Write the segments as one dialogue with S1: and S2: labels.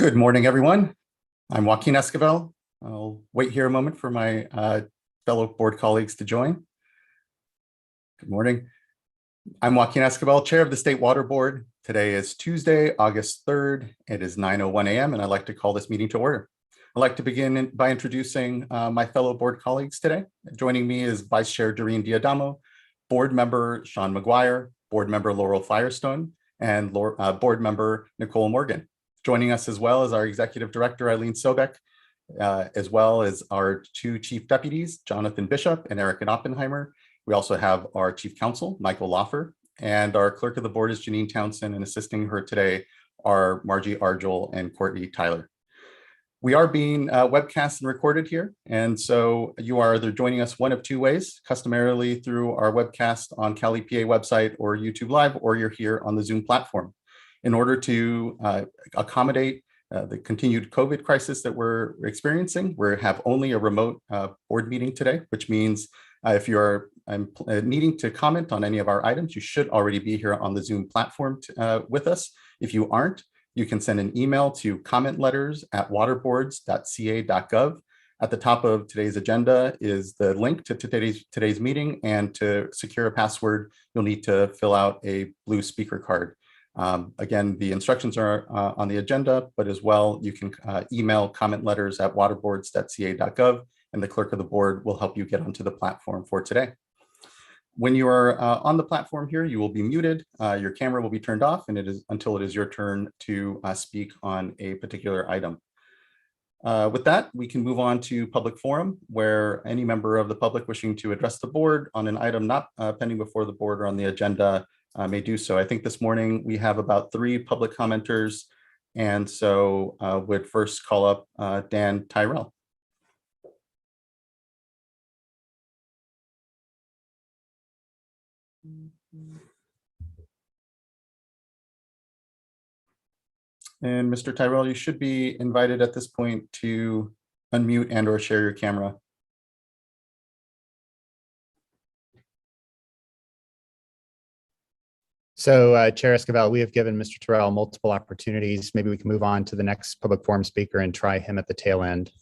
S1: Good morning, everyone. I'm Joaquin Esquivel. I'll wait here a moment for my fellow board colleagues to join. Good morning. I'm Joaquin Esquivel, Chair of the State Water Board. Today is Tuesday, August 3rd. It is 9:01 a.m. and I'd like to call this meeting to order. I'd like to begin by introducing my fellow board colleagues today. Joining me is Vice Chair Doreen Diadamo, Board Member Sean McGuire, Board Member Laurel Firestone, and Board Member Nicole Morgan. Joining us as well as our Executive Director, Eileen Sobek, as well as our two Chief Deputies, Jonathan Bishop and Erica Oppenheimer. We also have our Chief Counsel, Michael Loffer, and our Clerk of the Board is Janine Townsend, and assisting her today are Margie Argel and Courtney Tyler. We are being webcast and recorded here, and so you are either joining us one of two ways, customarily through our webcast on Cal EPA website or YouTube Live, or you're here on the Zoom platform. In order to accommodate the continued COVID crisis that we're experiencing, we have only a remote board meeting today, which means if you're needing to comment on any of our items, you should already be here on the Zoom platform with us. If you aren't, you can send an email to commentletters@waterboards.ca.gov. At the top of today's agenda is the link to today's meeting, and to secure a password, you'll need to fill out a blue speaker card. Again, the instructions are on the agenda, but as well, you can email commentletters@waterboards.ca.gov, and the clerk of the board will help you get onto the platform for today. When you are on the platform here, you will be muted. Your camera will be turned off, and it is until it is your turn to speak on a particular item. With that, we can move on to public forum, where any member of the public wishing to address the board on an item not pending before the board or on the agenda may do so. I think this morning we have about 3 public commenters, and so would first call up Dan Tyrell. And Mr. Tyrell, you should be invited at this point to unmute and or share your camera.
S2: So Chair Esquivel, we have given Mr. Tyrell multiple opportunities. Maybe we can move on to the next public forum speaker and try him at the tail end.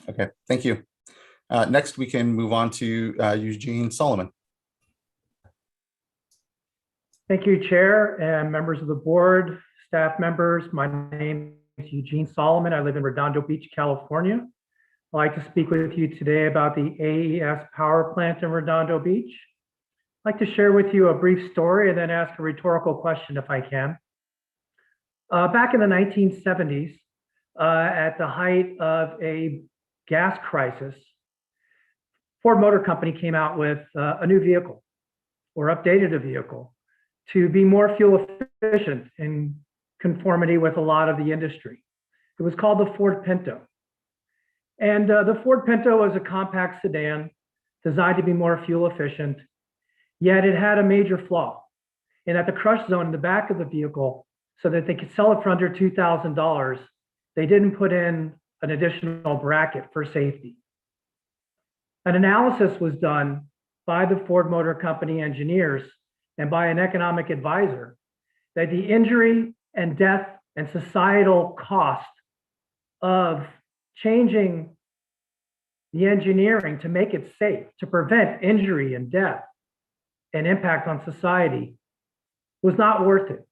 S1: Okay, thank you. Next, we can move on to Eugene Solomon.
S3: Thank you, Chair and members of the board, staff members. My name is Eugene Solomon. I live in Redondo Beach, California. I'd like to speak with you today about the AES power plant in Redondo Beach. I'd like to share with you a brief story and then ask a rhetorical question if I can. Back in the 1970s, at the height of a gas crisis, Ford Motor Company came out with a new vehicle, or updated a vehicle, to be more fuel efficient in conformity with a lot of the industry. It was called the Ford Pinto. And the Ford Pinto was a compact sedan designed to be more fuel efficient, yet it had a major flaw. And at the crush zone in the back of the vehicle, so that they could sell it for under $2,000, they didn't put in an additional bracket for safety. An analysis was done by the Ford Motor Company engineers and by an economic advisor that the injury and death and societal cost of changing the engineering to make it safe, to prevent injury and death and impact on society, was not worth it.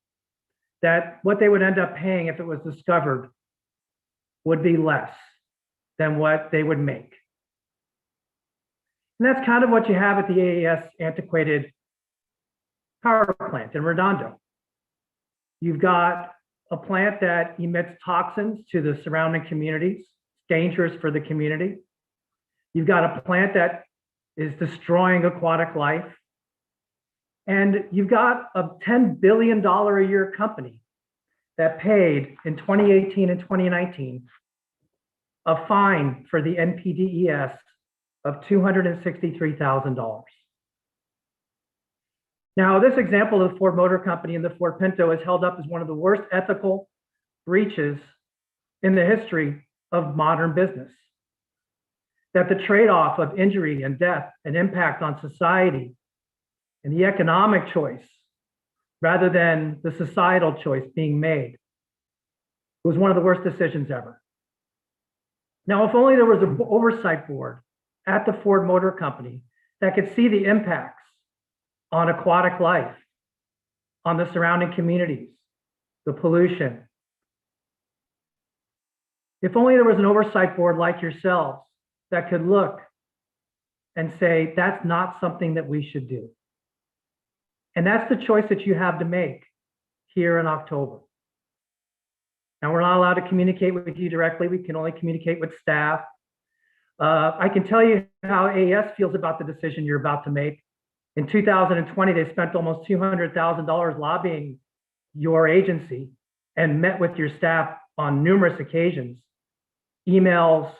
S3: That what they would end up paying if it was discovered would be less than what they would make. And that's kind of what you have at the AES antiquated power plant in Redondo. You've got a plant that emits toxins to the surrounding communities, dangerous for the community. You've got a plant that is destroying aquatic life. And you've got a $10 billion a year company that paid in 2018 and 2019 a fine for the NPDES of $263,000. Now, this example of the Ford Motor Company and the Ford Pinto is held up as one of the worst ethical breaches in the history of modern business. That the trade-off of injury and death and impact on society and the economic choice, rather than the societal choice being made, was one of the worst decisions ever. Now, if only there was an oversight board at the Ford Motor Company that could see the impacts on aquatic life, on the surrounding communities, the pollution. If only there was an oversight board like yourselves that could look and say, that's not something that we should do. And that's the choice that you have to make here in October. Now, we're not allowed to communicate with you directly. We can only communicate with staff. I can tell you how AES feels about the decision you're about to make. In 2020, they spent almost $200,000 lobbying your agency and met with your staff on numerous occasions, emails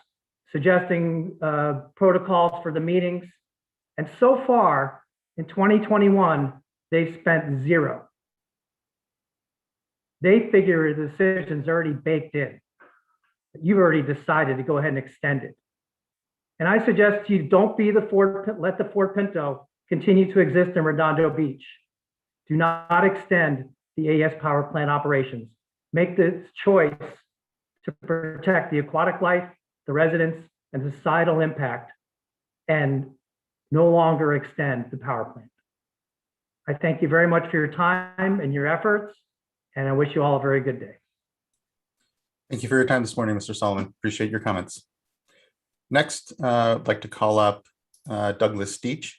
S3: suggesting protocols for the meetings. And so far in 2021, they've spent zero. They figure the decision's already baked in. You've already decided to go ahead and extend it. And I suggest you don't be the Ford, let the Ford Pinto continue to exist in Redondo Beach. Do not extend the AES power plant operations. Make the choice to protect the aquatic life, the residents, and societal impact, and no longer extend the power plant. I thank you very much for your time and your efforts, and I wish you all a very good day.
S1: Thank you for your time this morning, Mr. Solomon. Appreciate your comments. Next, I'd like to call up Douglas Deach.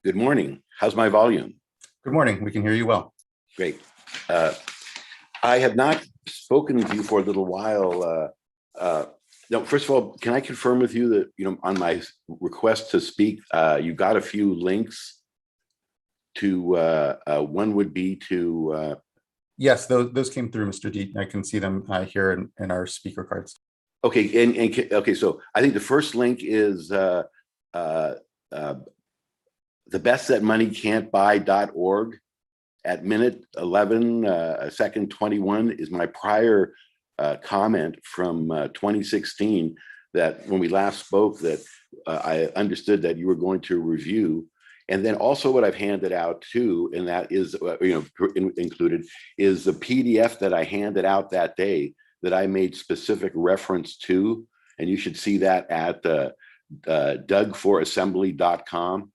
S4: Good morning. How's my volume?
S1: Good morning. We can hear you well.
S4: Great. I have not spoken with you for a little while. No, first of all, can I confirm with you that, on my request to speak, you got a few links to, one would be to...
S1: Yes, those came through, Mr. Deach. I can see them here in our speaker cards.
S4: Okay, okay, so I think the first link is the bestthatmoneycan'tbuy.org. At minute 11, second 21 is my prior comment from 2016 that when we last spoke that I understood that you were going to review. And then also what I've handed out too, and that is, included, is the PDF that I handed out that day that I made specific reference to. And you should see that at doug4assembly.com.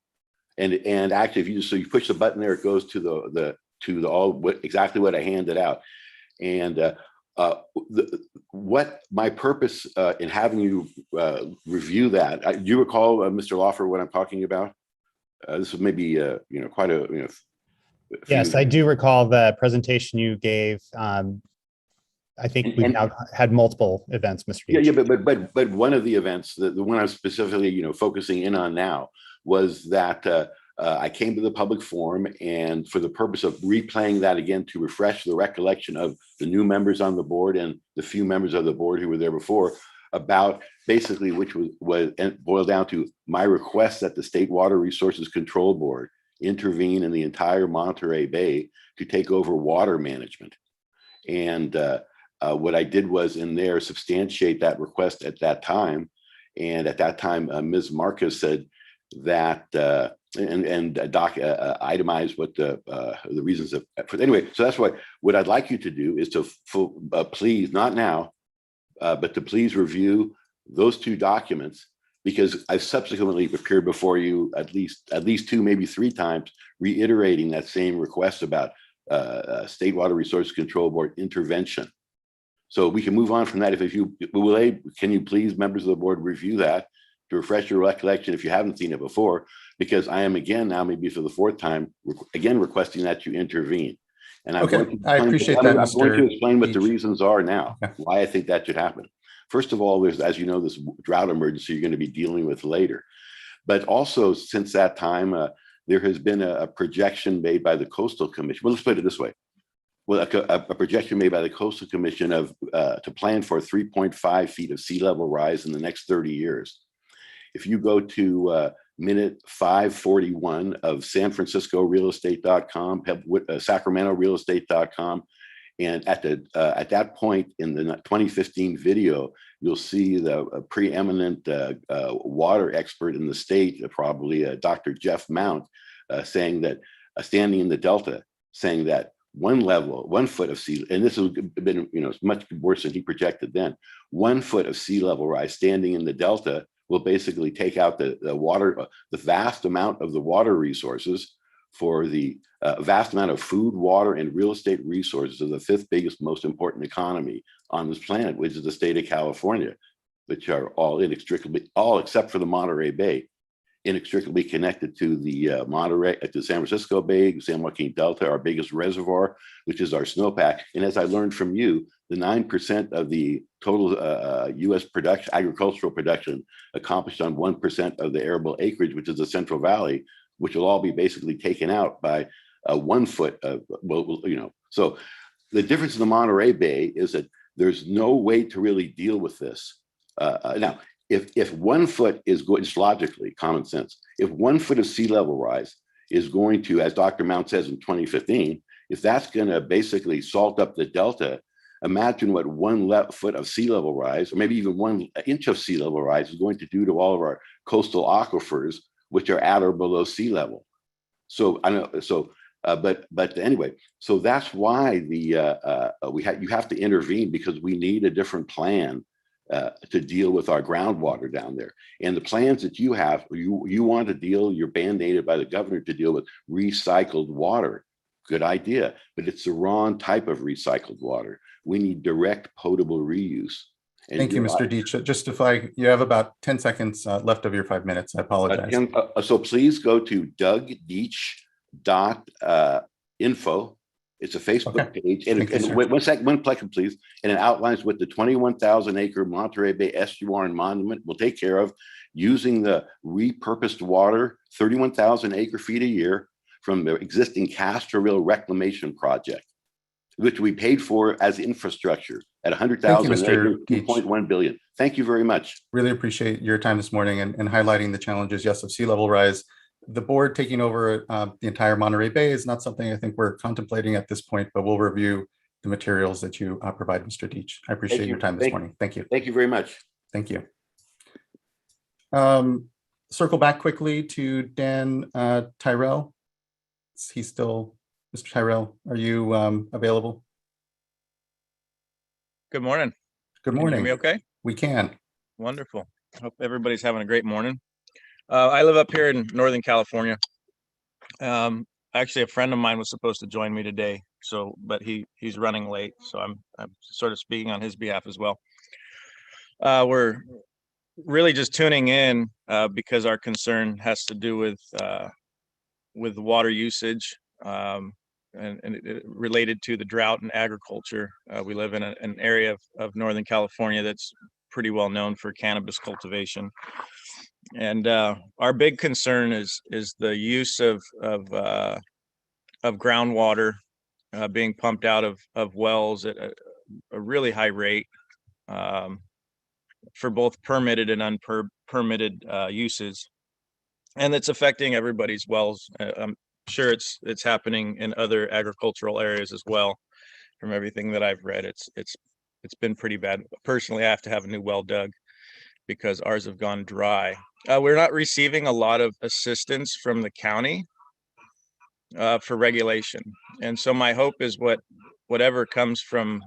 S4: And actually, if you push the button there, it goes to exactly what I handed out. And what my purpose in having you review that, do you recall, Mr. Lawfer, what I'm talking about? This was maybe quite a
S2: Yes, I do recall the presentation you gave. I think we've now had multiple events, Mr. Deach.
S4: Yeah, but one of the events, the one I'm specifically focusing in on now, was that I came to the public forum, and for the purpose of replaying that again to refresh the recollection of the new members on the board and the few members of the board who were there before, about basically which was boiled down to my request that the State Water Resources Control Board intervene in the entire Monterey Bay to take over water management. And what I did was in there substantiate that request at that time. And at that time, Ms. Marcus said that and Doc itemized what the reasons of. Anyway, so that's what I'd like you to do is to please, not now, but to please review those two documents, because I've subsequently appeared before you at least two, maybe three times, reiterating that same request about State Water Resources Control Board intervention. So we can move on from that. If you will, can you please, members of the board, review that to refresh your recollection if you haven't seen it before, because I am again now, maybe for the fourth time, again requesting that you intervene. And I'm going to
S1: I appreciate that,
S4: I'm going to explain what the
S1: Deach.
S4: reasons are now, why I think that should happen. First of all, there's, as you know, this drought emergency you're going to be dealing with later. But also, since that time, there has been a projection made by the Coastal Commission. Well, let's put it this way. Well, a projection made by the Coastal Commission of to plan for 3.5 feet of sea level rise in the next 30 years. If you go to minute 541 of San Francisco realestate.com, Sacramento realestate.com, and at that point in the 2015 video, you'll see the preeminent water expert in the state, probably Dr. Jeff Mount, saying that standing in the Delta, saying that 1 foot of sea, and this has been, much worse than he projected then. 1 foot of sea level rise standing in the delta will basically take out the water, the vast amount of the water resources for the vast amount of food, water, and real estate resources of the 5th biggest, most important economy on this planet, which is the state of California, which are all except for the Monterey Bay, inextricably connected to the to San Francisco Bay, San Joaquin Delta, our biggest reservoir, which is our snowpack. And as I learned from you, the 9% of the total U.S. production, agricultural production, accomplished on 1% of the arable acreage, which is the Central Valley, which will all be basically taken out by 1 foot of, So the difference in the Monterey Bay is that there's no way to really deal with this. Now, if 1 foot is going, just logically, common sense, if 1 foot of sea level rise is going to, as Dr. Mount says in 2015, if that's going to basically salt up the delta, imagine what 1 foot of sea level rise, or maybe even 1 inch of sea level rise, is going to do to all of our coastal aquifers, which are at or below sea level. So I know. So, but anyway, so that's why you have to intervene, because we need a different plan to deal with our groundwater down there. And the plans that you have, you want to deal, you're mandated by the governor to deal with recycled water. Good idea, but it's the wrong type of recycled water. We need direct potable reuse. And
S1: thank you, Mr. Deitch. Just you have about 10 seconds left of your 5 minutes. I apologize.
S4: So please go to dougdeitch.info. It's a Facebook page. And one second, please. And it outlines what the 21,000 acre Monterey Bay estuary and monument will take care of, using the repurposed water, 31,000 acre feet a year from the existing Castroville reclamation project, which we paid for as infrastructure at 100,000 acres, 2.1 billion. Thank you very much.
S1: Really appreciate your time this morning and highlighting the challenges, yes, of sea level rise. The board taking over the entire Monterey Bay is not something I think we're contemplating at this point, but we'll review the materials that you provide, Mr. Deitch. I appreciate your time this morning. Thank you.
S4: Thank you very much.
S1: Thank you. Circle back quickly to Dan Tyrell. Is he still, Mr. Tyrell, are you available?
S5: Good morning.
S1: Good morning.
S5: Can you hear me okay?
S1: We can.
S5: Wonderful. Hope everybody's having a great morning. I live up here in Northern California. Actually, a friend of mine was supposed to join me today, but he's running late, so I'm sort of speaking on his behalf as well. We're really just tuning in because our concern has to do with water usage and related to the drought and agriculture. We live in an area of Northern California that's pretty well known for cannabis cultivation. And our big concern is the use of groundwater being pumped out of wells at a really high rate for both permitted and unpermitted uses, and it's affecting everybody's wells. I'm sure it's happening in other agricultural areas as well. From everything that I've read, it's been pretty bad. Personally, I have to have a new well dug because ours have gone dry. We're not receiving a lot of assistance from the county for regulation. And so my hope is whatever comes from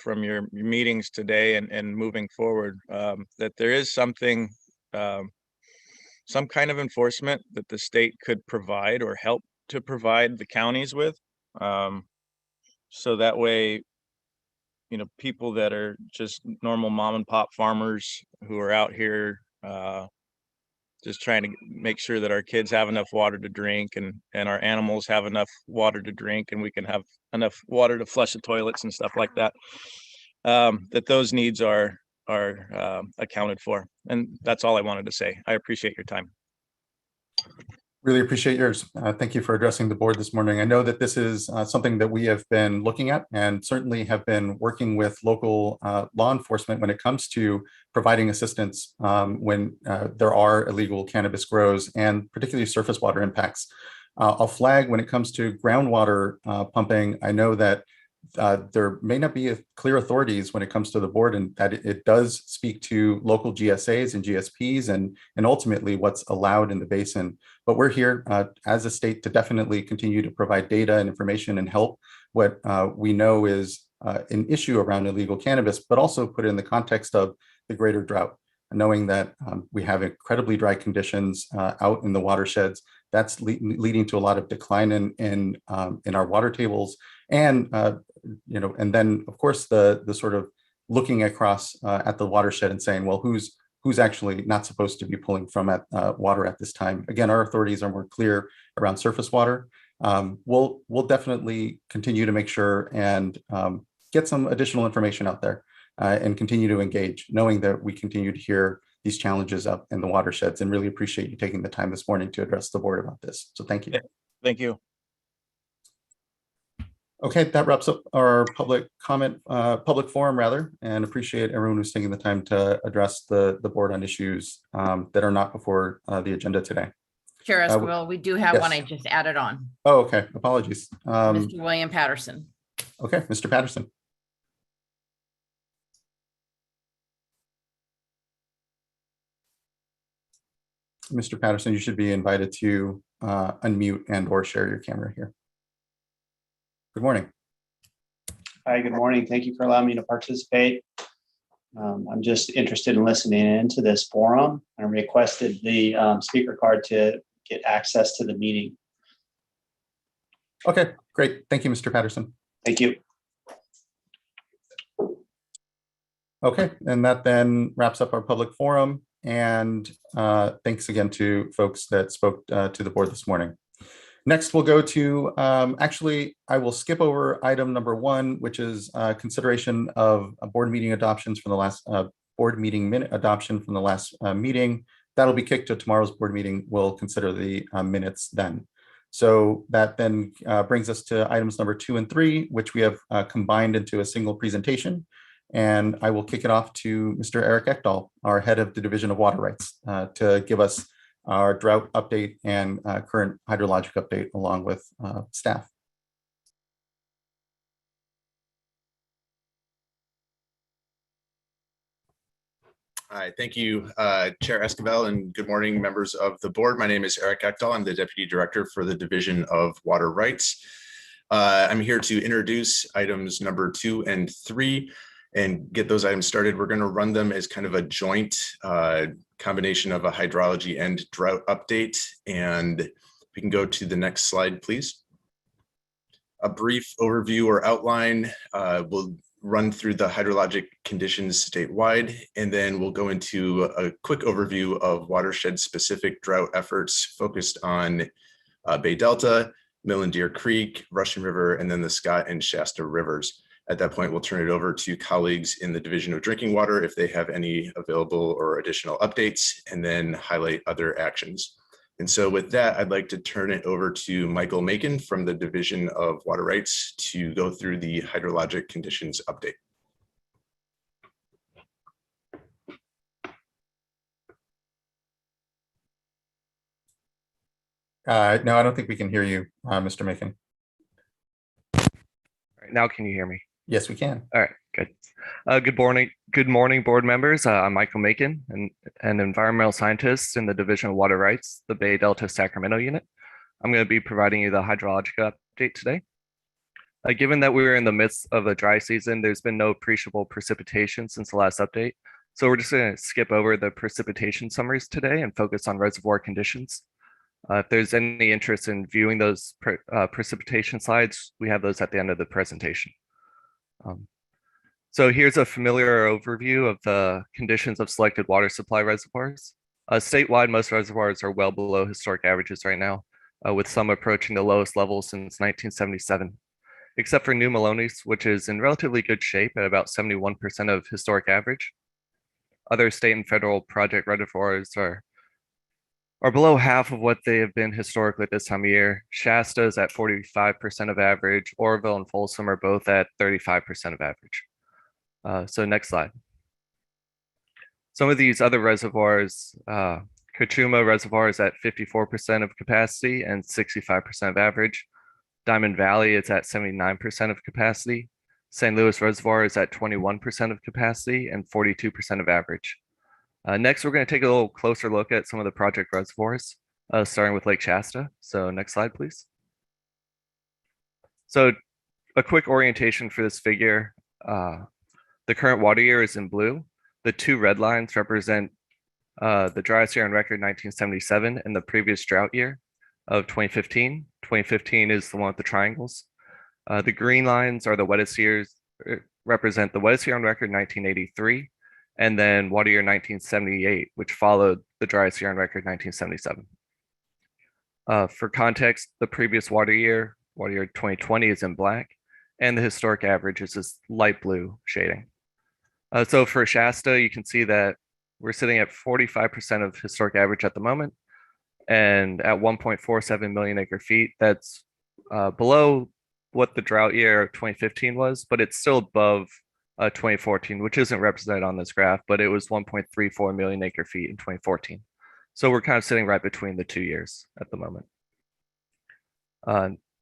S5: your meetings today and moving forward, that there is something, some kind of enforcement that the state could provide or help to provide the counties with. So that way, people that are just normal mom and pop farmers who are out here just trying to make sure that our kids have enough water to drink and our animals have enough water to drink, and we can have enough water to flush the toilets and stuff like that, that those needs are accounted for. And that's all I wanted to say. I appreciate your time.
S1: Really appreciate yours. Thank you for addressing the board this morning. I know that this is something that we have been looking at and certainly have been working with local law enforcement when it comes to providing assistance when there are illegal cannabis grows and particularly surface water impacts. I'll flag when it comes to groundwater pumping. I know that there may not be clear authorities when it comes to the board, and that it does speak to local GSAs and GSPs and ultimately what's allowed in the basin. But we're here as a state to definitely continue to provide data and information and help what we know is an issue around illegal cannabis, but also put it in the context of the greater drought, knowing that we have incredibly dry conditions out in the watersheds. That's leading to a lot of decline in our water tables, and and then of course the sort of looking across at the watershed and saying, well, who's actually not supposed to be pulling from water at this time? Again, our authorities are more clear around surface water. We'll definitely continue to make sure and get some additional information out there and continue to engage, knowing that we continue to hear these challenges up in the watersheds, and really appreciate you taking the time this morning to address the board about this. So thank you.
S5: Thank you.
S1: Okay, that wraps up our public forum rather, and appreciate everyone who's taking the time to address the board on issues that are not before the agenda today.
S6: Chair Esquivel, we do have
S1: yes.
S6: one I just added on.
S1: Oh, okay, apologies.
S6: Mr. William Patterson.
S1: Okay, Mr. Patterson. Mr. Patterson, you should be invited to unmute and or share your camera here. Good morning.
S7: Hi, good morning. Thank you for allowing me to participate. I'm just interested in listening into this forum. I requested the speaker card to get access to the meeting.
S1: Okay, great. Thank you, Mr. Patterson.
S7: Thank you.
S1: Okay, and that then wraps up our public forum. And thanks again to folks that spoke to the board this morning. Next, we'll go to, actually, I will skip over item number 1, which is consideration of board meeting adoptions from the last board meeting minute adoption from the last meeting. That'll be kicked to tomorrow's board meeting. We'll consider the minutes then. So that then brings us to items number 2 and 3, which we have combined into a single presentation. And I will kick it off to Mr. Eric Ekdahl, our head of the Division of Water Rights, to give us our drought update and current hydrologic update along with staff.
S8: Hi, thank you, Chair Esquivel, and good morning, members of the board. My name is Eric Ekdahl. I'm the Deputy Director for the Division of Water Rights. I'm here to introduce items number 2 and 3 and get those items started. We're going to run them as kind of a joint combination of a hydrology and drought update. And we can go to the next slide, please. A brief overview or outline. We'll run through the hydrologic conditions statewide, and then we'll go into a quick overview of watershed-specific drought efforts focused on Bay Delta, Mill and Deer Creek, Russian River, and then the Scott and Shasta Rivers. At that point, we'll turn it over to colleagues in the Division of Drinking Water if they have any available or additional updates, and then highlight other actions. And so with that, I'd like to turn it over to Michael Macon from the Division of Water Rights to go through the hydrologic conditions update.
S1: No, I don't think we can hear you, Mr. Macon.
S9: All right, now can you hear me?
S1: Yes, we can.
S9: All right, good. Good morning, board members. I'm Michael Macon, an environmental scientist in the Division of Water Rights, the Bay Delta Sacramento unit. I'm going to be providing you the hydrologic update today. Given that we are in the midst of a dry season, there's been no appreciable precipitation since the last update. So we're just going to skip over the precipitation summaries today and focus on reservoir conditions. If there's any interest in viewing those precipitation slides, we have those at the end of the presentation. So here's a familiar overview of the conditions of selected water supply reservoirs. Statewide, most reservoirs are well below historic averages right now, with some approaching the lowest level since 1977, except for New Melones, which is in relatively good shape at about 71% of historic average. Other state and federal project reservoirs are below half of what they have been historically at this time of year. Shasta is at 45% of average. Oroville and Folsom are both at 35% of average. So next slide. Some of these other reservoirs, Kachuma Reservoir is at 54% of capacity and 65% of average. Diamond Valley is at 79% of capacity. St. Louis Reservoir is at 21% of capacity and 42% of average. Next, we're going to take a little closer look at some of the project reservoirs, starting with Lake Shasta. So next slide, please. So a quick orientation for this figure. The current water year is in blue. The two red lines represent the driest year on record, 1977, and the previous drought year of 2015. 2015 is the one with the triangles. The green lines are the wettest years, represent the wettest year on record, 1983, and then water year 1978, which followed the driest year on record, 1977. For context, the previous water year 2020 is in black, and the historic average is this light blue shading. So for Shasta, you can see that we're sitting at 45% of historic average at the moment, and at 1.47 million acre feet. That's below what the drought year of 2015 was, but it's still above 2014, which isn't represented on this graph, but it was 1.34 million acre feet in 2014. So we're kind of sitting right between the 2 years at the moment.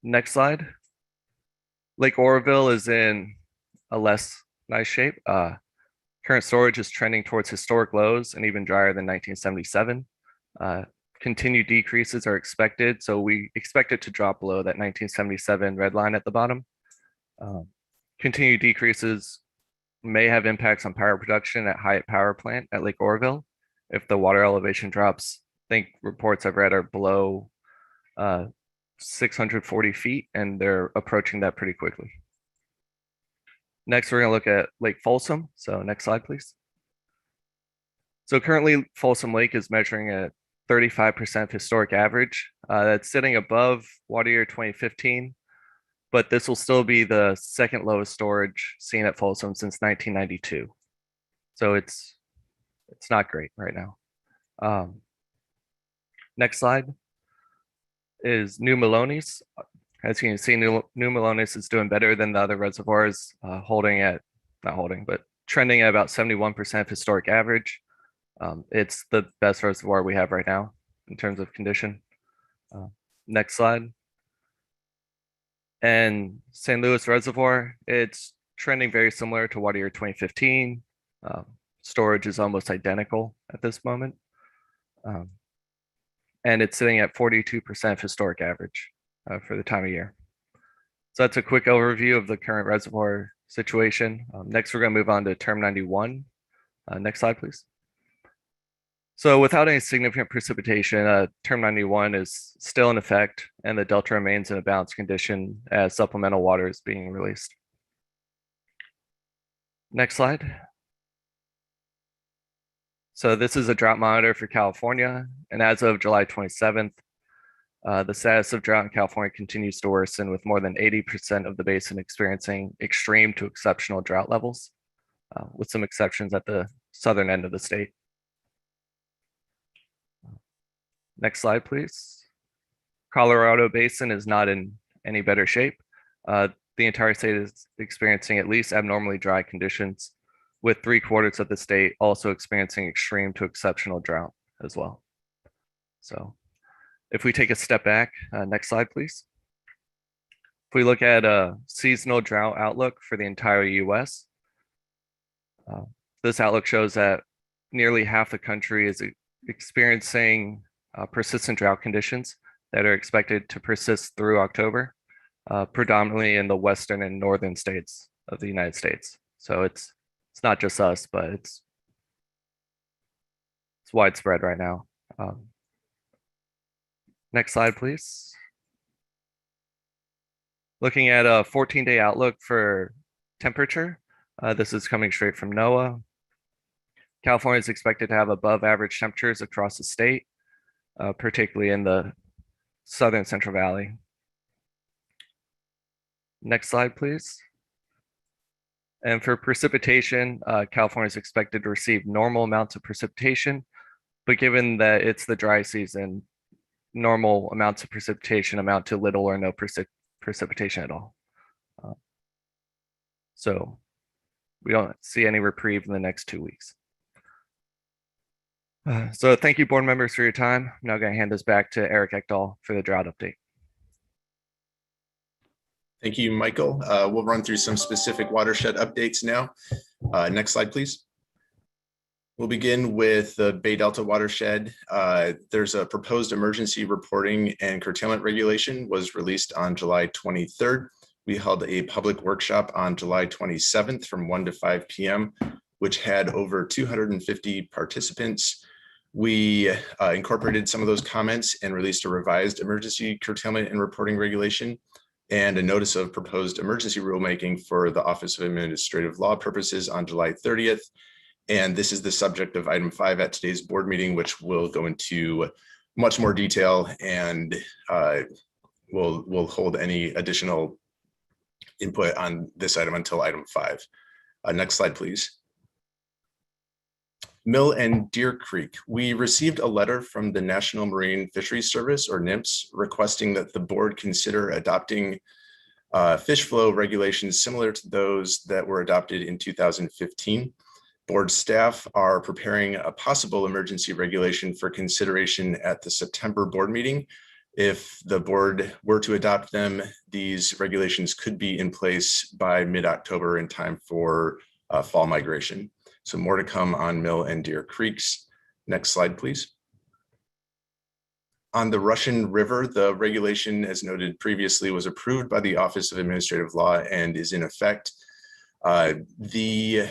S9: Next slide. Lake Oroville is in a less nice shape. Current storage is trending towards historic lows and even drier than 1977. Continued decreases are expected, so we expect it to drop below that 1977 red line at the bottom. Continued decreases may have impacts on power production at Hyatt Power Plant at Lake Oroville if the water elevation drops. I think reports I've read are below 640 feet, and they're approaching that pretty quickly. Next, we're going to look at Lake Folsom. So next slide, please. So currently, Folsom Lake is measuring at 35% historic average. That's sitting above water year 2015, but this will still be the second lowest storage seen at Folsom since 1992. So it's not great right now. Next slide is New Melones. As you can see, New Melones is doing better than the other reservoirs, trending at about 71% historic average. It's the best reservoir we have right now in terms of condition. Next slide. And St. Louis Reservoir, it's trending very similar to water year 2015. Storage is almost identical at this moment. And it's sitting at 42% historic average for the time of year. So that's a quick overview of the current reservoir situation. Next, we're going to move on to Term 91. Next slide, please. So without any significant precipitation, Term 91 is still in effect, and the delta remains in a balanced condition as supplemental water is being released. Next slide. So this is a drought monitor for California, and as of July 27th, the status of drought in California continues to worsen, with more than 80% of the basin experiencing extreme to exceptional drought levels, with some exceptions at the southern end of the state. Next slide, please. Colorado Basin is not in any better shape. The entire state is experiencing at least abnormally dry conditions, with 3/4 of the state also experiencing extreme to exceptional drought as well. So if we take a step back, next slide, please. If we look at a seasonal drought outlook for the entire US, this outlook shows that nearly half the country is experiencing persistent drought conditions that are expected to persist through October, predominantly in the western and northern states of the United States. So it's not just us, but it's widespread right now. Next slide, please. Looking at a 14-day outlook for temperature, this is coming straight from NOAA. California is expected to have above average temperatures across the state, particularly in the southern Central Valley. Next slide, please. And for precipitation, California is expected to receive normal amounts of precipitation, but given that it's the dry season, normal amounts of precipitation amount to little or no precipitation at all. So we don't see any reprieve in the next 2 weeks. So thank you, board members, for your time. I'm now going to hand this back to Eric Ekdahl for the drought update.
S8: Thank you, Michael. We'll run through some specific watershed updates now. Next slide, please. We'll begin with the Bay Delta watershed. There's a proposed emergency reporting and curtailment regulation was released on July 23rd. We held a public workshop on July 27th from 1 to 5 p.m., which had over 250 participants. We incorporated some of those comments and released a revised emergency curtailment and reporting regulation and a notice of proposed emergency rulemaking for the Office of Administrative Law purposes on July 30th. And this is the subject of item 5 at today's board meeting, which will go into much more detail, and we'll hold any additional input on this item until item 5. Next slide, please. Mill and Deer Creek. We received a letter from the National Marine Fisheries Service, or NMFS, requesting that the board consider adopting fish flow regulations similar to those that were adopted in 2015. Board staff are preparing a possible emergency regulation for consideration at the September board meeting. If the board were to adopt them, these regulations could be in place by mid-October in time for fall migration. So more to come on Mill and Deer Creeks. Next slide, please. On the Russian River, the regulation, as noted previously, was approved by the Office of Administrative Law and is in effect. The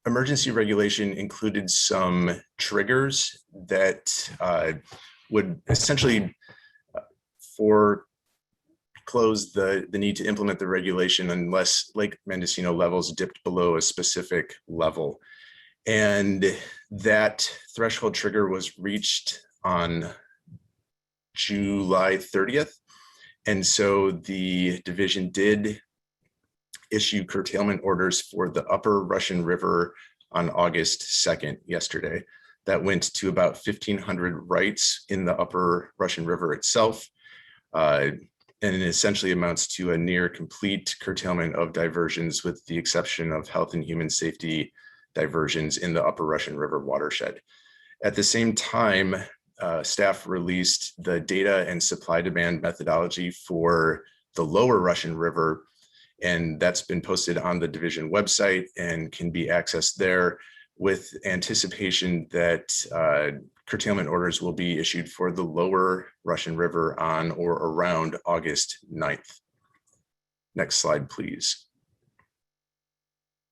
S8: emergency regulation included some triggers that would essentially foreclose the need to implement the regulation unless Lake Mendocino levels dipped below a specific level. And that threshold trigger was reached on July 30th. And so the division did issue curtailment orders for the upper Russian River on August 2nd, yesterday. That went to about 1,500 rights in the upper Russian River itself. And it essentially amounts to a near complete curtailment of diversions, with the exception of health and human safety diversions in the upper Russian River watershed. At the same time, staff released the data and supply demand methodology for the lower Russian River, and that's been posted on the division website and can be accessed there, with anticipation that curtailment orders will be issued for the lower Russian River on or around August 9th. Next slide, please.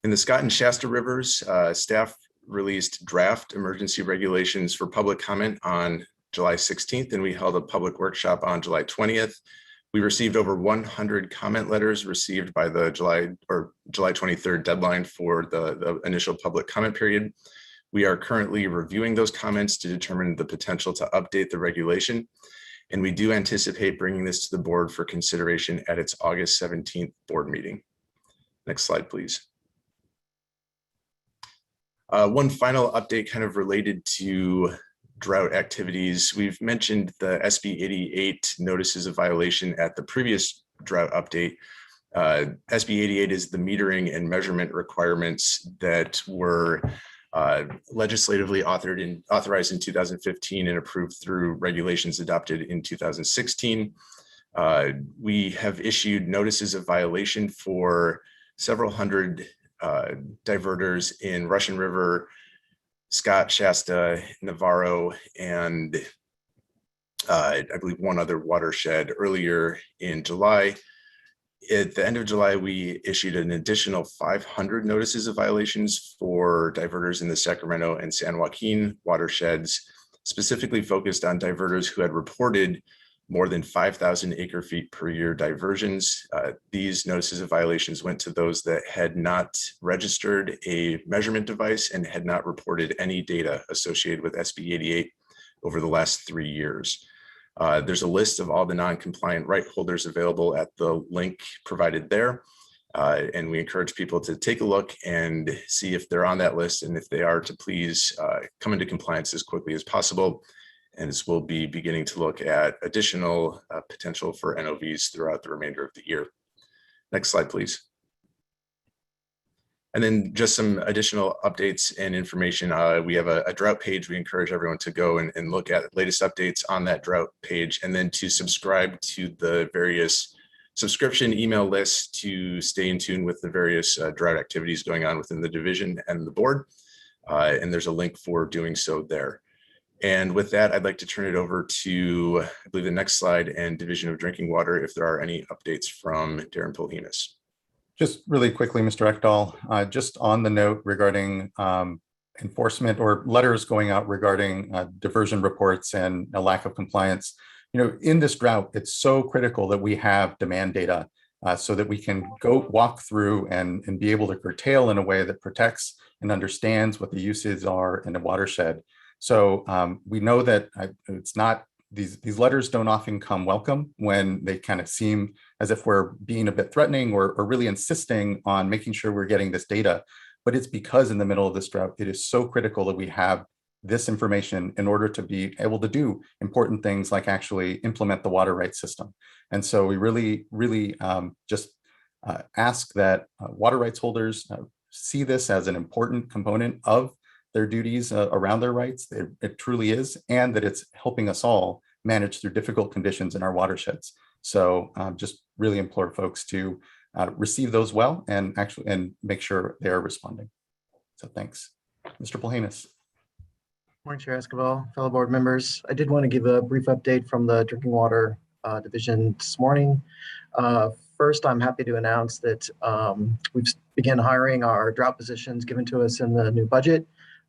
S8: In the Scott and Shasta Rivers, staff released draft emergency regulations for public comment on July 16th, and we held a public workshop on July 20th. We received over 100 comment letters received by the July 23rd deadline for the initial public comment period. We are currently reviewing those comments to determine the potential to update the regulation. And we do anticipate bringing this to the board for consideration at its August 17th board meeting. Next slide, please. One final update kind of related to drought activities. We've mentioned the SB 88 notices of violation at the previous drought update. SB 88 is the metering and measurement requirements that were legislatively authorized in 2015 and approved through regulations adopted in 2016. We have issued notices of violation for several hundred diverters in Russian River, Scott, Shasta, Navarro, and I believe one other watershed earlier in July. At the end of July, we issued an additional 500 notices of violations for diverters in the Sacramento and San Joaquin watersheds, specifically focused on diverters who had reported more than 5,000 acre feet per year diversions. These notices of violations went to those that had not registered a measurement device and had not reported any data associated with SB 88 over the last 3 years. There's a list of all the non-compliant right holders available at the link provided there. And we encourage people to take a look and see if they're on that list, and if they are, to please come into compliance as quickly as possible. And this will be beginning to look at additional potential for NOVs throughout the remainder of the year. Next slide, please. And then just some additional updates and information. We have a drought page. We encourage everyone to go and look at latest updates on that drought page, and then to subscribe to the various subscription email list to stay in tune with the various drought activities going on within the division and the board. And there's a link for doing so there. And with that, I'd like to turn it over to, I believe, the next slide and Division of Drinking Water, if there are any updates from Darren Polhemus.
S1: Just really quickly, Mr. Ekdahl, just on the note regarding enforcement or letters going out regarding diversion reports and a lack of compliance. In this drought, it's so critical that we have demand data so that we can go walk through and be able to curtail in a way that protects and understands what the uses are in a watershed. So we know that it's not, these letters don't often come welcome when they kind of seem as if we're being a bit threatening or really insisting on making sure we're getting this data. But it's because in the middle of this drought, it is so critical that we have this information in order to be able to do important things like actually implement the water rights system. And so we really just ask that water rights holders see this as an important component of their duties around their rights. It truly is, and that it's helping us all manage through difficult conditions in our watersheds. So just really implore folks to receive those well and make sure they are responding. So thanks. Mr. Polhemus.
S10: Morning, Chair Escobar, fellow board members. I did want to give a brief update from the drinking water division this morning. First, I'm happy to announce that we've begun hiring our drought positions given to us in the new budget.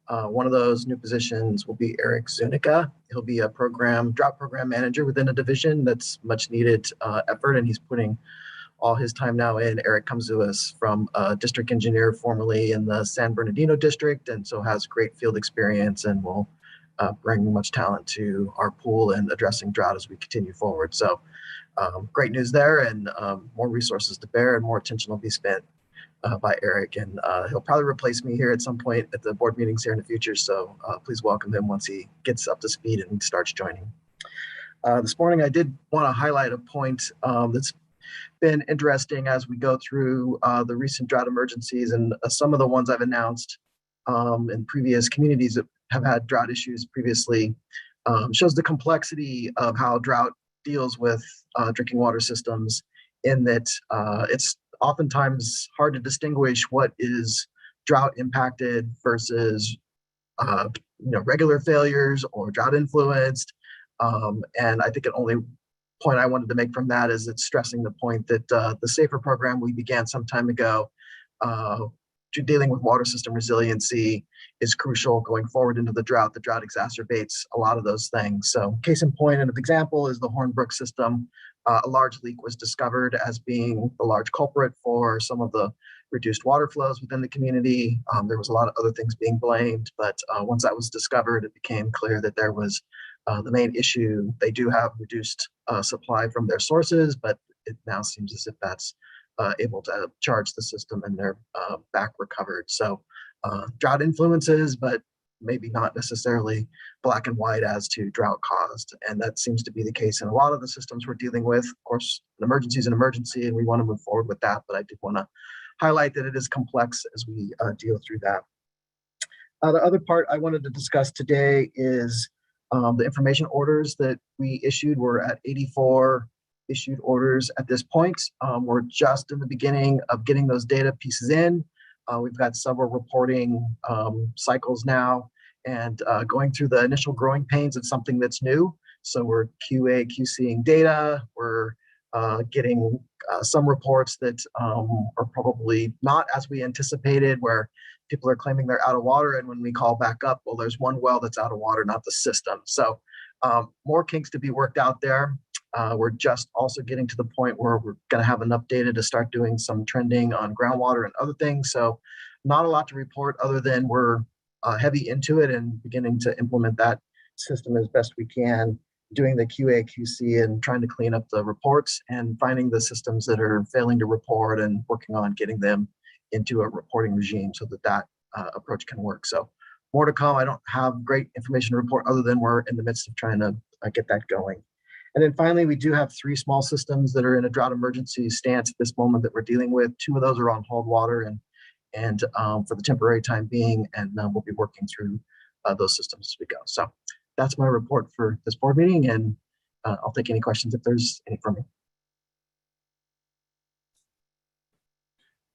S10: One of those new positions will be Eric Zunica. He'll be a drought program manager within a division that's much needed effort, and he's putting all his time now in. Eric comes to us from a district engineer formerly in the San Bernardino district, and so has great field experience and will bring much talent to our pool and addressing drought as we continue forward. So great news there, and more resources to bear and more attention will be spent by Eric, and he'll probably replace me here at some point at the board meetings here in the future. So please welcome him once he gets up to speed and starts joining. This morning, I did want to highlight a point that's been interesting as we go through the recent drought emergencies, and some of the ones I've announced in previous communities that have had drought issues previously shows the complexity of how drought deals with drinking water systems, in that it's oftentimes hard to distinguish what is drought impacted versus regular failures or drought influenced. And I think the only point I wanted to make from that is it's stressing the point that the SAFER program we began some time ago dealing with water system resiliency is crucial going forward into the drought. The drought exacerbates a lot of those things. So case in point and an example is the Hornbrook system. A large leak was discovered as being the large culprit for some of the reduced water flows within the community. There was a lot of other things being blamed, but once that was discovered, it became clear that there was the main issue. They do have reduced supply from their sources, but it now seems as if that's able to charge the system and they're back recovered. So drought influences, but maybe not necessarily black and white as to drought caused. And that seems to be the case in a lot of the systems we're dealing with. Of course, an emergency is an emergency and we want to move forward with that, but I did want to highlight that it is complex as we deal through that. The other part I wanted to discuss today is the information orders that we issued. We're at 84 issued orders at this point. We're just in the beginning of getting those data pieces in. We've got several reporting cycles now, and going through the initial growing pains of something that's new. So we're QA/QCing data. We're getting some reports that are probably not as we anticipated, where people are claiming they're out of water, and when we call back up, well, there's one well that's out of water, not the system. So more kinks to be worked out there. We're just also getting to the point where we're going to have enough data to start doing some trending on groundwater and other things. So not a lot to report other than we're heavy into it and beginning to implement that system as best we can, doing the QA/QC and trying to clean up the reports and finding the systems that are failing to report and working on getting them into a reporting regime so that that approach can work. So more to come. I don't have great information to report other than we're in the midst of trying to get that going. And then finally, we do have 3 small systems that are in a drought emergency stance at this moment that we're dealing with. 2 of those are on hauled water and for the temporary time being, and we'll be working through those systems as we go. So that's my report for this board meeting, and I'll take any questions if there's any from me.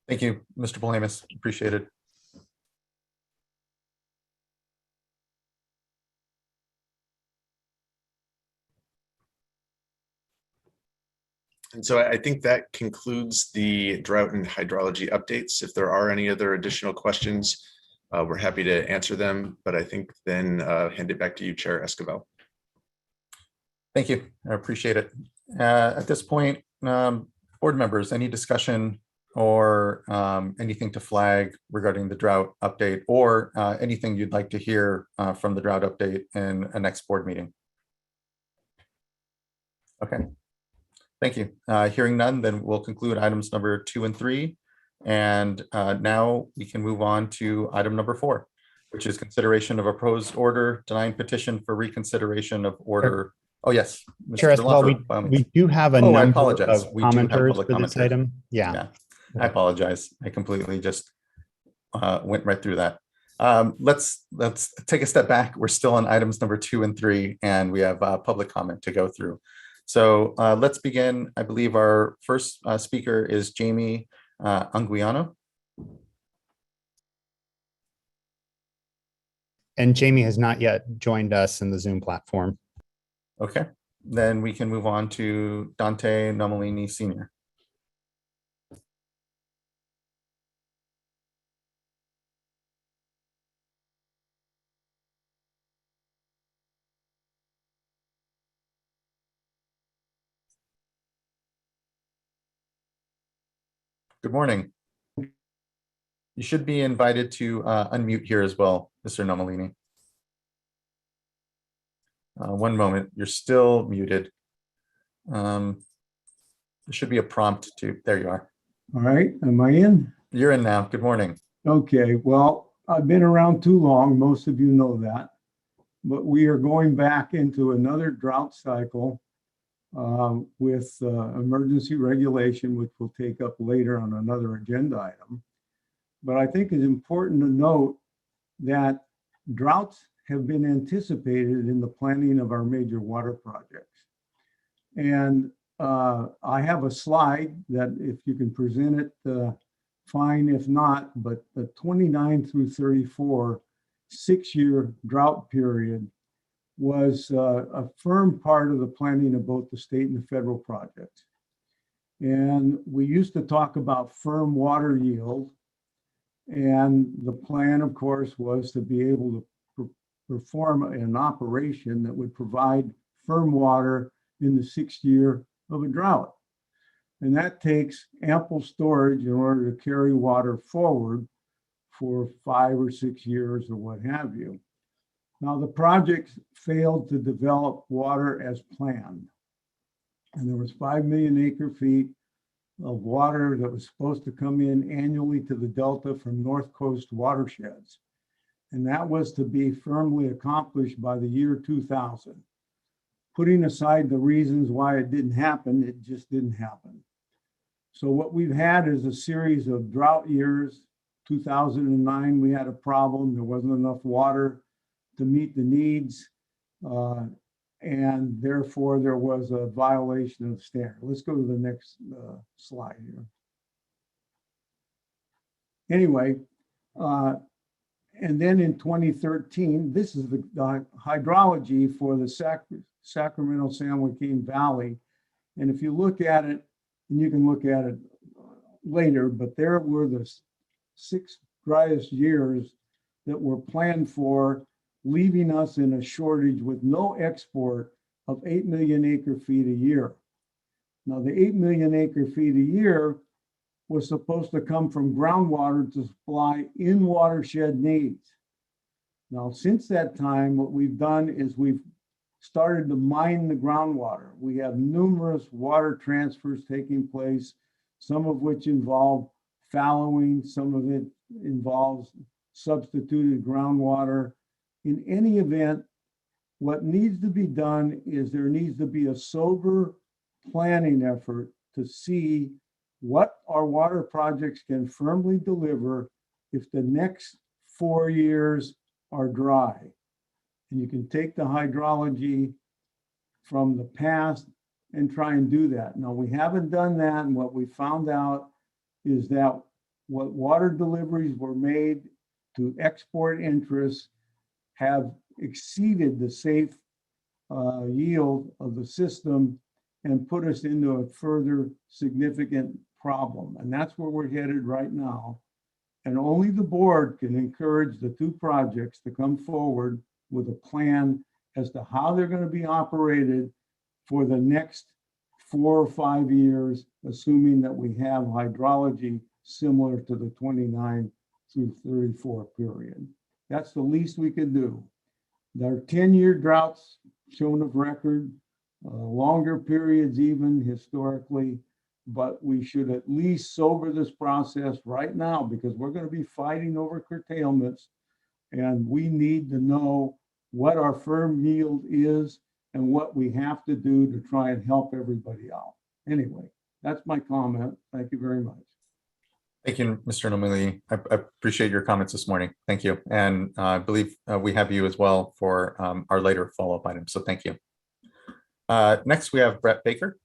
S1: Thank you, Mr. Palamas. Appreciate it.
S8: And so I think that concludes the drought and hydrology updates. If there are any other additional questions, we're happy to answer them, but I think then hand it back to you, Chair Esquivel.
S1: Thank you. I appreciate it. At this point, board members, any discussion or anything to flag regarding the drought update, or anything you'd like to hear from the drought update in a next board meeting? Okay. Thank you. Hearing none, then we'll conclude items number 2 and 3. And now we can move on to item number 4, which is consideration of a proposed order denying petition for reconsideration of order. Oh, yes. Mr.
S2: Chair Esquivel,
S1: Delafro,
S2: we do have a
S1: Oh, I
S2: number
S1: apologize.
S2: of
S1: We do have
S2: commenters
S1: public
S2: for this
S1: commenters.
S2: item. Yeah.
S1: Yeah, I apologize. I completely just went right through that. Let's take a step back. We're still on items number 2 and 3, and we have public comment to go through. So let's begin. I believe our first speaker is Jamie Anguiano.
S2: And Jamie has not yet joined us in the Zoom platform.
S1: Okay, then we can move on to Dante Nomolini Sr. Good morning. You should be invited to unmute here as well, Mr. Nomolini. One moment, you're still muted. There should be a prompt to, there you are.
S11: All right, am I in?
S1: You're in now. Good morning.
S11: Okay, well, I've been around too long. Most of you know that. But we are going back into another drought cycle with emergency regulation, which we'll take up later on another agenda item. But I think it's important to note that droughts have been anticipated in the planning of our major water projects. And I have a slide that if you can present it, fine. If not, but the 29 through 34 6-year drought period was a firm part of the planning of both the state and the federal projects. And we used to talk about firm water yield. And the plan, of course, was to be able to perform an operation that would provide firm water in the 6th year of a drought. And that takes ample storage in order to carry water forward for 5 or 6 years or what have you. Now, the project failed to develop water as planned. And there was 5 million acre feet of water that was supposed to come in annually to the Delta from North Coast watersheds. And that was to be firmly accomplished by the year 2000. Putting aside the reasons why it didn't happen, it just didn't happen. So what we've had is a series of drought years. 2009, we had a problem. There wasn't enough water to meet the needs. And therefore, there was a violation of standard. Let's go to the next slide here. Anyway, and then in 2013, this is the hydrology for the Sacramento San Joaquin Valley. And if you look at it, and you can look at it later, but there were the 6 driest years that were planned for, leaving us in a shortage with no export of 8 million acre feet a year. Now, the 8 million acre feet a year was supposed to come from groundwater to supply in watershed needs. Now, since that time, what we've done is we've started to mine the groundwater. We have numerous water transfers taking place, some of which involve fallowing, some of it involves substituted groundwater. In any event, what needs to be done is there needs to be a sober planning effort to see what our water projects can firmly deliver if the next 4 years are dry. And you can take the hydrology from the past and try and do that. Now, we haven't done that, and what we found out is that what water deliveries were made to export interests have exceeded the safe yield of the system and put us into a further significant problem. And that's where we're headed right now. And only the board can encourage the two projects to come forward with a plan as to how they're going to be operated for the next 4 or 5 years, assuming that we have hydrology similar to the 29 through 34 period. That's the least we can do. There are 10-year droughts shown of record, longer periods even historically, but we should at least sober this process right now because we're going to be fighting over curtailments, and we need to know what our firm yield is and what we have to do to try and help everybody out. Anyway, that's my comment. Thank you very much.
S1: Thank you, Mr. Nomili. I appreciate your comments this morning. Thank you. And I believe we have you as well for our later follow-up items. So thank you. Next, we have Brett Baker.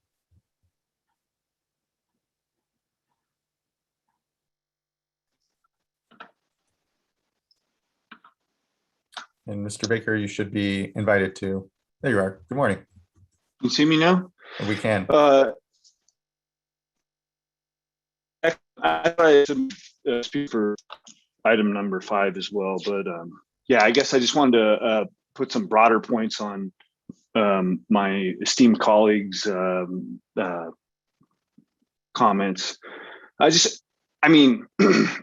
S1: And Mr. Baker, you should be invited to. There you are. Good morning.
S12: You see me now?
S1: We can.
S12: I should speak for item number 5 as well, but yeah, I guess I just wanted to put some broader points on my esteemed colleagues' comments. I mean,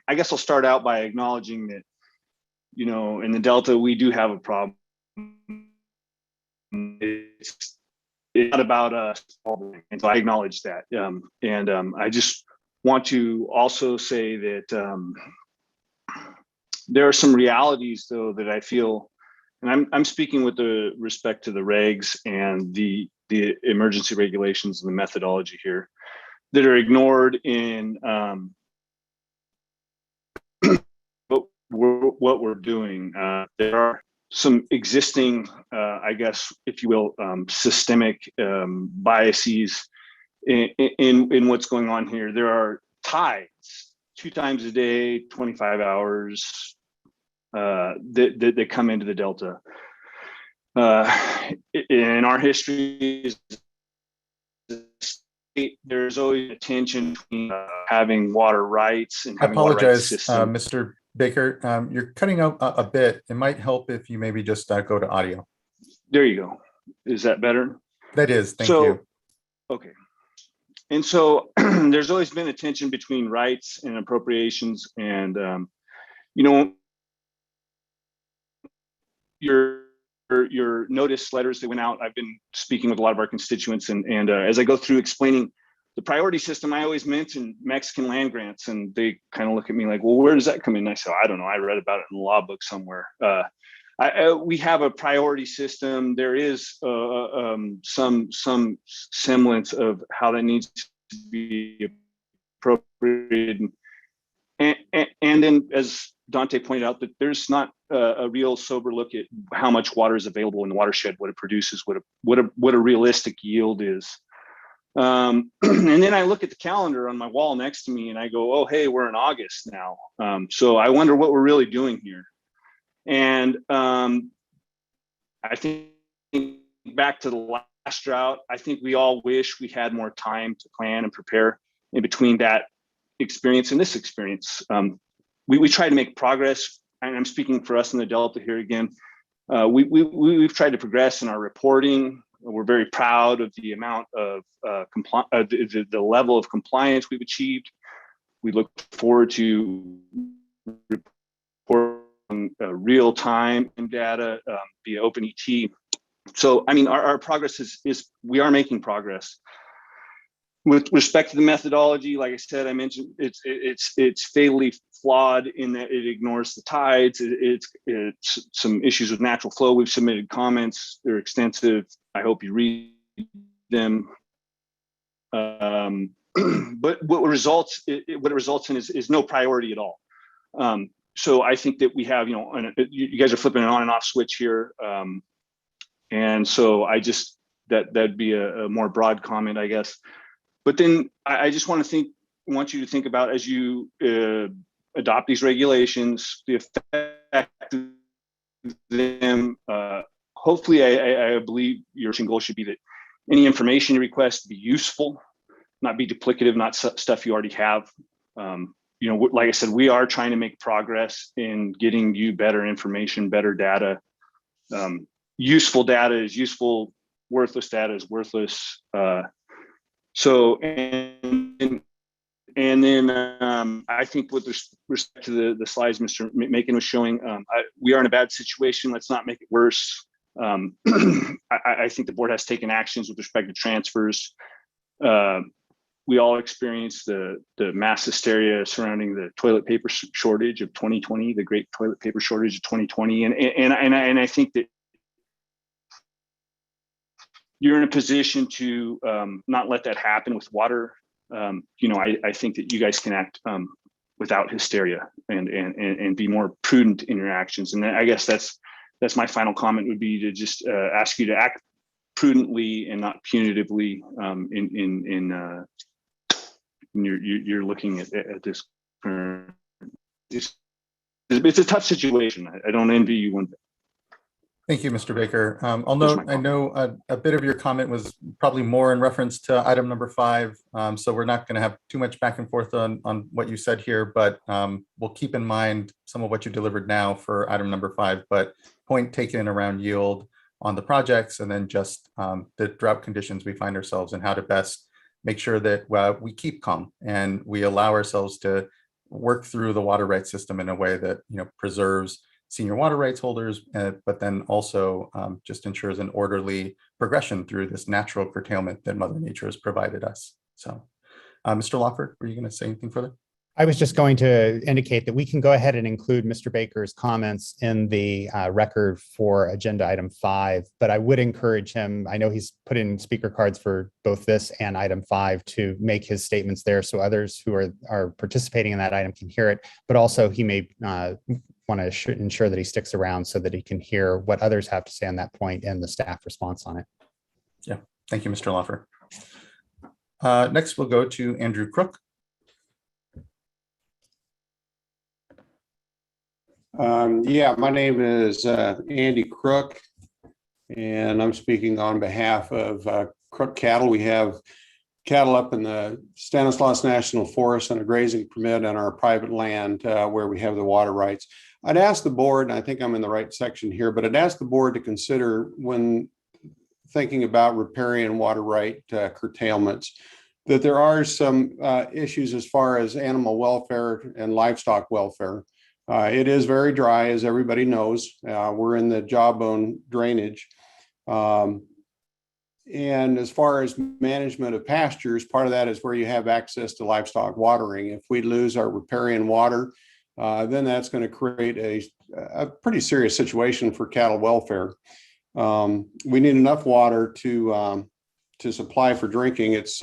S12: I guess I'll start out by acknowledging that, you know, in the Delta, we do have a problem. It's not about us, and so I acknowledge that. I just want to also say that there are some realities, though, that I feel, and I'm speaking with the respect to the regs and the emergency regulations and the methodology here, that are ignored in what we're doing. There are some existing, I guess, if you will, systemic biases in what's going on here. There are tides 2 times a day, 25 hours that come into the Delta. In our history, there's always a tension between having water rights and
S1: I
S12: having water rights
S1: apologize,
S12: system.
S1: Mr. Baker. You're cutting out a bit. It might help if you maybe just go to audio.
S12: There you go. Is that better?
S1: That is. Thank you.
S12: Okay. And so there's always been a tension between rights and appropriations, and you know, your notice letters that went out. I've been speaking with a lot of our constituents, and as I go through explaining the priority system, I always mention Mexican land grants, and they kind of look at me like, well, where does that come in? And I say, I don't know. I read about it in the law book somewhere. We have a priority system. There is some semblance of how that needs to be appropriated. And then, as Dante pointed out, that there's not a real sober look at how much water is available in the watershed, what it produces, what a realistic yield is. And then I look at the calendar on my wall next to me and I go, oh, hey, we're in August now. So I wonder what we're really doing here. And I think back to the last drought, I think we all wish we had more time to plan and prepare in between that experience and this experience. We try to make progress, and I'm speaking for us in the Delta here again. We've tried to progress in our reporting. We're very proud of the amount of the level of compliance we've achieved. We look forward to reporting real time data via OpenET. So, I mean, our progress is we are making progress. With respect to the methodology, like I said, I mentioned it's fatally flawed in that it ignores the tides. It's some issues with natural flow. We've submitted comments. They're extensive. I hope you read them. But what it results in is no priority at all. So I think that we have, you guys are flipping an on and off switch here. And so I just, that'd be a more broad comment, I guess. But then I just want to think want you to think about as you adopt these regulations, the effect of them. Hopefully, I believe your goal should be that any information you request be useful, not be duplicative, not stuff you already have. You know, like I said, we are trying to make progress in getting you better information, better data. Useful data is useful, worthless data is worthless. So, and then I think with respect to the slides Mr. Macon was showing, we are in a bad situation. Let's not make it worse. I think the board has taken actions with respect to transfers. We all experienced the mass hysteria surrounding the toilet paper shortage of 2020, the great toilet paper shortage of 2020. And I think that you're in a position to not let that happen with water. You know, I think that you guys can act without hysteria and be more prudent in your actions. And I guess that's my final comment would be to just ask you to act prudently and not punitively you're looking at this. It's a tough situation. I don't envy you one bit.
S1: Thank you, Mr. Baker. I'll note, I know a bit of your comment was probably more in reference to item number 5. So we're not going to have too much back and forth on what you said here, but we'll keep in mind some of what you delivered now for item number 5, but point taken around yield on the projects, and then just the drought conditions we find ourselves in, how to best make sure that we keep calm and we allow ourselves to work through the water rights system in a way that, you know, preserves senior water rights holders, but then also just ensures an orderly progression through this natural curtailment that Mother Nature has provided us. So, Mr. Lawford, were you going to say anything further?
S2: I was just going to indicate that we can go ahead and include Mr. Baker's comments in the record for agenda item 5, but I would encourage him, I know he's put in speaker cards for both this and item 5, to make his statements there so others who are participating in that item can hear it, but also he may want to ensure that he sticks around so that he can hear what others have to say on that point and the staff response on it.
S1: Yeah, thank you, Mr. Lawford. Next, we'll go to Andrew Crook.
S13: Yeah, my name is Andy Crook, and I'm speaking on behalf of Crook Cattle. We have cattle up in the Stanislaus National Forest on a grazing permit on our private land where we have the water rights. I'd ask the board, and I think I'm in the right section here, but I'd ask the board to consider, when thinking about riparian water right curtailments, that there are some issues as far as animal welfare and livestock welfare. It is very dry, as everybody knows. We're in the jawbone drainage. And as far as management of pastures, part of that is where you have access to livestock watering. If we lose our riparian water, then that's going to create a pretty serious situation for cattle welfare. We need enough water to supply for drinking. It's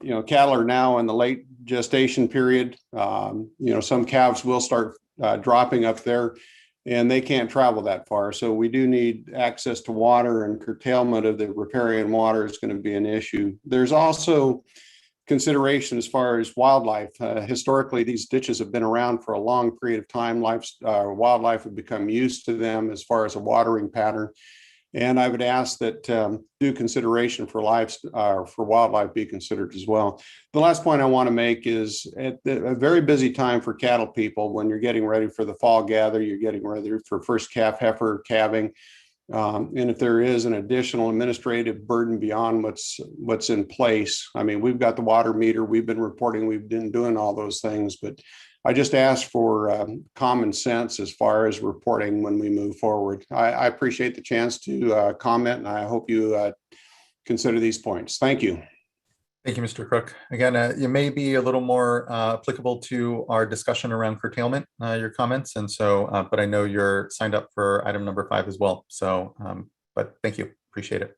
S13: you know, cattle are now in the late gestation period. You know, some calves will start dropping up there, and they can't travel that far. So we do need access to water, and curtailment of the riparian water is going to be an issue. There's also consideration as far as wildlife. Historically, these ditches have been around for a long period of time. Wildlife have become used to them as far as a watering pattern. And I would ask that due consideration for wildlife be considered as well. The last point I want to make is at a very busy time for cattle people, when you're getting ready for the fall gather, you're getting ready for first calf heifer calving. And if there is an additional administrative burden beyond what's in place, I mean, we've got the water meter, we've been reporting, we've been doing all those things, but I just ask for common sense as far as reporting when we move forward. I appreciate the chance to comment, and I hope you consider these points. Thank you.
S1: Thank you, Mr. Crook. Again, it may be a little more applicable to our discussion around curtailment, your comments. And so, but I know you're signed up for item number 5 as well. So, but thank you, appreciate it.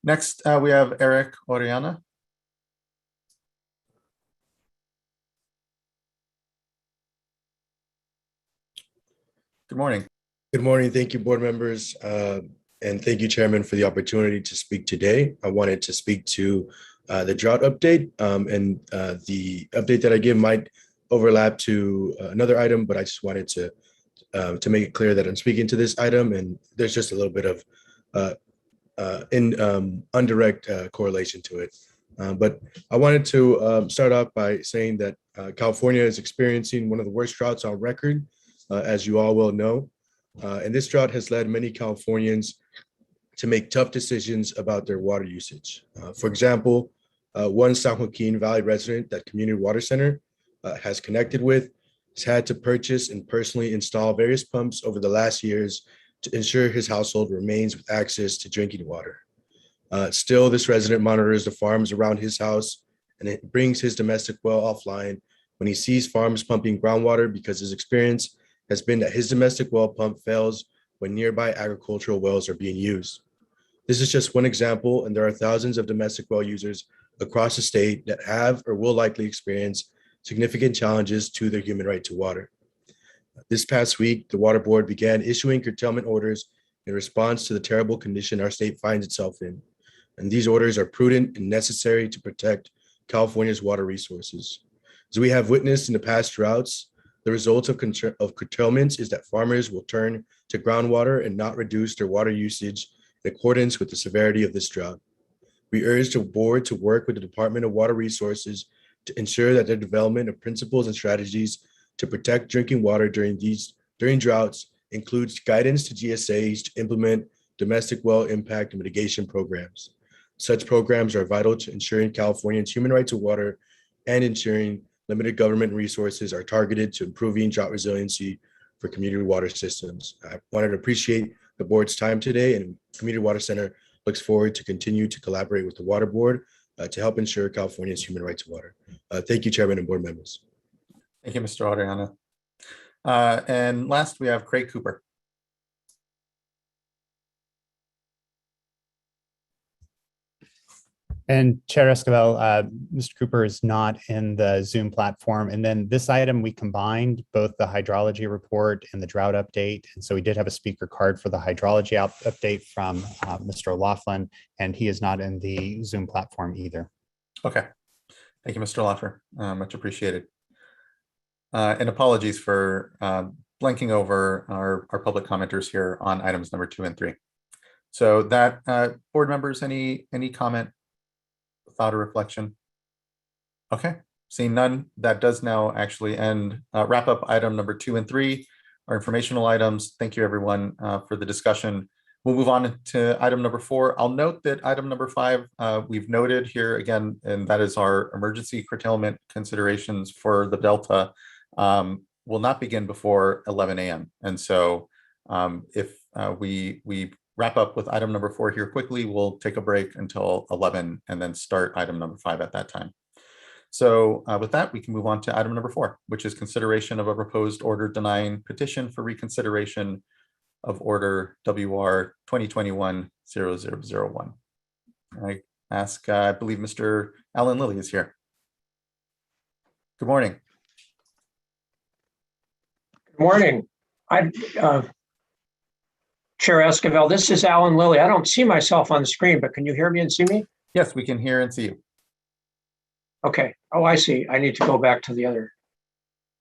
S1: Next, we have Eric Oriana. Good morning.
S14: Good morning. Thank you, board members. And thank you, Chairman, for the opportunity to speak today. I wanted to speak to the drought update. And the update that I give might overlap to another item, but I just wanted to make it clear that I'm speaking to this item, and there's just a little bit of indirect correlation to it. But I wanted to start off by saying that California is experiencing one of the worst droughts on record, as you all well know. And this drought has led many Californians to make tough decisions about their water usage. For example, one San Joaquin Valley resident that Community Water Center has connected with has had to purchase and personally install various pumps over the last years to ensure his household remains with access to drinking water. Still, this resident monitors the farms around his house, and it brings his domestic well offline when he sees farms pumping groundwater, because his experience has been that his domestic well pump fails when nearby agricultural wells are being used. This is just one example, and there are thousands of domestic well users across the state that have or will likely experience significant challenges to their human right to water. This past week, the Water Board began issuing curtailment orders in response to the terrible condition our state finds itself in. And these orders are prudent and necessary to protect California's water resources. As we have witnessed in the past droughts, the result of curtailments is that farmers will turn to groundwater and not reduce their water usage in accordance with the severity of this drought. We urge the board to work with the Department of Water Resources to ensure that their development of principles and strategies to protect drinking water during droughts includes guidance to GSAs to implement domestic well impact mitigation programs. Such programs are vital to ensuring Californians' human right to water and ensuring limited government resources are targeted to improving drought resiliency for community water systems. I wanted to appreciate the board's time today, and Community Water Center looks forward to continue to collaborate with the Water Board to help ensure California's human right to water. Thank you, Chairman and board members.
S1: Thank you, Mr. Adriana. And last, we have Craig Cooper.
S2: And Chair Esquivel, Mr. Cooper is not in the Zoom platform. And then this item, we combined both the hydrology report and the drought update. And so we did have a speaker card for the hydrology update from Mr. O'Laughlin, and he is not in the Zoom platform either.
S1: Okay. Thank you, Mr. O'Laughlin. Much appreciated. And apologies for blanking over our public commenters here on items number 2 and 3. So that, board members, any comment, thought or reflection? Okay, seeing none, that does now actually end, wrap up item number 2 and 3, our informational items. Thank you, everyone, for the discussion. We'll move on to item number 4. I'll note that item number 5, we've noted here again, and that is our emergency curtailment considerations for the Delta, will not begin before 11 a.m. And so if we wrap up with item number 4 here quickly, we'll take a break until 11 and then start item number 5 at that time. So with that, we can move on to item number 4, which is consideration of a proposed order denying petition for reconsideration of order WR 2021-0001. I ask, I believe Mr. Alan Lilly is here. Good morning.
S15: Good morning. Chair Esquivel, this is Alan Lilly. I don't see myself on the screen, but can you hear me and see me?
S1: Yes, we can hear and see you.
S15: Okay. Oh, I see. I need to go back to the other.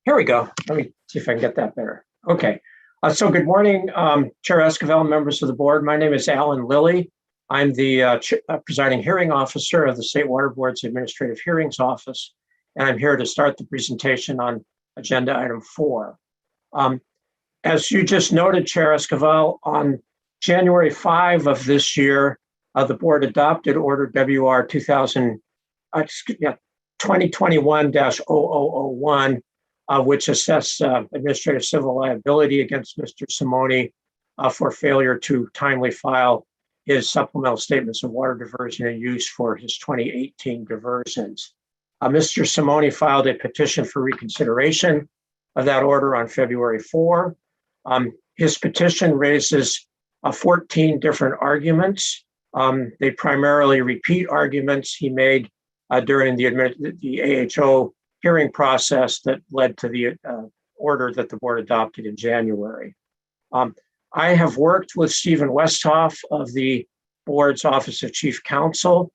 S15: Here we go. Let me see if I can get that better. Okay. So good morning, Chair Esquivel, members of the board. My name is Alan Lilly. I'm the presiding hearing officer of the State Water Board's Administrative Hearings Office, and I'm here to start the presentation on agenda item 4. As you just noted, Chair Esquivel, on January 5 of this year, the board adopted order WR 2021-0001, which assessed administrative civil liability against Mr. Simone for failure to timely file his supplemental statements of water diversion and use for his 2018 diversions. Mr. Simone filed a petition for reconsideration of that order on February 4. His petition raises 14 different arguments. They primarily repeat arguments he made during the AHO hearing process that led to the order that the board adopted in January. I have worked with Stephen Westhoff of the board's Office of Chief Counsel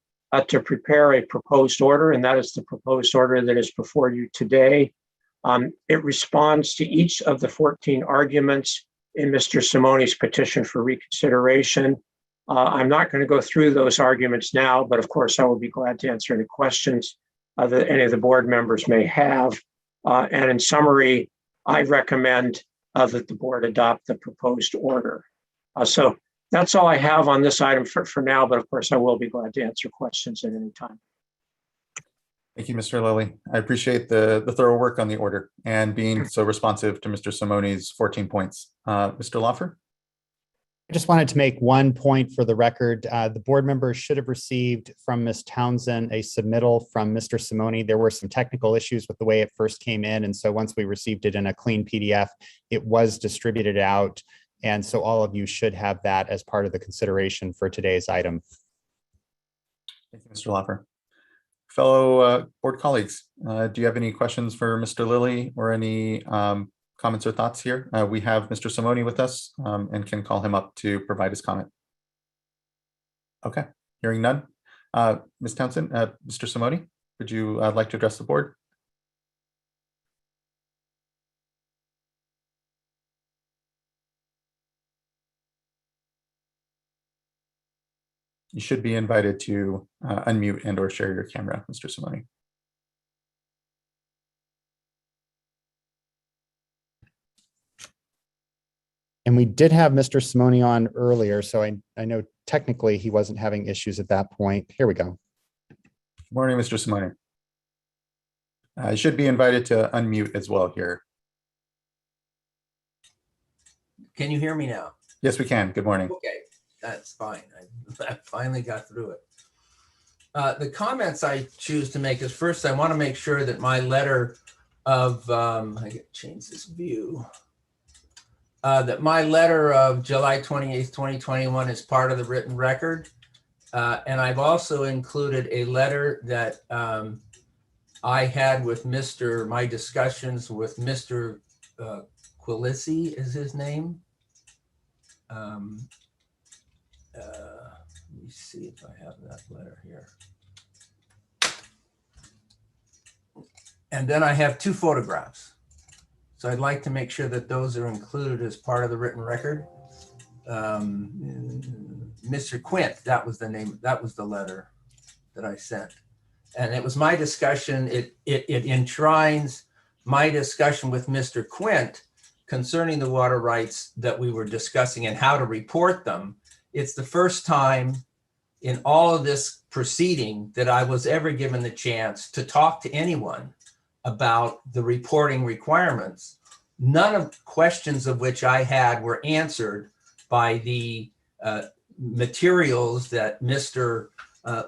S15: to prepare a proposed order, and that is the proposed order that is before you today. It responds to each of the 14 arguments in Mr. Simone's petition for reconsideration. I'm not going to go through those arguments now, but of course, I will be glad to answer any questions that any of the board members may have. And in summary, I recommend that the board adopt the proposed order. So that's all I have on this item for now, but of course, I will be glad to answer questions at any time.
S1: Thank you, Mr. Lilly. I appreciate the thorough work on the order and being so responsive to Mr. Simone's 14 points. Mr. Lawfer?
S2: I just wanted to make one point for the record. The board members should have received from Ms. Townsend a submittal from Mr. Simone. There were some technical issues with the way it first came in. And so once we received it in a clean PDF, it was distributed out. And so all of you should have that as part of the consideration for today's item.
S1: Thank you, Mr. Lawfer. Fellow board colleagues, do you have any questions for Mr. Lilly or any comments or thoughts here? We have Mr. Simone with us and can call him up to provide his comment. Okay, hearing none. Ms. Townsend, Mr. Simone, would you like to address the board? You should be invited to unmute and or share your camera, Mr. Simone.
S2: And we did have Mr. Simone on earlier, so I know technically he wasn't having issues at that point. Here we go.
S1: Good morning, Mr. Simone. You should be invited to unmute as well here.
S16: Can you hear me now?
S1: Yes, we can. Good morning.
S16: Okay, that's fine. I finally got through it. The comments I choose to make is first, I want to make sure that my letter of, I got to change this view. That my letter of July 28th, 2021 is part of the written record. And I've also included a letter that I had with my discussions with Mr. Quilisi is his name. Let me see if I have that letter here. And then I have 2 photographs. So I'd like to make sure that those are included as part of the written record. Mr. Quint, that was the name, that was the letter that I sent. And it was my discussion, it enshrines my discussion with Mr. Quint concerning the water rights that we were discussing and how to report them. It's the first time in all of this proceeding that I was ever given the chance to talk to anyone about the reporting requirements, none of the questions of which I had were answered by the materials that Mr.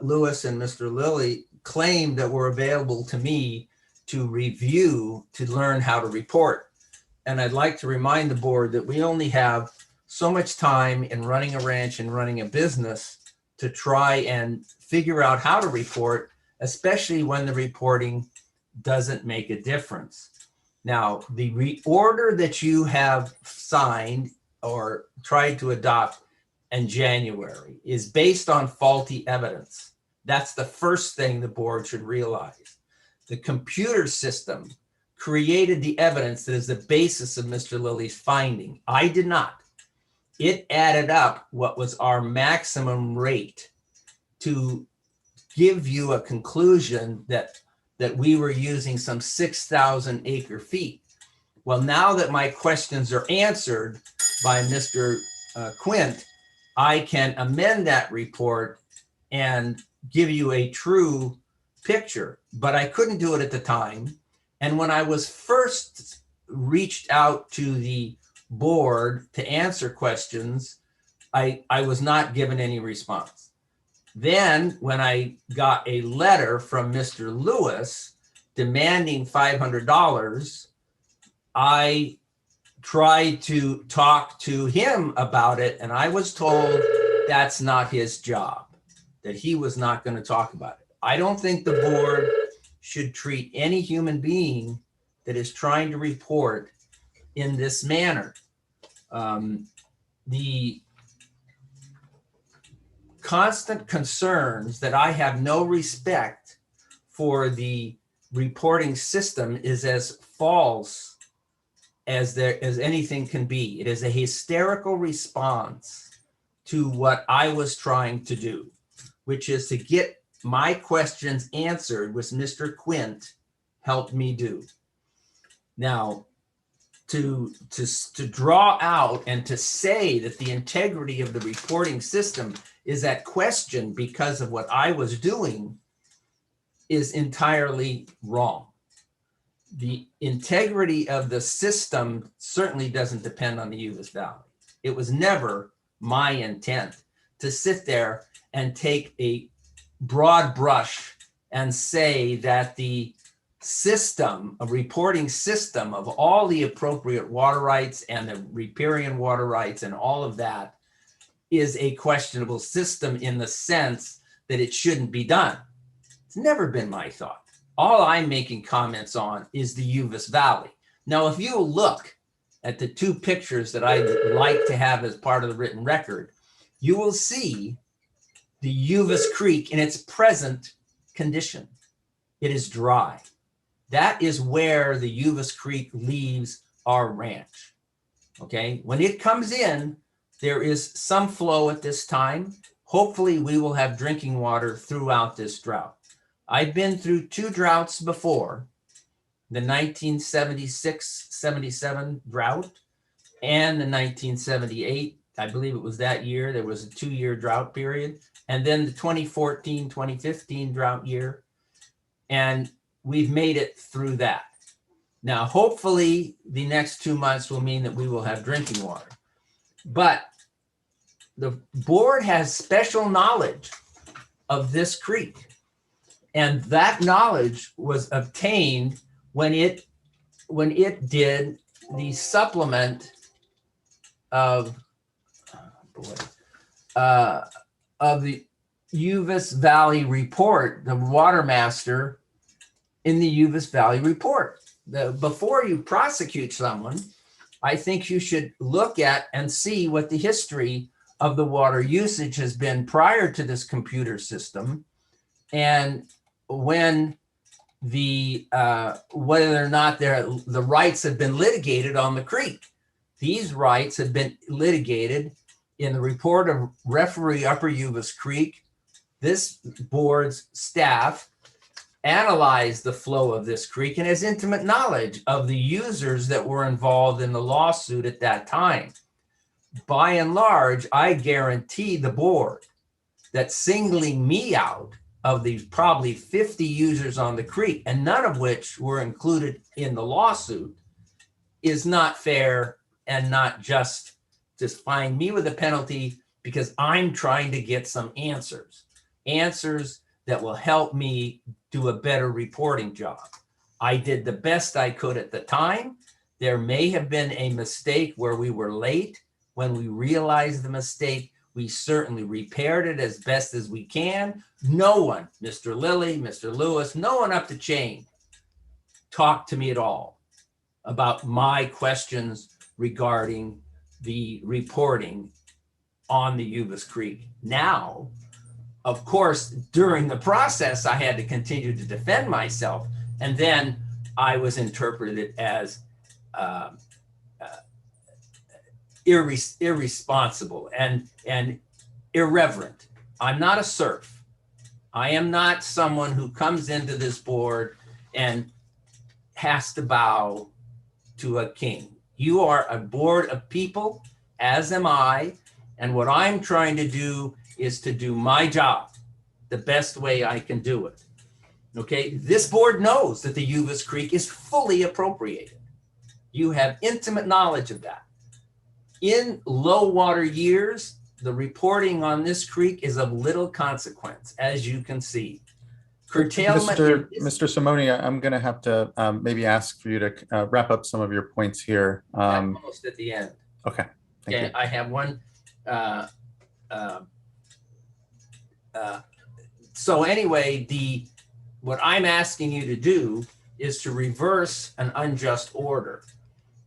S16: Lewis and Mr. Lilly claimed that were available to me to review, to learn how to report. And I'd like to remind the board that we only have so much time in running a ranch and running a business to try and figure out how to report, especially when the reporting doesn't make a difference. Now, the reorder that you have signed or tried to adopt in January is based on faulty evidence. That's the first thing the board should realize. The computer system created the evidence that is the basis of Mr. Lilly's finding. I did not. It added up what was our maximum rate to give you a conclusion that we were using some 6,000 acre feet. Well, now that my questions are answered by Mr. Quint, I can amend that report and give you a true picture, but I couldn't do it at the time. And when I was first reached out to the board to answer questions, I was not given any response. Then when I got a letter from Mr. Lewis demanding $500, I tried to talk to him about it, and I was told that's not his job, that he was not going to talk about it. I don't think the board should treat any human being that is trying to report in this manner. The constant concerns that I have no respect for the reporting system is as false as anything can be. It is a hysterical response to what I was trying to do, which is to get my questions answered, which Mr. Quint helped me do. Now, to draw out and to say that the integrity of the reporting system is at question because of what I was doing is entirely wrong. The integrity of the system certainly doesn't depend on the Uvis Valley. It was never my intent to sit there and take a broad brush and say that the system, a reporting system of all the appropriate water rights and the riparian water rights and all of that is a questionable system in the sense that it shouldn't be done. It's never been my thought. All I'm making comments on is the Uvis Valley. Now, if you look at the two pictures that I like to have as part of the written record, you will see the Uvis Creek in its present condition. It is dry. That is where the Uvis Creek leaves our ranch. Okay, when it comes in, there is some flow at this time. Hopefully we will have drinking water throughout this drought. I've been through two droughts before, the 1976-77 drought and the 1978, I believe it was that year, there was a 2-year drought period, and then the 2014-2015 drought year, and we've made it through that. Now, hopefully the next 2 months will mean that we will have drinking water, but the board has special knowledge of this creek. And that knowledge was obtained when it did the supplement of the Uvis Valley report, the water master in the Uvis Valley report. Before you prosecute someone, I think you should look at and see what the history of the water usage has been prior to this computer system, and when whether or not the rights have been litigated on the creek. These rights have been litigated in the report of referee Upper Uvis Creek. This board's staff analyzed the flow of this creek and has intimate knowledge of the users that were involved in the lawsuit at that time. By and large, I guarantee the board that singling me out of these probably 50 users on the creek, and none of which were included in the lawsuit, is not fair and not just fine me with a penalty because I'm trying to get some answers that will help me do a better reporting job. I did the best I could at the time. There may have been a mistake where we were late. When we realized the mistake, we certainly repaired it as best as we can. No one, Mr. Lilly, Mr. Lewis, no one up the chain talked to me at all about my questions regarding the reporting on the Uvis Creek. Now, of course, during the process, I had to continue to defend myself, and then I was interpreted as irresponsible and irreverent. I'm not a serf. I am not someone who comes into this board and has to bow to a king. You are a board of people, as am I, and what I'm trying to do is to do my job the best way I can do it. Okay, this board knows that the Uvis Creek is fully appropriated. You have intimate knowledge of that. In low water years, the reporting on this creek is of little consequence, as you can see. Curtailment.
S1: Mr. Simone, I'm going to have to maybe ask for you to wrap up some of your points here.
S16: Almost at the end.
S1: Okay. Thank you.
S16: I have one. So anyway, what I'm asking you to do is to reverse an unjust order.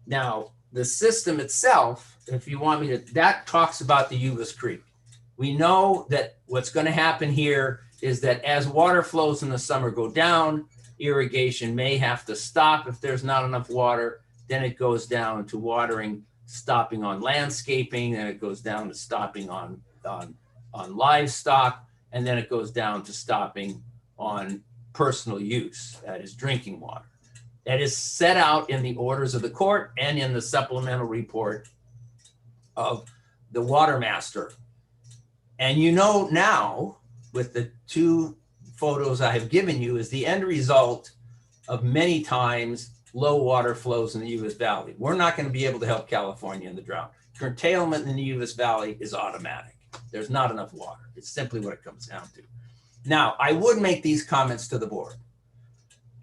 S16: Now, the system itself, if you want me to, that talks about the Uvis Creek. We know that what's going to happen here is that as water flows in the summer go down, irrigation may have to stop if there's not enough water. Then it goes down to watering, stopping on landscaping, and it goes down to stopping on livestock, and then it goes down to stopping on personal use, that is drinking water. That is set out in the orders of the court and in the supplemental report of the water master. And you know now, with the two photos I have given you, is the end result of many times low water flows in the Uvis Valley. We're not going to be able to help California in the drought. Curtailment in the Uvis Valley is automatic. There's not enough water. It's simply what it comes down to. Now, I would make these comments to the board.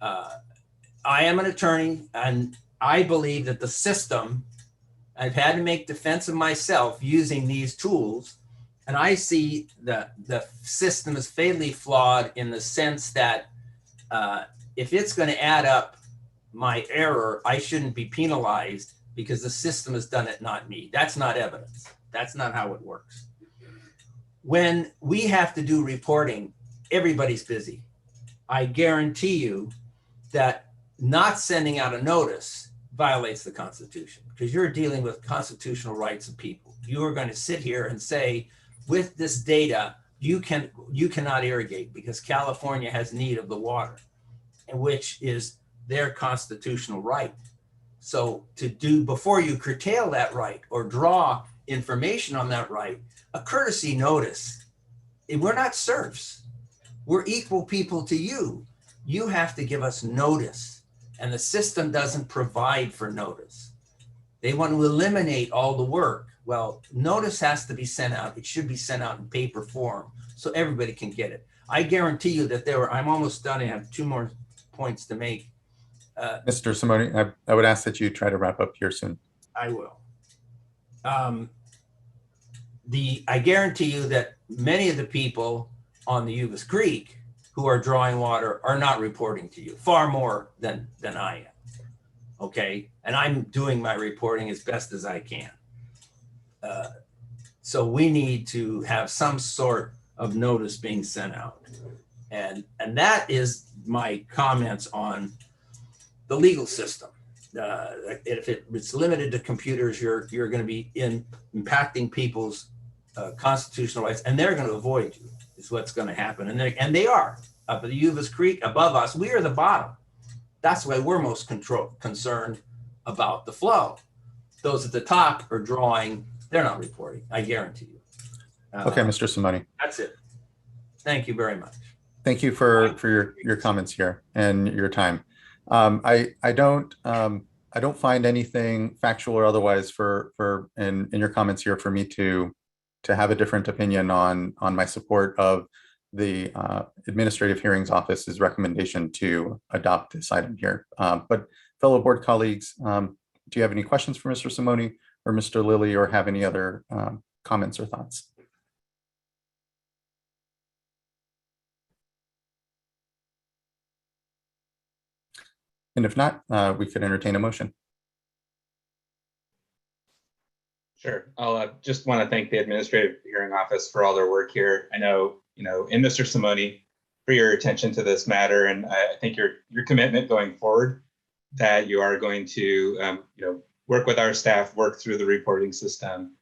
S16: I am an attorney, and I believe that the system, I've had to make defense of myself using these tools, and I see the system is fatally flawed in the sense that if it's going to add up my error, I shouldn't be penalized because the system has done it, not me. That's not evidence. That's not how it works. When we have to do reporting, everybody's busy. I guarantee you that not sending out a notice violates the Constitution because you're dealing with constitutional rights of people. You are going to sit here and say, with this data, you cannot irrigate because California has need of the water, and which is their constitutional right. So to do, before you curtail that right or draw information on that right, a courtesy notice. We're not serfs. We're equal people to you. You have to give us notice, and the system doesn't provide for notice. They want to eliminate all the work. Well, notice has to be sent out. It should be sent out in paper form so everybody can get it. I guarantee you that I'm almost done. I have two more points to make.
S1: Mr. Simone, I would ask that you try to wrap up here soon.
S16: I will. I guarantee you that many of the people on the Uvis Creek who are drawing water are not reporting to you, far more than I am. Okay, and I'm doing my reporting as best as I can. So we need to have some sort of notice being sent out. And that is my comments on the legal system. If it's limited to computers, you're going to be impacting people's constitutional rights, and they're going to avoid you, is what's going to happen. And they are. Up at the Uvis Creek, above us, we are the bottom. That's why we're most concerned about the flow. Those at the top are drawing, they're not reporting, I guarantee you.
S1: Okay, Mr. Simone.
S16: That's it. Thank you very much.
S1: Thank you for your comments here and your time. I don't find anything factual or otherwise in your comments here for me to have a different opinion on my support of the Administrative Hearings Office's recommendation to adopt this item here. But fellow board colleagues, do you have any questions for Mr. Simone or Mr. Lilly, or have any other comments or thoughts? And if not, we could entertain a motion.
S17: Sure. I'll just want to thank the Administrative Hearing Office for all their work here. I know, and Mr. Simone, for your attention to this matter, and I think your commitment going forward that you are going to, work with our staff, work through the reporting system.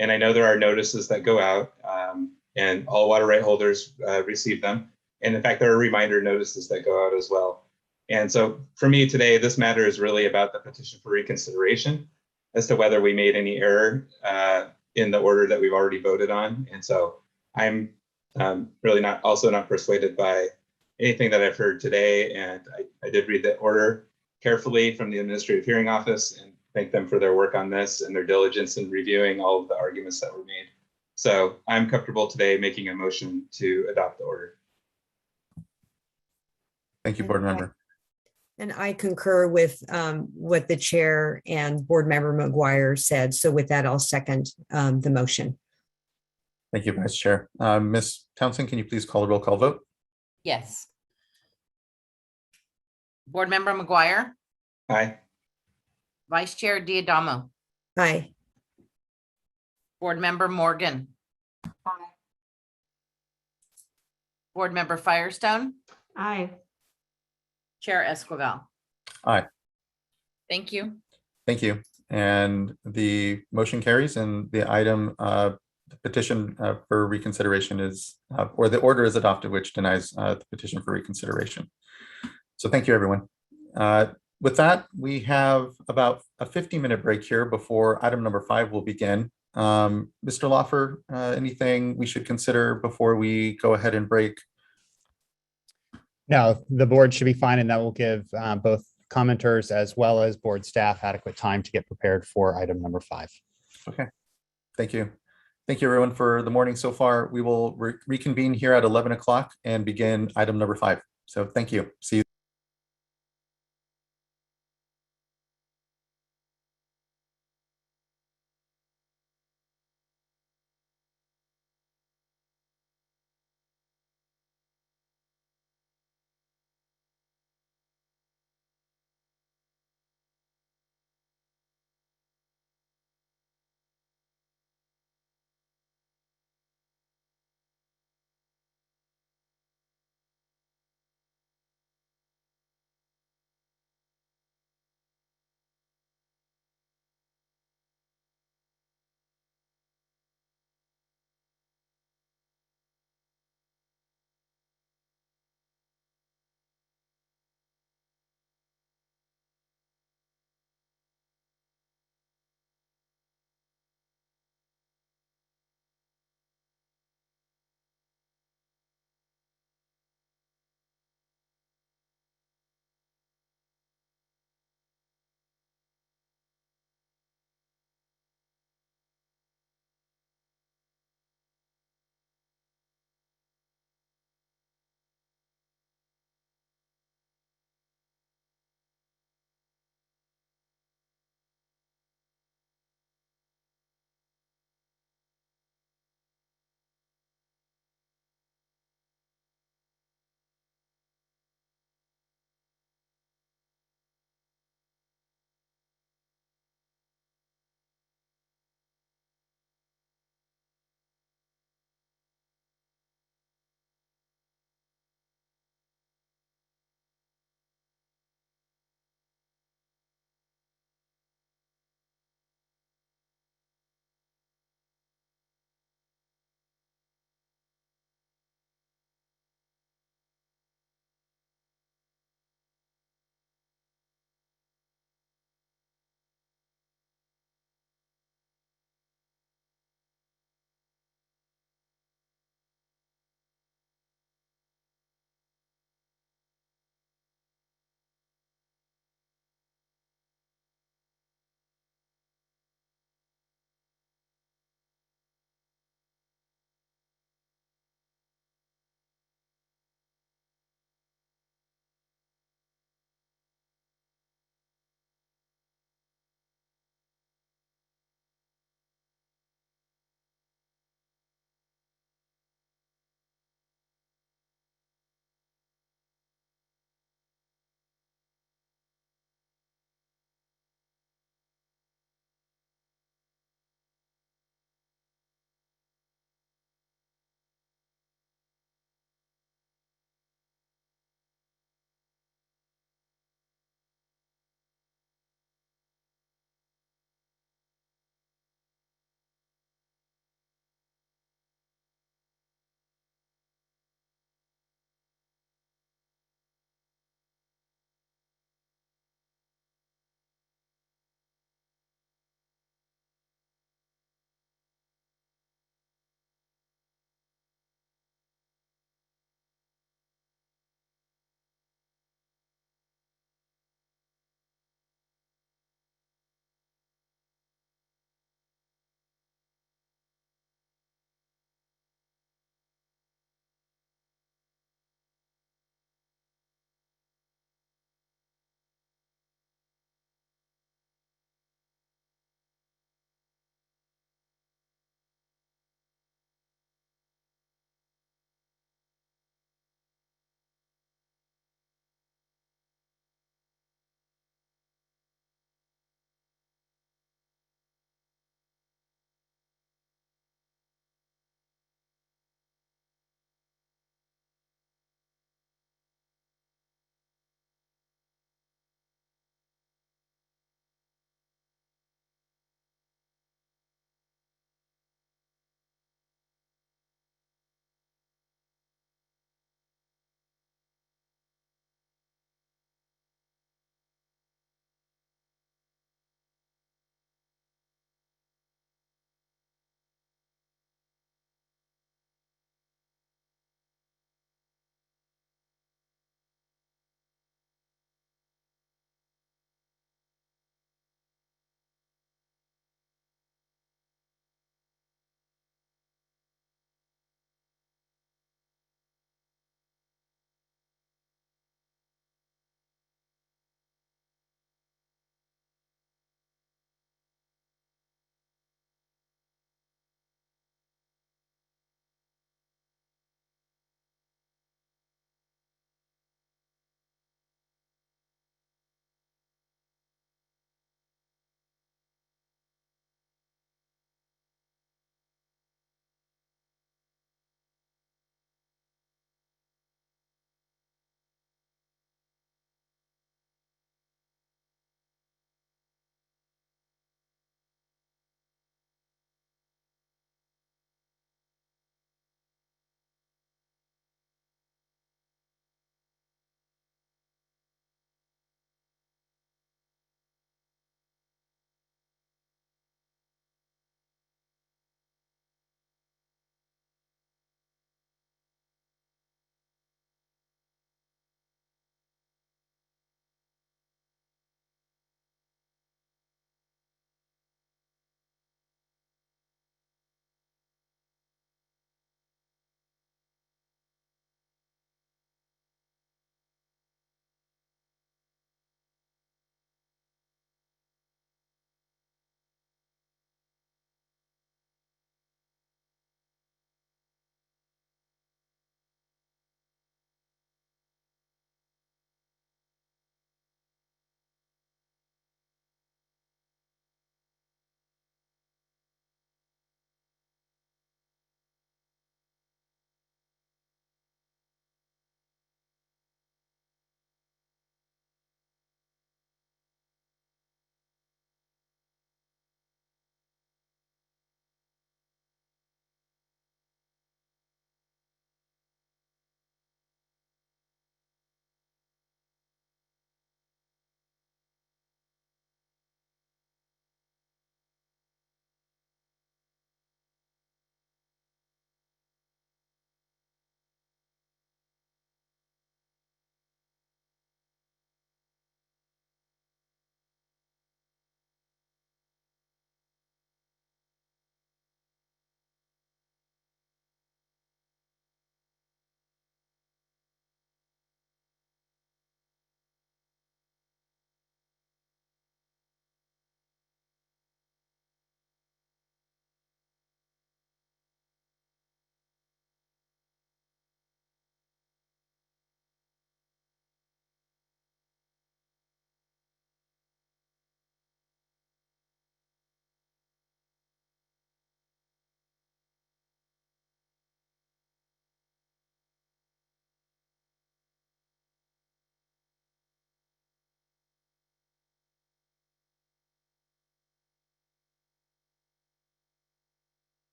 S17: And I know there are notices that go out, and all water right holders receive them. And in fact, there are reminder notices that go out as well. And so for me today, this matter is really about the petition for reconsideration as to whether we made any error in the order that we've already voted on. And so I'm really not persuaded by anything that I've heard today. And I did read the order carefully from the Administrative Hearing Office and thank them for their work on this and their diligence in reviewing all of the arguments that were made. So I'm comfortable today making a motion to adopt the order.
S1: Thank you, board member.
S18: And I concur with what the chair and board member McGuire said. So with that, I'll second the motion.
S1: Thank you, Vice Chair. Ms. Townsend, can you please call a roll call vote?
S6: Yes. Board member McGuire.
S17: Aye.
S6: Vice Chair Diadamo.
S18: Aye.
S6: Board member Morgan. Board Member Firestone,
S18: Aye.
S6: Chair Esquivel.
S1: Aye.
S6: Thank you.
S1: Thank you. And the motion carries, and the item, the petition for reconsideration is, or the order is adopted, which denies the petition for reconsideration. So thank you, everyone. With that, we have about a 15-minute break here before item number 5 will begin. Mr. Lawfer, anything we should consider before we go ahead and break?
S2: No, the board should be fine, and that will give both commenters as well as board staff adequate time to get prepared for item number 5.
S1: Okay, thank you. Thank you, everyone, for the morning so far. We will reconvene here at 11 o'clock and begin item number 5. So thank you. See you.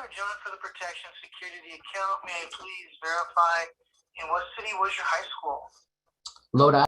S19: Gentleman for the protection security of the account, may I please verify in what city was your high school?
S20: Lodi.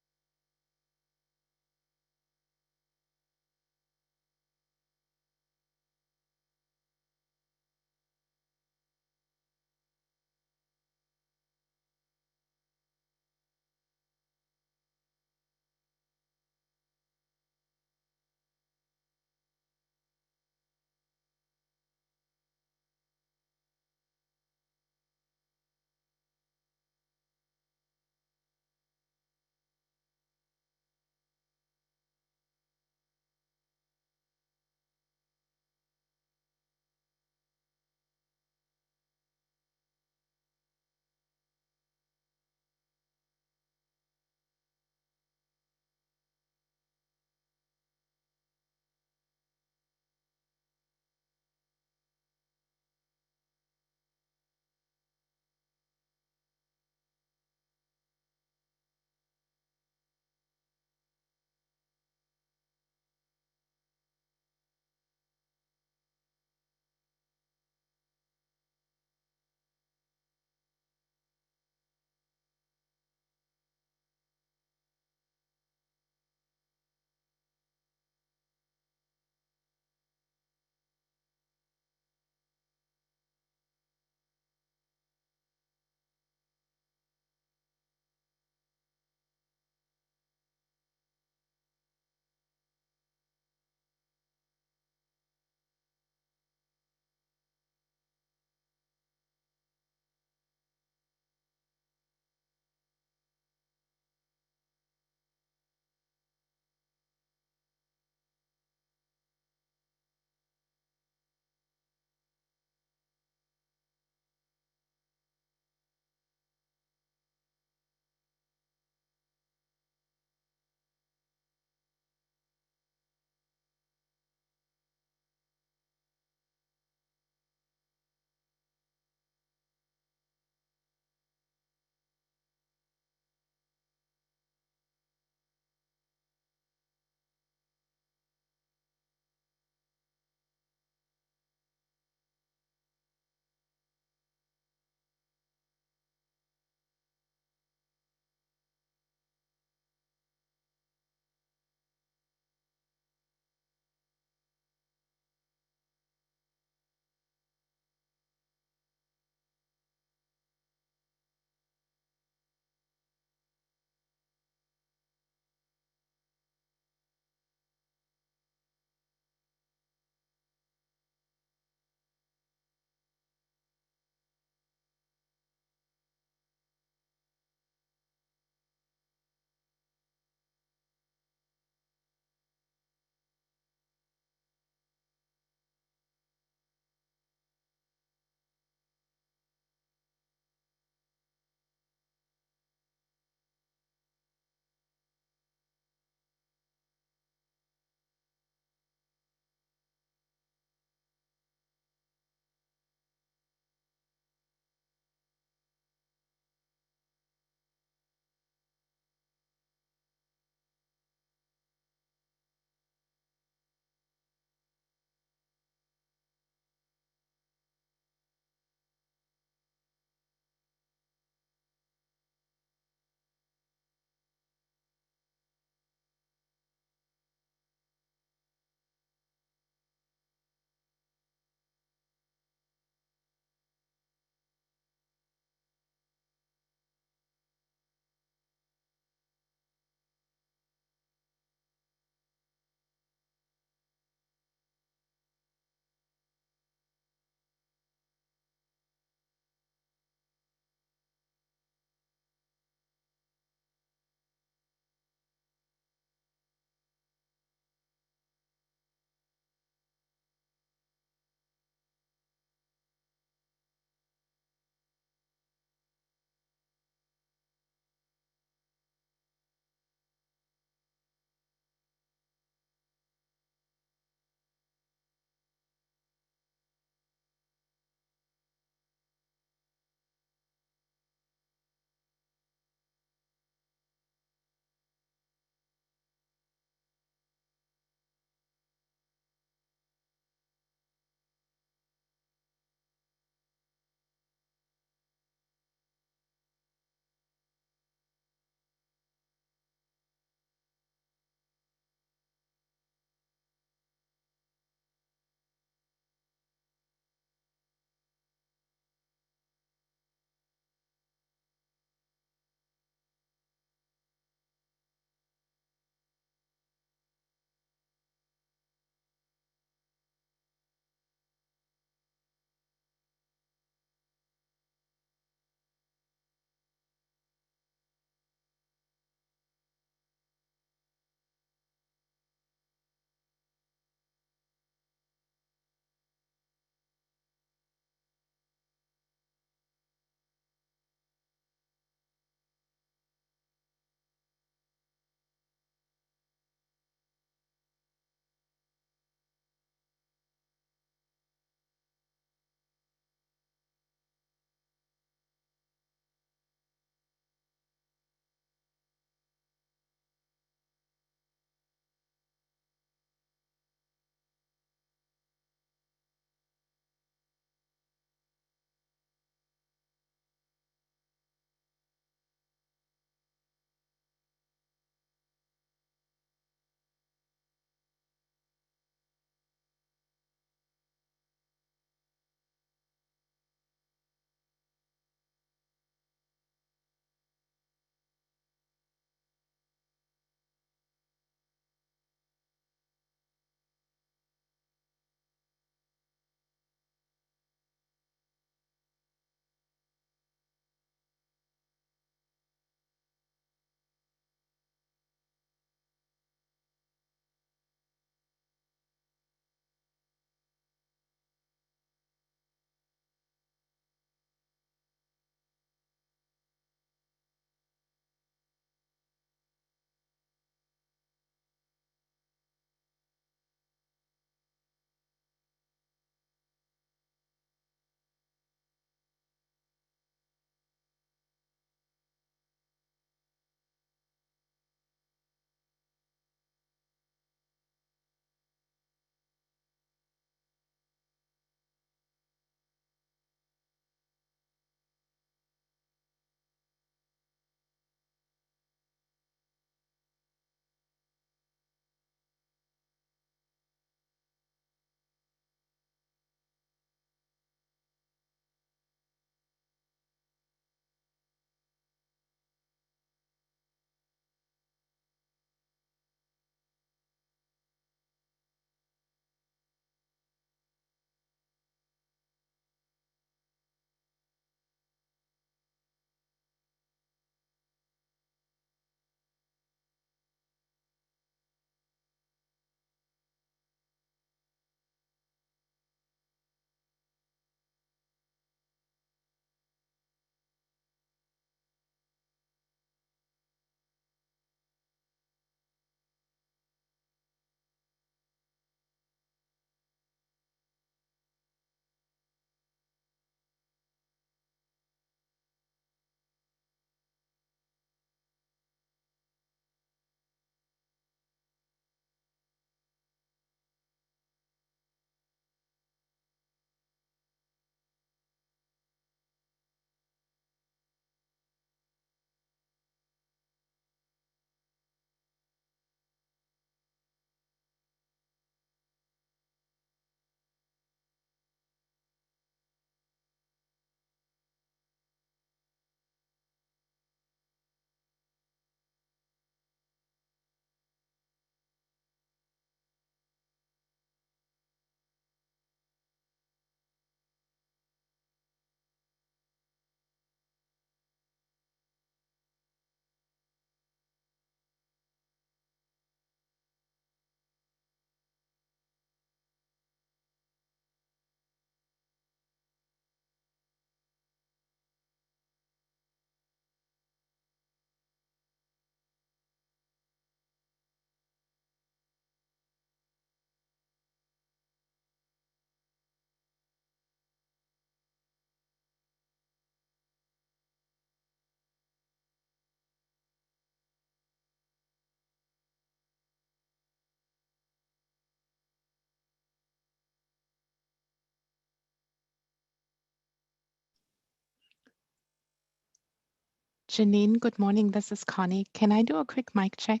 S20: Janine, good morning. This is Connie. Can I do a quick mic check?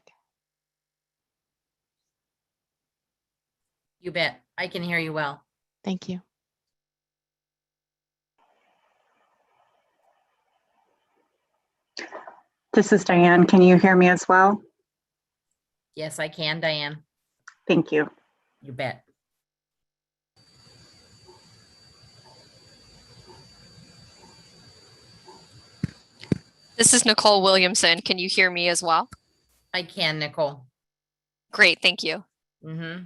S6: You bet. I can hear you well.
S20: Thank you.
S21: This is Diane. Can you hear me as well?
S6: Yes, I can, Diane.
S21: Thank you.
S6: You bet.
S22: This is Nicole Williamson. Can you hear me as well?
S6: I can, Nicole.
S22: Great, thank you.
S6: Mm-hmm.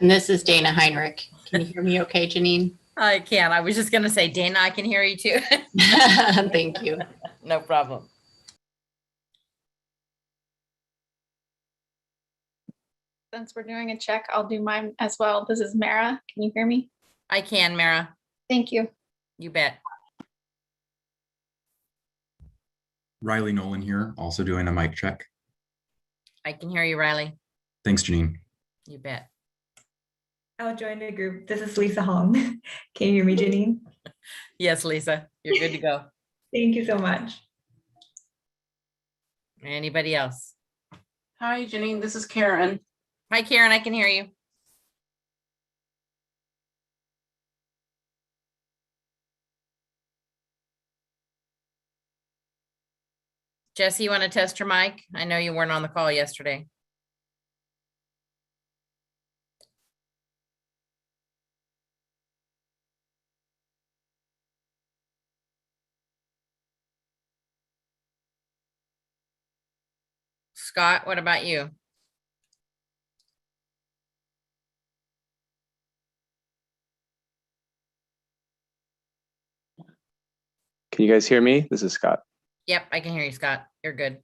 S23: And this is Dana Heinrich. Can you hear me okay, Janine?
S6: I can. I was just going to say, Dana, I can hear you too.
S23: Thank you.
S6: No problem.
S24: Since we're doing a check, I'll do mine as well. This is Mara. Can you hear me?
S6: I can, Mara.
S24: Thank you.
S6: You bet.
S25: Riley Nolan here, also doing a mic check.
S6: I can hear you, Riley.
S25: Thanks, Janine.
S6: You bet.
S26: I'll join the group. This is Lisa Hong. Can you hear me, Janine?
S6: Yes, Lisa, you're good to go.
S26: Thank you so much.
S6: Anybody else?
S23: Hi, Janine. This is Karen.
S6: Hi, Karen. I can hear you. Jesse, you want to test your mic? I know you weren't on the call yesterday. Scott, what about you?
S27: Can you guys hear me? This is Scott.
S6: Yep, I can hear you, Scott. You're good.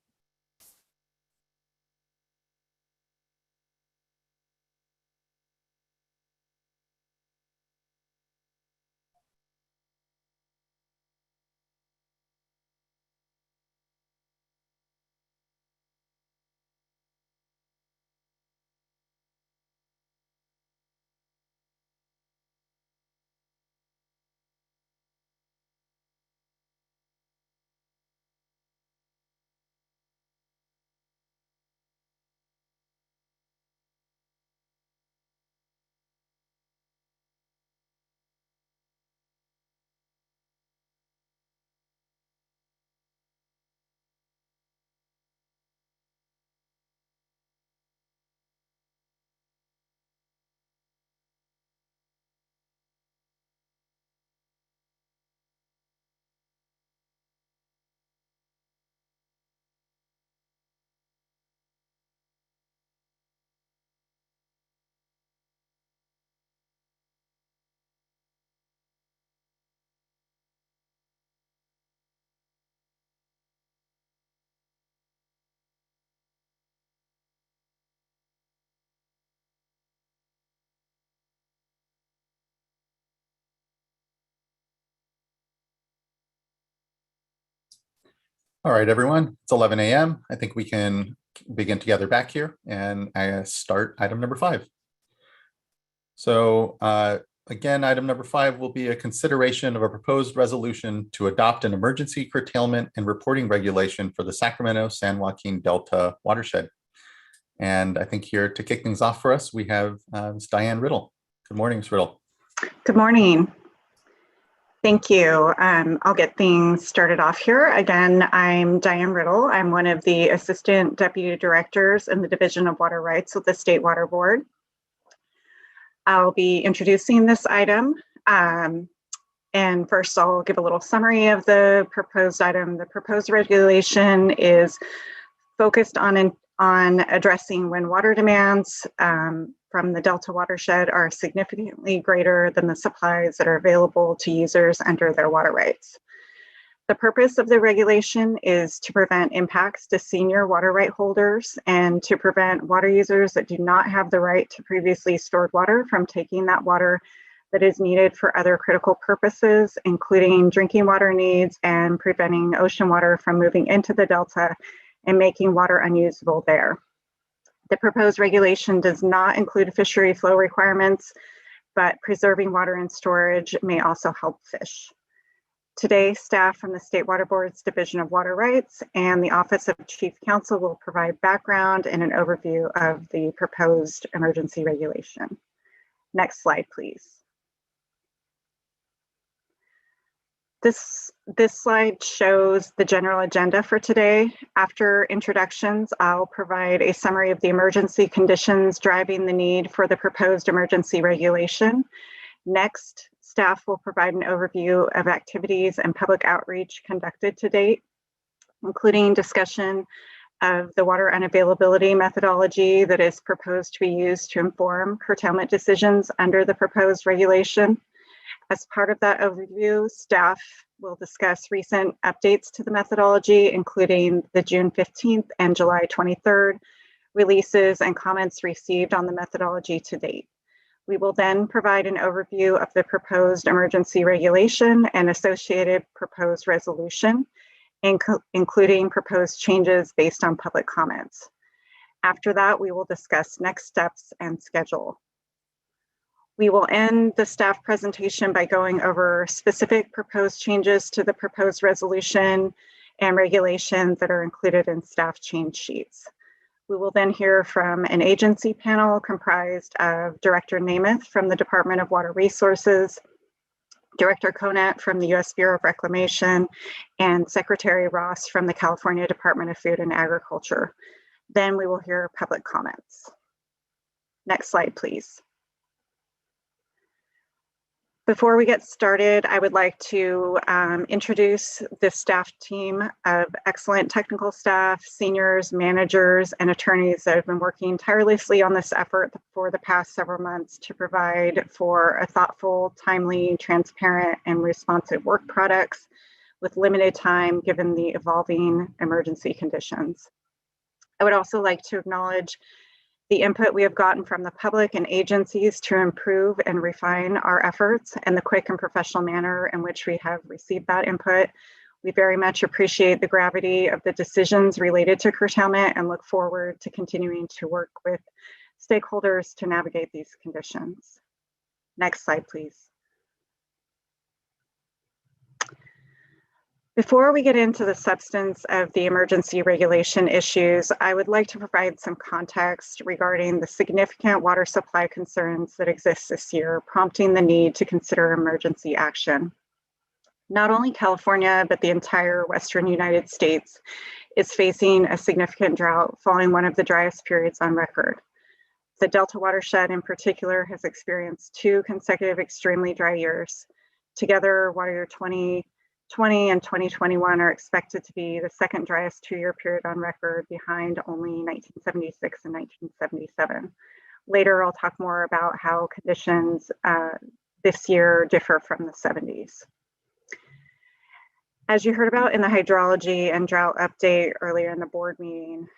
S1: All right, everyone, it's 11 a.m. I think we can begin together back here and start item number 5. So again, item number 5 will be a consideration of a proposed resolution to adopt an emergency curtailment and reporting regulation for the Sacramento-San Joaquin Delta watershed. And I think here to kick things off for us, we have Ms. Diane Riddle. Good morning, Ms. Riddle.
S21: Good morning. Thank you. I'll get things started off here. Again, I'm Diane Riddle. I'm one of the Assistant Deputy Directors in the Division of Water Rights with the State Water Board. I'll be introducing this item. And first, I'll give a little summary of the proposed item. The proposed regulation is focused on addressing when water demands from the Delta watershed are significantly greater than the supplies that are available to users under their water rights. The purpose of the regulation is to prevent impacts to senior water right holders and to prevent water users that do not have the right to previously stored water from taking that water that is needed for other critical purposes, including drinking water needs and preventing ocean water from moving into the Delta and making water unusable there. The proposed regulation does not include fishery flow requirements, but preserving water in storage may also help fish. Today, staff from the State Water Board's Division of Water Rights and the Office of Chief Counsel will provide background and an overview of the proposed emergency regulation. Next slide, please. This slide shows the general agenda for today. After introductions, I'll provide a summary of the emergency conditions driving the need for the proposed emergency regulation. Next, staff will provide an overview of activities and public outreach conducted to date, including discussion of the water unavailability methodology that is proposed to be used to inform curtailment decisions under the proposed regulation. As part of that overview, staff will discuss recent updates to the methodology, including the June 15th and July 23rd releases and comments received on the methodology to date. We will then provide an overview of the proposed emergency regulation and associated proposed resolution, including proposed changes based on public comments. After that, we will discuss next steps and schedule. We will end the staff presentation by going over specific proposed changes to the proposed resolution and regulations that are included in staff change sheets. We will then hear from an agency panel comprised of Director Namath from the Department of Water Resources, Director Conant from the U.S. Bureau of Reclamation, and Secretary Ross from the California Department of Food and Agriculture. Then we will hear public comments. Next slide, please. Before we get started, I would like to introduce the staff team of excellent technical staff, seniors, managers, and attorneys that have been working tirelessly on this effort for the past several months to provide for a thoughtful, timely, transparent, and responsive work products with limited time given the evolving emergency conditions. I would also like to acknowledge the input we have gotten from the public and agencies to improve and refine our efforts and the quick and professional manner in which we have received that input. We very much appreciate the gravity of the decisions related to curtailment and look forward to continuing to work with stakeholders to navigate these conditions. Next slide, please. Before we get into the substance of the emergency regulation issues, I would like to provide some context regarding the significant water supply concerns that exist this year, prompting the need to consider emergency action. Not only California, but the entire Western United States is facing a significant drought following one of the driest periods on record. The Delta watershed in particular has experienced 2 consecutive extremely dry years. Together, water year 2020 and 2021 are expected to be the second driest 2-year period on record, behind only 1976 and 1977. Later, I'll talk more about how conditions this year differ from the 70s. As you heard about in the hydrology and drought update earlier in the board meeting,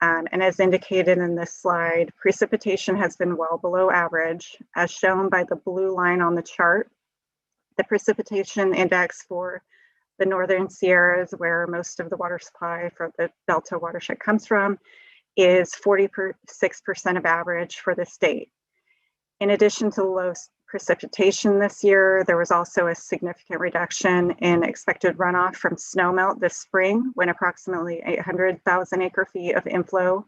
S21: and as indicated in this slide, precipitation has been well below average, as shown by the blue line on the chart. The precipitation index for the Northern Sierras, where most of the water supply for the Delta watershed comes from, is 46% of average for the state. In addition to low precipitation this year, there was also a significant reduction in expected runoff from snowmelt this spring, when approximately 800,000 acre-feet of inflow,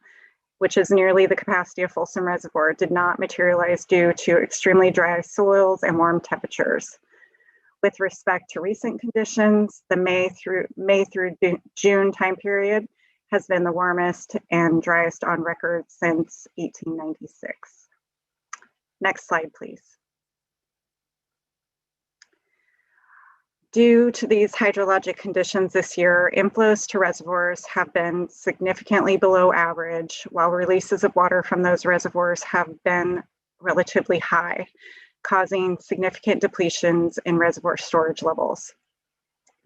S21: which is nearly the capacity of Folsom Reservoir, did not materialize due to extremely dry soils and warm temperatures. With respect to recent conditions, the May through June time period has been the warmest and driest on record since 1896. Next slide, please. Due to these hydrologic conditions this year, inflows to reservoirs have been significantly below average, while releases of water from those reservoirs have been relatively high, causing significant depletions in reservoir storage levels.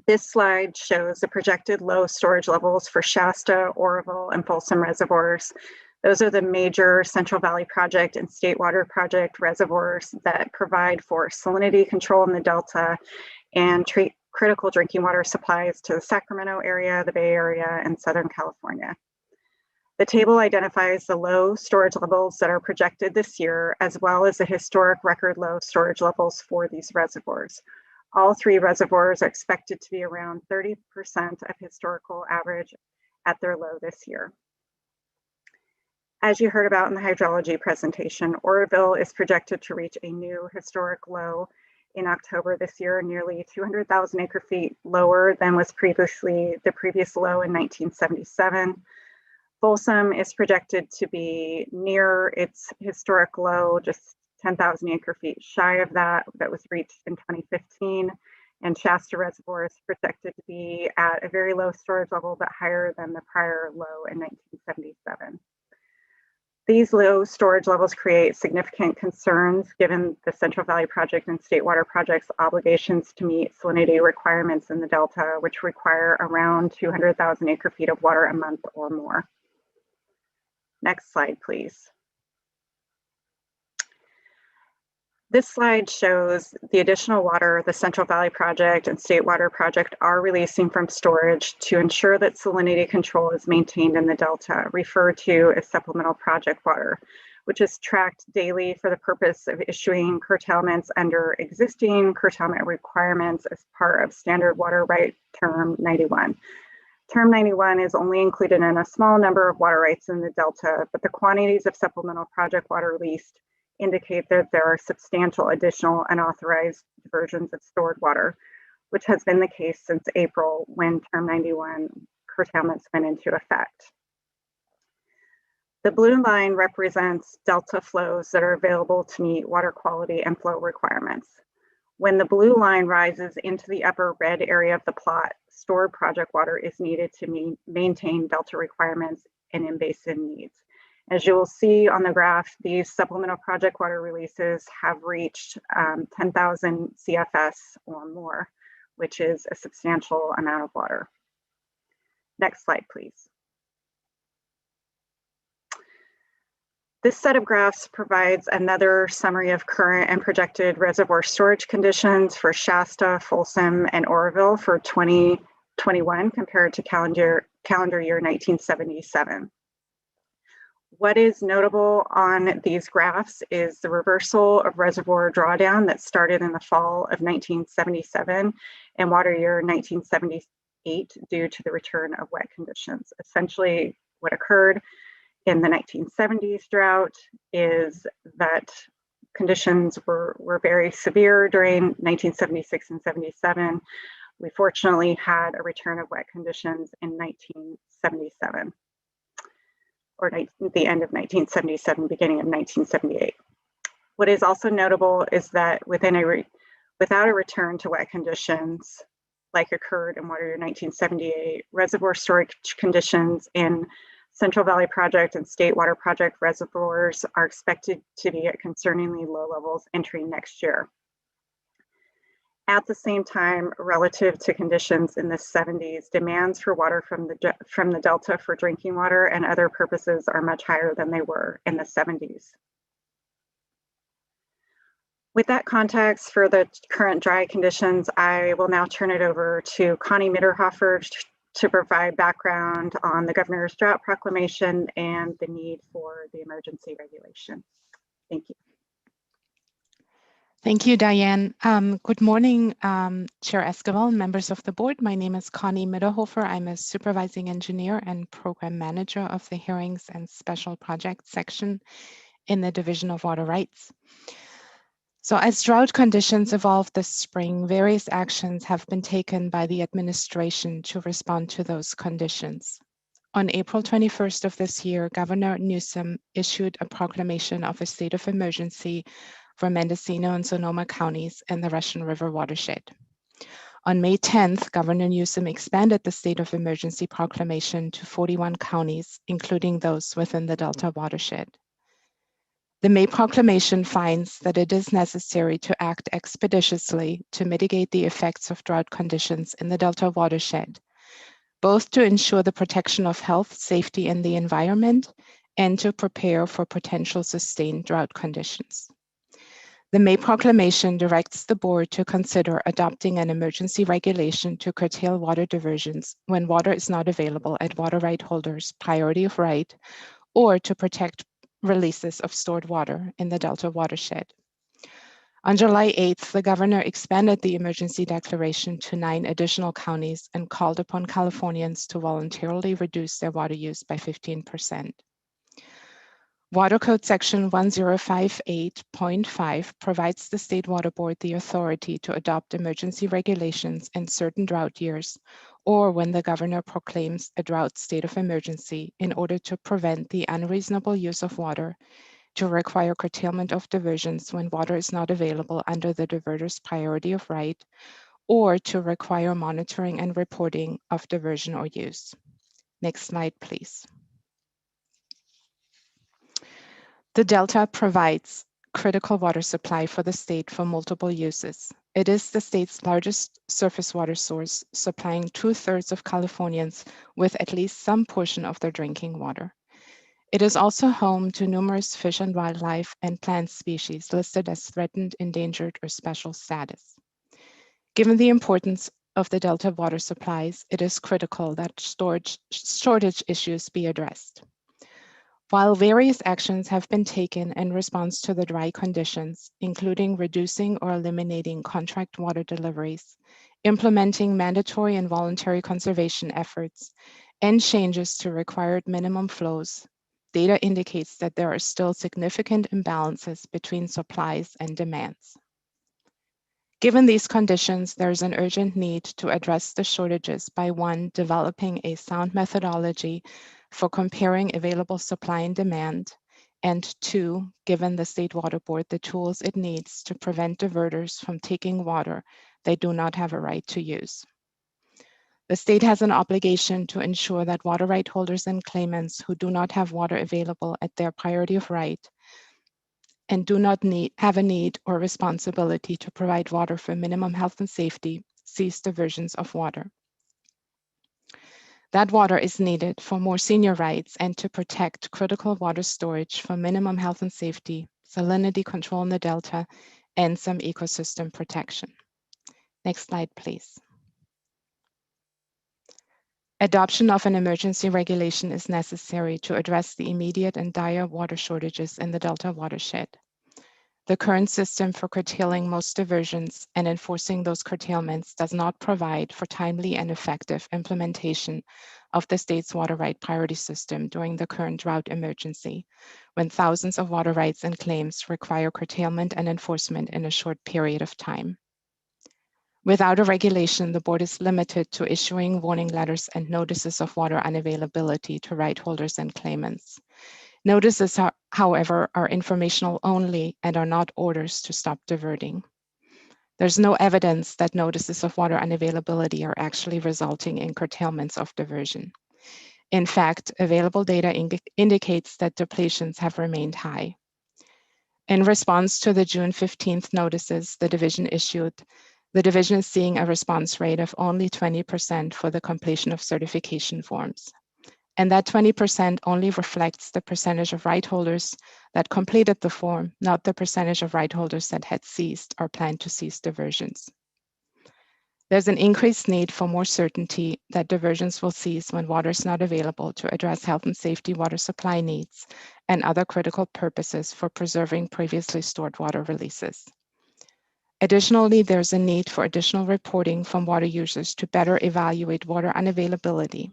S21: This slide shows the projected low storage levels for Shasta, Oroville, and Folsom reservoirs. Those are the major Central Valley Project and State Water Project reservoirs that provide for salinity control in the Delta and treat critical drinking water supplies to the Sacramento area, the Bay Area, and Southern California. The table identifies the low storage levels that are projected this year, as well as the historic record low storage levels for these reservoirs. All three reservoirs are expected to be around 30% of historical average at their low this year. As you heard about in the hydrology presentation, Oroville is projected to reach a new historic low in October this year, nearly 200,000 acre feet lower than was previously the previous low in 1977. Folsom is projected to be near its historic low, just 10,000 acre feet shy of that was reached in 2015. And Shasta Reservoir is projected to be at a very low storage level, but higher than the prior low in 1977. These low storage levels create significant concerns given the Central Valley Project and State Water Project's obligations to meet salinity requirements in the Delta, which require around 200,000 acre feet of water a month or more. Next slide, please. This slide shows the additional water the Central Valley Project and State Water Project are releasing from storage to ensure that salinity control is maintained in the Delta, referred to as supplemental project water, which is tracked daily for the purpose of issuing curtailments under existing curtailment requirements as part of Standard Water Right Term 91. Term 91 is only included in a small number of water rights in the Delta, but the quantities of supplemental project water released indicate that there are substantial additional unauthorized diversions of stored water, which has been the case since April when Term 91 curtailments went into effect. The blue line represents Delta flows that are available to meet water quality and flow requirements. When the blue line rises into the upper red area of the plot, stored project water is needed to maintain Delta requirements and in-basin needs. As you will see on the graph, these supplemental project water releases have reached 10,000 CFS or more, which is a substantial amount of water. Next slide, please. This set of graphs provides another summary of current and projected reservoir storage conditions for Shasta, Folsom, and Oroville for 2021 compared to calendar year 1977. What is notable on these graphs is the reversal of reservoir drawdown that started in the fall of 1977 and water year 1978 due to the return of wet conditions. Essentially, what occurred in the 1970s drought is that conditions were very severe during 1976 and 77. We fortunately had a return of wet conditions in 1977. Or the end of 1977, beginning of 1978. What is also notable is that without a return to wet conditions, like occurred in water year 1978, reservoir storage conditions in Central Valley Project and State Water Project reservoirs are expected to be at concerningly low levels entering next year. At the same time, relative to conditions in the 70s, demands for water from the Delta for drinking water and other purposes are much higher than they were in the 70s. With that context for the current dry conditions, I will now turn it over to Connie Mitterhofer to provide background on the governor's drought proclamation and the need for the emergency regulation. Thank you.
S20: Thank you, Diane. Good morning, Chair Esquivel and members of the board. My name is Connie Mitterhofer. I'm a supervising engineer and program manager of the Hearings and Special Projects section in the Division of Water Rights. So as drought conditions evolve this spring, various actions have been taken by the administration to respond to those conditions. On April 21st of this year, Governor Newsom issued a proclamation of a state of emergency for Mendocino and Sonoma counties and the Russian River watershed. On May 10th, Governor Newsom expanded the state of emergency proclamation to 41 counties, including those within the Delta watershed. The May proclamation finds that it is necessary to act expeditiously to mitigate the effects of drought conditions in the Delta watershed, both to ensure the protection of health, safety, and the environment, and to prepare for potential sustained drought conditions. The May proclamation directs the board to consider adopting an emergency regulation to curtail water diversions when water is not available at water right holders' priority of right, or to protect releases of stored water in the Delta watershed. On July 8th, the governor expanded the emergency declaration to 9 additional counties and called upon Californians to voluntarily reduce their water use by 15%. Water Code Section 1058.5 provides the State Water Board the authority to adopt emergency regulations in certain drought years, or when the governor proclaims a drought state of emergency in order to prevent the unreasonable use of water, to require curtailment of diversions when water is not available under the diverter's priority of right, or to require monitoring and reporting of diversion or use. Next slide, please. The Delta provides critical water supply for the state for multiple uses. It is the state's largest surface water source, supplying 2/3 of Californians with at least some portion of their drinking water. It is also home to numerous fish and wildlife and plant species listed as threatened, endangered, or special status. Given the importance of the Delta water supplies, it is critical that shortage issues be addressed. While various actions have been taken in response to the dry conditions, including reducing or eliminating contract water deliveries, implementing mandatory and voluntary conservation efforts, and changes to required minimum flows, data indicates that there are still significant imbalances between supplies and demands. Given these conditions, there is an urgent need to address the shortages by 1, developing a sound methodology for comparing available supply and demand, and 2, given the State Water Board the tools it needs to prevent diverters from taking water they do not have a right to use. The state has an obligation to ensure that water right holders and claimants who do not have water available at their priority of right and do not have a need or responsibility to provide water for minimum health and safety cease diversions of water. That water is needed for more senior rights and to protect critical water storage for minimum health and safety, salinity control in the Delta, and some ecosystem protection. Next slide, please. Adoption of an emergency regulation is necessary to address the immediate and dire water shortages in the Delta watershed. The current system for curtailing most diversions and enforcing those curtailments does not provide for timely and effective implementation of the state's water right priority system during the current drought emergency, when thousands of water rights and claims require curtailment and enforcement in a short period of time. Without a regulation, the board is limited to issuing warning letters and notices of water unavailability to right holders and claimants. Notices, however, are informational only and are not orders to stop diverting. There's no evidence that notices of water unavailability are actually resulting in curtailments of diversion. In fact, available data indicates that depletions have remained high. In response to the June 15th notices the division issued, the division is seeing a response rate of only 20% for the completion of certification forms. And that 20% only reflects the percentage of right holders that completed the form, not the percentage of right holders that had ceased or planned to cease diversions. There's an increased need for more certainty that diversions will cease when water is not available to address health and safety water supply needs and other critical purposes for preserving previously stored water releases. Additionally, there's a need for additional reporting from water users to better evaluate water unavailability.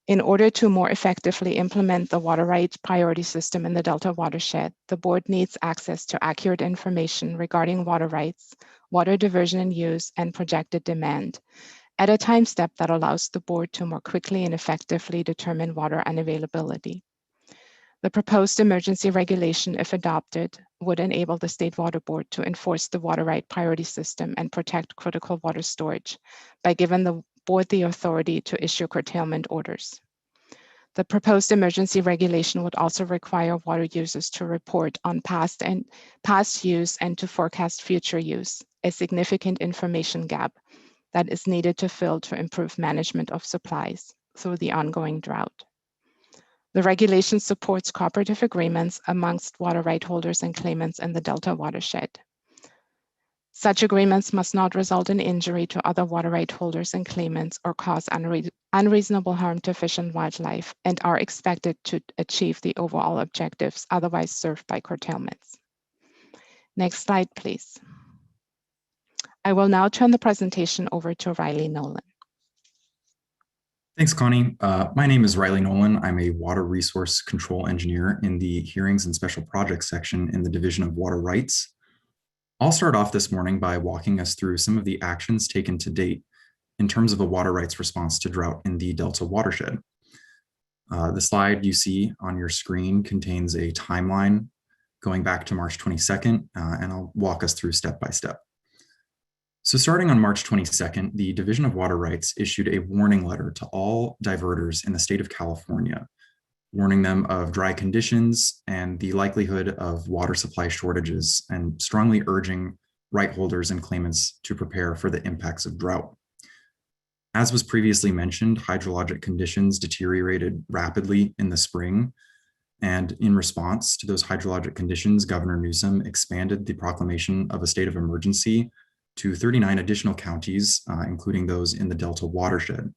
S20: In order to more effectively implement the water rights priority system in the Delta watershed, the board needs access to accurate information regarding water rights, water diversion and use, and projected demand at a time step that allows the board to more quickly and effectively determine water unavailability. The proposed emergency regulation, if adopted, would enable the State Water Board to enforce the water right priority system and protect critical water storage by giving the board the authority to issue curtailment orders. The proposed emergency regulation would also require water users to report on past use and to forecast future use, a significant information gap that is needed to fill to improve management of supplies through the ongoing drought. The regulation supports cooperative agreements amongst water right holders and claimants in the Delta watershed. Such agreements must not result in injury to other water right holders and claimants or cause unreasonable harm to fish and wildlife and are expected to achieve the overall objectives otherwise served by curtailments. Next slide, please. I will now turn the presentation over to Riley Nolan.
S25: Thanks, Connie. My name is Riley Nolan. I'm a water resource control engineer in the Hearings and Special Projects section in the Division of Water Rights. I'll start off this morning by walking us through some of the actions taken to date in terms of a water rights response to drought in the Delta watershed. The slide you see on your screen contains a timeline going back to March 22nd, and I'll walk us through step by step. So starting on March 22nd, the Division of Water Rights issued a warning letter to all diverters in the state of California, warning them of dry conditions and the likelihood of water supply shortages, and strongly urging right holders and claimants to prepare for the impacts of drought. As was previously mentioned, hydrologic conditions deteriorated rapidly in the spring, and in response to those hydrologic conditions, Governor Newsom expanded the proclamation of a state of emergency to 39 additional counties, including those in the Delta watershed.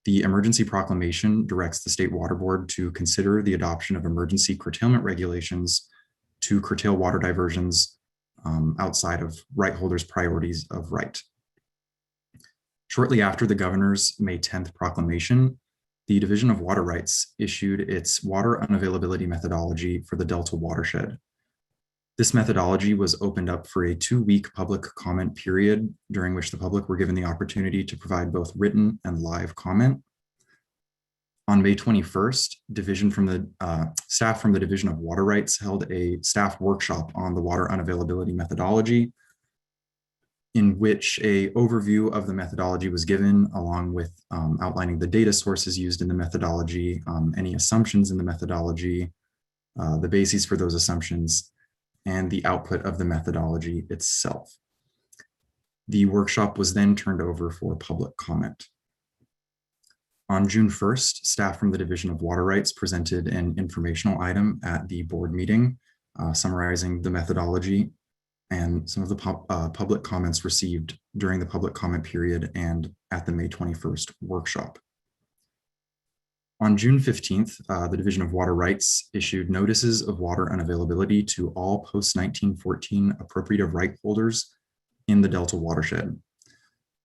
S25: The emergency proclamation directs the State Water Board to consider the adoption of emergency curtailment regulations to curtail water diversions outside of right holders' priorities of right. Shortly after the governor's May 10th proclamation, the Division of Water Rights issued its water unavailability methodology for the Delta watershed. This methodology was opened up for a 2-week public comment period during which the public were given the opportunity to provide both written and live comment. On May 21st, staff from the Division of Water Rights held a staff workshop on the water unavailability methodology, in which an overview of the methodology was given, along with outlining the data sources used in the methodology, any assumptions in the methodology, the bases for those assumptions, and the output of the methodology itself. The workshop was then turned over for public comment. On June 1st, staff from the Division of Water Rights presented an informational item at the board meeting, summarizing the methodology and some of the public comments received during the public comment period and at the May 21st workshop. On June 15th, the Division of Water Rights issued notices of water unavailability to all post-1914 appropriative right holders in the Delta watershed.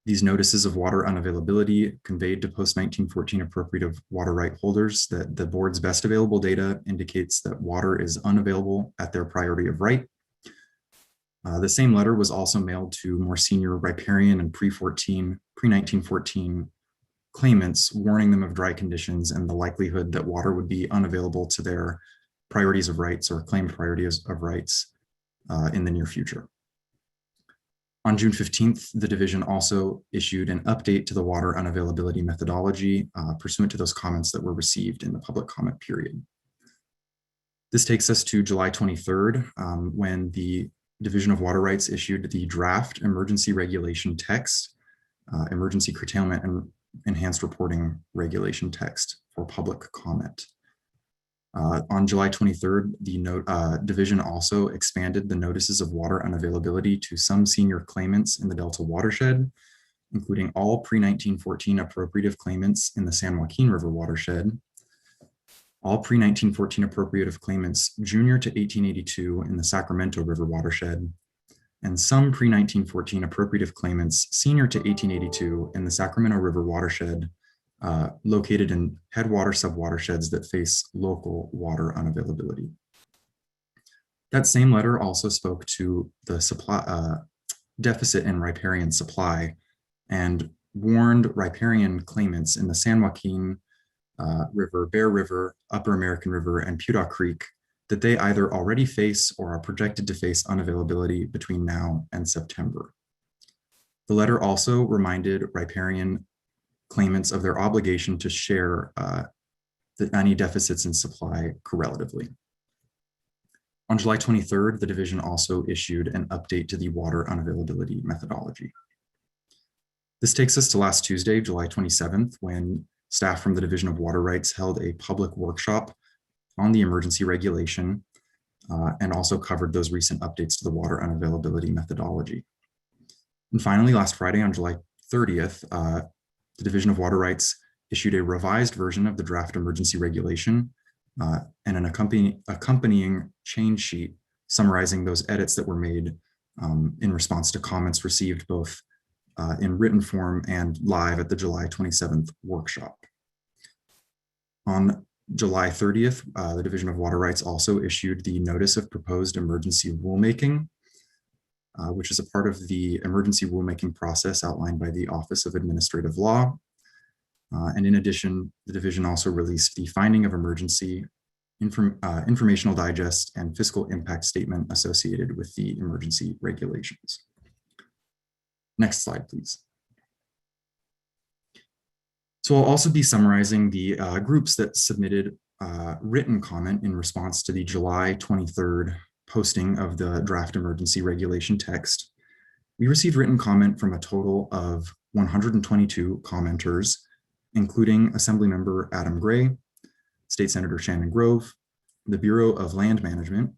S25: These notices of water unavailability conveyed to post-1914 appropriative water right holders that the board's best available data indicates that water is unavailable at their priority of right. The same letter was also mailed to more senior riparian and pre-1914 claimants, warning them of dry conditions and the likelihood that water would be unavailable to their priorities of rights or claimed priorities of rights in the near future. On June 15th, the division also issued an update to the water unavailability methodology pursuant to those comments that were received in the public comment period. This takes us to July 23rd, when the Division of Water Rights issued the draft emergency regulation text, emergency curtailment and enhanced reporting regulation text for public comment. On July 23rd, the division also expanded the notices of water unavailability to some senior claimants in the Delta watershed, including all pre-1914 appropriative claimants in the San Joaquin River watershed, all pre-1914 appropriative claimants junior to 1882 in the Sacramento River watershed, and some pre-1914 appropriative claimants senior to 1882 in the Sacramento River watershed, located in headwater subwatersheds that face local water unavailability. That same letter also spoke to the supply deficit in riparian supply and warned riparian claimants in the San Joaquin River, Bear River, Upper American River, and Putah Creek that they either already face or are projected to face unavailability between now and September. The letter also reminded riparian claimants of their obligation to share any deficits in supply correlatively. On July 23rd, the division also issued an update to the water unavailability methodology. This takes us to last Tuesday, July 27th, when staff from the Division of Water Rights held a public workshop on the emergency regulation and also covered those recent updates to the water unavailability methodology. And finally, last Friday on July 30th, the Division of Water Rights issued a revised version of the draft emergency regulation and an accompanying change sheet summarizing those edits that were made in response to comments received both in written form and live at the July 27th workshop. On July 30th, the Division of Water Rights also issued the Notice of Proposed Emergency Rulemaking, which is a part of the emergency rulemaking process outlined by the Office of Administrative Law. And in addition, the division also released the Finding of Emergency Informational Digest and Fiscal Impact Statement associated with the emergency regulations. Next slide, please. So I'll also be summarizing the groups that submitted written comment in response to the July 23rd posting of the draft emergency regulation text. We received written comment from a total of 122 commenters, including Assemblymember Adam Gray, State Senator Shannon Grove, the Bureau of Land Management,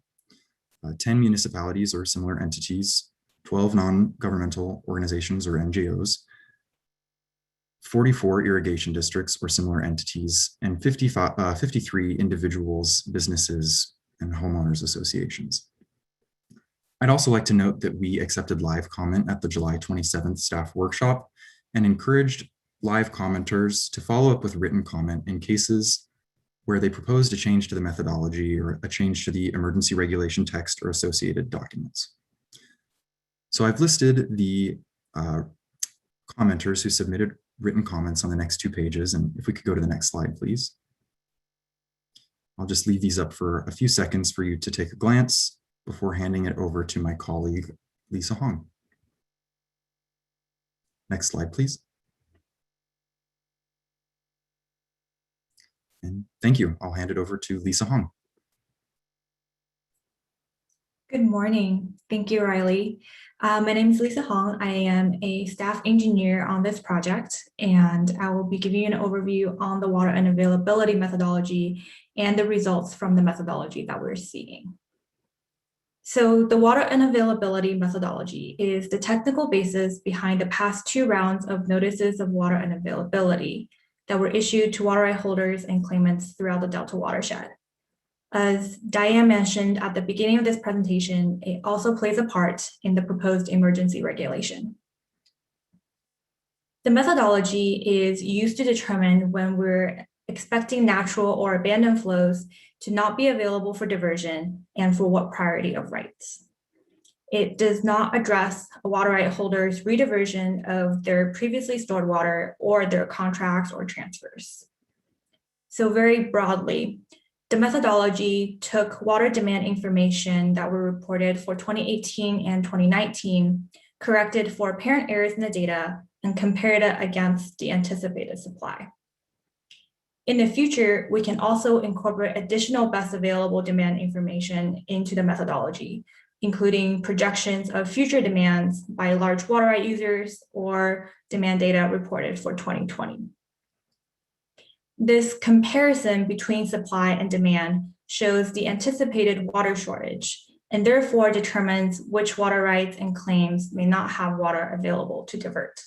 S25: 10 municipalities or similar entities, 12 non-governmental organizations or NGOs, 44 irrigation districts or similar entities, and 53 individuals, businesses, and homeowners associations. I'd also like to note that we accepted live comment at the July 27th staff workshop and encouraged live commenters to follow up with written comment in cases where they proposed a change to the methodology or a change to the emergency regulation text or associated documents. So I've listed the commenters who submitted written comments on the next 2 pages. And if we could go to the next slide, please. I'll just leave these up for a few seconds for you to take a glance before handing it over to my colleague, Lisa Hong. Next slide, please. And thank you. I'll hand it over to Lisa Hong.
S26: Good morning. Thank you, Riley. My name is Lisa Hong. I am a staff engineer on this project, and I will be giving you an overview on the water unavailability methodology and the results from the methodology that we're seeing. So the water unavailability methodology is the technical basis behind the past 2 rounds of notices of water unavailability that were issued to water right holders and claimants throughout the Delta watershed. As Diane mentioned at the beginning of this presentation, it also plays a part in the proposed emergency regulation. The methodology is used to determine when we're expecting natural or abandoned flows to not be available for diversion and for what priority of rights. It does not address a water right holder's rediversion of their previously stored water or their contracts or transfers. So very broadly, the methodology took water demand information that were reported for 2018 and 2019, corrected for apparent errors in the data, and compared it against the anticipated supply. In the future, we can also incorporate additional best available demand information into the methodology, including projections of future demands by large water right users or demand data reported for 2020. This comparison between supply and demand shows the anticipated water shortage and therefore determines which water rights and claims may not have water available to divert.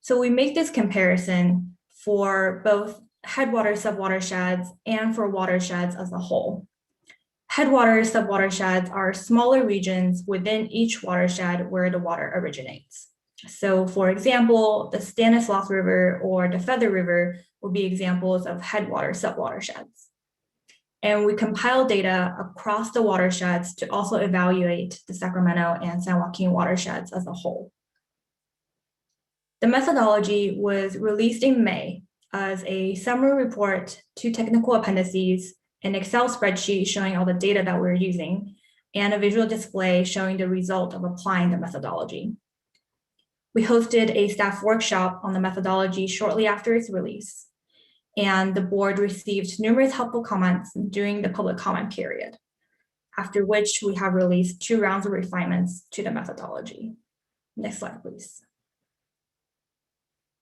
S26: So we make this comparison for both headwater subwatersheds and for watersheds as a whole. Headwater subwatersheds are smaller regions within each watershed where the water originates. So for example, the Stanislaus River or the Feather River will be examples of headwater subwatersheds. And we compile data across the watersheds to also evaluate the Sacramento and San Joaquin watersheds as a whole. The methodology was released in May as a summary report, 2 technical appendices, an Excel spreadsheet showing all the data that we're using, and a visual display showing the result of applying the methodology. We hosted a staff workshop on the methodology shortly after its release, and the board received numerous helpful comments during the public comment period, after which we have released 2 rounds of refinements to the methodology. Next slide, please.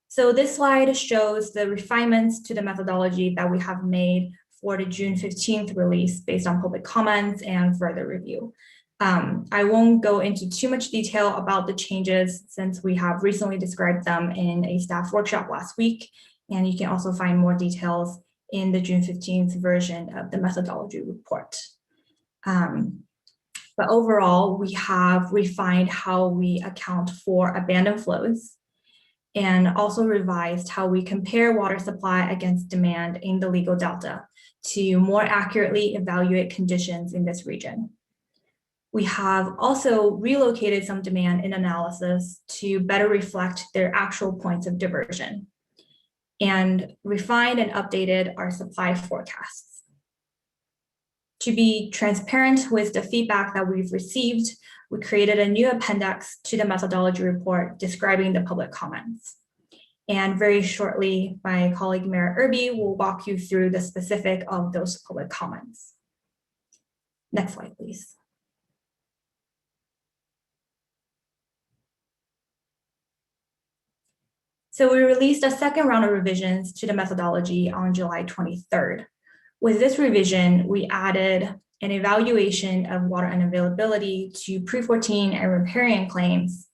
S26: So this slide shows the refinements to the methodology that we have made for the June 15th release based on public comments and further review. I won't go into too much detail about the changes since we have recently described them in a staff workshop last week, and you can also find more details in the June 15th version of the methodology report. But overall, we have refined how we account for abandoned flows and also revised how we compare water supply against demand in the legal delta to more accurately evaluate conditions in this region. We have also relocated some demand in analysis to better reflect their actual points of diversion and refined and updated our supply forecasts. To be transparent with the feedback that we've received, we created a new appendix to the methodology report describing the public comments. And very shortly, my colleague Mara Irby will walk you through the specific of those public comments. Next slide, please. So we released a second round of revisions to the methodology on July 23rd. With this revision, we added an evaluation of water unavailability to pre-14 and riparian claims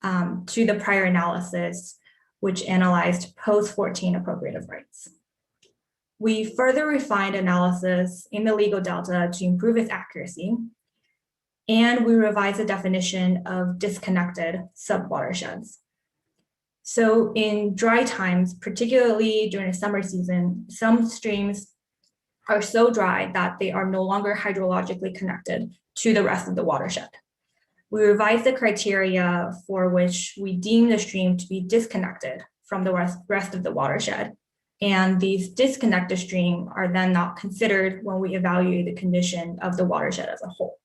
S26: to the prior analysis, which analyzed post-14 appropriative rights. We further refined analysis in the legal delta to improve its accuracy, and we revised the definition of disconnected subwatersheds. So in dry times, particularly during the summer season, some streams are so dry that they are no longer hydrologically connected to the rest of the watershed. We revised the criteria for which we deem the stream to be disconnected from the rest of the watershed. And these disconnected streams are then not considered when we evaluate the condition of the watershed as a whole.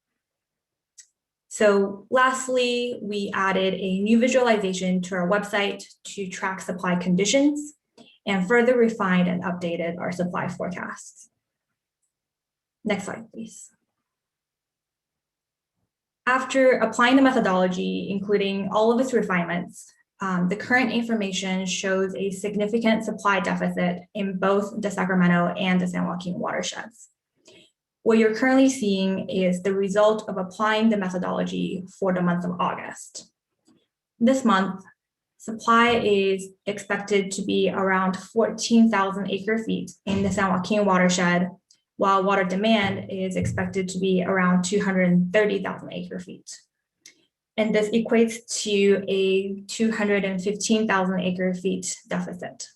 S26: So lastly, we added a new visualization to our website to track supply conditions and further refined and updated our supply forecasts. Next slide, please. After applying the methodology, including all of its refinements, the current information shows a significant supply deficit in both the Sacramento and the San Joaquin watersheds. What you're currently seeing is the result of applying the methodology for the month of August. This month, supply is expected to be around 14,000 acre feet in the San Joaquin watershed, while water demand is expected to be around 230,000 acre feet. And this equates to a 215,000 acre feet deficit.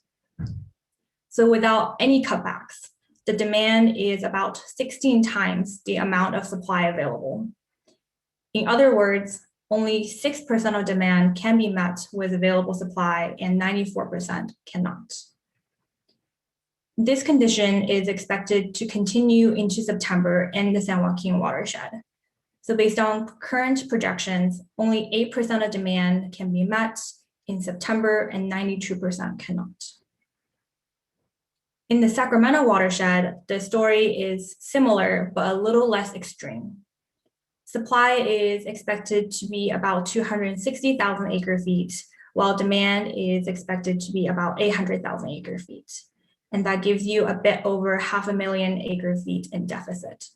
S26: So without any cutbacks, the demand is about 16 times the amount of supply available. In other words, only 6% of demand can be met with available supply and 94% cannot. This condition is expected to continue into September in the San Joaquin watershed. So based on current projections, only 8% of demand can be met in September and 92% cannot. In the Sacramento watershed, the story is similar, but a little less extreme. Supply is expected to be about 260,000 acre feet, while demand is expected to be about 800,000 acre feet. And that gives you a bit over 500,000 acre feet in deficit.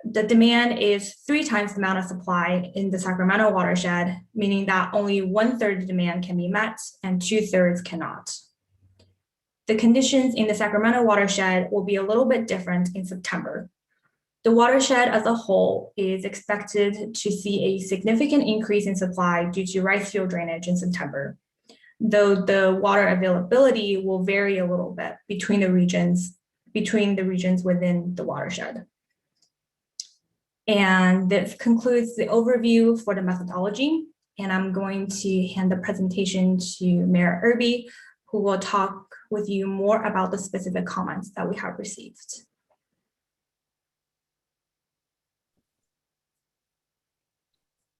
S26: The demand is 3 times the amount of supply in the Sacramento watershed, meaning that only 1/3 of demand can be met and 2/3 cannot. The conditions in the Sacramento watershed will be a little bit different in September. The watershed as a whole is expected to see a significant increase in supply due to rice field drainage in September, though the water availability will vary a little bit between the regions within the watershed. And this concludes the overview for the methodology. And I'm going to hand the presentation to Mara Irby, who will talk with you more about the specific comments that we have received.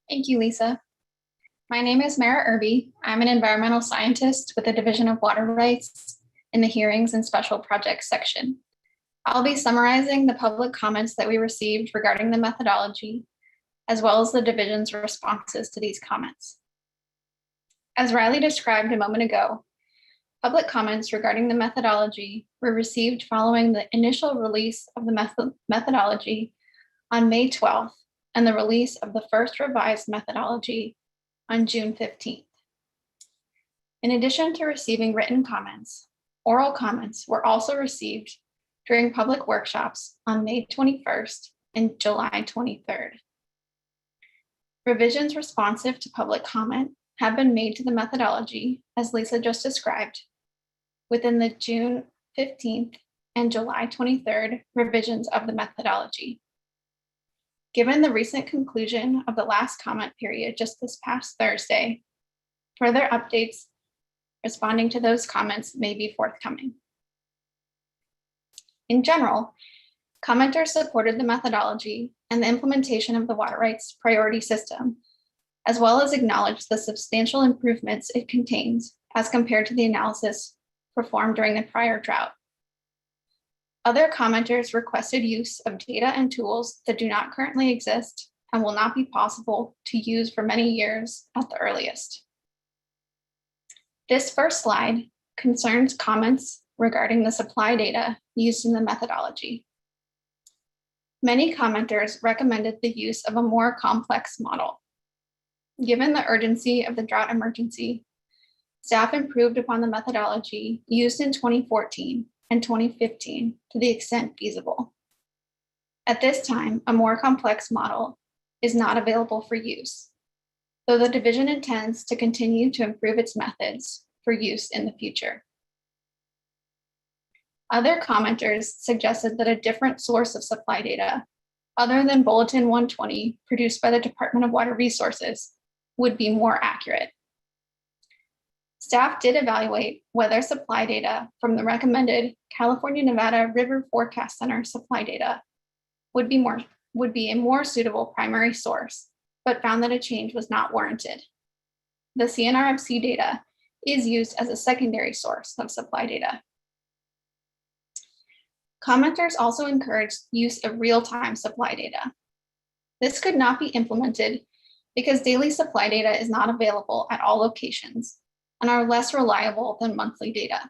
S24: Thank you, Lisa. My name is Mara Irby. I'm an environmental scientist with the Division of Water Rights in the Hearings and Special Projects section. I'll be summarizing the public comments that we received regarding the methodology, as well as the division's responses to these comments. As Riley described a moment ago, public comments regarding the methodology were received following the initial release of the methodology on May 12th and the release of the first revised methodology on June 15th. In addition to receiving written comments, oral comments were also received during public workshops on May 21st and July 23rd. Revisions responsive to public comment have been made to the methodology, as Lisa just described, within the June 15th and July 23rd revisions of the methodology. Given the recent conclusion of the last comment period just this past Thursday, further updates responding to those comments may be forthcoming. In general, commenters supported the methodology and the implementation of the water rights priority system, as well as acknowledged the substantial improvements it contains as compared to the analysis performed during the prior drought. Other commenters requested use of data and tools that do not currently exist and will not be possible to use for many years at the earliest. This first slide concerns comments regarding the supply data used in the methodology. Many commenters recommended the use of a more complex model. Given the urgency of the drought emergency, staff improved upon the methodology used in 2014 and 2015 to the extent feasible. At this time, a more complex model is not available for use, though the division intends to continue to improve its methods for use in the future. Other commenters suggested that a different source of supply data, other than Bulletin 120 produced by the Department of Water Resources, would be more accurate. Staff did evaluate whether supply data from the recommended California-Nevada River Forecast Center supply data would be a more suitable primary source, but found that a change was not warranted. The CNRFC data is used as a secondary source of supply data. Commenters also encouraged use of real-time supply data. This could not be implemented because daily supply data is not available at all locations and are less reliable than monthly data.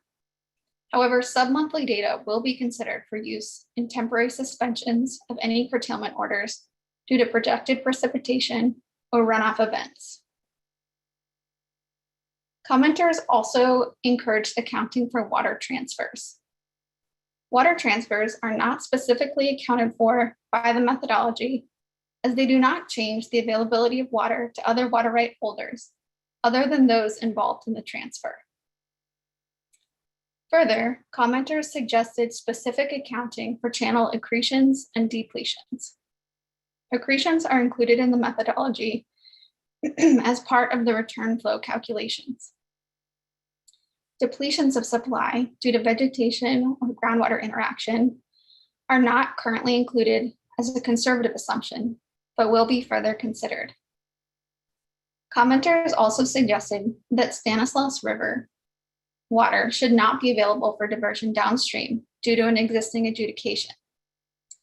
S24: However, sub-monthly data will be considered for use in temporary suspensions of any curtailment orders due to projected precipitation or runoff events. Commenters also encouraged accounting for water transfers. Water transfers are not specifically accounted for by the methodology, as they do not change the availability of water to other water right holders other than those involved in the transfer. Further, commenters suggested specific accounting for channel accretions and depletions. Accretions are included in the methodology as part of the return flow calculations. Depletions of supply due to vegetation or groundwater interaction are not currently included as a conservative assumption, but will be further considered. Commenters also suggested that Stanislaus River water should not be available for diversion downstream due to an existing adjudication.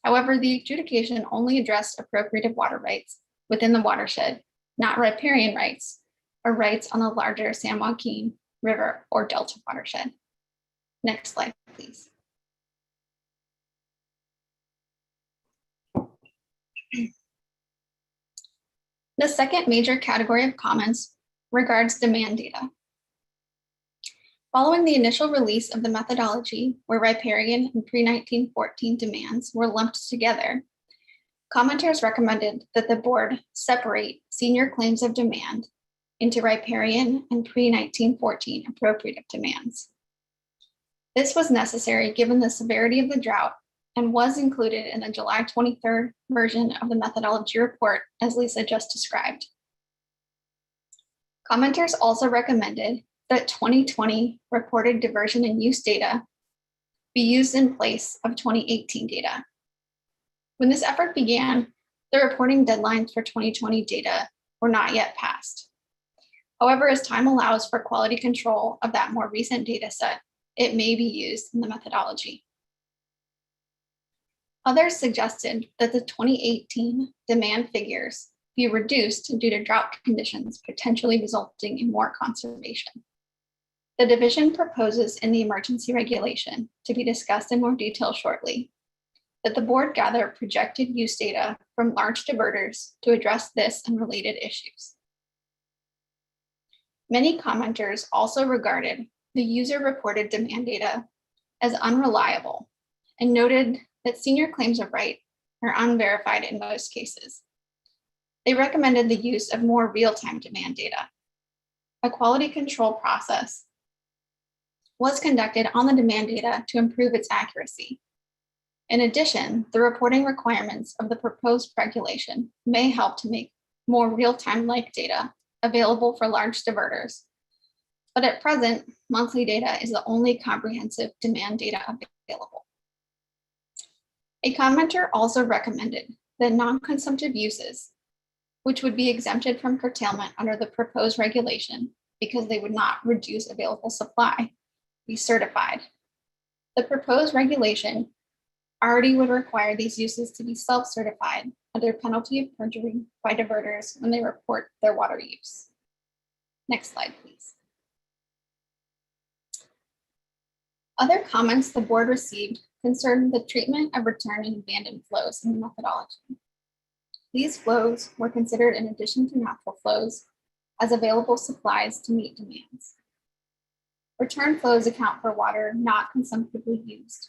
S24: However, the adjudication only addressed appropriated water rights within the watershed, not riparian rights or rights on the larger San Joaquin River or Delta watershed. Next slide, please. The second major category of comments regards demand data. Following the initial release of the methodology, where riparian and pre-1914 demands were lumped together, commenters recommended that the board separate senior claims of demand into riparian and pre-1914 appropriative demands. This was necessary given the severity of the drought and was included in the July 23rd version of the methodology report, as Lisa just described. Commenters also recommended that 2020 reported diversion and use data be used in place of 2018 data. When this effort began, the reporting deadlines for 2020 data were not yet passed. However, as time allows for quality control of that more recent data set, it may be used in the methodology. Others suggested that the 2018 demand figures be reduced due to drought conditions, potentially resulting in more conservation. The division proposes in the emergency regulation, to be discussed in more detail shortly, that the board gather projected use data from large diverters to address this and related issues. Many commenters also regarded the user-reported demand data as unreliable and noted that senior claims of right are unverified in most cases. They recommended the use of more real-time demand data. A quality control process was conducted on the demand data to improve its accuracy. In addition, the reporting requirements of the proposed regulation may help to make more real-time like data available for large diverters. But at present, monthly data is the only comprehensive demand data available. A commenter also recommended that non-consumptive uses, which would be exempted from curtailment under the proposed regulation because they would not reduce available supply, be certified. The proposed regulation already would require these uses to be self-certified under penalty of perjury by diverters when they report their water use. Next slide, please. Other comments the board received concerned the treatment of return and abandoned flows in the methodology. These flows were considered in addition to natural flows as available supplies to meet demands. Return flows account for water not consumptively used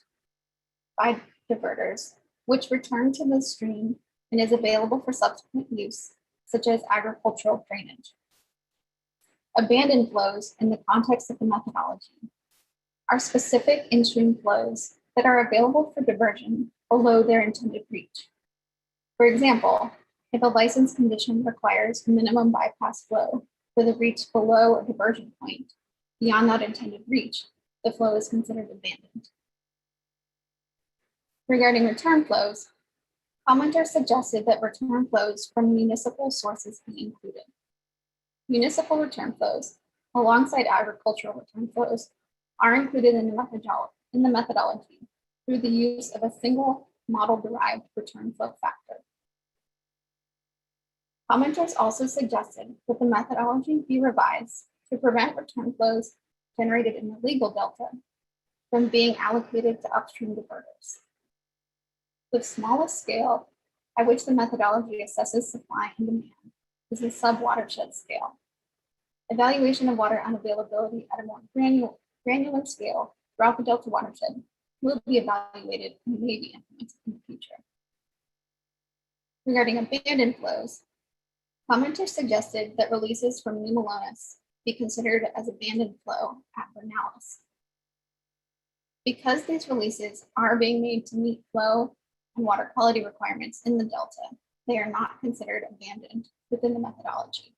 S24: by diverters, which return to the stream and is available for subsequent use, such as agricultural drainage. Abandoned flows, in the context of the methodology, are specific in-stream flows that are available for diversion below their intended reach. For example, if a license condition requires a minimum bypass flow with a reach below a diversion point beyond that intended reach, the flow is considered abandoned. Regarding return flows, commenters suggested that return flows from municipal sources be included. Municipal return flows, alongside agricultural return flows, are included in the methodology through the use of a single model-derived return flow factor. Commenters also suggested that the methodology be revised to prevent return flows generated in the legal delta from being allocated to upstream diverters. The smallest scale at which the methodology assesses supply and demand is the sub-watershed scale. Evaluation of water unavailability at a more granular scale throughout the Delta watershed will be evaluated and may be implemented in the future. Regarding abandoned flows, commenters suggested that releases from New Melones be considered as abandoned flow at Vernalis. Because these releases are being made to meet flow and water quality requirements in the Delta, they are not considered abandoned within the methodology.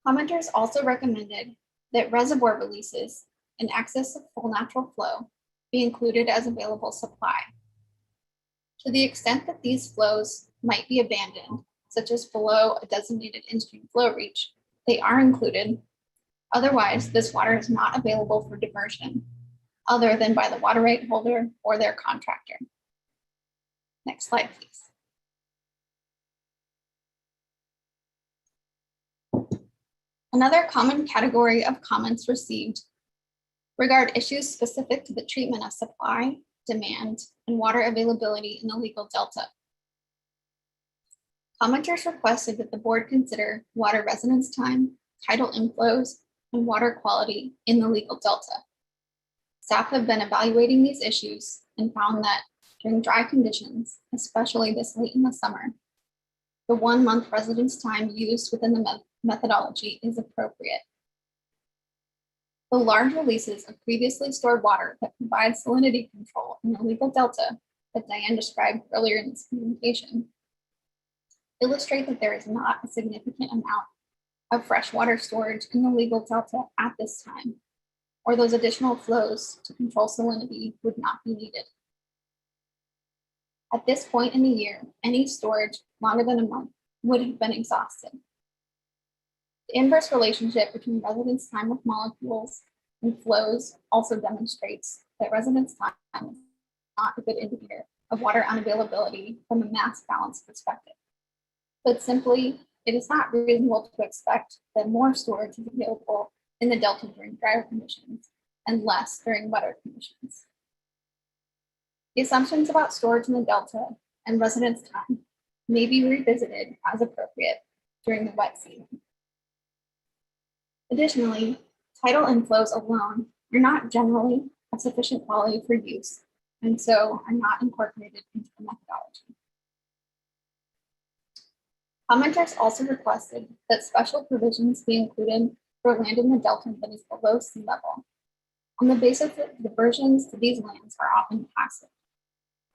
S24: Commenters also recommended that reservoir releases in excess of full natural flow be included as available supply. To the extent that these flows might be abandoned, such as below a designated in-stream flow reach, they are included. Otherwise, this water is not available for diversion other than by the water right holder or their contractor. Next slide, please. Another common category of comments received regard issues specific to the treatment of supply, demand, and water availability in the legal delta. Commenters requested that the board consider water residence time, tidal inflows, and water quality in the legal delta. Staff have been evaluating these issues and found that during dry conditions, especially this late in the summer, the 1 month residence time used within the methodology is appropriate. The large releases of previously stored water that provide salinity control in the legal delta that Diane described earlier in this communication illustrate that there is not a significant amount of freshwater storage in the legal delta at this time, or those additional flows to control salinity would not be needed. At this point in the year, any storage longer than a month would have been exhausted. The inverse relationship between residence time with molecules and flows also demonstrates that residence time is not a good indicator of water unavailability from a mass balance perspective. But simply, it is not reasonable to expect that more storage is available in the delta during drier conditions and less during wetter conditions. The assumptions about storage in the delta and residence time may be revisited as appropriate during the wet season. Additionally, tidal inflows alone are not generally of sufficient quality for use, and so are not incorporated into the methodology. Commenters also requested that special provisions be included for land in the delta that is below sea level, on the basis that diversions to these lands are often passive.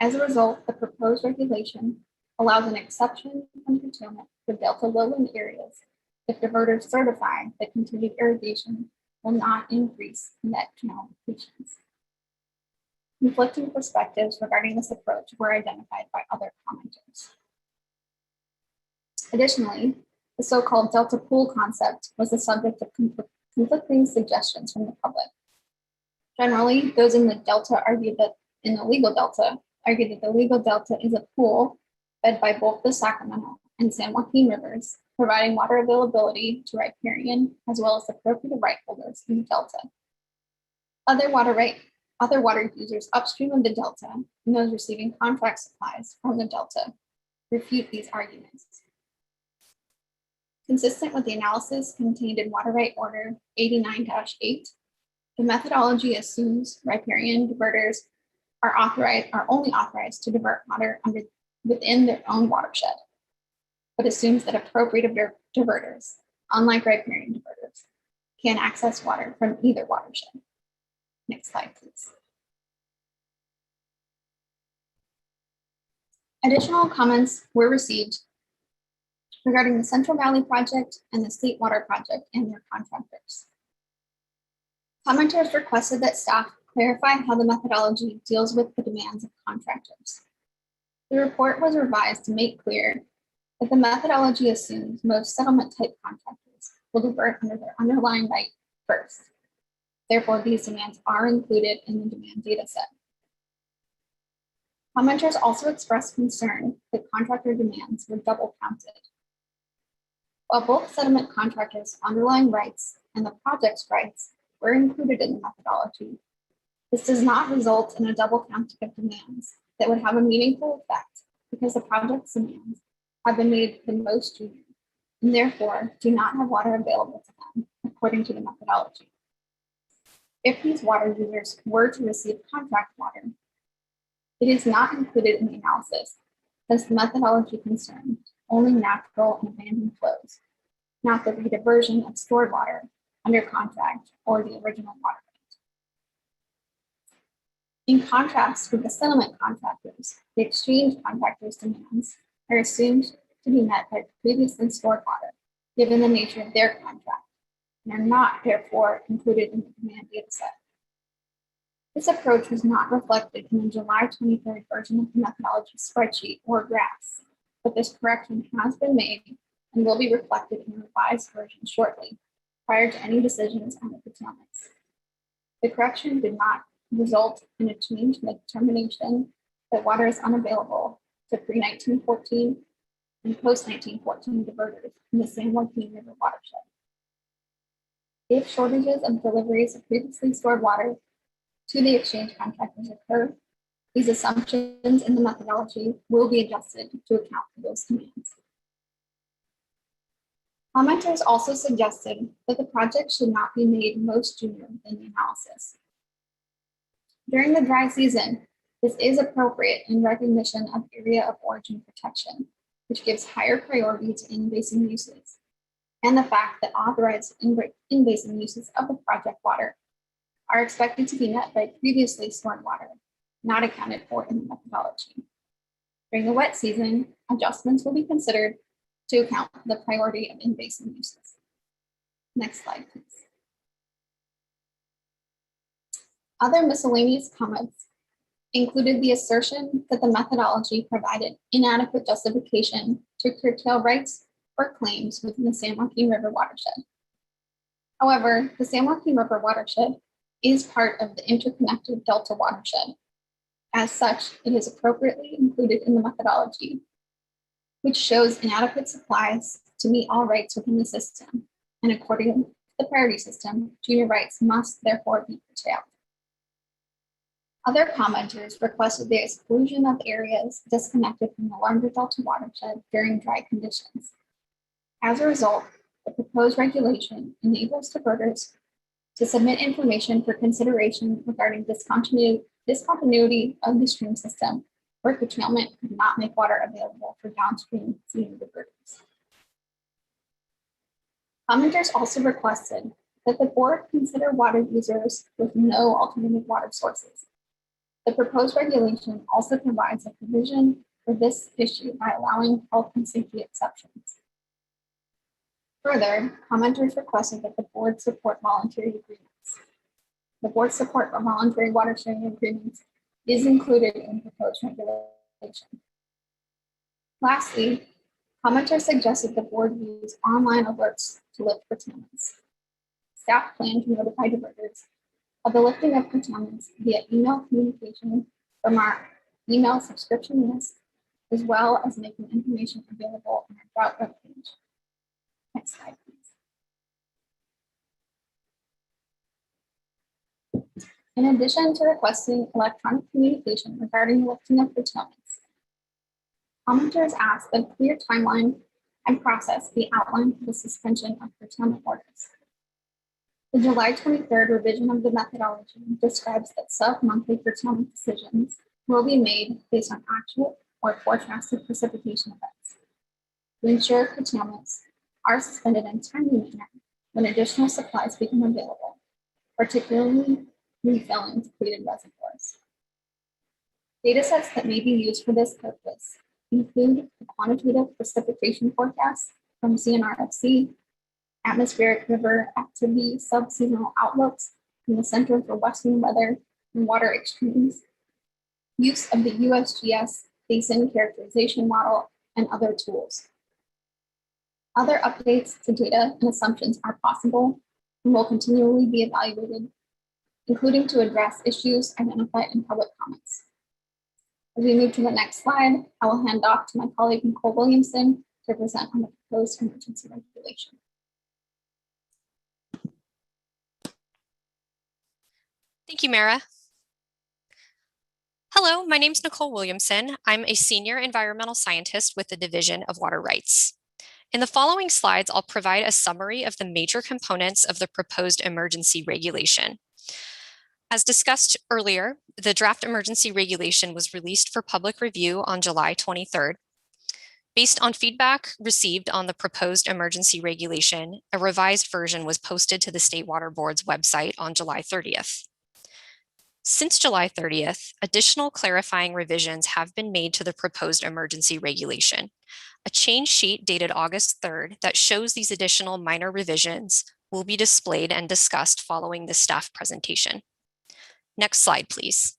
S24: As a result, the proposed regulation allows an exception from curtailment for delta lowland areas if diverters certify that continued irrigation will not increase net canal depletions. Conflicting perspectives regarding this approach were identified by other commenters. Additionally, the so-called delta pool concept was the subject of conflicting suggestions from the public. Generally, those in the delta argued that the legal delta is a pool fed by both the Sacramento and San Joaquin rivers, providing water availability to riparian as well as the appropriate right holders in the delta. Other water users upstream of the delta and those receiving contract supplies from the delta refute these arguments. Consistent with the analysis contained in Water Right Order 89-8, the methodology assumes riparian diverters are only authorized to divert water within their own watershed, but assumes that appropriate diverters, unlike riparian diverters, can access water from either watershed. Next slide, please. Additional comments were received regarding the Central Valley Project and the State Water Project and their contractors. Commenters requested that staff clarify how the methodology deals with the demands of contractors. The report was revised to make clear that the methodology assumes most settlement-type contractors will divert under their underlying right first. Therefore, these demands are included in the demand data set. Commenters also expressed concern that contractor demands were double counted. While both settlement contractors' underlying rights and the project's rights were included in the methodology, this does not result in a double counting of demands that would have a meaningful effect because the project's demands have been made the most junior and therefore do not have water available to them according to the methodology. If these water users were to receive contract water, it is not included in the analysis since the methodology concerns only natural and abandoned flows, not the rediversion of stored water under contract or the original water right. In contrast with the settlement contractors, the exchange contractors' demands are assumed to be met by previously stored water, given the nature of their contract, and are not therefore included in the demand data set. This approach was not reflected in the July 23rd version of the methodology spreadsheet or graphs, but this correction has been made and will be reflected in a revised version shortly, prior to any decisions on the curtailments. The correction did not result in a change in the determination that water is unavailable to pre-1914 and post-1914 diverters in the San Joaquin River watershed. If shortages of deliveries of previously stored water to the exchange contractors occur, these assumptions in the methodology will be adjusted to account for those demands. Commenters also suggested that the project should not be made most junior in the analysis. During the dry season, this is appropriate in recognition of area of origin protection, which gives higher priority to in-basin uses, and the fact that authorized in-basin uses of the project water are expected to be met by previously stored water, not accounted for in the methodology. During the wet season, adjustments will be considered to account for the priority of in-basin uses. Next slide, please. Other miscellaneous comments included the assertion that the methodology provided inadequate justification to curtail rights or claims within the San Joaquin River watershed. However, the San Joaquin River watershed is part of the interconnected Delta watershed. As such, it is appropriately included in the methodology, which shows inadequate supplies to meet all rights within the system, and according to the priority system, junior rights must therefore be curtailed. Other commenters requested the exclusion of areas disconnected from the larger Delta watershed during dry conditions. As a result, the proposed regulation enables diverters to submit information for consideration regarding discontinuity of the stream system where curtailment could not make water available for downstream seeding diverters. Commenters also requested that the board consider water users with no alternative water sources. The proposed regulation also provides a provision for this issue by allowing health and safety exceptions. Further, commenters requested that the board support voluntary agreements. The board support for voluntary water sharing agreements is included in proposed regulation. Lastly, commenters suggested the board use online alerts to lift curtailments. Staff plan to notify diverters of the lifting of curtailments via email communication from our email subscription list, as well as making information available on our drought webpage. Next slide, please. In addition to requesting electronic communication regarding the lifting of curtailments, commenters asked that a clear timeline and process be outlined for the suspension of curtailment orders. The July 23rd revision of the methodology describes that sub-monthly curtailment decisions will be made based on actual or forecasted precipitation events to ensure curtailments are suspended in a timely manner when additional supplies become available, particularly refilling depleted reservoirs. Data sets that may be used for this purpose include the quantitative precipitation forecast from CNRFC, atmospheric river activity sub-seasonal outlooks from the Center for Western Weather and Water Extremes, use of the USGS basin characterization model, and other tools. Other updates to data and assumptions are possible and will continually be evaluated, including to address issues identified in public comments. As we move to the next slide, I will hand off to my colleague Nicole Williamson to present on the proposed emergency regulation.
S22: Thank you, Mara. Hello, my name is Nicole Williamson. I'm a senior environmental scientist with the Division of Water Rights. In the following slides, I'll provide a summary of the major components of the proposed emergency regulation. As discussed earlier, the draft emergency regulation was released for public review on July 23rd. Based on feedback received on the proposed emergency regulation, a revised version was posted to the State Water Board's website on July 30th. Since July 30th, additional clarifying revisions have been made to the proposed emergency regulation. A change sheet dated August 3rd that shows these additional minor revisions will be displayed and discussed following the staff presentation. Next slide, please.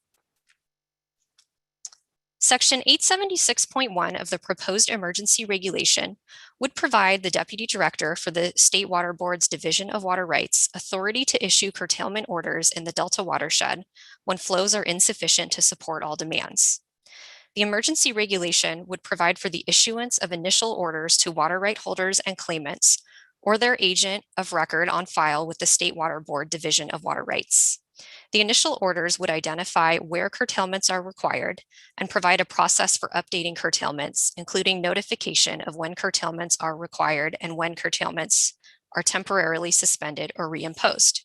S22: Section 876.1 of the proposed emergency regulation would provide the Deputy Director for the State Water Board's Division of Water Rights authority to issue curtailment orders in the Delta watershed when flows are insufficient to support all demands. The emergency regulation would provide for the issuance of initial orders to water right holders and claimants or their agent of record on file with the State Water Board Division of Water Rights. The initial orders would identify where curtailments are required and provide a process for updating curtailments, including notification of when curtailments are required and when curtailments are temporarily suspended or reimposed.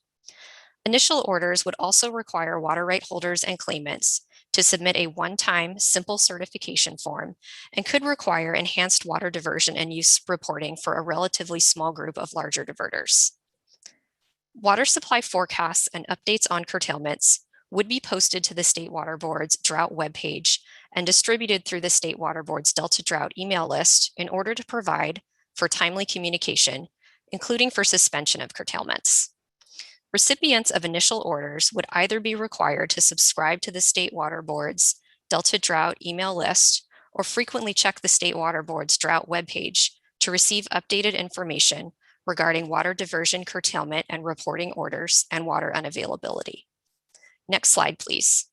S22: Initial orders would also require water right holders and claimants to submit a one-time simple certification form and could require enhanced water diversion and use reporting for a relatively small group of larger diverters. Water supply forecasts and updates on curtailments would be posted to the State Water Board's drought webpage and distributed through the State Water Board's Delta Drought email list in order to provide for timely communication, including for suspension of curtailments. Recipients of initial orders would either be required to subscribe to the State Water Board's Delta Drought email list or frequently check the State Water Board's drought webpage to receive updated information regarding water diversion, curtailment, and reporting orders and water unavailability. Next slide, please.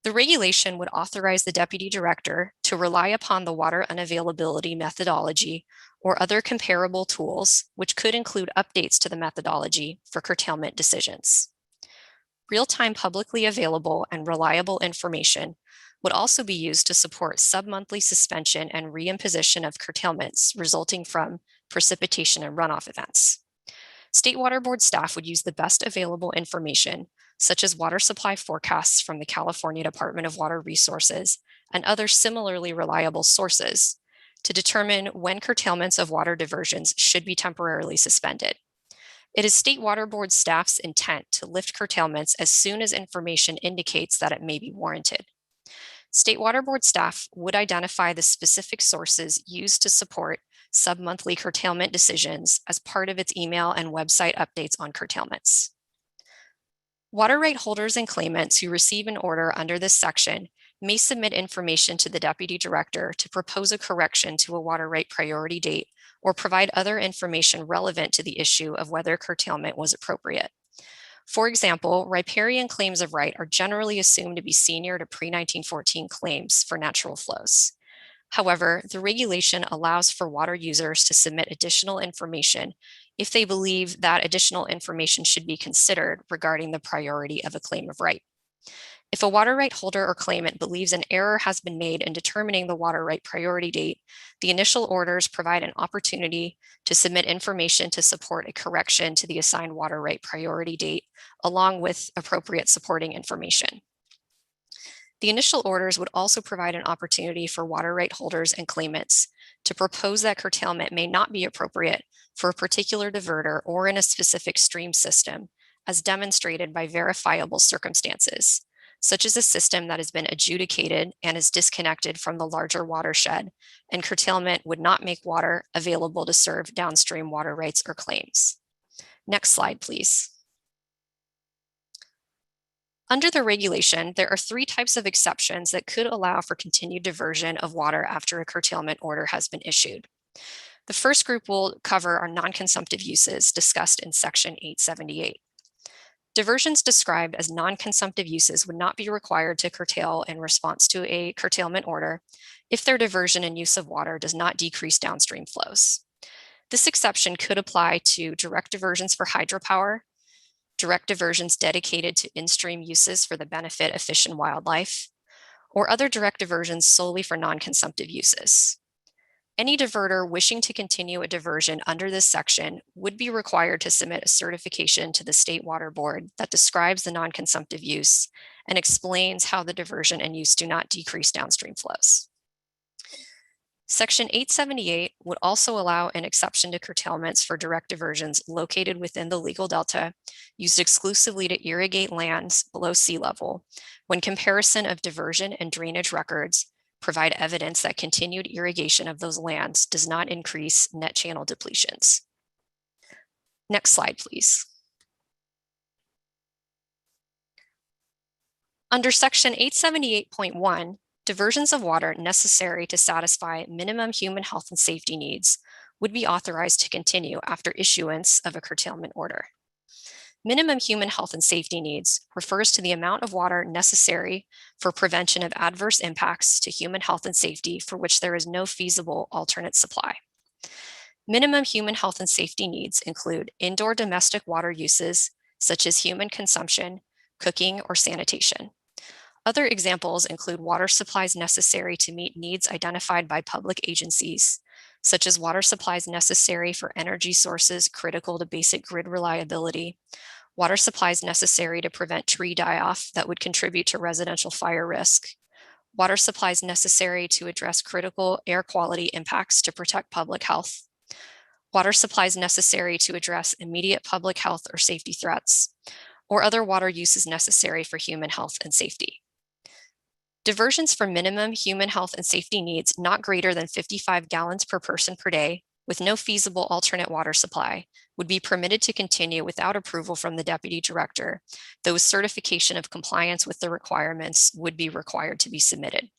S22: The regulation would authorize the Deputy Director to rely upon the water unavailability methodology or other comparable tools, which could include updates to the methodology for curtailment decisions. Real-time publicly available and reliable information would also be used to support sub-monthly suspension and reimposition of curtailments resulting from precipitation and runoff events. State Water Board staff would use the best available information, such as water supply forecasts from the California Department of Water Resources and other similarly reliable sources, to determine when curtailments of water diversions should be temporarily suspended. It is State Water Board staff's intent to lift curtailments as soon as information indicates that it may be warranted. State Water Board staff would identify the specific sources used to support sub-monthly curtailment decisions as part of its email and website updates on curtailments. Water right holders and claimants who receive an order under this section may submit information to the Deputy Director to propose a correction to a water right priority date or provide other information relevant to the issue of whether curtailment was appropriate. For example, riparian claims of right are generally assumed to be senior to pre-1914 claims for natural flows. However, the regulation allows for water users to submit additional information if they believe that additional information should be considered regarding the priority of a claim of right. If a water right holder or claimant believes an error has been made in determining the water right priority date, the initial orders provide an opportunity to submit information to support a correction to the assigned water right priority date, along with appropriate supporting information. The initial orders would also provide an opportunity for water right holders and claimants to propose that curtailment may not be appropriate for a particular diverter or in a specific stream system, as demonstrated by verifiable circumstances, such as a system that has been adjudicated and is disconnected from the larger watershed, and curtailment would not make water available to serve downstream water rights or claims. Next slide, please. Under the regulation, there are 3 types of exceptions that could allow for continued diversion of water after a curtailment order has been issued. The first group will cover our non-consumptive uses discussed in Section 878. Diversions described as non-consumptive uses would not be required to curtail in response to a curtailment order if their diversion and use of water does not decrease downstream flows. This exception could apply to direct diversions for hydropower, direct diversions dedicated to in-stream uses for the benefit of fish and wildlife, or other direct diversions solely for non-consumptive uses. Any diverter wishing to continue a diversion under this section would be required to submit a certification to the State Water Board that describes the non-consumptive use and explains how the diversion and use do not decrease downstream flows. Section 878 would also allow an exception to curtailments for direct diversions located within the legal delta used exclusively to irrigate lands below sea level when comparison of diversion and drainage records provide evidence that continued irrigation of those lands does not increase net channel depletions. Next slide, please. Under Section 878.1, diversions of water necessary to satisfy minimum human health and safety needs would be authorized to continue after issuance of a curtailment order. Minimum human health and safety needs refers to the amount of water necessary for prevention of adverse impacts to human health and safety for which there is no feasible alternate supply. Minimum human health and safety needs include indoor domestic water uses, such as human consumption, cooking, or sanitation. Other examples include water supplies necessary to meet needs identified by public agencies, such as water supplies necessary for energy sources critical to basic grid reliability, water supplies necessary to prevent tree die-off that would contribute to residential fire risk, water supplies necessary to address critical air quality impacts to protect public health, water supplies necessary to address immediate public health or safety threats, or other water uses necessary for human health and safety. Diversions for minimum human health and safety needs not greater than 55 gallons per person per day with no feasible alternate water supply would be permitted to continue without approval from the Deputy Director, though certification of compliance with the requirements would be required to be submitted.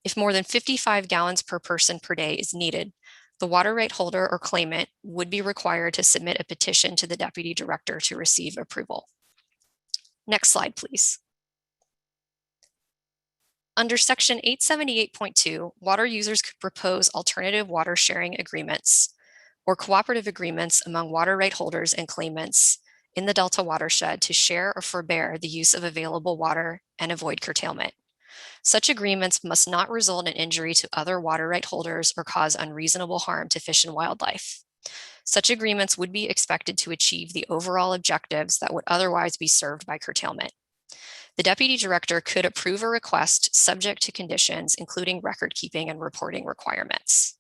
S22: If more than 55 gallons per person per day is needed, the water right holder or claimant would be required to submit a petition to the Deputy Director to receive approval. Next slide, please. Under Section 878.2, water users could propose alternative water sharing agreements or cooperative agreements among water right holders and claimants in the Delta watershed to share or forbear the use of available water and avoid curtailment. Such agreements must not result in injury to other water right holders or cause unreasonable harm to fish and wildlife. Such agreements would be expected to achieve the overall objectives that would otherwise be served by curtailment. The Deputy Director could approve a request subject to conditions, including record keeping and reporting requirements.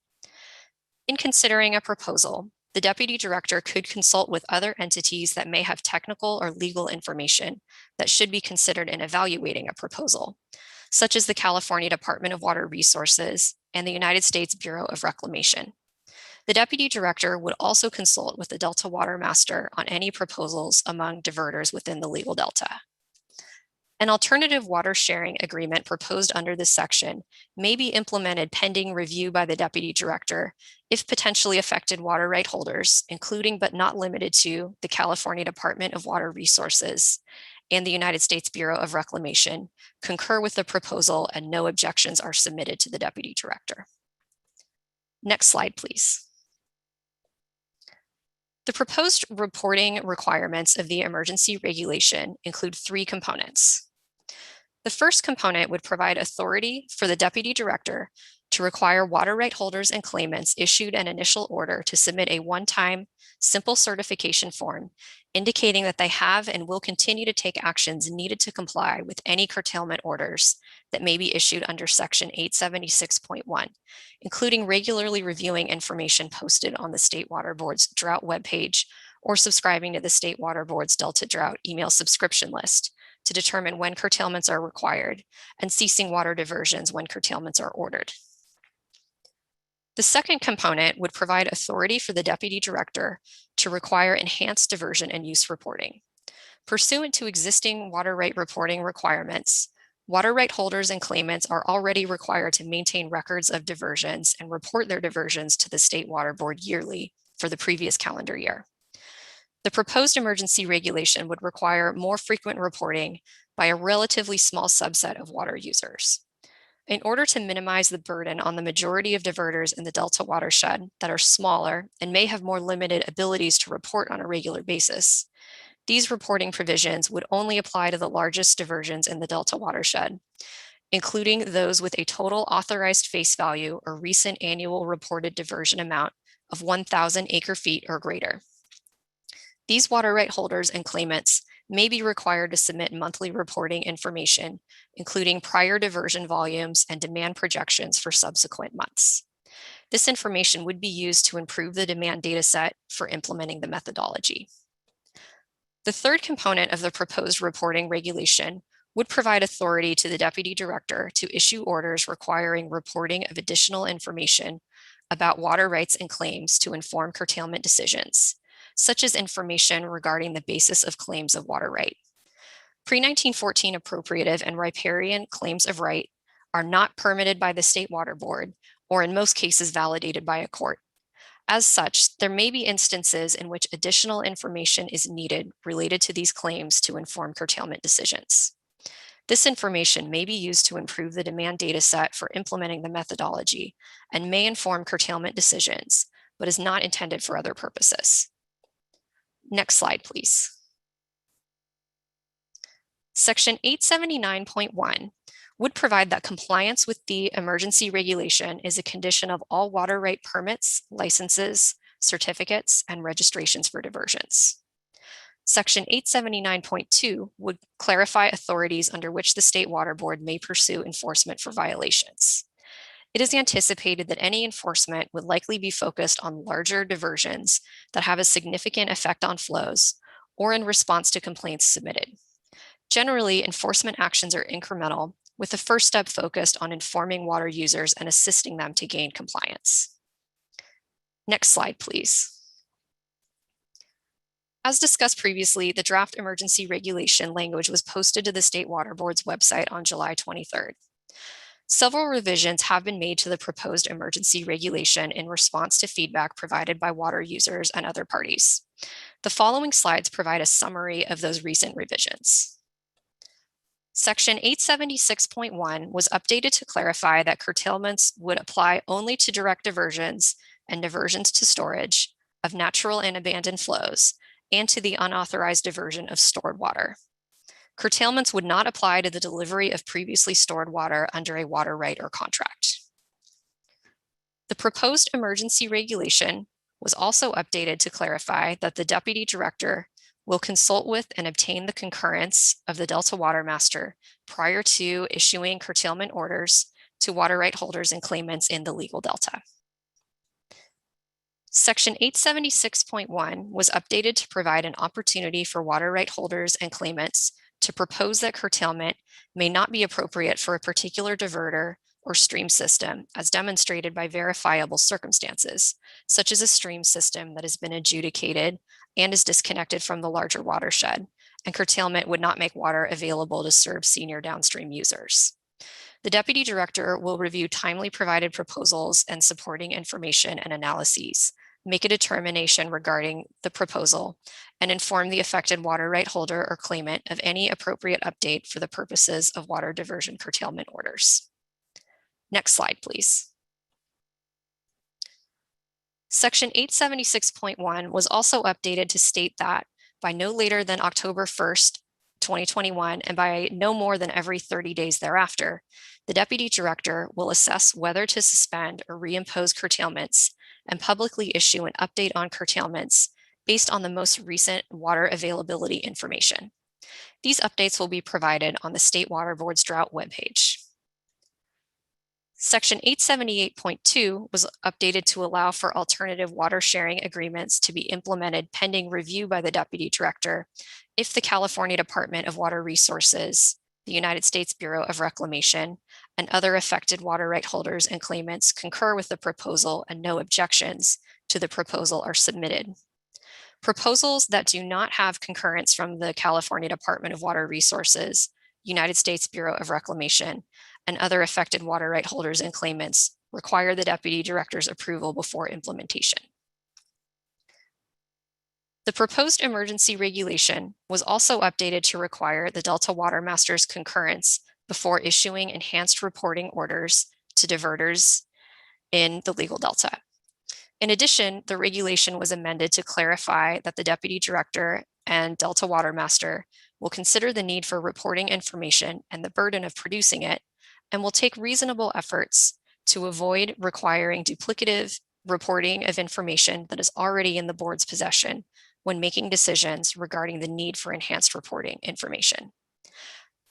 S22: In considering a proposal, the Deputy Director could consult with other entities that may have technical or legal information that should be considered in evaluating a proposal, such as the California Department of Water Resources and the United States Bureau of Reclamation. The Deputy Director would also consult with the Delta Water Master on any proposals among diverters within the legal delta. An alternative water sharing agreement proposed under this section may be implemented pending review by the Deputy Director if potentially affected water right holders, including but not limited to the California Department of Water Resources and the United States Bureau of Reclamation, concur with the proposal and no objections are submitted to the Deputy Director. Next slide, please. The proposed reporting requirements of the emergency regulation include 3 components. The first component would provide authority for the Deputy Director to require water right holders and claimants issued an initial order to submit a one-time simple certification form indicating that they have and will continue to take actions needed to comply with any curtailment orders that may be issued under Section 876.1, including regularly reviewing information posted on the State Water Board's drought webpage or subscribing to the State Water Board's Delta Drought email subscription list to determine when curtailments are required and ceasing water diversions when curtailments are ordered. The second component would provide authority for the Deputy Director to require enhanced diversion and use reporting. Pursuant to existing water right reporting requirements, water right holders and claimants are already required to maintain records of diversions and report their diversions to the State Water Board yearly for the previous calendar year. The proposed emergency regulation would require more frequent reporting by a relatively small subset of water users. In order to minimize the burden on the majority of diverters in the Delta watershed that are smaller and may have more limited abilities to report on a regular basis, these reporting provisions would only apply to the largest diversions in the Delta watershed, including those with a total authorized face value or recent annual reported diversion amount of 1,000 acre-feet or greater. These water right holders and claimants may be required to submit monthly reporting information, including prior diversion volumes and demand projections for subsequent months. This information would be used to improve the demand data set for implementing the methodology. The third component of the proposed reporting regulation would provide authority to the Deputy Director to issue orders requiring reporting of additional information about water rights and claims to inform curtailment decisions, such as information regarding the basis of claims of water right. Pre-1914 appropriative and riparian claims of right are not permitted by the State Water Board, or in most cases validated by a court. As such, there may be instances in which additional information is needed related to these claims to inform curtailment decisions. This information may be used to improve the demand data set for implementing the methodology and may inform curtailment decisions, but is not intended for other purposes. Next slide, please. Section 879.1 would provide that compliance with the emergency regulation is a condition of all water right permits, licenses, certificates, and registrations for diversions. Section 879.2 would clarify authorities under which the State Water Board may pursue enforcement for violations. It is anticipated that any enforcement would likely be focused on larger diversions that have a significant effect on flows or in response to complaints submitted. Generally, enforcement actions are incremental, with the first step focused on informing water users and assisting them to gain compliance. Next slide, please. As discussed previously, the draft emergency regulation language was posted to the State Water Board's website on July 23rd. Several revisions have been made to the proposed emergency regulation in response to feedback provided by water users and other parties. The following slides provide a summary of those recent revisions. Section 876.1 was updated to clarify that curtailments would apply only to direct diversions and diversions to storage of natural and abandoned flows and to the unauthorized diversion of stored water. Curtailments would not apply to the delivery of previously stored water under a water right or contract. The proposed emergency regulation was also updated to clarify that the Deputy Director will consult with and obtain the concurrence of the Delta Water Master prior to issuing curtailment orders to water right holders and claimants in the legal delta. Section 876.1 was updated to provide an opportunity for water right holders and claimants to propose that curtailment may not be appropriate for a particular diverter or stream system as demonstrated by verifiable circumstances, such as a stream system that has been adjudicated and is disconnected from the larger watershed, and curtailment would not make water available to serve senior downstream users. The Deputy Director will review timely provided proposals and supporting information and analyses, make a determination regarding the proposal, and inform the affected water right holder or claimant of any appropriate update for the purposes of water diversion curtailment orders. Next slide, please. Section 876.1 was also updated to state that by no later than October 1st, 2021, and by no more than every 30 days thereafter, the Deputy Director will assess whether to suspend or reimpose curtailments and publicly issue an update on curtailments based on the most recent water availability information. These updates will be provided on the State Water Board's drought webpage. Section 878.2 was updated to allow for alternative water sharing agreements to be implemented pending review by the Deputy Director if the California Department of Water Resources, the United States Bureau of Reclamation, and other affected water right holders and claimants concur with the proposal and no objections to the proposal are submitted. Proposals that do not have concurrence from the California Department of Water Resources, United States Bureau of Reclamation, and other affected water right holders and claimants require the Deputy Director's approval before implementation. The proposed emergency regulation was also updated to require the Delta Water Master's concurrence before issuing enhanced reporting orders to diverters in the legal delta. In addition, the regulation was amended to clarify that the Deputy Director and Delta Water Master will consider the need for reporting information and the burden of producing it, and will take reasonable efforts to avoid requiring duplicative reporting of information that is already in the board's possession when making decisions regarding the need for enhanced reporting information.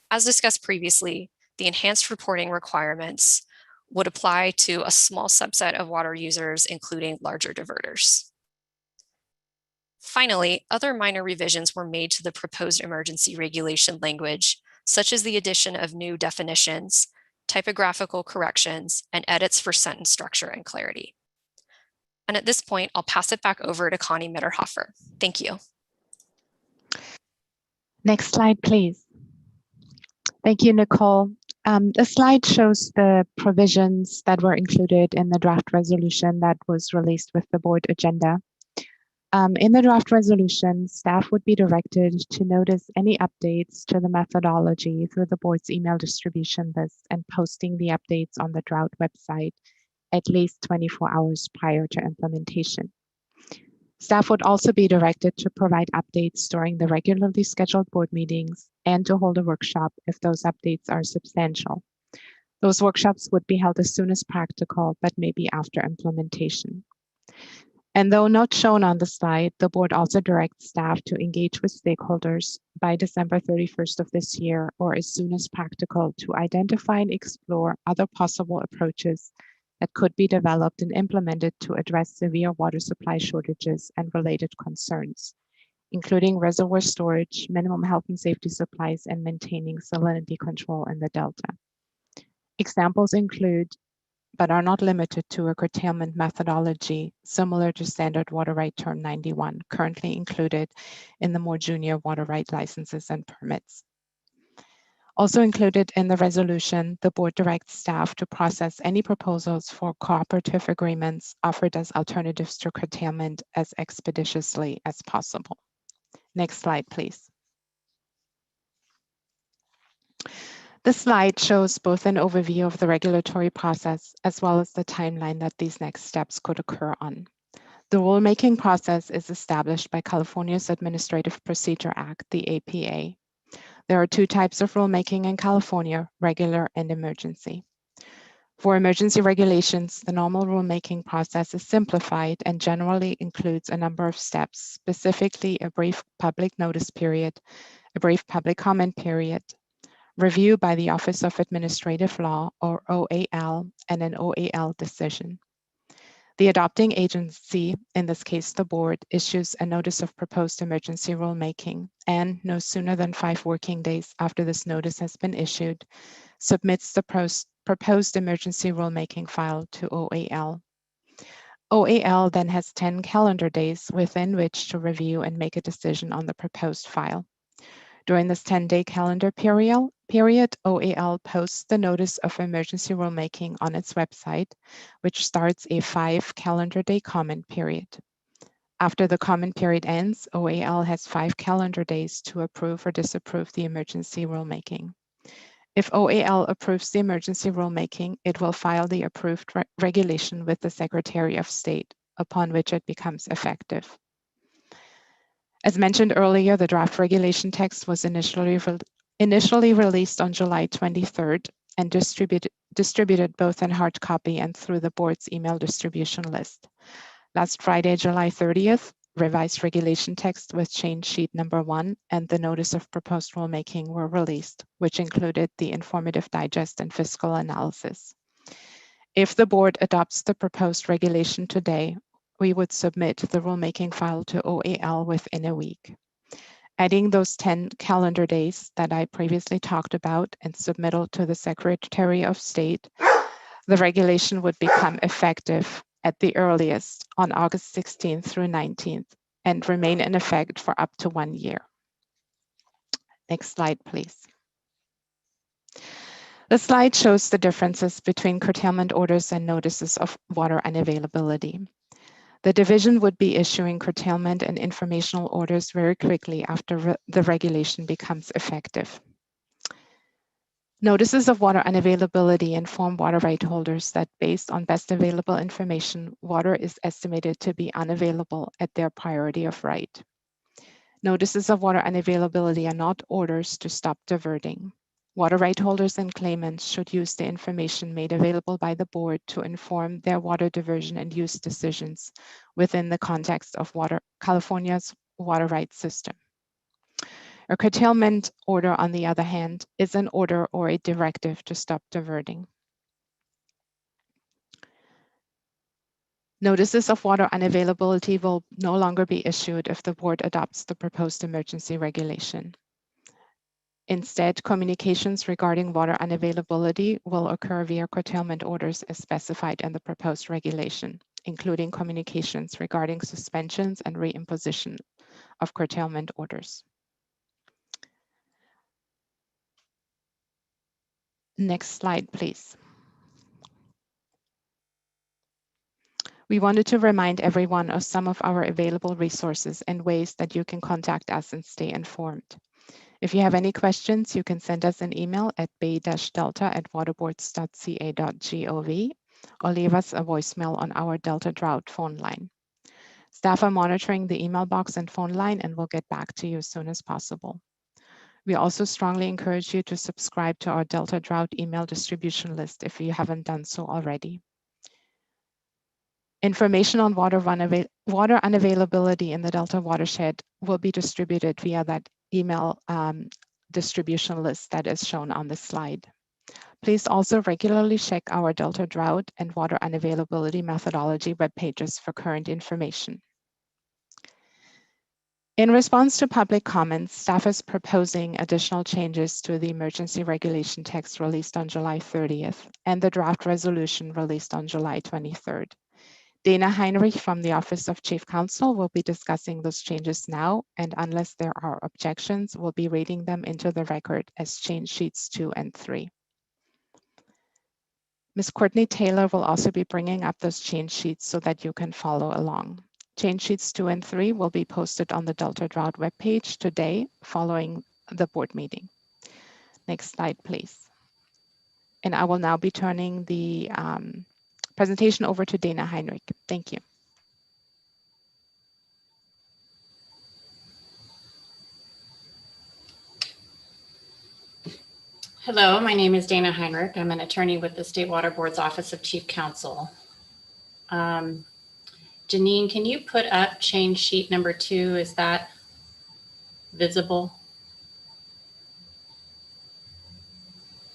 S22: As discussed previously, the enhanced reporting requirements would apply to a small subset of water users, including larger diverters. Finally, other minor revisions were made to the proposed emergency regulation language, such as the addition of new definitions, typographical corrections, and edits for sentence structure and clarity. And at this point, I'll pass it back over to Connie Mitterhofer. Thank you.
S20: Next slide, please. Thank you, Nicole. The slide shows the provisions that were included in the draft resolution that was released with the board agenda. In the draft resolution, staff would be directed to notice any updates to the methodology through the board's email distribution list and posting the updates on the drought website at least 24 hours prior to implementation. Staff would also be directed to provide updates during the regularly scheduled board meetings and to hold a workshop if those updates are substantial. Those workshops would be held as soon as practical, but maybe after implementation. And though not shown on the slide, the board also directs staff to engage with stakeholders by December 31st of this year or as soon as practical to identify and explore other possible approaches that could be developed and implemented to address severe water supply shortages and related concerns, including reservoir storage, minimum health and safety supplies, and maintaining salinity control in the delta. Examples include, but are not limited to, a curtailment methodology similar to Standard Water Right Term 91, currently included in the more junior water right licenses and permits. Also included in the resolution, the board directs staff to process any proposals for cooperative agreements offered as alternatives to curtailment as expeditiously as possible. Next slide, please. This slide shows both an overview of the regulatory process as well as the timeline that these next steps could occur on. The rulemaking process is established by California's Administrative Procedure Act, the APA. There are two types of rulemaking in California, regular and emergency. For emergency regulations, the normal rulemaking process is simplified and generally includes a number of steps, specifically a brief public notice period, a brief public comment period, review by the Office of Administrative Law, or OAL, and an OAL decision. The adopting agency, in this case the board, issues a notice of proposed emergency rulemaking and no sooner than 5 working days after this notice has been issued, submits the proposed emergency rulemaking file to OAL. OAL then has 10 calendar days within which to review and make a decision on the proposed file. During this 10-day calendar period, OAL posts the notice of emergency rulemaking on its website, which starts a 5 calendar day comment period. After the comment period ends, OAL has 5 calendar days to approve or disapprove the emergency rulemaking. If OAL approves the emergency rulemaking, it will file the approved regulation with the Secretary of State, upon which it becomes effective. As mentioned earlier, the draft regulation text was initially released on July 23rd and distributed both in hard copy and through the board's email distribution list. Last Friday, July 30th, revised regulation text with change sheet number 1 and the notice of proposed rulemaking were released, which included the informative digest and fiscal analysis. If the board adopts the proposed regulation today, we would submit the rulemaking file to OAL within a week. Adding those 10 calendar days that I previously talked about and submittal to the Secretary of State, the regulation would become effective at the earliest on August 16th through 19th and remain in effect for up to 1 year. Next slide, please. The slide shows the differences between curtailment orders and notices of water unavailability. The division would be issuing curtailment and informational orders very quickly after the regulation becomes effective. Notices of water unavailability inform water right holders that based on best available information, water is estimated to be unavailable at their priority of right. Notices of water unavailability are not orders to stop diverting. Water right holders and claimants should use the information made available by the board to inform their water diversion and use decisions within the context of California's water rights system. A curtailment order, on the other hand, is an order or a directive to stop diverting. Notices of water unavailability will no longer be issued if the board adopts the proposed emergency regulation. Instead, communications regarding water unavailability will occur via curtailment orders as specified in the proposed regulation, including communications regarding suspensions and reimposition of curtailment orders. Next slide, please. We wanted to remind everyone of some of our available resources and ways that you can contact us and stay informed. If you have any questions, you can send us an email at bay-delta@waterboards.ca.gov or leave us a voicemail on our Delta Drought phone line. Staff are monitoring the email box and phone line and will get back to you as soon as possible. We also strongly encourage you to subscribe to our Delta Drought email distribution list if you haven't done so already. Information on water unavailability in the Delta watershed will be distributed via that email distribution list that is shown on the slide. Please also regularly check our Delta Drought and water unavailability methodology web pages for current information. In response to public comments, staff is proposing additional changes to the emergency regulation text released on July 30th and the draft resolution released on July 23rd. Dana Heinrich from the Office of Chief Counsel will be discussing those changes now, and unless there are objections, we'll be reading them into the record as change sheets 2 and 3. Ms. Courtney Taylor will also be bringing up those change sheets so that you can follow along. Change sheets 2 and 3 will be posted on the Delta Drought webpage today following the board meeting. Next slide, please. And I will now be turning the presentation over to Dana Heinrich. Thank you.
S23: Hello, my name is Dana Heinrich. I'm an attorney with the State Water Board's Office of Chief Counsel. Janine, can you put up change sheet number 2? Is that visible?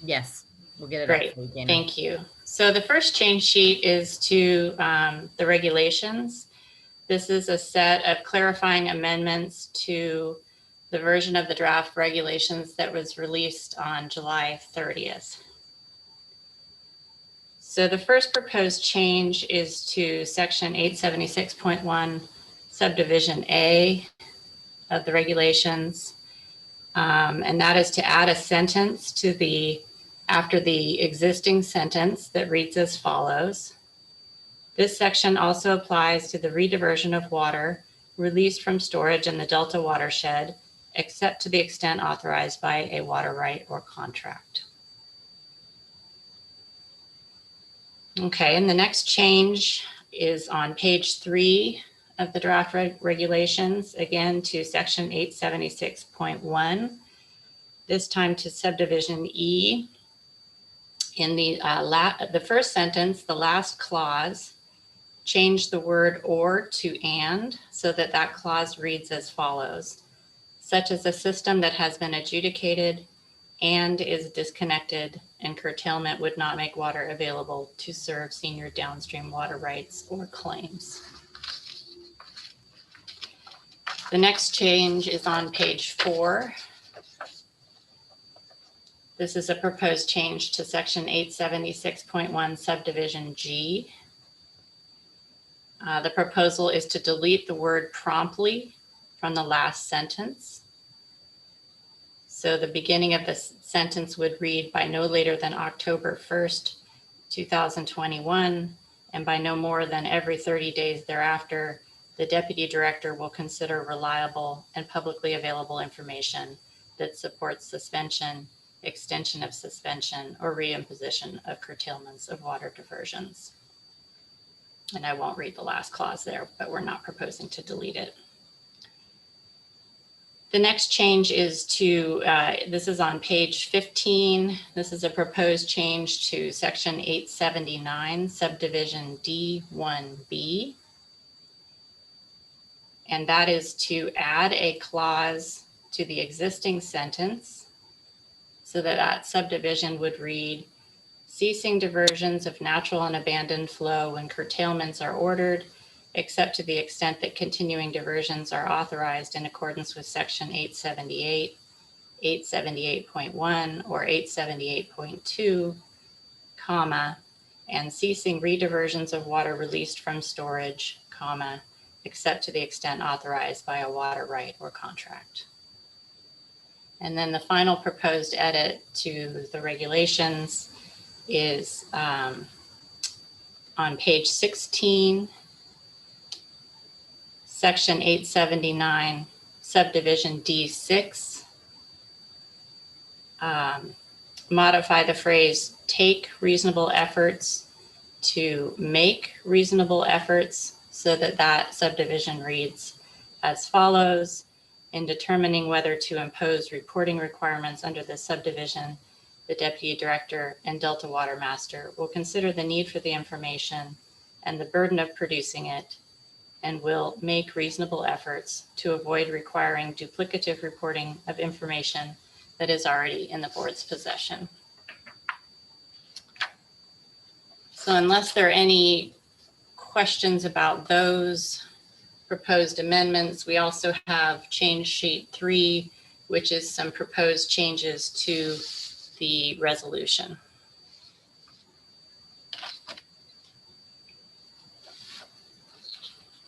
S6: Yes, we'll get it up
S23: Great,
S6: for you, Dana.
S23: thank you. So the first change sheet is to the regulations. This is a set of clarifying amendments to the version of the draft regulations that was released on July 30th. So the first proposed change is to section 876.1 subdivision A of the regulations. And that is to add a sentence to after the existing sentence that reads as follows. This section also applies to the rediversion of water released from storage in the Delta watershed, except to the extent authorized by a water right or contract. Okay, and the next change is on page 3 of the draft regulations, again to section 876.1, this time to subdivision E. In the first sentence, the last clause, change the word or to and, so that that clause reads as follows. Such as a system that has been adjudicated and is disconnected, and curtailment would not make water available to serve senior downstream water rights or claims. The next change is on page 4. This is a proposed change to section 876.1 subdivision G. The proposal is to delete the word promptly from the last sentence. So the beginning of the sentence would read by no later than October 1st, 2021, and by no more than every 30 days thereafter, the Deputy Director will consider reliable and publicly available information that supports suspension, extension of suspension, or reimposition of curtailments of water diversions. And I won't read the last clause there, but we're not proposing to delete it. The next change is to, this is on page 15. This is a proposed change to section 879, subdivision D1B. And that is to add a clause to the existing sentence so that that subdivision would read, ceasing diversions of natural and abandoned flow when curtailments are ordered, except to the extent that continuing diversions are authorized in accordance with section 878, 878.1, or 878.2, comma, and ceasing rediversions of water released from storage, comma, except to the extent authorized by a water right or contract. And then the final proposed edit to the regulations is on page 16, section 879, subdivision D6. Modify the phrase take reasonable efforts to make reasonable efforts so that that subdivision reads as follows. In determining whether to impose reporting requirements under this subdivision, the Deputy Director and Delta Water Master will consider the need for the information and the burden of producing it, and will make reasonable efforts to avoid requiring duplicative reporting of information that is already in the board's possession. So unless there are any questions about those proposed amendments, we also have change sheet 3, which is some proposed changes to the resolution.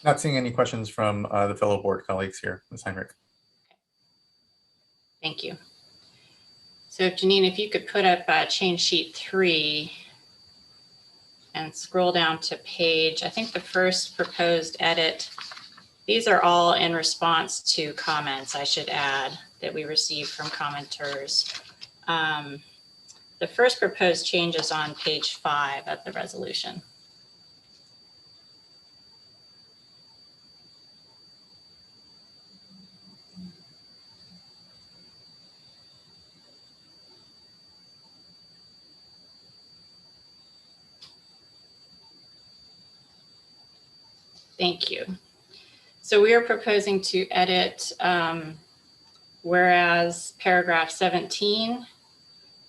S1: Not seeing any questions from the fellow board colleagues here, Ms. Heinrich.
S23: Thank you. So Janine, if you could put up change sheet 3 and scroll down to page, I think the first proposed edit, these are all in response to comments, I should add, that we received from commenters. The first proposed change is on page 5 of the resolution. Thank you. So we are proposing to edit whereas paragraph 17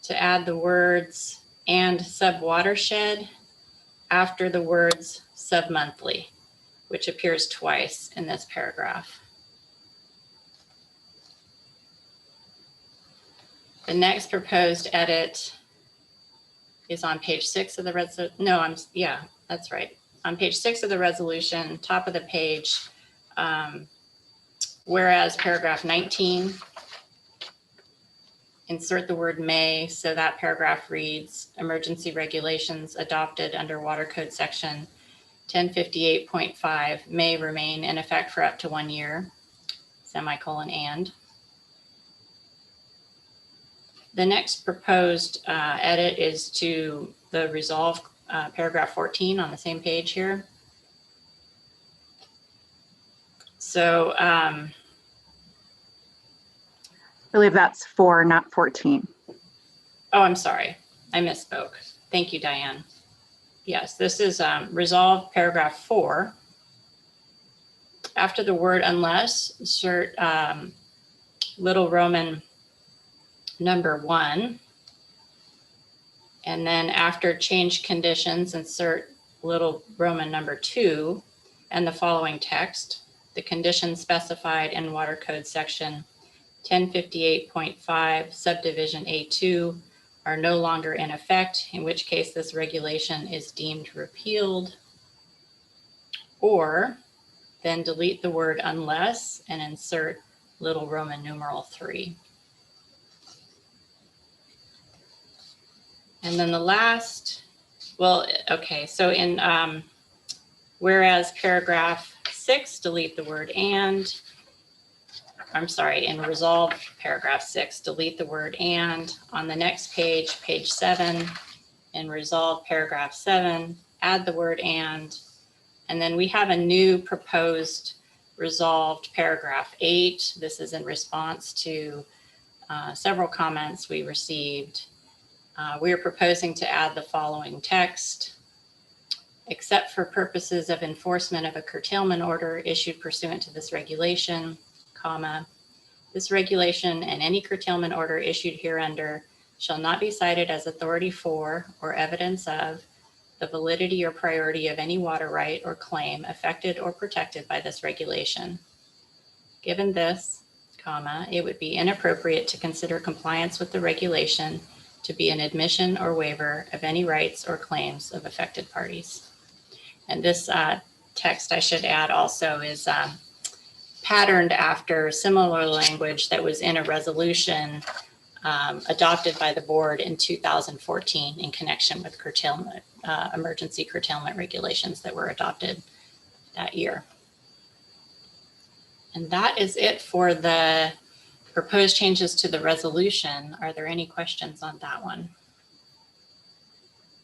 S23: to add the words "and sub-watershed" after the words "sub-monthly," which appears twice in this paragraph. The next proposed edit is on page 6 of the that's right. On page 6 of the resolution, top of the page, whereas paragraph 19, insert the word "may," so that paragraph reads, emergency regulations adopted under Water Code section 1058.5 may remain in effect for up to 1 year, semicolon, and. The next proposed edit is to the resolve paragraph 14 on the same page here. So
S21: I believe that's 4, not 14.
S23: Oh, I'm sorry. I misspoke. Thank you, Diane. Yes, this is resolve paragraph 4. After the word "unless," insert little Roman number 1. And then after change conditions, insert little Roman number 2 and the following text. The conditions specified in Water Code section 1058.5 subdivision A2 are no longer in effect, in which case this regulation is deemed repealed. Or then delete the word "unless" and insert little Roman numeral 3. And then the last, well, okay, so in whereas paragraph 6, delete the word "and." I'm sorry, in resolve paragraph 6, delete the word "and." On the next page, page 7, in resolve paragraph 7, add the word "and." And then we have a new proposed resolved paragraph 8. This is in response to several comments we received. We are proposing to add the following text. Except for purposes of enforcement of a curtailment order issued pursuant to this regulation, comma, this regulation and any curtailment order issued hereunder shall not be cited as authority for or evidence of the validity or priority of any water right or claim affected or protected by this regulation. Given this, comma, it would be inappropriate to consider compliance with the regulation to be an admission or waiver of any rights or claims of affected parties. And this text, I should add also, is patterned after similar language that was in a resolution adopted by the board in 2014 in connection with curtailment, emergency curtailment regulations that were adopted that year. And that is it for the proposed changes to the resolution. Are there any questions on that one?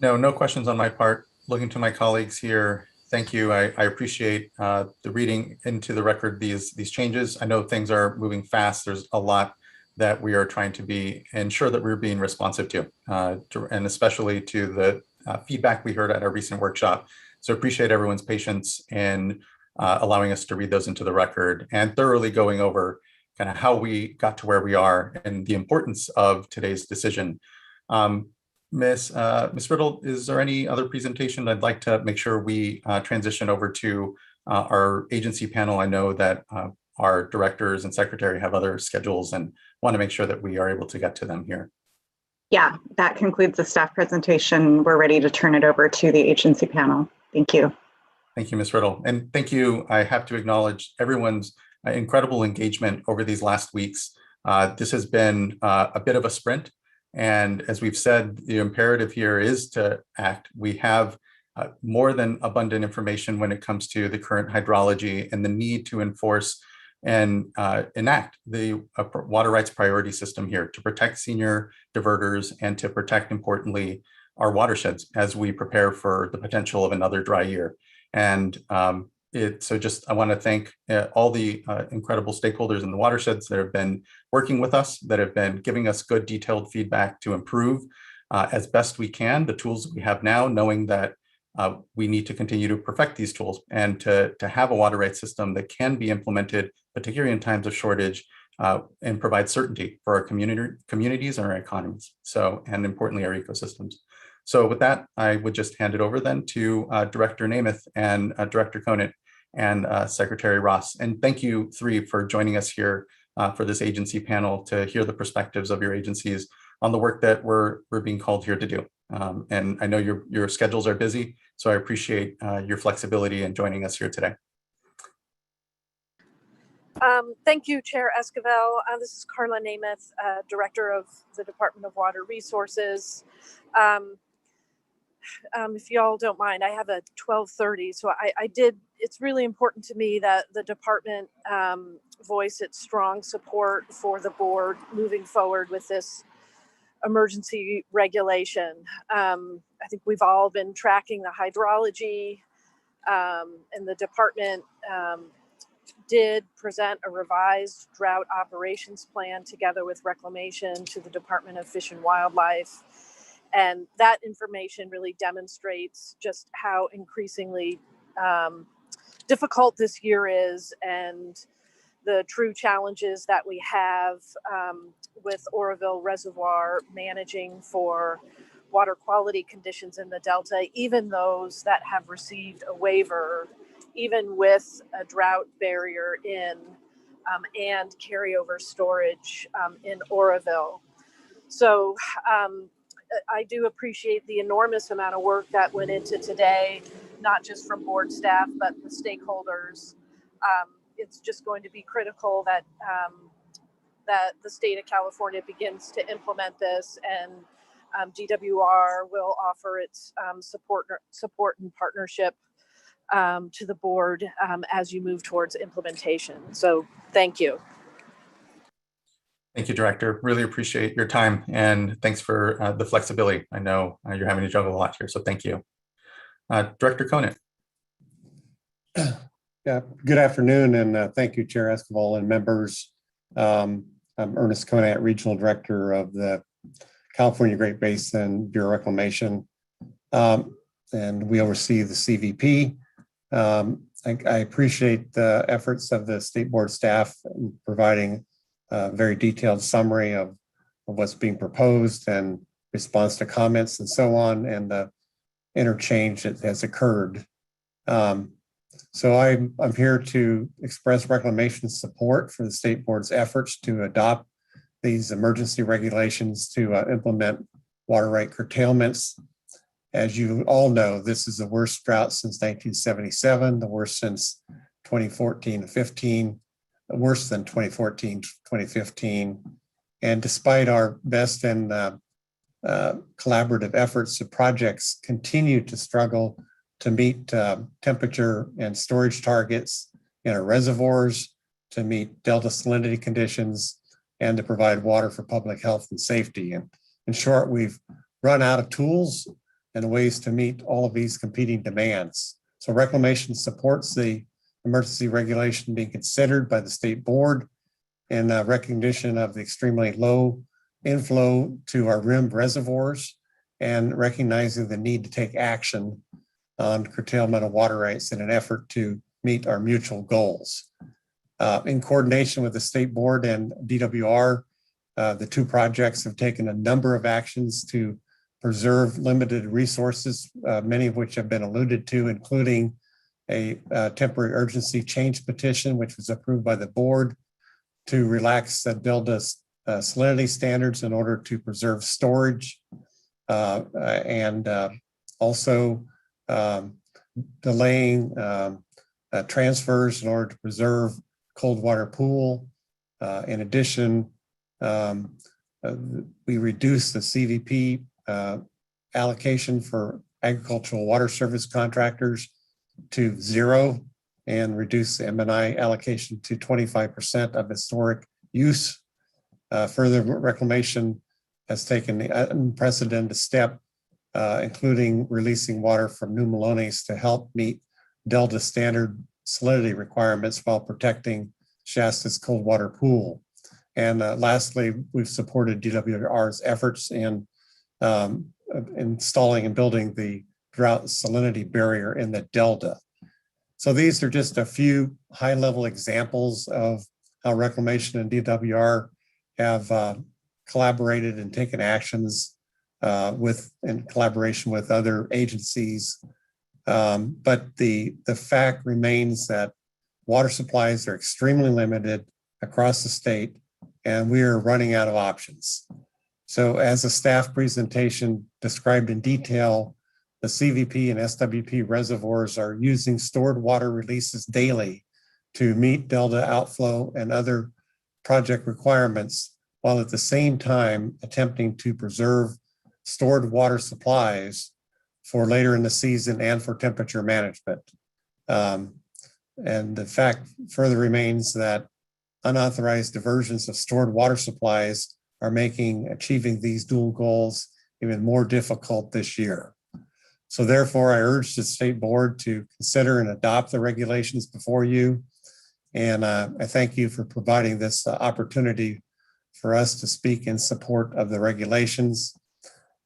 S1: No questions on my part. Looking to my colleagues here, thank you. I appreciate the reading into the record these changes. I know things are moving fast. There's a lot that we are trying to ensure that we're being responsive to, and especially to the feedback we heard at our recent workshop. So appreciate everyone's patience in allowing us to read those into the record and thoroughly going over kind of how we got to where we are and the importance of today's decision. Ms. Riddle, is there any other presentation? I'd like to make sure we transition over to our agency panel. I know that our directors and secretary have other schedules and want to make sure that we are able to get to them here.
S21: Yeah, that concludes the staff presentation. We're ready to turn it over to the agency panel. Thank you.
S1: Thank you, Ms. Riddle. And thank you. I have to acknowledge everyone's incredible engagement over these last weeks. This has been a bit of a sprint. And as we've said, the imperative here is to act. We have more than abundant information when it comes to the current hydrology and the need to enforce and enact the water rights priority system here to protect senior diverters and to protect, importantly, our watersheds as we prepare for the potential of another dry year. And I want to thank all the incredible stakeholders in the watersheds that have been working with us, that have been giving us good detailed feedback to improve as best we can the tools that we have now, knowing that we need to continue to perfect these tools and to have a water rights system that can be implemented, particularly in times of shortage, and provide certainty for our communities and our economies. So, and importantly, our ecosystems. So with that, I would just hand it over then to Director Namath and Director Conant and Secretary Ross. And thank you three for joining us here for this agency panel to hear the perspectives of your agencies on the work that we're being called here to do. And I know your schedules are busy, so I appreciate your flexibility in joining us here today.
S3: Thank you, Chair Esquivel. This is Carla Namath, Director of the Department of Water Resources. If y'all don't mind, I have a 12:30, so it's really important to me that the department voice its strong support for the board moving forward with this emergency regulation. I think we've all been tracking the hydrology, and the department did present a revised drought operations plan together with reclamation to the Department of Fish and Wildlife. And that information really demonstrates just how increasingly difficult this year is and the true challenges that we have with Oroville Reservoir managing for water quality conditions in the Delta, even those that have received a waiver, even with a drought barrier in and carryover storage in Oroville. So I do appreciate the enormous amount of work that went into today, not just from board staff, but the stakeholders. It's just going to be critical that that the state of California begins to implement this, and DWR will offer its support and partnership to the board as you move towards implementation. So thank you.
S1: Thank you, Director. Really appreciate your time, and thanks for the flexibility. I know you're having to juggle a lot here, so thank you. Director Conant.
S13: Yeah, good afternoon, and thank you, Chair Esquivel and members. I'm Ernest Conant, Regional Director of the California Great Basin Bureau of Reclamation, and we oversee the CVP. I appreciate the efforts of the State Board staff in providing a very detailed summary of what's being proposed and response to comments and so on, and the interchange that has occurred. So I'm here to express Reclamation support for the State Board's efforts to adopt these emergency regulations to implement water right curtailments. As you all know, this is the worst drought since 1977, the worst since 2014-15, worse than 2014-2015. And despite our best and collaborative efforts, the projects continue to struggle to meet temperature and storage targets in our reservoirs, to meet delta salinity conditions, and to provide water for public health and safety. And in short, we've run out of tools and ways to meet all of these competing demands. So Reclamation supports the emergency regulation being considered by the State Board in recognition of the extremely low inflow to our rimmed reservoirs and recognizing the need to take action on curtailment of water rights in an effort to meet our mutual goals. In coordination with the State Board and DWR, the two projects have taken a number of actions to preserve limited resources, many of which have been alluded to, including a temporary urgency change petition, which was approved by the board to relax the delta salinity standards in order to preserve storage, and also delaying transfers in order to preserve cold water pool. In addition, we reduced the CVP allocation for agricultural water service contractors to 0 and reduce the M&I allocation to 25% of historic use. Further, Reclamation has taken the unprecedented step, including releasing water from New Melones to help meet Delta standard salinity requirements while protecting Shasta's cold water pool. And lastly, we've supported DWR's efforts in installing and building the drought salinity barrier in the delta. So these are just a few high-level examples of how Reclamation and DWR have collaborated and taken actions in collaboration with other agencies. But the fact remains that water supplies are extremely limited across the state, and we are running out of options. So as a staff presentation described in detail, the CVP and SWP reservoirs are using stored water releases daily to meet delta outflow and other project requirements, while at the same time attempting to preserve stored water supplies for later in the season and for temperature management. And the fact further remains that unauthorized diversions of stored water supplies are making achieving these dual goals even more difficult this year. So therefore, I urge the state board to consider and adopt the regulations before you. And I thank you for providing this opportunity for us to speak in support of the regulations.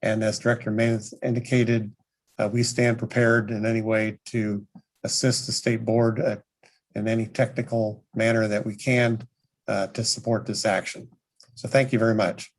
S13: And as Director Maynard indicated, we stand prepared in any way to assist the state board in any technical manner that we can to support this action. So thank you very much.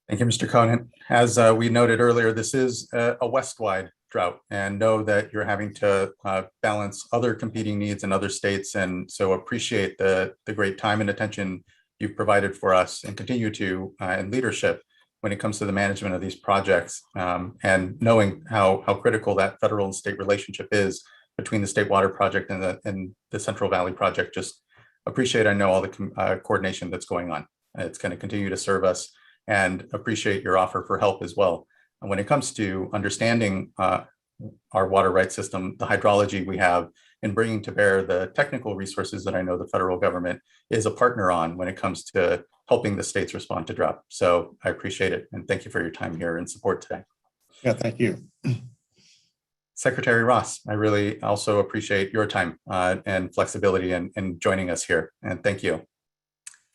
S1: Thank you, Mr. Cohen. As we noted earlier, this is a west-wide drought, and know that you're having to balance other competing needs in other states. And so appreciate the great time and attention you've provided for us and continue to and leadership when it comes to the management of these projects, and knowing how critical that federal and state relationship is between the State Water Project and the Central Valley Project. Just appreciate, I know, all the coordination that's going on. It's going to continue to serve us, and appreciate your offer for help as well. And when it comes to understanding our water rights system, the hydrology we have, and bringing to bear the technical resources that I know the federal government is a partner on when it comes to helping the states respond to drought. So I appreciate it, and thank you for your time here and support today.
S13: Yeah, thank you.
S1: Secretary Ross, I really also appreciate your time and flexibility in joining us here, and thank you.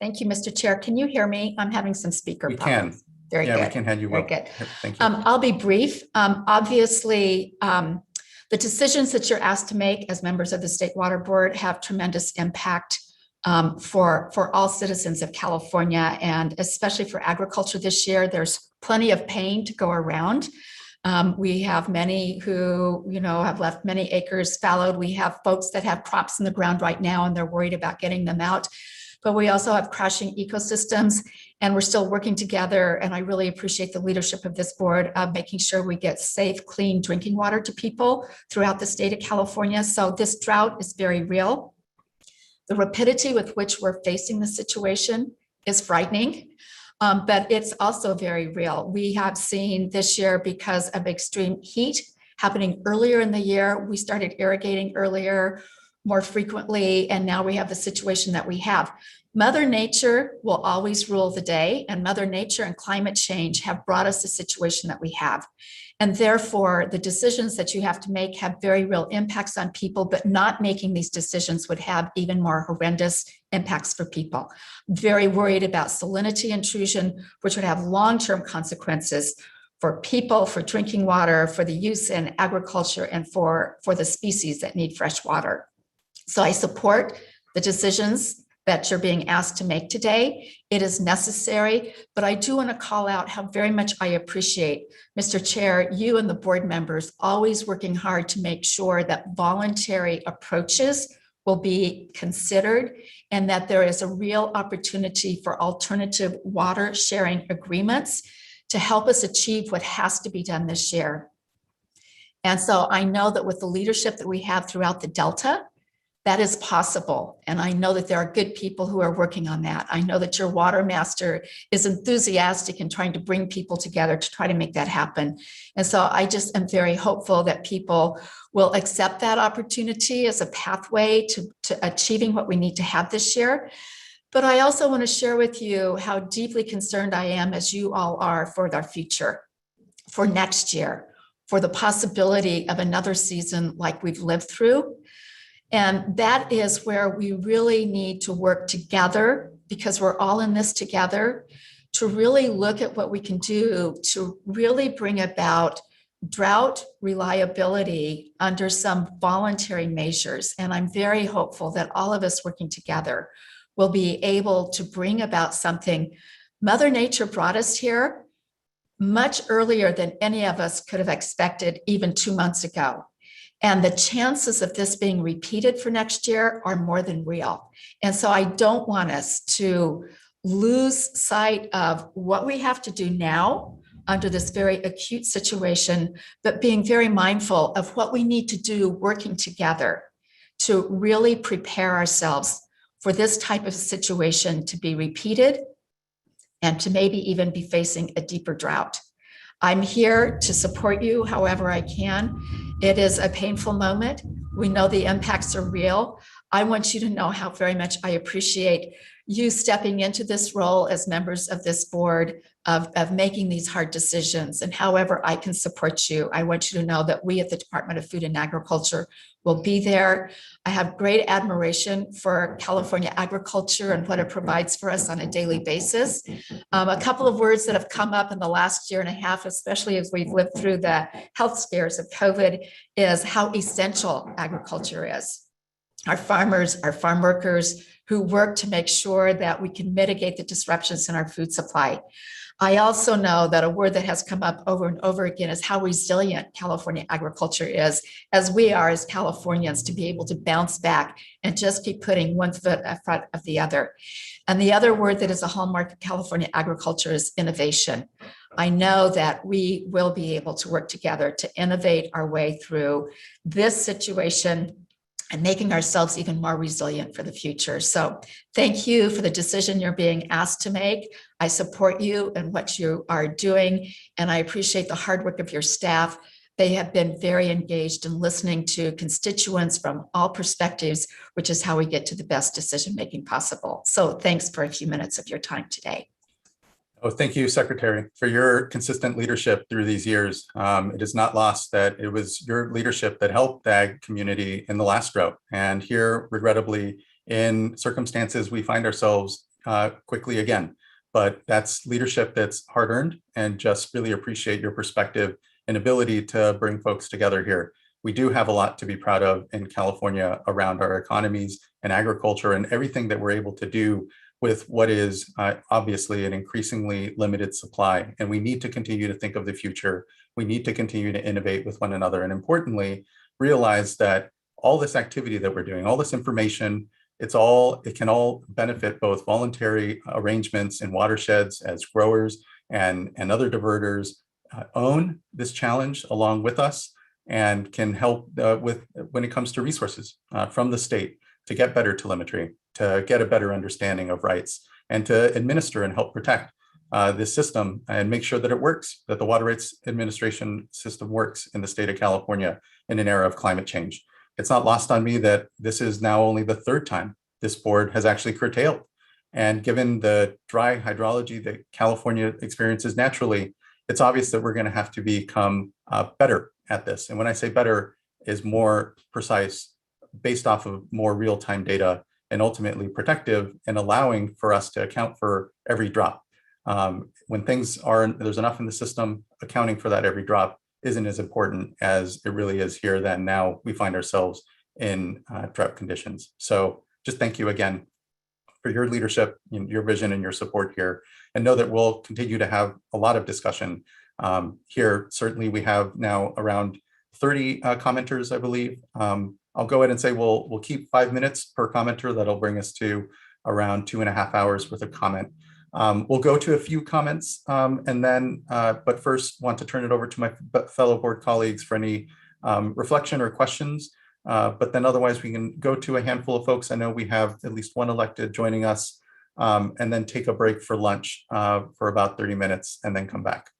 S4: Thank you, Mr. Chair. Can you hear me? I'm having some speaker
S1: We
S4: problems.
S1: can.
S4: Very good.
S1: Yeah, we can hear you well.
S4: Very good.
S1: Thank you.
S4: I'll be brief. Obviously, the decisions that you're asked to make as members of the State Water Board have tremendous impact for all citizens of California, and especially for agriculture this year. There's plenty of pain to go around. We have many who, have left many acres fallowed. We have folks that have crops in the ground right now, and they're worried about getting them out. But we also have crashing ecosystems, and we're still working together. And I really appreciate the leadership of this board of making sure we get safe, clean drinking water to people throughout the state of California. So this drought is very real. The rapidity with which we're facing the situation is frightening, but it's also very real. We have seen this year, because of extreme heat happening earlier in the year, we started irrigating earlier, more frequently, and now we have the situation that we have. Mother Nature will always rule the day, and Mother Nature and climate change have brought us the situation that we have. And therefore, the decisions that you have to make have very real impacts on people, but not making these decisions would have even more horrendous impacts for people. Very worried about salinity intrusion, which would have long-term consequences for people, for drinking water, for the use in agriculture, and for the species that need fresh water. So I support the decisions that you're being asked to make today. It is necessary, but I do want to call out how very much I appreciate, Mr. Chair, you and the board members always working hard to make sure that voluntary approaches will be considered, and that there is a real opportunity for alternative water sharing agreements to help us achieve what has to be done this year. And so I know that with the leadership that we have throughout the Delta, that is possible. And I know that there are good people who are working on that. I know that your water master is enthusiastic in trying to bring people together to try to make that happen. And so I just am very hopeful that people will accept that opportunity as a pathway to achieving what we need to have this year. But I also want to share with you how deeply concerned I am, as you all are, for our future, for next year, for the possibility of another season like we've lived through. And that is where we really need to work together, because we're all in this together, to really look at what we can do to really bring about drought reliability under some voluntary measures. And I'm very hopeful that all of us working together will be able to bring about something. Mother Nature brought us here much earlier than any of us could have expected even 2 months ago. And the chances of this being repeated for next year are more than real. And so I don't want us to lose sight of what we have to do now under this very acute situation, but being very mindful of what we need to do working together to really prepare ourselves for this type of situation to be repeated and to maybe even be facing a deeper drought. I'm here to support you however I can. It is a painful moment. We know the impacts are real. I want you to know how very much I appreciate you stepping into this role as members of this board of making these hard decisions. And however I can support you, I want you to know that we at the Department of Food and Agriculture will be there. I have great admiration for California agriculture and what it provides for us on a daily basis. A couple of words that have come up in the last year and a half, especially as we've lived through the health scares of COVID, is how essential agriculture is. Our farmers, our farm workers who work to make sure that we can mitigate the disruptions in our food supply. I also know that a word that has come up over and over again is how resilient California agriculture is, as we are as Californians, to be able to bounce back and just keep putting one foot in front of the other. And the other word that is a hallmark of California agriculture is innovation. I know that we will be able to work together to innovate our way through this situation and making ourselves even more resilient for the future. So thank you for the decision you're being asked to make. I support you and what you are doing, and I appreciate the hard work of your staff. They have been very engaged in listening to constituents from all perspectives, which is how we get to the best decision-making possible. So thanks for a few minutes of your time today.
S1: Oh, thank you, Secretary, for your consistent leadership through these years. It is not lost that it was your leadership that helped the ag community in the last drought. And here, regrettably, in circumstances we find ourselves quickly again. But that's leadership that's hard-earned, and just really appreciate your perspective and ability to bring folks together here. We do have a lot to be proud of in California around our economies and agriculture and everything that we're able to do with what is obviously an increasingly limited supply. And we need to continue to think of the future. We need to continue to innovate with one another. And importantly, realize that all this activity that we're doing, all this information, it can all benefit both voluntary arrangements in watersheds as growers and other diverters own this challenge along with us, and can help with when it comes to resources from the state to get better telemetry, to get a better understanding of rights, and to administer and help protect this system and make sure that it works, that the Water Rights Administration system works in the state of California in an era of climate change. It's not lost on me that this is now only the third time this board has actually curtailed. And given the dry hydrology that California experiences naturally, it's obvious that we're going to have to become better at this. And when I say better, is more precise, based off of more real-time data, and ultimately protective and allowing for us to account for every drop. When there's enough in the system, accounting for that every drop isn't as important as it really is here. Then now we find ourselves in drought conditions. So just thank you again for your leadership, your vision, and your support here, and know that we'll continue to have a lot of discussion here. Certainly we have now around 30 commenters, I believe. I'll go ahead and say we'll keep 5 minutes per commenter. That'll bring us to around 2.5 hours worth of comment. We'll go to a few comments and then, but first want to turn it over to my fellow board colleagues for any reflection or questions. But then otherwise we can go to a handful of folks. I know we have at least one elected joining us, and then take a break for lunch for about 30 minutes and then come back.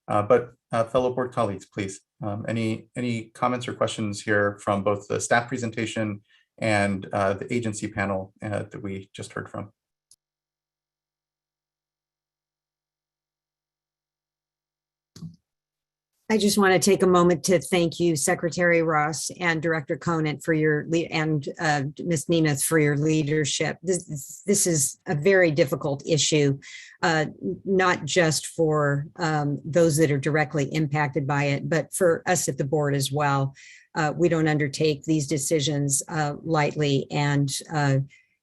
S1: But fellow board colleagues, please, any comments or questions here from both the staff presentation and the agency panel that we just heard from?
S18: I just want to take a moment to thank you, Secretary Ross and Director Conant for your and Ms. Nemeth for your leadership. This is a very difficult issue, not just for those that are directly impacted by it, but for us at the board as well. We don't undertake these decisions lightly, and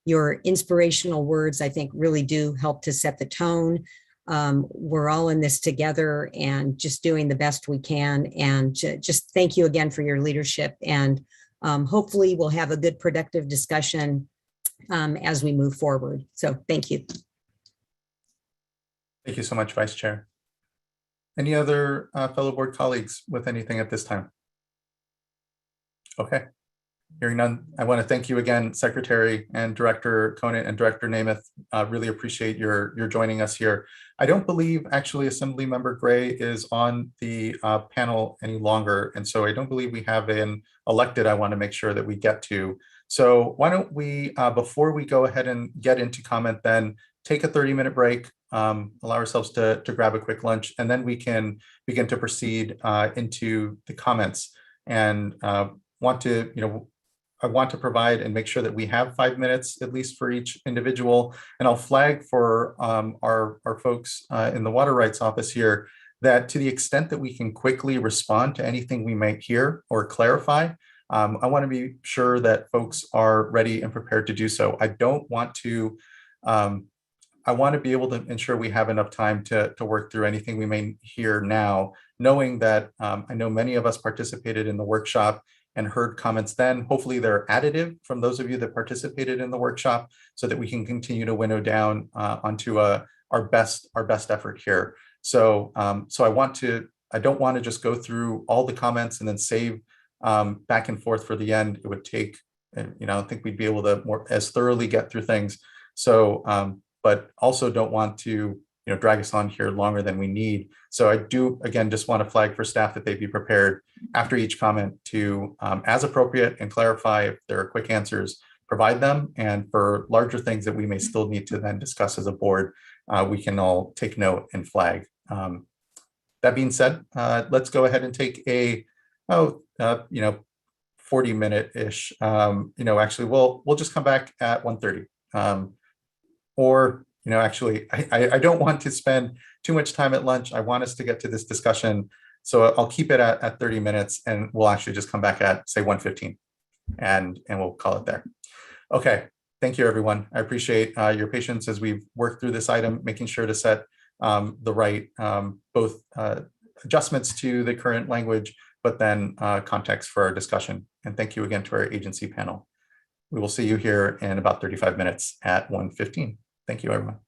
S18: your inspirational words, I think, really do help to set the tone. We're all in this together and just doing the best we can. And just thank you again for your leadership. And hopefully we'll have a good, productive discussion as we move forward. So thank you.
S1: Thank you so much, Vice Chair. Any other fellow board colleagues with anything at this time? Okay. Hearing none, I want to thank you again, Secretary and Director Conant and Director Nemeth. Really appreciate your joining us here. I don't believe actually Assemblymember Gray is on the panel any longer, and so I don't believe we have an elected I want to make sure that we get to. So why don't we, before we go ahead and get into comment, then take a 30-minute break, allow ourselves to grab a quick lunch, and then we can begin to proceed into the comments. And I want to provide and make sure that we have 5 minutes at least for each individual. And I'll flag for our folks in the Water Rights Office here that to the extent that we can quickly respond to anything we might hear or clarify, I want to be sure that folks are ready and prepared to do so. I don't want to, I want to be able to ensure we have enough time to work through anything we may hear now, knowing that I know many of us participated in the workshop and heard comments then. Hopefully they're additive from those of you that participated in the workshop so that we can continue to winnow down onto our best effort here. So I don't want to just go through all the comments and then save back and forth for the end. It would take, I don't think we'd be able to as thoroughly get through things. So, but also don't want to drag us on here longer than we need. So I do, again, just want to flag for staff that they be prepared after each comment to, as appropriate and clarify if there are quick answers, provide them. And for larger things that we may still need to then discuss as a board, we can all take note and flag. That being said, let's go ahead and take a, 40-minute-ish, actually, we'll just come back at 1:30. Or actually, I don't want to spend too much time at lunch. I want us to get to this discussion. So I'll keep it at 30 minutes and we'll actually just come back at, say, 1:15 and we'll call it there. Okay, thank you, everyone. I appreciate your patience as we've worked through this item, making sure to set the right both adjustments to the current language, but then context for our discussion. And thank you again to our agency panel. We will see you here in about 35 minutes at 1:15. Thank you, everyone.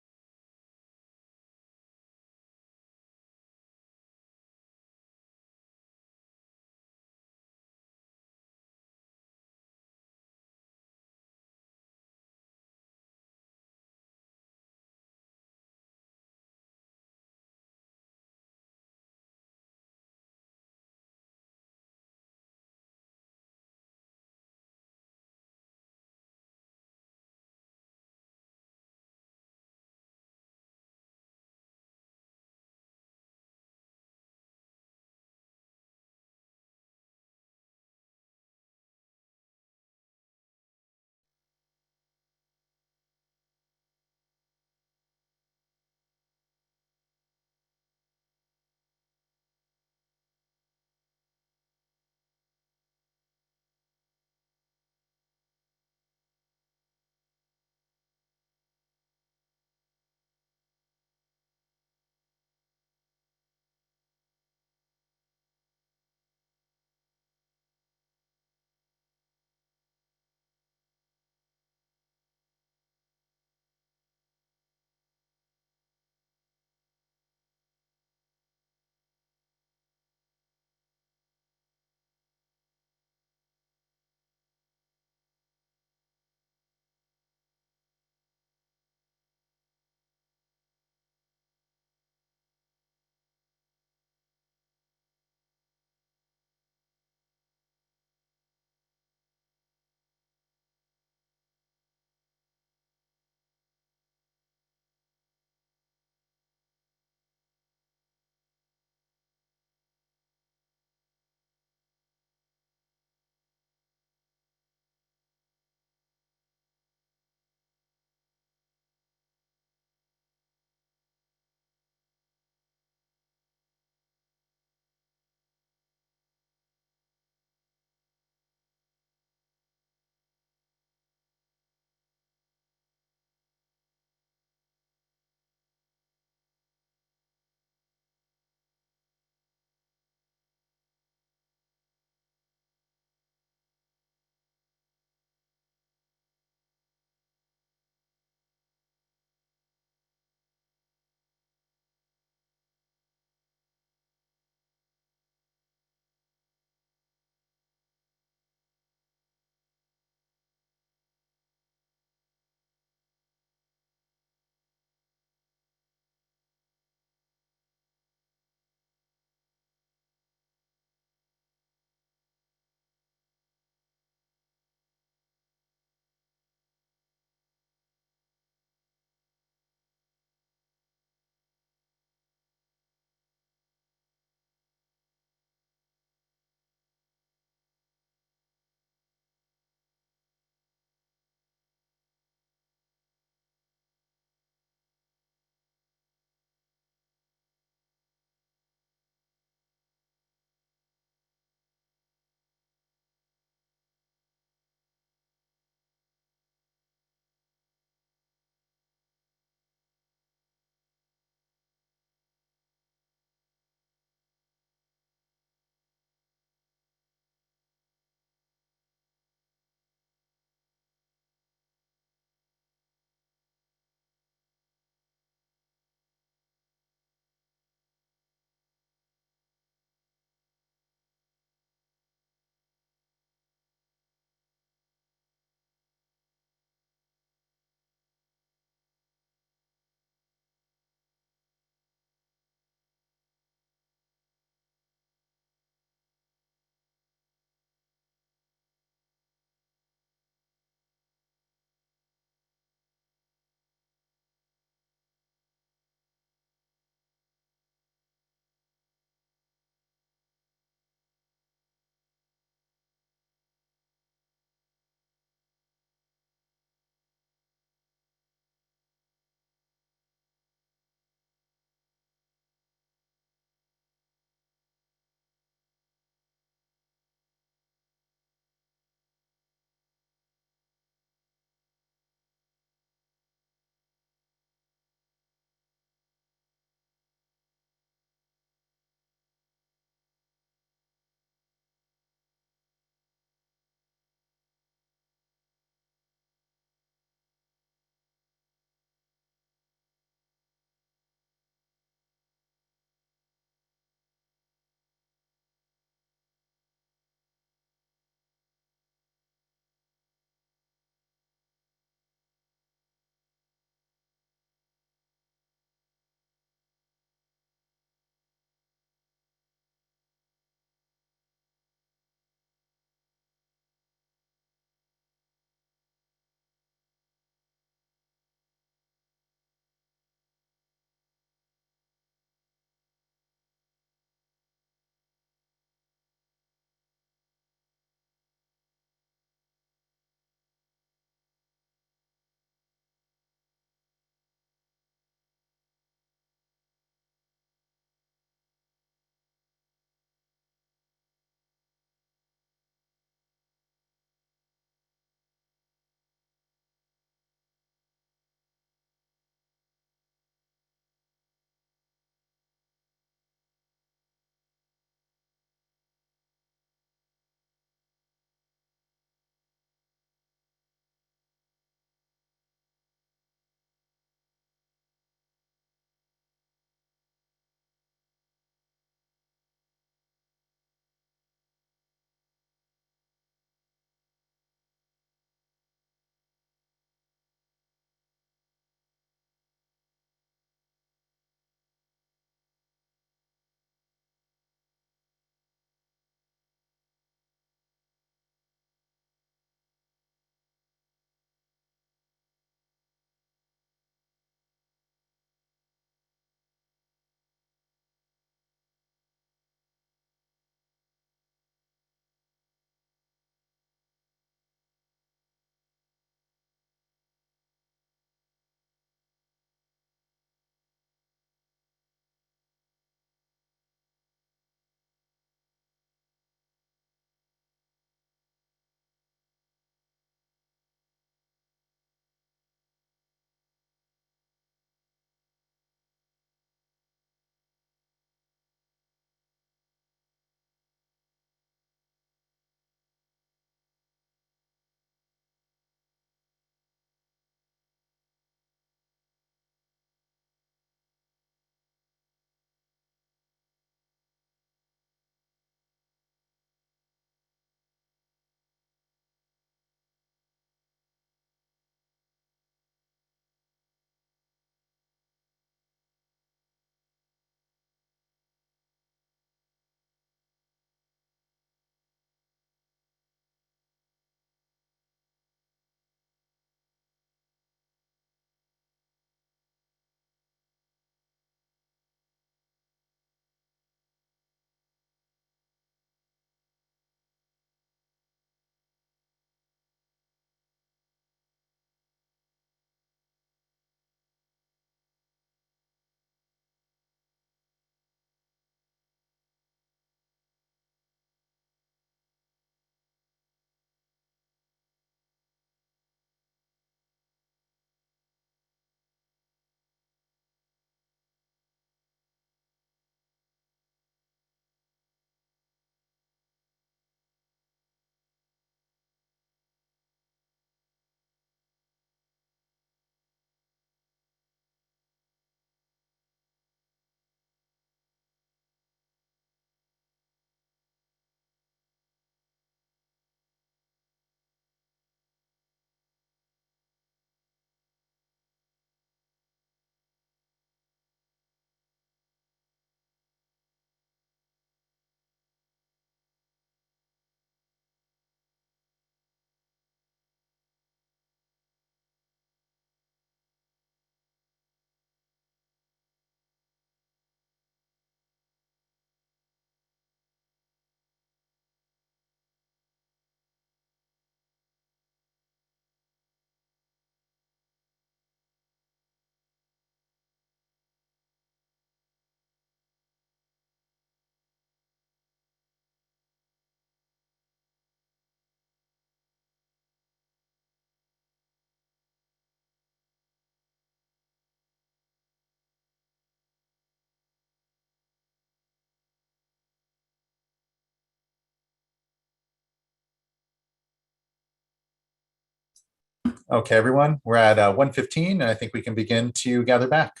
S1: Okay, everyone, we're at 1:15, and I think we can begin to gather back.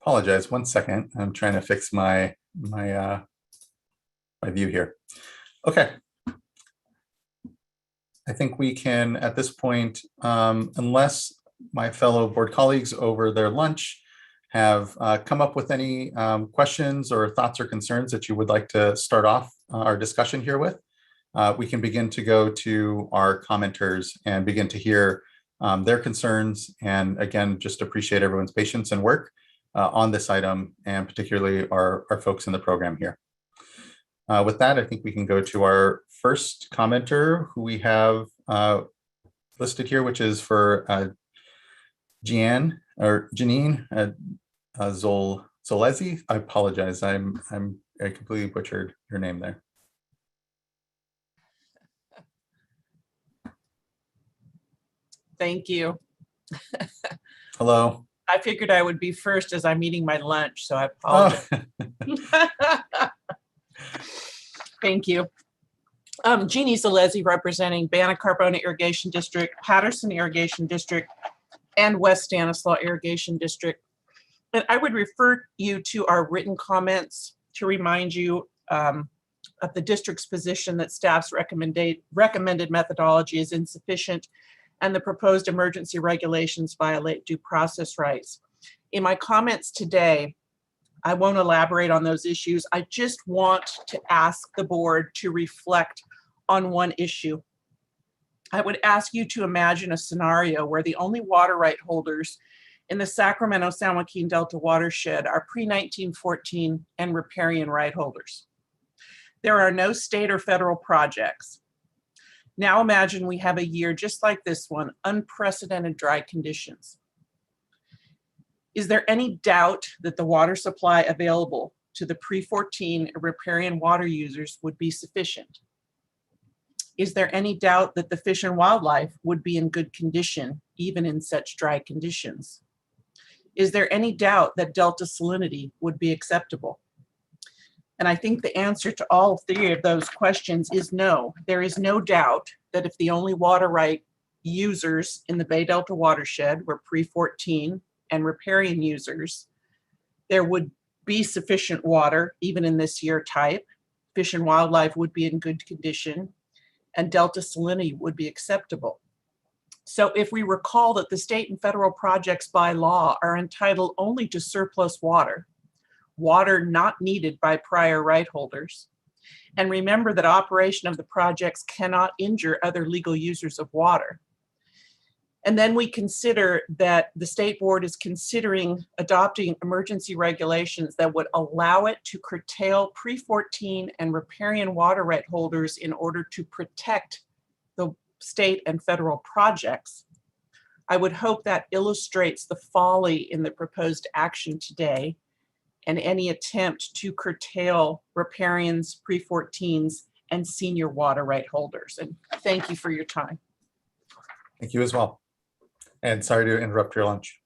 S1: Apologize, 1 second. I'm trying to fix my view here. Okay. I think we can, at this point, unless my fellow board colleagues over their lunch have come up with any questions or thoughts or concerns that you would like to start off our discussion here with, we can begin to go to our commenters and begin to hear their concerns. And again, just appreciate everyone's patience and work on this item, and particularly our folks in the program here. With that, I think we can go to our first commenter who we have listed here, which is for Janine Zolezi. I apologize. I completely butchered your name there.
S5: Thank you.
S1: Hello.
S5: I figured I would be first as I'm eating my lunch, so I apologize. Oh. Thank you. Jeannie Zalezi, representing Bannock Carbona Irrigation District, Patterson Irrigation District, and West Stanislaus Irrigation District. And I would refer you to our written comments to remind you of the district's position that staff's recommended methodology is insufficient and the proposed emergency regulations violate due process rights. In my comments today, I won't elaborate on those issues. I just want to ask the board to reflect on one issue. I would ask you to imagine a scenario where the only water right holders in the Sacramento-San Joaquin Delta watershed are pre-1914 and riparian right holders. There are no state or federal projects. Now imagine we have a year just like this one, unprecedented dry conditions. Is there any doubt that the water supply available to the pre-14 riparian water users would be sufficient? Is there any doubt that the fish and wildlife would be in good condition, even in such dry conditions? Is there any doubt that delta salinity would be acceptable? And I think the answer to all three of those questions is no. There is no doubt that if the only water right users in the Bay Delta watershed were pre-14 and riparian users, there would be sufficient water, even in this year type. Fish and wildlife would be in good condition, and delta salinity would be acceptable. So if we recall that the state and federal projects by law are entitled only to surplus water, water not needed by prior right holders, and remember that operation of the projects cannot injure other legal users of water. And then we consider that the state board is considering adopting emergency regulations that would allow it to curtail pre-14 and riparian water right holders in order to protect the state and federal projects. I would hope that illustrates the folly in the proposed action today and any attempt to curtail riparians, pre-14s, and senior water right holders. And thank you for your time.
S1: Thank you as well. And sorry to interrupt your lunch.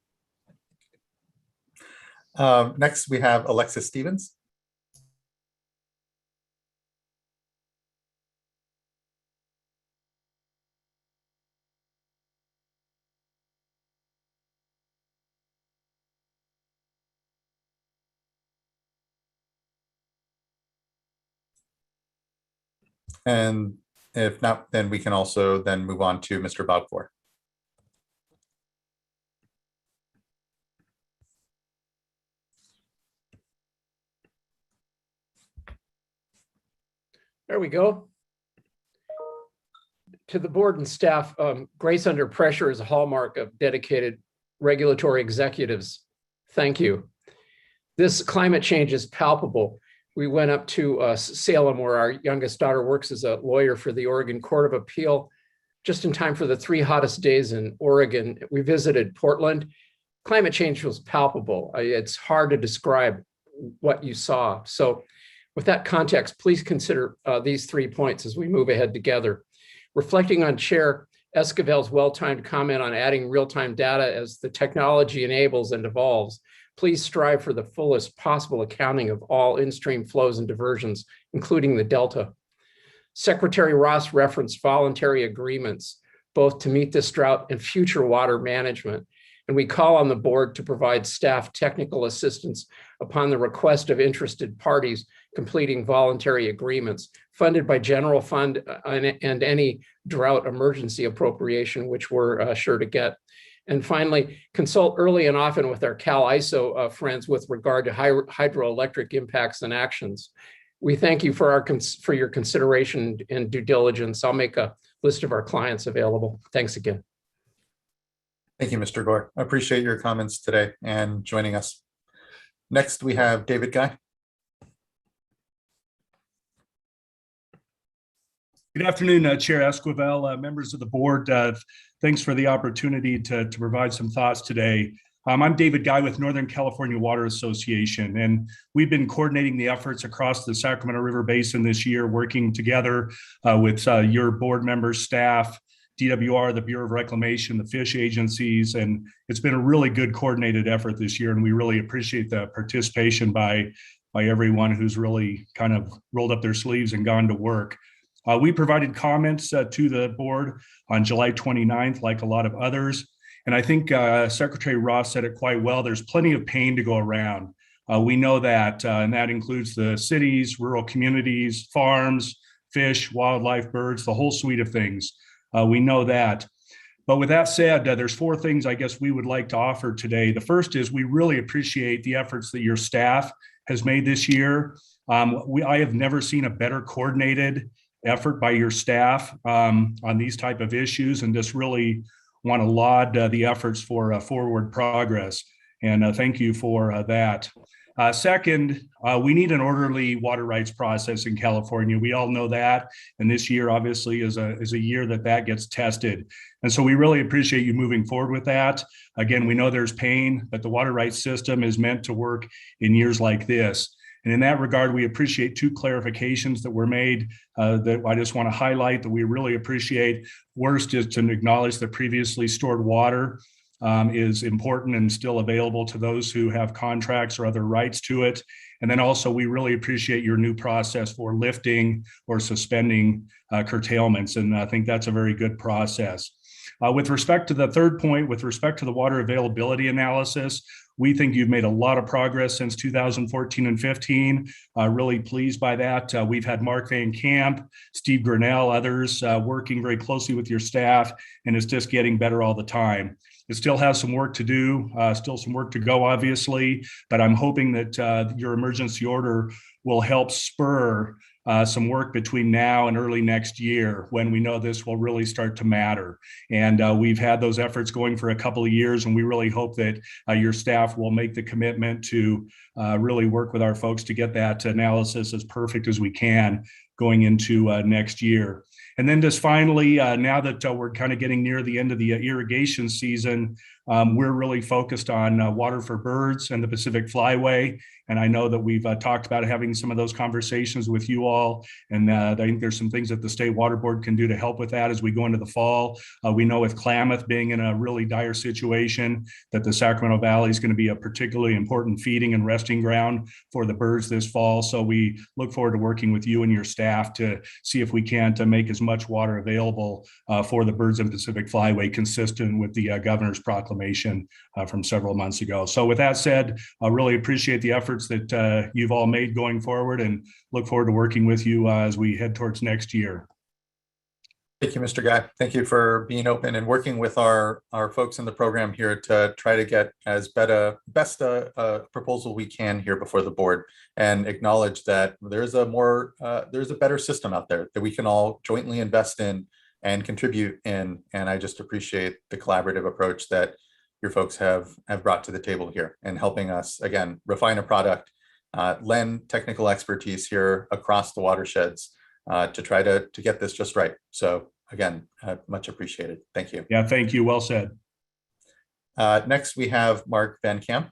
S1: Next, we have Alexis Stevens. And if not, then we can also then move on to Mr. Balfour.
S7: There we go. To the board and staff, grace under pressure is a hallmark of dedicated regulatory executives. Thank you. This climate change is palpable. We went up to Salem, where our youngest daughter works as a lawyer for the Oregon Court of Appeal, just in time for the 3 hottest days in Oregon. We visited Portland. Climate change was palpable. It's hard to describe what you saw. So With that context, please consider these 3 points as we move ahead together. Reflecting on Chair Esquivel's well-timed comment on adding real-time data as the technology enables and evolves, please strive for the fullest possible accounting of all in-stream flows and diversions, including the delta. Secretary Ross referenced voluntary agreements, both to meet this drought and future water management. And we call on the board to provide staff technical assistance upon the request of interested parties completing voluntary agreements funded by general fund and any drought emergency appropriation, which we're sure to get. And finally, consult early and often with our Cal ISO friends with regard to hydroelectric impacts and actions. We thank you for your consideration and due diligence. I'll make a list of our clients available. Thanks again.
S1: Thank you, Mr. Gore. I appreciate your comments today and joining us. Next, we have David Guy.
S8: Good afternoon, Chair Esquivel, members of the board. Thanks for the opportunity to provide some thoughts today. I'm David Guy with Northern California Water Association, and we've been coordinating the efforts across the Sacramento River Basin this year, working together with your board members, staff, DWR, the Bureau of Reclamation, the fish agencies, and it's been a really good coordinated effort this year, and we really appreciate the participation by everyone who's really kind of rolled up their sleeves and gone to work. We provided comments to the board on July 29th, like a lot of others. And I think Secretary Ross said it quite well. There's plenty of pain to go around. We know that, and that includes the cities, rural communities, farms, fish, wildlife, birds, the whole suite of things. We know that. But with that said, there's 4 things I guess we would like to offer today. The first is we really appreciate the efforts that your staff has made this year. I have never seen a better coordinated effort by your staff on these type of issues, and just really want to laud the efforts for forward progress. And thank you for that. Second, we need an orderly water rights process in California. We all know that. And this year obviously is a year that gets tested. And so we really appreciate you moving forward with that. Again, we know there's pain, but the water rights system is meant to work in years like this. And in that regard, we appreciate 2 clarifications that were made that I just want to highlight that we really appreciate. First is to acknowledge that previously stored water is important and still available to those who have contracts or other rights to it. And then also, we really appreciate your new process for lifting or suspending curtailments. And I think that's a very good process. With respect to the third point, with respect to the water availability analysis, we think you've made a lot of progress since 2014 and 15. Really pleased by that. We've had Mark Van Camp, Steve Grinnell, others working very closely with your staff, and it's just getting better all the time. It still has some work to do, still some work to go, obviously, but I'm hoping that your emergency order will help spur some work between now and early next year when we know this will really start to matter. And we've had those efforts going for a couple of years, and we really hope that your staff will make the commitment to really work with our folks to get that analysis as perfect as we can going into next year. And then just finally, now that we're kind of getting near the end of the irrigation season, we're really focused on water for birds and the Pacific Flyway. And I know that we've talked about having some of those conversations with you all. And I think there's some things that the State Water Board can do to help with that as we go into the fall. We know with Klamath being in a really dire situation, that the Sacramento Valley is going to be a particularly important feeding and resting ground for the birds this fall. So we look forward to working with you and your staff to see if we can to make as much water available for the birds and Pacific Flyway, consistent with the governor's proclamation from several months ago. So with that said, I really appreciate the efforts that you've all made going forward, and look forward to working with you as we head towards next year.
S1: Thank you, Mr. Guy. Thank you for being open and working with our folks in the program here to try to get as best a proposal we can here before the board, and acknowledge that there's a better system out there that we can all jointly invest in and contribute in. And I just appreciate the collaborative approach that your folks have brought to the table here, and helping us, again, refine a product, lend technical expertise here across the watersheds to try to get this just right. So again, much appreciated. Thank you.
S8: Yeah, thank you. Well said.
S1: Next, we have Mark Van Camp.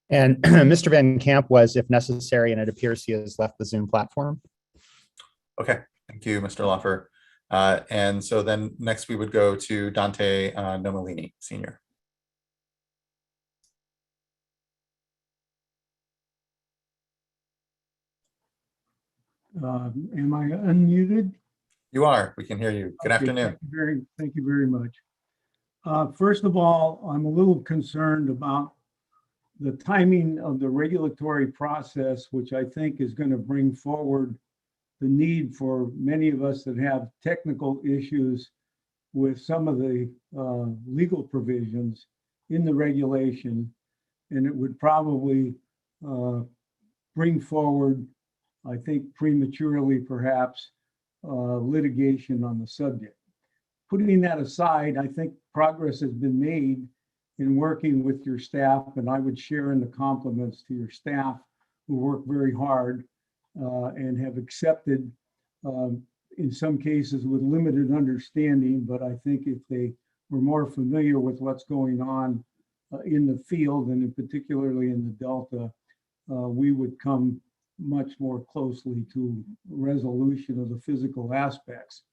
S2: And Mr. Van Camp was, if necessary, and it appears he has left the Zoom platform.
S1: Okay, thank you, Mr. Loffer. And so then next we would go to Dante Nomalini, Senior.
S9: Am I unmuted?
S1: You are. We can hear you. Good
S9: Okay,
S1: afternoon.
S9: Thank you very much. First of all, I'm a little concerned about the timing of the regulatory process, which I think is going to bring forward the need for many of us that have technical issues with some of the legal provisions in the regulation. And it would probably bring forward, I think prematurely perhaps, litigation on the subject. Putting that aside, I think progress has been made in working with your staff, and I would share in the compliments to your staff who work very hard and have accepted, in some cases with limited understanding, but I think if they were more familiar with what's going on in the field and in particularly in the Delta, we would come much more closely to resolution of the physical aspects.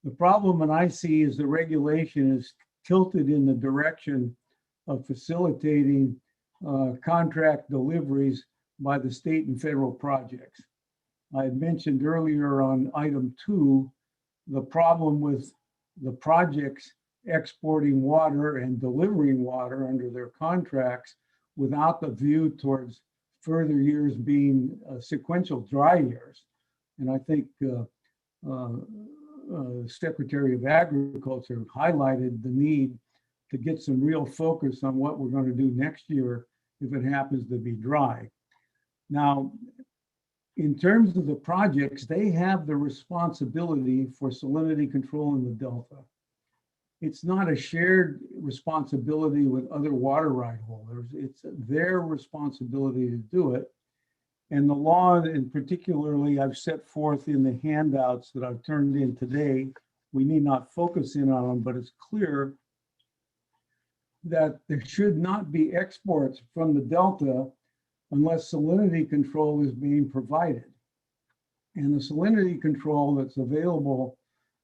S9: The problem that I see is the regulation is tilted in the direction of facilitating contract deliveries by the state and federal projects. I had mentioned earlier on item 2, the problem with the projects exporting water and delivering water under their contracts without the view towards further years being sequential dry years. And I think Secretary of Agriculture highlighted the need to get some real focus on what we're going to do next year if it happens to be dry. Now, in terms of the projects, they have the responsibility for salinity control in the Delta. It's not a shared responsibility with other water right holders. It's their responsibility to do it. And the law, and particularly I've set forth in the handouts that I've turned in today, we need not focus in on them, but it's clear that there should not be exports from the Delta unless salinity control is being provided. And the salinity control that's available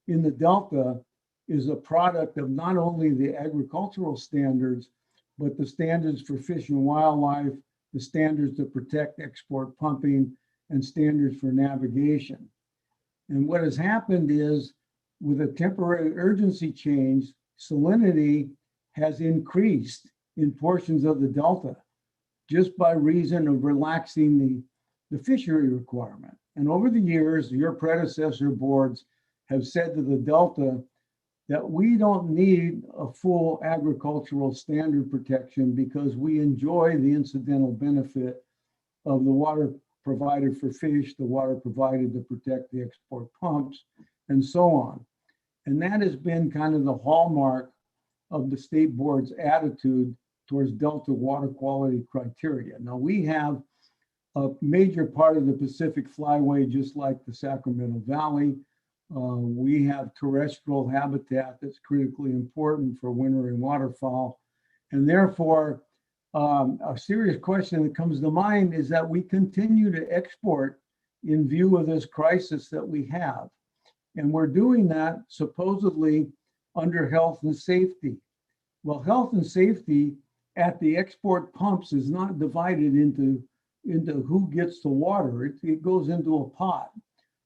S9: in the Delta is a product of not only the agricultural standards, but the standards for fish and wildlife, the standards to protect export pumping, and standards for navigation. And what has happened is, with a temporary urgency change, salinity has increased in portions of the Delta just by reason of relaxing the fishery requirement. And over the years, your predecessor boards have said to the Delta that we don't need a full agricultural standard protection because we enjoy the incidental benefit of the water provided for fish, the water provided to protect the export pumps, and so on. And that has been kind of the hallmark of the state board's attitude towards Delta water quality criteria. Now, we have a major part of the Pacific Flyway, just like the Sacramento Valley. We have terrestrial habitat that's critically important for wintering waterfowl. And therefore, a serious question that comes to mind is that we continue to export in view of this crisis that we have. And we're doing that supposedly under health and safety. Well, health and safety at the export pumps is not divided into who gets the water. It goes into a pot.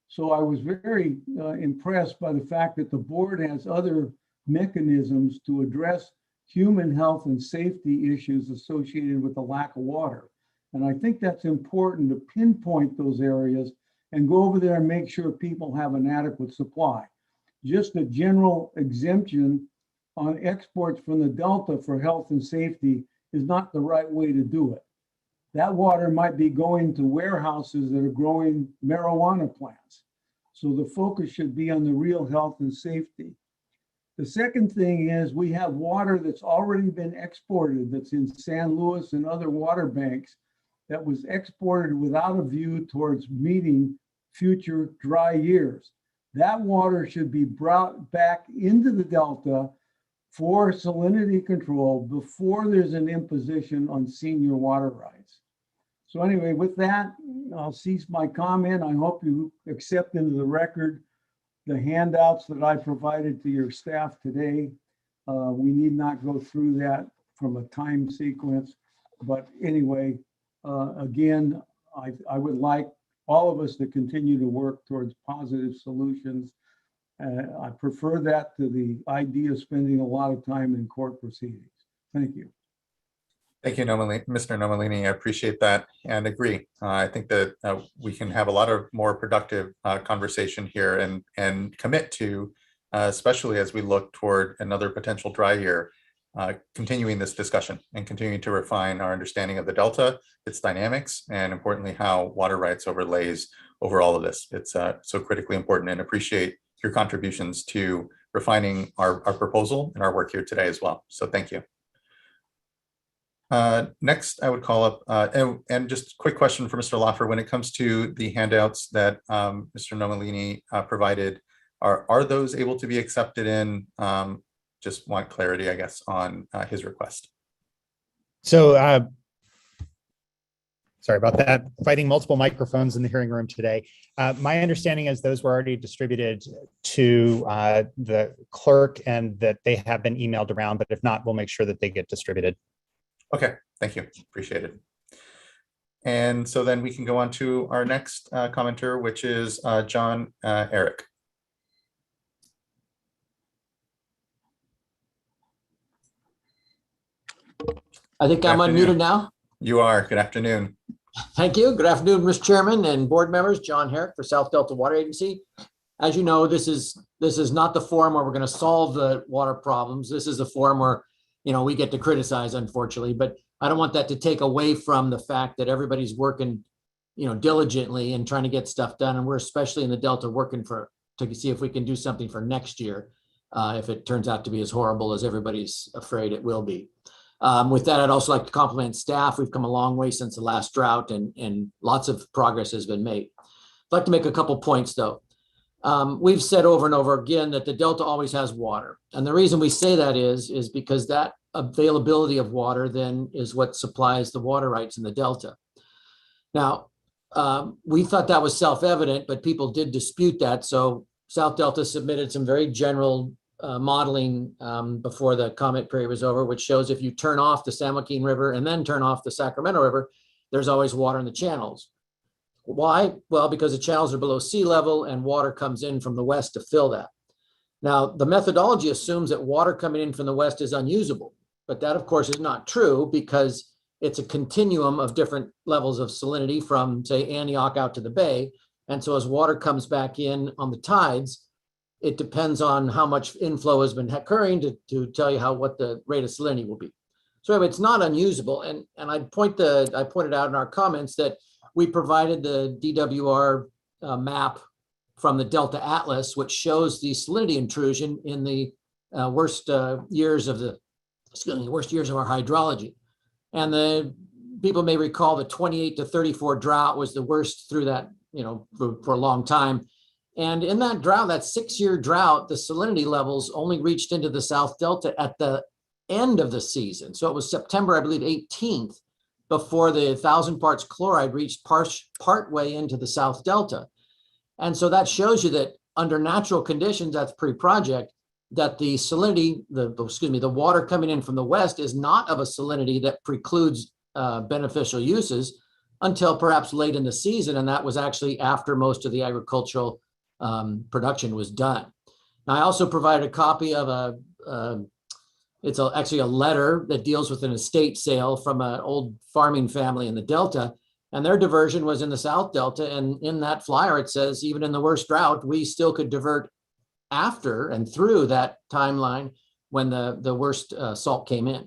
S9: So I was very impressed by the fact that the board has other mechanisms to address human health and safety issues associated with the lack of water. And I think that's important to pinpoint those areas and go over there and make sure people have an adequate supply. Just a general exemption on exports from the Delta for health and safety is not the right way to do it. That water might be going to warehouses that are growing marijuana plants. So the focus should be on the real health and safety. The second thing is we have water that's already been exported, that's in San Luis and other water banks, that was exported without a view towards meeting future dry years. That water should be brought back into the Delta for salinity control before there's an imposition on senior water rights. So anyway, with that, I'll cease my comment. I hope you accept into the record the handouts that I provided to your staff today. We need not go through that from a time sequence, but anyway, again, I would like all of us to continue to work towards positive solutions. I prefer that to the idea of spending a lot of time in court proceedings. Thank you.
S1: Thank you, Mr. Nomalini. I appreciate that and agree. I think that we can have a lot of more productive conversation here and commit to, especially as we look toward another potential dry year, continuing this discussion and continuing to refine our understanding of the Delta, its dynamics, and importantly, how water rights overlays over all of this. It's so critically important, and appreciate your contributions to refining our proposal and our work here today as well. So thank you. Next, I would call up, and just a quick question for Mr. Loffer. When it comes to the handouts that Mr. Nomalini provided, are those able to be accepted in? Just want clarity, I guess, on his request.
S2: So, sorry about that. Fighting multiple microphones in the hearing room today. My understanding is those were already distributed to the clerk and that they have been emailed around, but if not, we'll make sure that they get distributed.
S1: Okay, thank you. Appreciate it. And so then we can go on to our next commenter, which is John Eric.
S10: I think I'm unmuted now.
S1: You are. Good afternoon.
S10: Thank you. Good afternoon, Mr. Chairman and board members. John Herrick for South Delta Water Agency. As you know, this is not the forum where we're going to solve the water problems. This is the forum where, you know, we get to criticize, unfortunately, but I don't want that to take away from the fact that everybody's working, you know, diligently and trying to get stuff done. And we're especially in the Delta working to see if we can do something for next year, if it turns out to be as horrible as everybody's afraid it will be. With that, I'd also like to compliment staff. We've come a long way since the last drought and lots of progress has been made. I'd like to make a couple points though. We've said over and over again that the Delta always has water. And the reason we say that is because that availability of water then is what supplies the water rights in the Delta. Now, we thought that was self-evident, but people did dispute that. So South Delta submitted some very general modeling before the comment period was over, which shows if you turn off the San Joaquin River and then turn off the Sacramento River, there's always water in the channels. Why? Well, because the channels are below sea level and water comes in from the west to fill that. Now, the methodology assumes that water coming in from the west is unusable, but that of course is not true because it's a continuum of different levels of salinity from, say, Antioch out to the bay. And so as water comes back in on the tides, it depends on how much inflow has been occurring to tell you what the rate of salinity will be. So anyway, it's not unusable. And I pointed out in our comments that we provided the DWR map from the Delta Atlas, which shows the salinity intrusion in the worst years of our hydrology. And the people may recall the 28 to 34 drought was the worst through that, you know, for a long time. And in that drought, that 6-year drought, the salinity levels only reached into the South Delta at the end of the season. So it was September, I believe, 18th, before the 1,000 parts chloride reached part way into the South Delta. And so that shows you that under natural conditions, that's pre-project, that the salinity, the water coming in from the west is not of a salinity that precludes beneficial uses until perhaps late in the season. And that was actually after most of the agricultural production was done. Now, I also provided a copy of actually a letter that deals with an estate sale from an old farming family in the Delta, and their diversion was in the South Delta. And in that flyer, it says, even in the worst drought, we still could divert after and through that timeline when the worst salt came in.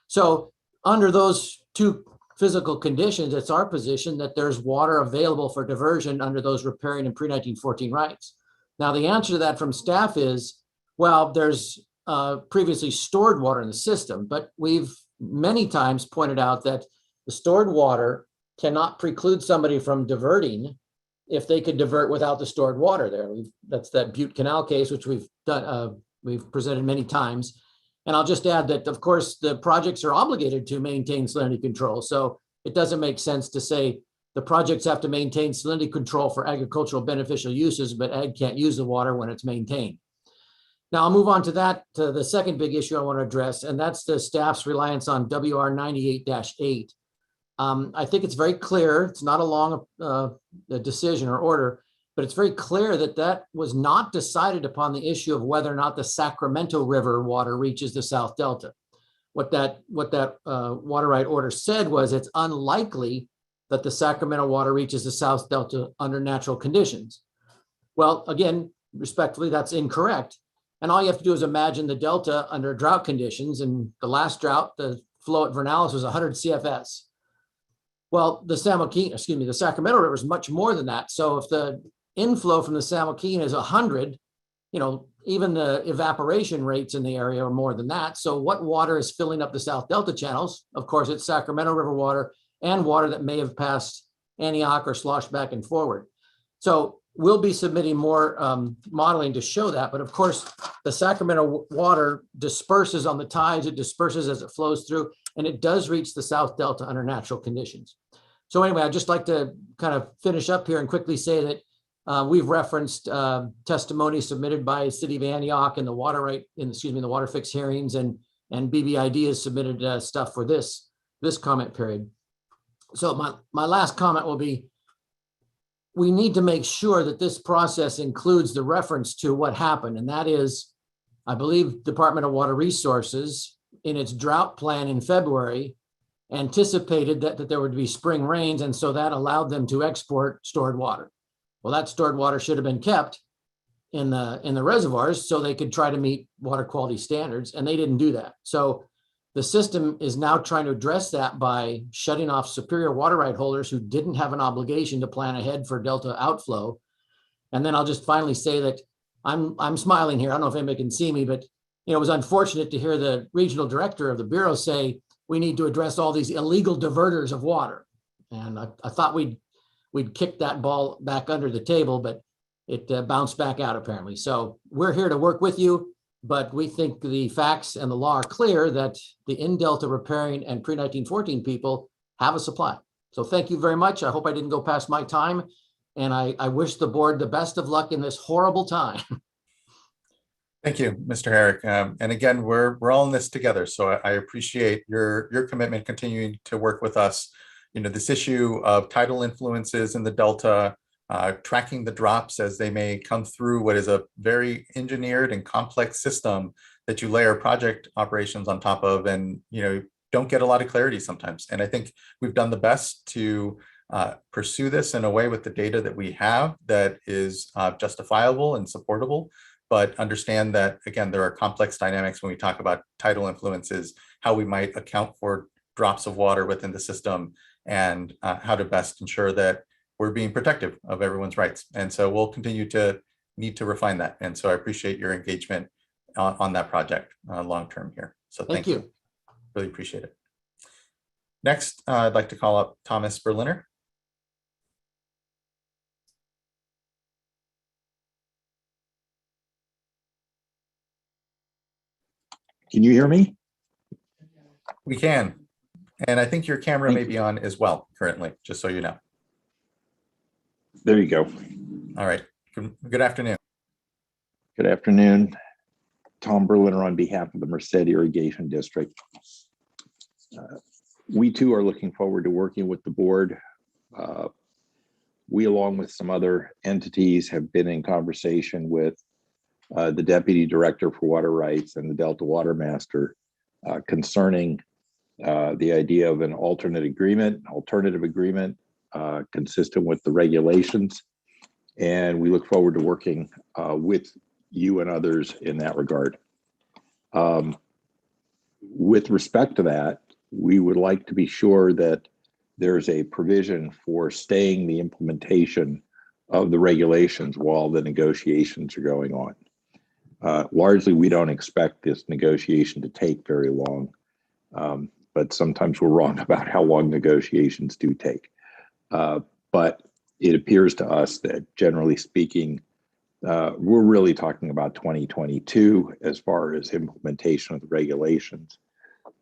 S10: So under those two physical conditions, it's our position that there's water available for diversion under those riparian and pre-1914 rights. Now, the answer to that from staff is, well, there's previously stored water in the system, but we've many times pointed out that the stored water cannot preclude somebody from diverting if they could divert without the stored water there. That's that Butte Canal case, which we've done, we've presented many times. And I'll just add that, of course, the projects are obligated to maintain salinity control. So it doesn't make sense to say the projects have to maintain salinity control for agricultural beneficial uses, but ag can't use the water when it's maintained. Now I'll move on to the second big issue I want to address, and that's the staff's reliance on WR 98-8. I think it's very clear, it's not a long decision or order, but it's very clear that that was not decided upon the issue of whether or not the Sacramento River water reaches the South Delta. What that water right order said was it's unlikely that the Sacramento water reaches the South Delta under natural conditions. Well, again, respectfully, that's incorrect. And all you have to do is imagine the Delta under drought conditions. And the last drought, the flow at Vernalis was 100 CFS. Well, the Sacramento River is much more than that. So if the inflow from the San Joaquin is 100, even the evaporation rates in the area are more than that. So what water is filling up the South Delta channels? Of course, it's Sacramento River water and water that may have passed Antioch or sloshed back and forward. So we'll be submitting more modeling to show that. But of course, the Sacramento water disperses on the tides, it disperses as it flows through, and it does reach the South Delta under natural conditions. So anyway, I'd just like to kind of finish up here and quickly say that we've referenced testimony submitted by City of Antioch and the the water fix hearings, and BBID has submitted stuff for this comment period. So my last comment will be, we need to make sure that this process includes the reference to what happened. And that is, I believe Department of Water Resources in its drought plan in February anticipated that there would be spring rains. And so that allowed them to export stored water. Well, that stored water should have been kept in the reservoirs so they could try to meet water quality standards. And they didn't do that. So the system is now trying to address that by shutting off superior water right holders who didn't have an obligation to plan ahead for Delta outflow. And then I'll just finally say that I'm smiling here. I don't know if anybody can see me, but it was unfortunate to hear the regional director of the Bureau say, we need to address all these illegal diverters of water. And I thought we'd kick that ball back under the table, but it bounced back out apparently. So we're here to work with you. But we think the facts and the law are clear that the in-Delta riparian and pre-1914 people have a supply. So thank you very much. I hope I didn't go past my time. And I wish the board the best of luck in this horrible time.
S1: Thank you, Mr. Herrick. And again, we're all in this together. So I appreciate your commitment continuing to work with us. This issue of tidal influences in the Delta, tracking the drops as they may come through what is a very engineered and complex system that you layer project operations on top of, and don't get a lot of clarity sometimes. And I think we've done the best to pursue this in a way with the data that we have that is justifiable and supportable, but understand that, again, there are complex dynamics when we talk about tidal influences, how we might account for drops of water within the system, and how to best ensure that we're being protective of everyone's rights. And so we'll continue to need to refine that. And so I appreciate your engagement on that project long-term here. So thank you. Really appreciate it. Next, I'd like to call up Thomas Berliner.
S11: Can you hear me?
S1: We can. And I think your camera may be on as well currently, just so you know.
S11: There you go.
S1: All right. Good afternoon.
S11: Good afternoon. Tom Berliner on behalf of the Merced Irrigation District. We too are looking forward to working with the board. We, along with some other entities, have been in conversation with the Deputy Director for Water Rights and the Delta Water Master concerning the idea of an alternative agreement consistent with the regulations. And we look forward to working with you and others in that regard. With respect to that, we would like to be sure that there's a provision for staying the implementation of the regulations while the negotiations are going on. Largely, we don't expect this negotiation to take very long, but sometimes we're wrong about how long negotiations do take. But it appears to us that, generally speaking, we're really talking about 2022 as far as implementation of the regulations.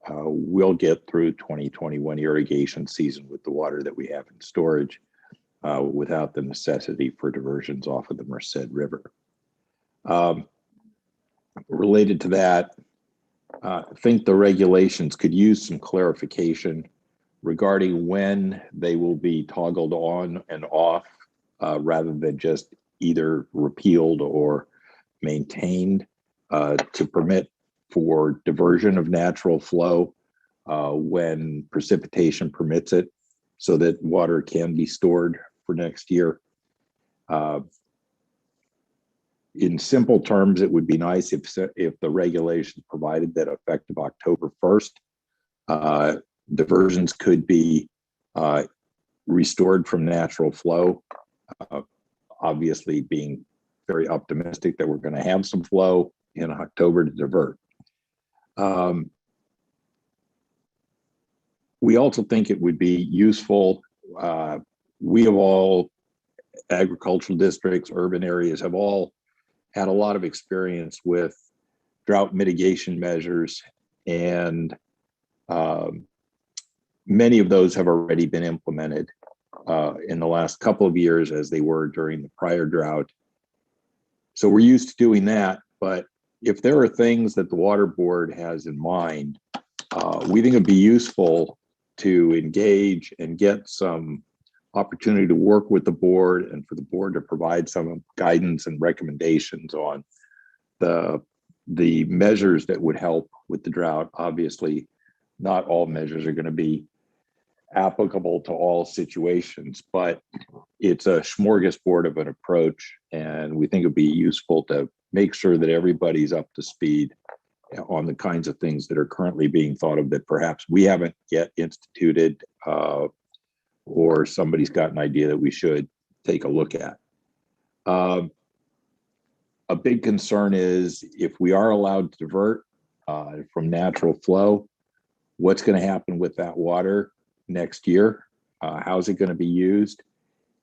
S11: We'll get through 2021 irrigation season with the water that we have in storage without the necessity for diversions off of the Merced River. Related to that, I think the regulations could use some clarification regarding when they will be toggled on and off rather than just either repealed or maintained to permit for diversion of natural flow when precipitation permits it, so that water can be stored for next year. In simple terms, it would be nice if the regulations provided that effective October 1st, diversions could be restored from natural flow, obviously being very optimistic that we're going to have some flow in October to divert. We also think it would be useful. We have all agricultural districts, urban areas have all had a lot of experience with drought mitigation measures, and many of those have already been implemented in the last couple of years as they were during the prior drought. So we're used to doing that, but if there are things that the Water Board has in mind, we think it'd be useful to engage and get some opportunity to work with the board and for the board to provide some guidance and recommendations on the measures that would help with the drought. Obviously, not all measures are going to be applicable to all situations, but it's a smorgasbord of an approach, and we think it'd be useful to make sure that everybody's up to speed on the kinds of things that are currently being thought of that perhaps we haven't yet instituted, or somebody's got an idea that we should take a look at. A big concern is if we are allowed to divert from natural flow, what's going to happen with that water next year? How's it going to be used?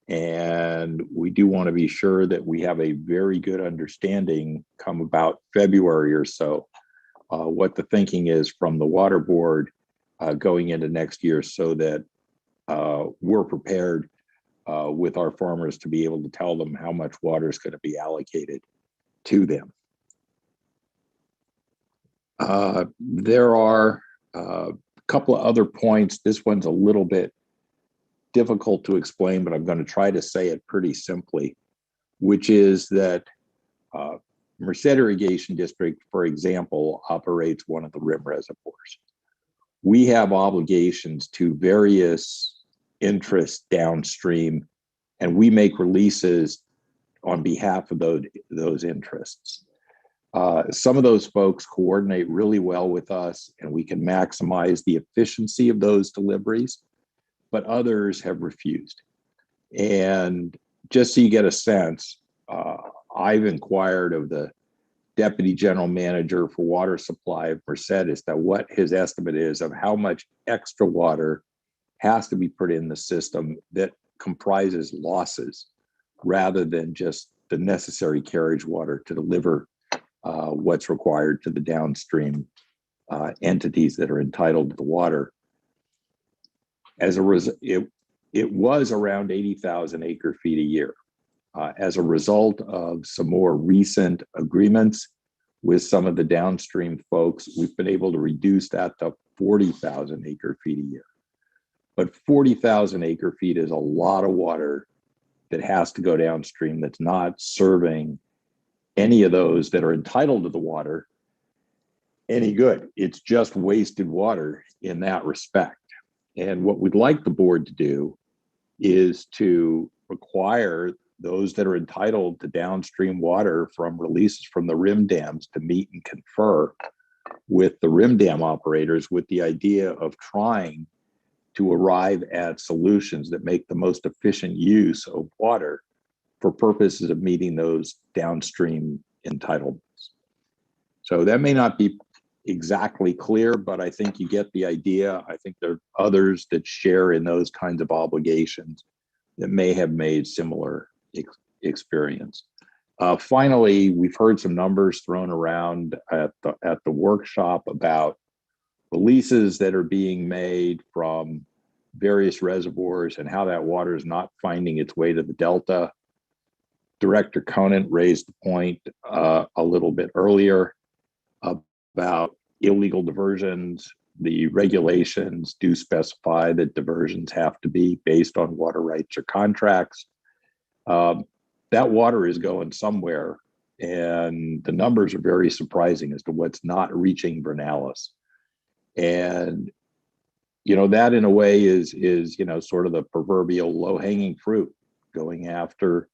S11: And we do want to be sure that we have a very good understanding come about February or so, what the thinking is from the Water Board going into next year, so that we're prepared with our farmers to be able to tell them how much water is going to be allocated to them. There are a couple of other points. This one's a little bit difficult to explain, but I'm going to try to say it pretty simply, which is that Merced Irrigation District, for example, operates one of the rim reservoirs. We have obligations to various interests downstream, and we make releases on behalf of those interests. Some of those folks coordinate really well with us, and we can maximize the efficiency of those deliveries, but others have refused. And just so you get a sense, I've inquired of the Deputy General Manager for Water Supply of Merced as to what his estimate is of how much extra water has to be put in the system that comprises losses rather than just the necessary carriage water to deliver what's required to the downstream entities that are entitled to the water. As a result, it was around 80,000 acre feet a year. As a result of some more recent agreements with some of the downstream folks, we've been able to reduce that to 40,000 acre feet a year. But 40,000 acre feet is a lot of water that has to go downstream that's not serving any of those that are entitled to the water any good. It's just wasted water in that respect. And what we'd like the board to do is to require those that are entitled to downstream water from releases from the rim dams to meet and confer with the rim dam operators with the idea of trying to arrive at solutions that make the most efficient use of water for purposes of meeting those downstream entitlements. So that may not be exactly clear, but I think you get the idea. I think there are others that share in those kinds of obligations that may have made similar experience. Finally, we've heard some numbers thrown around at the workshop about releases that are being made from various reservoirs and how that water is not finding its way to the Delta. Director Conant raised the point a little bit earlier about illegal diversions. The regulations do specify that diversions have to be based on water rights or contracts. That water is going somewhere, and the numbers are very surprising as to what's not reaching Vernalis. And that in a way is sort of the proverbial low-hanging fruit, going after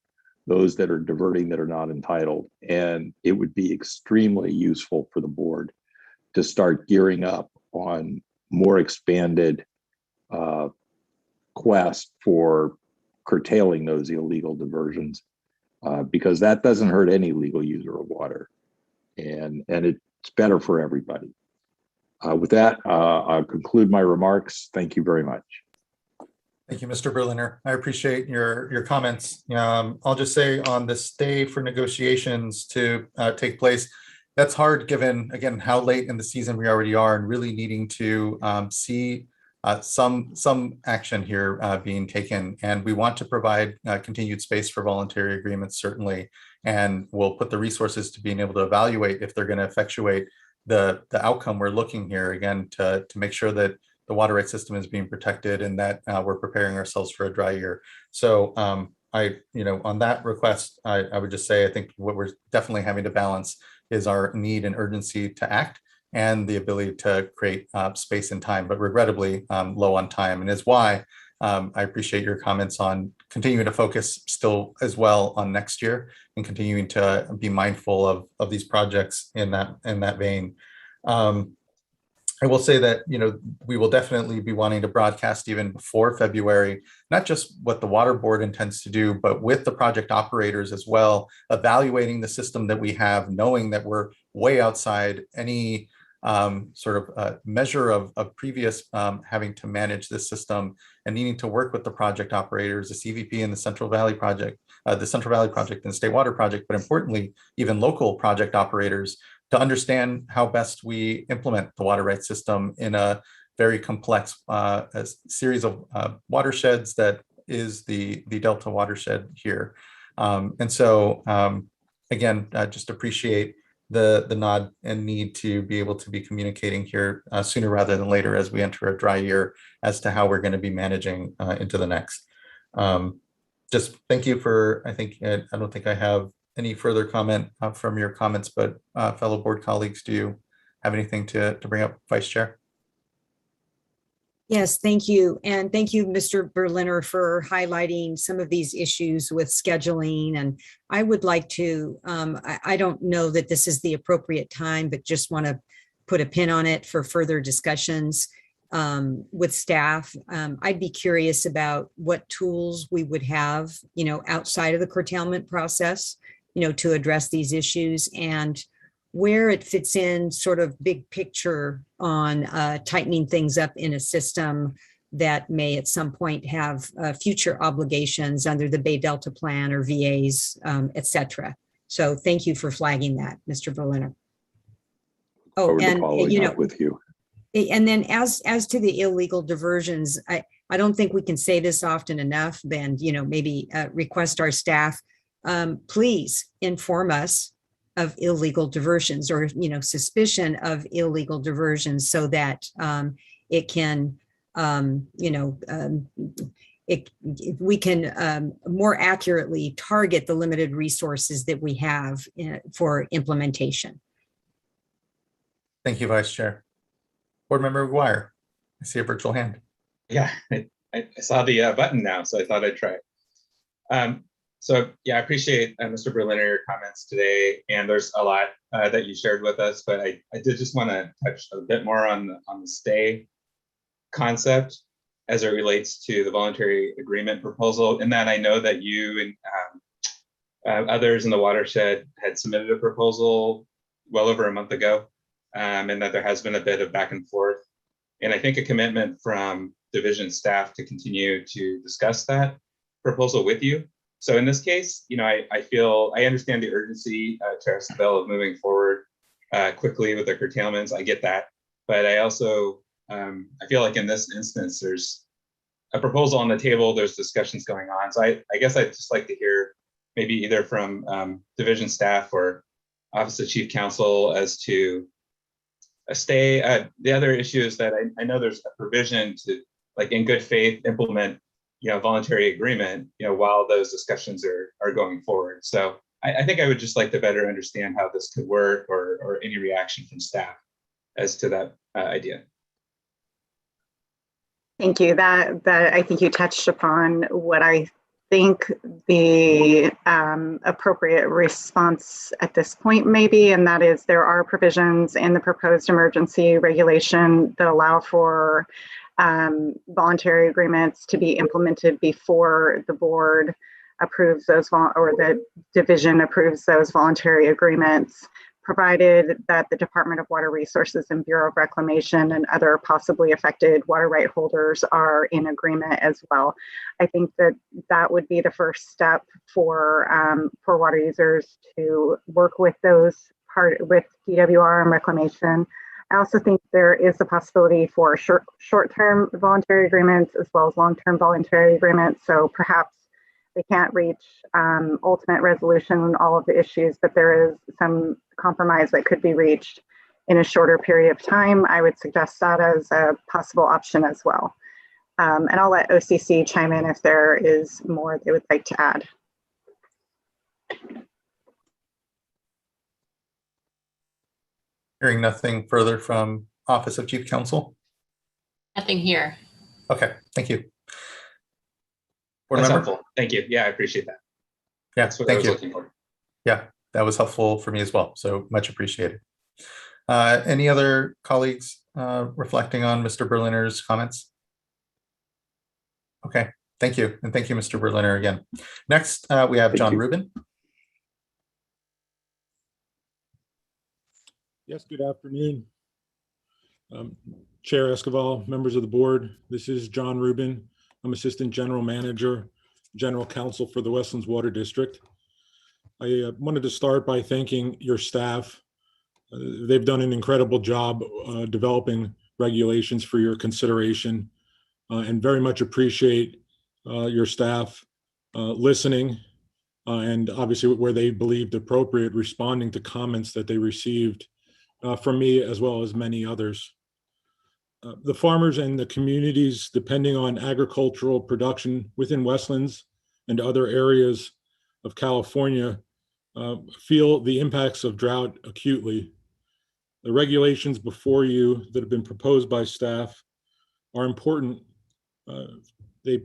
S11: those that are diverting that are not entitled. And it would be extremely useful for the board to start gearing up on more expanded quest for curtailing those illegal diversions, because that doesn't hurt any legal user of water, and it's better for everybody. With that, I'll conclude my remarks. Thank you very much.
S1: Thank you, Mr. Berliner. I appreciate your comments. I'll just say on the stay for negotiations to take place, that's hard given, again, how late in the season we already are, and really needing to see some action here being taken. And we want to provide continued space for voluntary agreements, certainly, and we'll put the resources to being able to evaluate if they're going to effectuate the outcome we're looking here, again, to make sure that the water rights system is being protected and that we're preparing ourselves for a dry year. So on that request, I would just say, I think what we're definitely having to balance is our need and urgency to act and the ability to create space and time, but regrettably low on time. And is why I appreciate your comments on continuing to focus still as well on next year and continuing to be mindful of these projects in that vein. I will say that, we will definitely be wanting to broadcast even before February, not just what the water board intends to do, but with the project operators as well, evaluating the system that we have, knowing that we're way outside any measure of previous having to manage this system, and needing to work with the project operators, the CVP and the Central Valley Project and the State Water Project, but importantly, even local project operators, to understand how best we implement the water rights system in a very complex series of watersheds that is the Delta watershed here. And so, again, just appreciate the nod and need to be able to be communicating here sooner rather than later as we enter a dry year as to how we're going to be managing into the next. Just thank you for, I don't think I have any further comment from your comments, but fellow board colleagues, do you have anything to bring up, Vice Chair?
S18: Yes, thank you. And thank you, Mr. Berliner, for highlighting some of these issues with scheduling. And I would like to, I don't know that this is the appropriate time, but just want to put a pin on it for further discussions with staff. I'd be curious about what tools we would have, outside of the curtailment process, to address these issues, and where it fits in sort of big picture on tightening things up in a system that may at some point have future obligations under the Bay Delta Plan or VAs, et cetera. So thank you for flagging that, Mr. Berliner. Oh, and
S11: with you.
S18: And then as to the illegal diversions, I don't think we can say this often enough, and maybe request our staff, please inform us of illegal diversions or suspicion of illegal diversions, so that it can we can more accurately target the limited resources that we have for implementation.
S1: Thank you, Vice Chair. Board Member McGuire, I see a virtual hand.
S12: Yeah, I saw the button now, so I thought I'd try. So yeah, I appreciate Mr. Berliner, your comments today, and there's a lot that you shared with us, but I did just want to touch a bit more on the stay concept as it relates to the voluntary agreement proposal. In that, I know that you and others in the watershed had submitted a proposal well over a month ago, and that there has been a bit of back and forth, and I think a commitment from division staff to continue to discuss that proposal with you. So in this case, I understand the urgency, Chair Esquivel, of moving forward quickly with the curtailments. I get that, but I also I feel like in this instance, there's a proposal on the table. There's discussions going on. So I guess I'd just like to hear maybe either from division staff or Office of Chief Counsel as to a stay. The other issue is that I know there's a provision to, like, in good faith, implement voluntary agreement, while those discussions are going forward. So I think I would just like to better understand how this could work, or any reaction from staff as to that idea.
S21: Thank you. That I think you touched upon what I think the appropriate response at this point may be, and that is there are provisions in the proposed emergency regulation that allow for voluntary agreements to be implemented before the board approves those, or the division approves those voluntary agreements, provided that the Department of Water Resources and Bureau of Reclamation and other possibly affected water right holders are in agreement as well. I think that would be the first step for water users to work with those with DWR and Reclamation. I also think there is a possibility for short-term voluntary agreements as well as long-term voluntary agreements. So perhaps they can't reach ultimate resolution on all of the issues, but there is some compromise that could be reached in a shorter period of time. I would suggest that as a possible option as well. And I'll let OCC chime in if there is more they would like to add.
S1: Hearing nothing further from Office of Chief Counsel.
S23: Nothing here.
S1: Okay, thank you. Board
S12: That's
S1: member?
S12: helpful. Thank you. Yeah, I appreciate that.
S1: Yeah,
S12: That's what I
S1: thank
S12: was
S1: you.
S12: looking for.
S1: Yeah, that was helpful for me as well. So much appreciated. Any other colleagues reflecting on Mr. Berliner's comments? Okay, thank you. And thank you, Mr. Berliner, again. Next, we have John Rubin.
S14: Yes, good afternoon. Chair Esquivel, members of the board. This is John Rubin. I'm Assistant General Manager, General Counsel for the Westlands Water District. I wanted to start by thanking your staff. They've done an incredible job developing regulations for your consideration, and very much appreciate your staff listening and obviously where they believed appropriate, responding to comments that they received from me as well as many others. The farmers and the communities depending on agricultural production within Westlands and other areas of California feel the impacts of drought acutely. The regulations before you that have been proposed by staff are important. They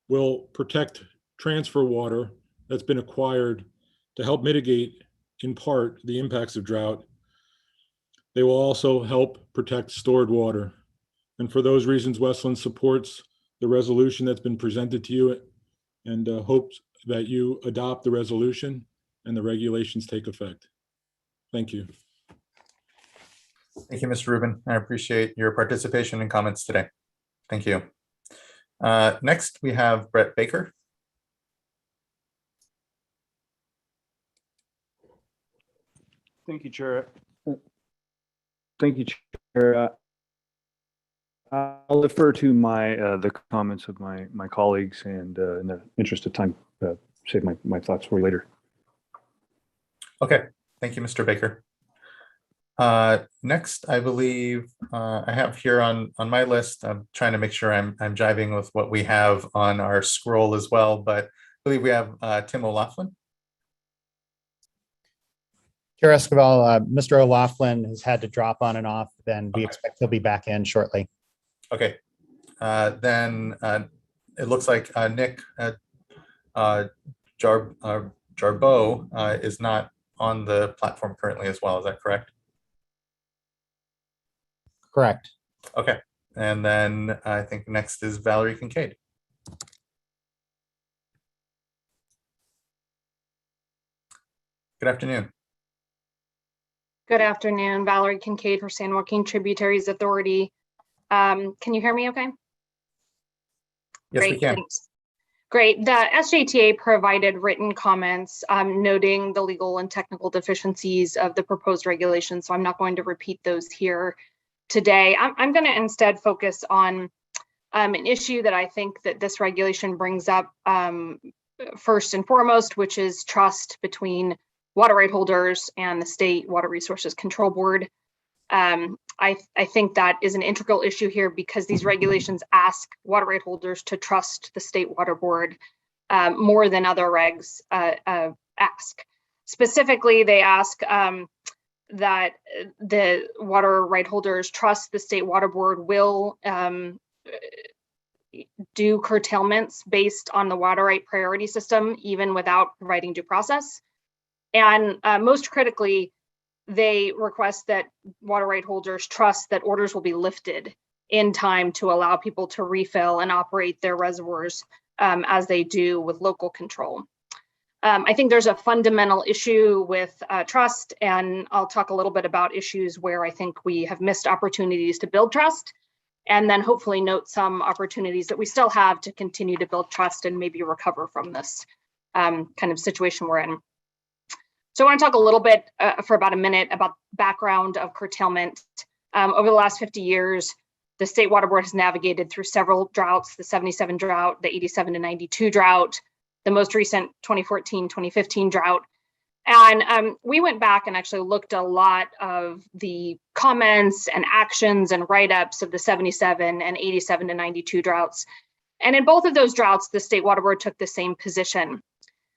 S14: will protect transfer water that's been acquired to help mitigate, in part, the impacts of drought. They will also help protect stored water. And for those reasons, Westlands supports the resolution that's been presented to you and hopes that you adopt the resolution and the regulations take effect. Thank you.
S1: Thank you, Mr. Rubin. I appreciate your participation and comments today. Thank you. Next, we have Brett Baker.
S15: Thank you, Chair. Thank you, Chair. I'll defer to the comments of my colleagues, and in the interest of time, save my thoughts for later.
S1: Okay, thank you, Mr. Baker. Next, I believe I have here on my list. I'm trying to make sure I'm jiving with what we have on our scroll as well, but I believe we have Tim O'Laughlin.
S2: Chair Esquivel, Mr. O'Laughlin has had to drop on and off, then we expect he'll be back in shortly.
S1: Okay, then it looks like Nick Jarbeau is not on the platform currently as well. Is that correct?
S2: Correct.
S1: Okay, and then I think next is Valerie Kincaid. Good afternoon.
S16: Good afternoon, Valerie Kincaid for San Joaquin Tributaries Authority. Can you hear me okay?
S1: Yes, we can.
S16: Thanks. Great. The SJTA provided written comments noting the legal and technical deficiencies of the proposed regulations, so I'm not going to repeat those here today. I'm going to instead focus on an issue that I think that this regulation brings up first and foremost, which is trust between water right holders and the State Water Resources Control Board. I think that is an integral issue here because these regulations ask water right holders to trust the State Water Board more than other regs ask. Specifically, they ask that the water right holders trust the State Water Board will do curtailments based on the water right priority system, even without providing due process. And most critically, they request that water right holders trust that orders will be lifted in time to allow people to refill and operate their reservoirs as they do with local control. I think there's a fundamental issue with trust, and I'll talk a little bit about issues where I think we have missed opportunities to build trust, and then hopefully note some opportunities that we still have to continue to build trust and maybe recover from this kind of situation we're in. So I want to talk a little bit for about a minute about background of curtailment. Over the last 50 years, the State Water Board has navigated through several droughts, the 77 drought, the 87 to 92 drought, the most recent 2014-2015 drought. And we went back and actually looked a lot of the comments and actions and write-ups of the 77 and 87 to 92 droughts. And in both of those droughts, the State Water Board took the same position.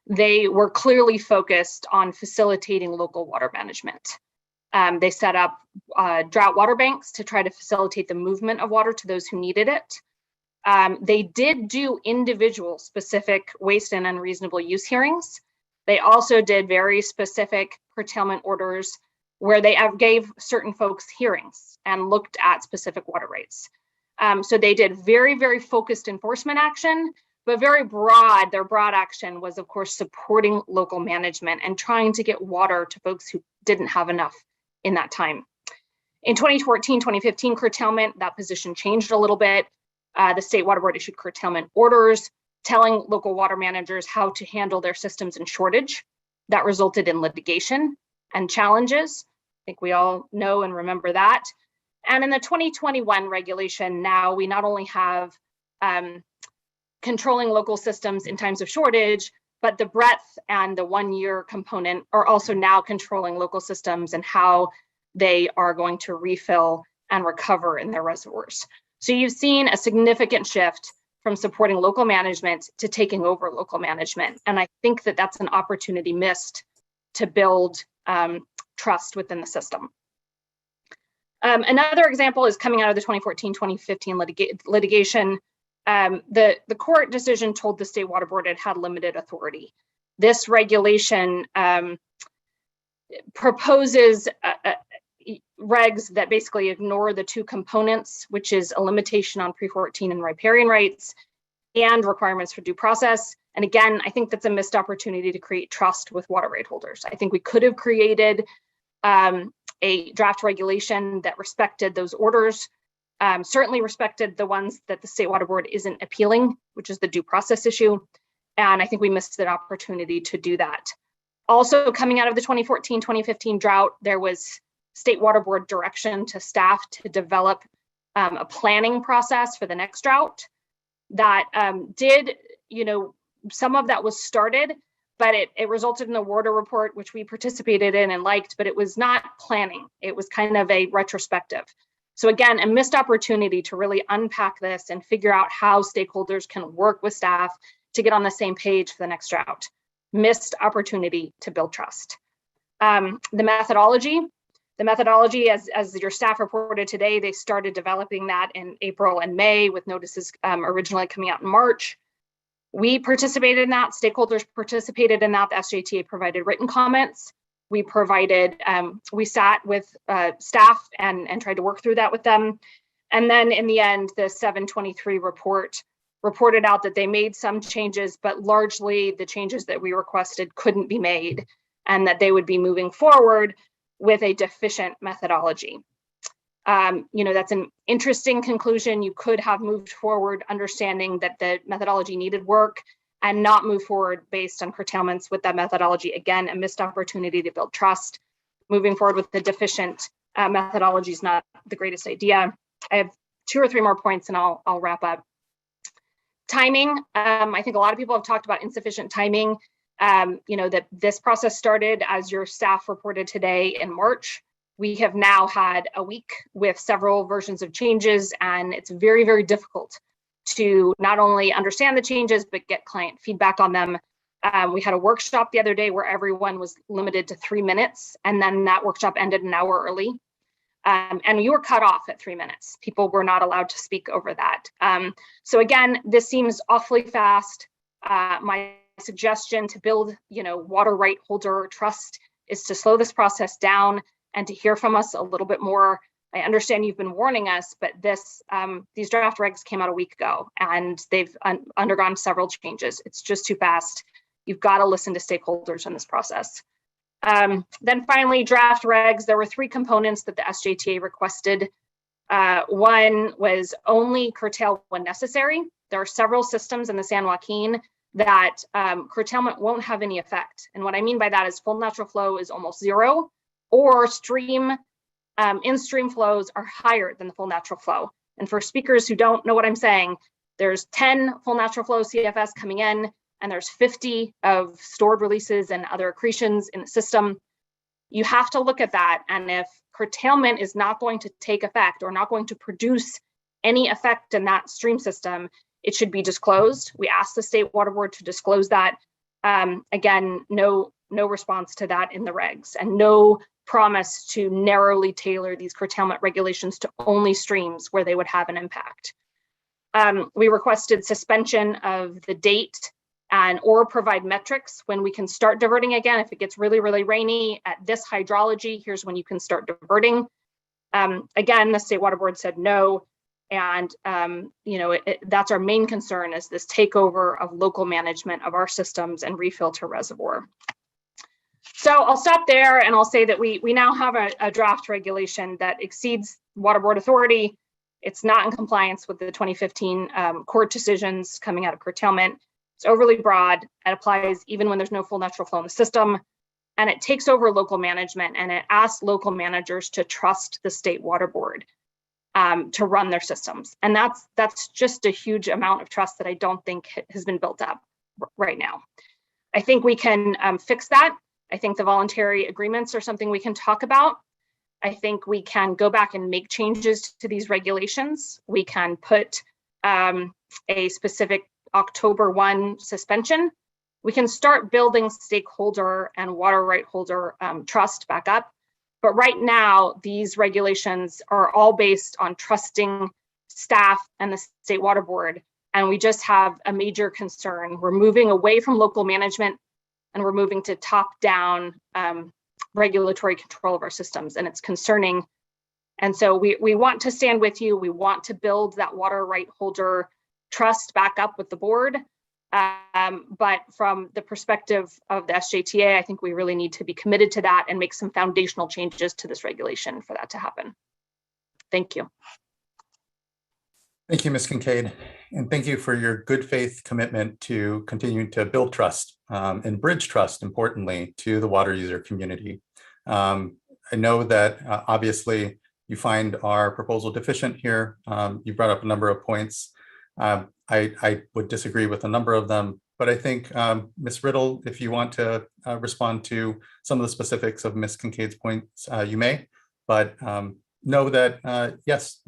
S16: They were clearly focused on facilitating local water management. They set up drought water banks to try to facilitate the movement of water to those who needed it. They did do individual specific waste and unreasonable use hearings. They also did very specific curtailment orders where they gave certain folks hearings and looked at specific water rights. So they did very, very focused enforcement action, but very broad. Their broad action was, of course, supporting local management and trying to get water to folks who didn't have enough in that time. In 2014-2015 curtailment, that position changed a little bit. The State Water Board issued curtailment orders telling local water managers how to handle their systems in shortage. That resulted in litigation and challenges. I think we all know and remember that. And in the 2021 regulation, now we not only have controlling local systems in times of shortage, but the breadth and the 1-year component are also now controlling local systems and how they are going to refill and recover in their reservoirs. So you've seen a significant shift from supporting local management to taking over local management. And I think that that's an opportunity missed to build trust within the system. Another example is coming out of the 2014-2015 litigation. The court decision told the State Water Board it had limited authority. This regulation proposes regs that basically ignore the two components, which is a limitation on pre-14 and riparian rights and requirements for due process. And again, I think that's a missed opportunity to create trust with water right holders. I think we could have created a draft regulation that respected those orders, certainly respected the ones that the State Water Board isn't appealing, which is the due process issue. And I think we missed that opportunity to do that. Also coming out of the 2014-2015 drought, there was State Water Board direction to staff to develop a planning process for the next drought that did, some of that was started, but it resulted in a water report, which we participated in and liked, but it was not planning. It was kind of a retrospective. So again, a missed opportunity to really unpack this and figure out how stakeholders can work with staff to get on the same page for the next drought. Missed opportunity to build trust. The methodology, as your staff reported today, they started developing that in April and May with notices originally coming out in March. We participated in that, stakeholders participated in that, the SJTA provided written comments. We sat with staff and tried to work through that with them. And then in the end, the 723 report reported out that they made some changes, but largely the changes that we requested couldn't be made, and that they would be moving forward with a deficient methodology. That's an interesting conclusion. You could have moved forward understanding that the methodology needed work and not move forward based on curtailments with that methodology. Again, a missed opportunity to build trust. Moving forward with the deficient methodology is not the greatest idea. I have 2 or 3 more points and I'll wrap up. Timing, I think a lot of people have talked about insufficient timing. That this process started, as your staff reported today, in March. We have now had a week with several versions of changes, and it's very, very difficult to not only understand the changes, but get client feedback on them. We had a workshop the other day where everyone was limited to 3 minutes, and then that workshop ended an hour early. And you were cut off at 3 minutes. People were not allowed to speak over that. So again, this seems awfully fast. My suggestion to build, water right holder trust is to slow this process down and to hear from us a little bit more. I understand you've been warning us, but these draft regs came out a week ago and they've undergone several changes. It's just too fast. You've got to listen to stakeholders in this process. Then finally, draft regs, there were 3 components that the SJTA requested. One was only curtail when necessary. There are several systems in the San Joaquin that curtailment won't have any effect. And what I mean by that is full natural flow is almost 0, or in-stream flows are higher than the full natural flow. And for speakers who don't know what I'm saying, there's 10 full natural flow CFS coming in, and there's 50 of stored releases and other accretions in the system. You have to look at that. And if curtailment is not going to take effect or not going to produce any effect in that stream system, it should be disclosed. We asked the State Water Board to disclose that. Again, no response to that in the regs, and no promise to narrowly tailor these curtailment regulations to only streams where they would have an impact. We requested suspension of the date or provide metrics when we can start diverting again. If it gets really, really rainy at this hydrology, here's when you can start diverting. Again, the State Water Board said no. And that's our main concern, is this takeover of local management of our systems and refill to reservoir. So I'll stop there and I'll say that we now have a draft regulation that exceeds Water Board authority. It's not in compliance with the 2015 court decisions coming out of curtailment. It's overly broad. It applies even when there's no full natural flow in the system. And it takes over local management, and it asks local managers to trust the State Water Board to run their systems. And that's just a huge amount of trust that I don't think has been built up right now. I think we can fix that. I think the voluntary agreements are something we can talk about. I think we can go back and make changes to these regulations. We can put a specific October 1 suspension. We can start building stakeholder and water right holder trust back up. But right now, these regulations are all based on trusting staff and the State Water Board. And we just have a major concern. We're moving away from local management, and we're moving to top-down regulatory control of our systems, and it's concerning. And so we want to stand with you. We want to build that water right holder trust back up with the board. But from the perspective of the SJTA, I think we really need to be committed to that and make some foundational changes to this regulation for that to happen. Thank you.
S1: Thank you, Ms. Kincaid. And thank you for your good faith commitment to continuing to build trust and bridge trust, importantly, to the water user community. I know that obviously you find our proposal deficient here. You brought up a number of points. I would disagree with a number of them, but I think Ms. Riddle, if you want to respond to some of the specifics of Ms. Kincaid's points, you may, but know that yes,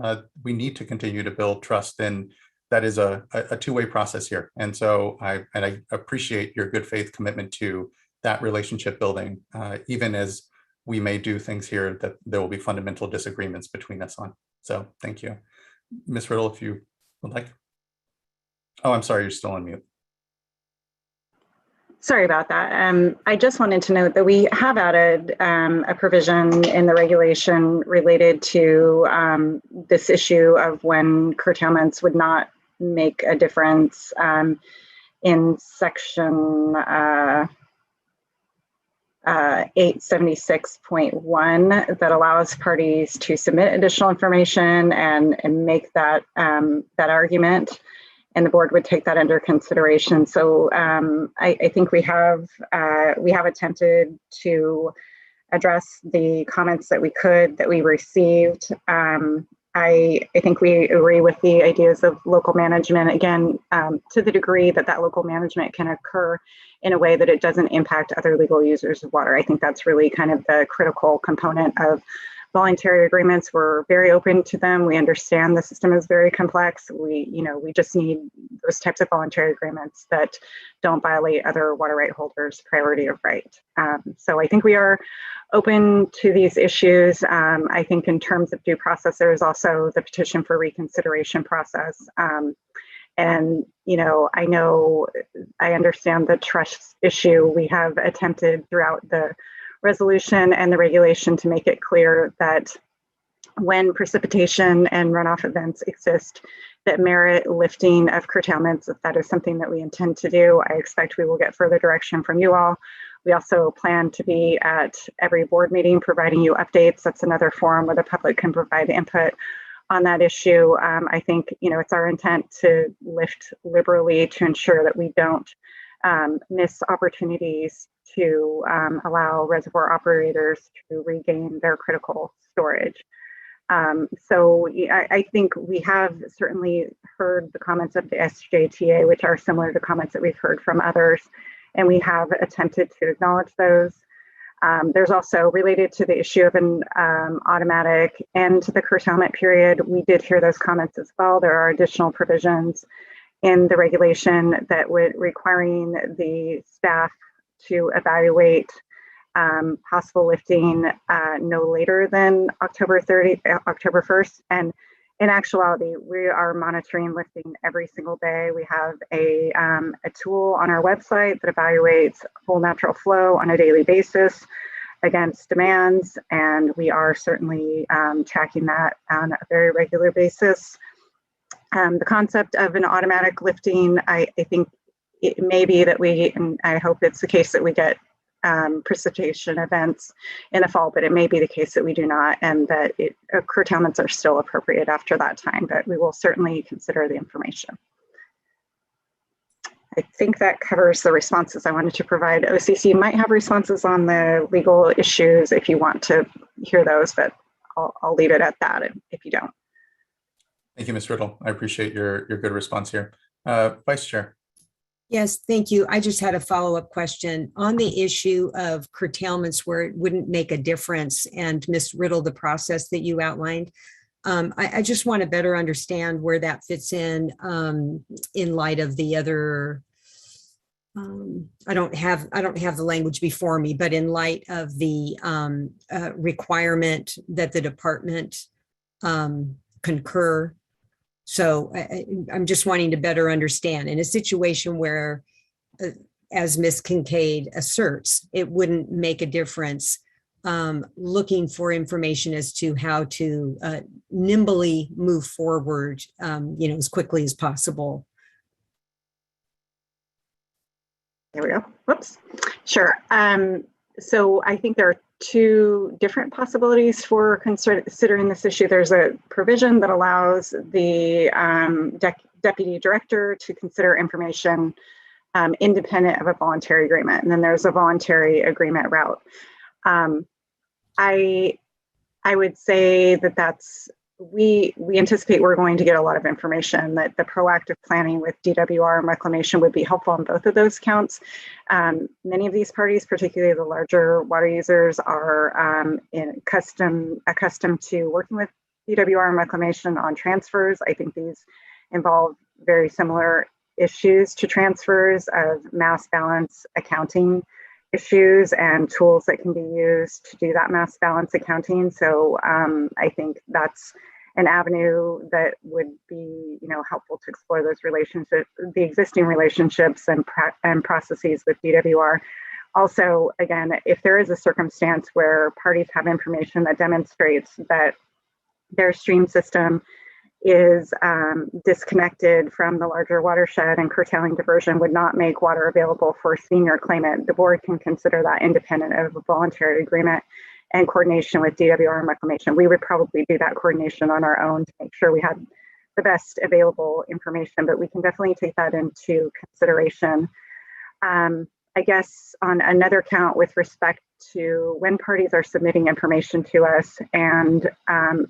S1: we need to continue to build trust, and that is a two-way process here. And so I appreciate your good faith commitment to that relationship building, even as we may do things here that there will be fundamental disagreements between us on. So thank you. Ms. Riddle, if you would like. Oh, I'm sorry, you're still on mute.
S21: Sorry about that. I just wanted to note that we have added a provision in the regulation related to this issue of when curtailments would not make a difference in section 876.1 that allows parties to submit additional information and make that that argument. and the board would take that under consideration. So I think we have attempted to address the comments that we received. I think we agree with the ideas of local management, again, to the degree that that local management can occur in a way that it doesn't impact other legal users of water. I think that's really kind of the critical component of voluntary agreements. We're very open to them. We understand the system is very complex. We just need those types of voluntary agreements that don't violate other water right holders' priority of right. So I think we are open to these issues. I think in terms of due process, there is also the petition for reconsideration process. And, I understand the trust issue. We have attempted throughout the resolution and the regulation to make it clear that when precipitation and runoff events exist that merit lifting of curtailments, if that is something that we intend to do, I expect we will get further direction from you all. We also plan to be at every board meeting providing you updates. That's another forum where the public can provide input on that issue. I think, it's our intent to lift liberally to ensure that we don't miss opportunities to allow reservoir operators to regain their critical storage. So I think we have certainly heard the comments of the SJTA, which are similar to comments that we've heard from others, and we have attempted to acknowledge those. There's also, related to the issue of an automatic end to the curtailment period, we did hear those comments as well. There are additional provisions in the regulation that would requiring the staff to evaluate possible lifting no later than October 1st. And in actuality, we are monitoring lifting every single day. We have a tool on our website that evaluates whole natural flow on a daily basis against demands, and we are certainly tracking that on a very regular basis. The concept of an automatic lifting, I think it may be that and I hope it's the case that we get precipitation events in the fall, but it may be the case that we do not, and that curtailments are still appropriate after that time, but we will certainly consider the information. I think that covers the responses I wanted to provide. OCC might have responses on the legal issues if you want to hear those, but I'll leave it at that if you don't.
S1: Thank you, Ms. Riddle. I appreciate your good response here. Vice Chair.
S18: Yes, thank you. I just had a follow-up question on the issue of curtailments where it wouldn't make a difference, and Ms. Riddle, the process that you outlined. I just want to better understand where that fits in light of the other. I don't have the language before me, but in light of the requirement that the department concur. So I'm just wanting to better understand in a situation where, as Ms. Kincaid asserts, it wouldn't make a difference. Looking for information as to how to nimbly move forward, as quickly as possible.
S21: There we go. Whoops. Sure. So I think there are two different possibilities for considering this issue. There's a provision that allows the deputy director to consider information independent of a voluntary agreement. And then there's a voluntary agreement route. I would say that we anticipate we're going to get a lot of information, that the proactive planning with DWR and reclamation would be helpful on both of those counts. Many of these parties, particularly the larger water users, are accustomed to working with DWR and reclamation on transfers. I think these involve very similar issues to transfers of mass balance accounting issues and tools that can be used to do that mass balance accounting. So I think that's an avenue that would be, helpful to explore those relationships, the existing relationships and processes with DWR. Also, again, if there is a circumstance where parties have information that demonstrates that their stream system is disconnected from the larger watershed and curtailing diversion would not make water available for a senior claimant, the board can consider that independent of a voluntary agreement and coordination with DWR and reclamation. We would probably do that coordination on our own to make sure we had the best available information, but we can definitely take that into consideration. I guess on another count with respect to when parties are submitting information to us and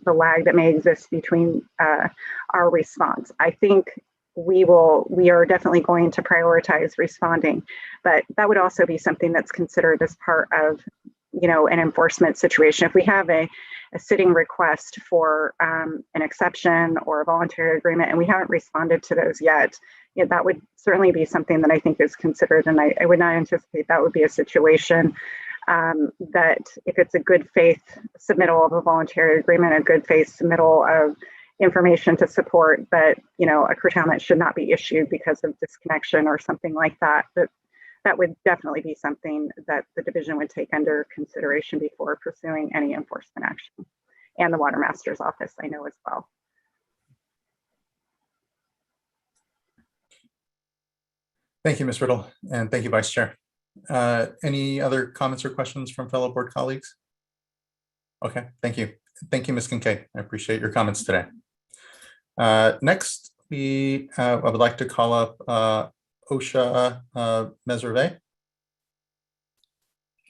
S21: the lag that may exist between our response, I think we are definitely going to prioritize responding, but that would also be something that's considered as part of, an enforcement situation. If we have a sitting request for an exception or a voluntary agreement and we haven't responded to those yet, that would certainly be something that I think is considered. And I would not anticipate that would be a situation that if it's a good faith submittal of a voluntary agreement, a good faith submittal of information to support that, a curtailment should not be issued because of disconnection or something like that. That would definitely be something that the division would take under consideration before pursuing any enforcement action, and the Water Master's office, I know as well.
S1: Thank you, Ms. Riddle, and thank you, Vice Chair. Any other comments or questions from fellow board colleagues? Okay, thank you. Thank you, Ms. Kincaid. I appreciate your comments today. Next, I would like to call up Osha Meserve.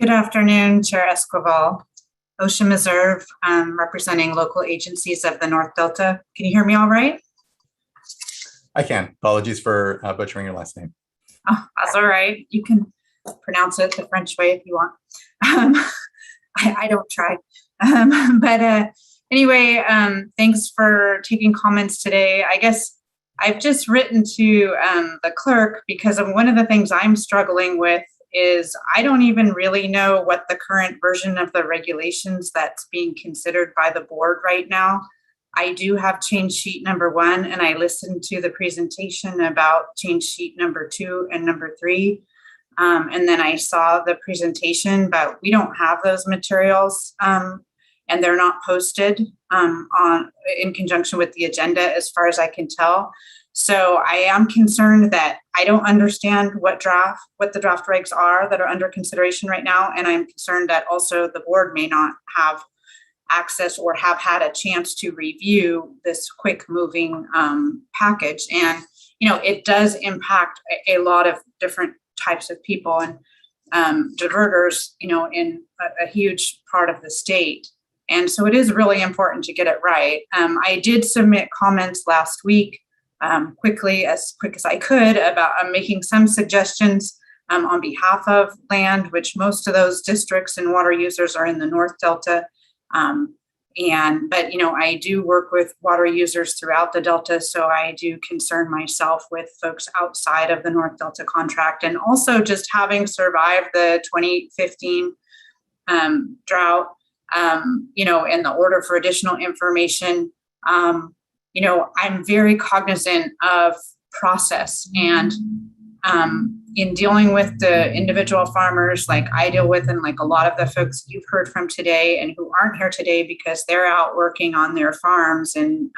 S17: Good afternoon, Chair Esquivel. Osha Meserve, representing local agencies of the North Delta. Can you hear me all right?
S1: I can. Apologies for butchering your last name.
S17: Oh, that's all right. You can pronounce it the French way if you want. I don't try. Anyway, thanks for taking comments today. I guess I've just written to the clerk because of one of the things I'm struggling with is I don't even really know what the current version of the regulations that's being considered by the board right now. I do have change sheet number 1, and I listened to the presentation about change sheet number 2 and number 3. And then I saw the presentation, but we don't have those materials and they're not posted in conjunction with the agenda as far as I can tell. So I am concerned that I don't understand what the draft regs are that are under consideration right now. And I'm concerned that also the board may not have access or have had a chance to review this quick moving package. And, it does impact a lot of different types of people and diverters, in a huge part of the state. And so it is really important to get it right. I did submit comments last week as quick as I could about making some suggestions on behalf of land, which most of those districts and water users are in the North Delta. But I do work with water users throughout the Delta, so I do concern myself with folks outside of the North Delta contract, and also just having survived the 2015 drought, in the order for additional information, I'm very cognizant of process, and in dealing with the individual farmers like I deal with, and like a lot of the folks you've heard from today and who aren't here today because they're out working on their farms and,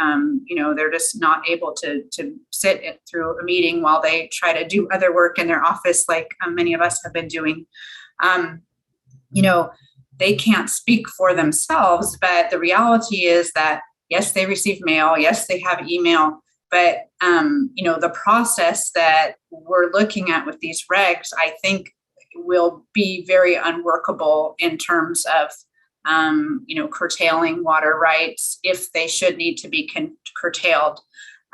S17: they're just not able to sit through a meeting while they try to do other work in their office like many of us have been doing. They can't speak for themselves, but the reality is that, yes, they receive mail, yes, they have email, but the process that we're looking at with these regs, I think will be very unworkable in terms of, curtailing water rights if they should need to be curtailed.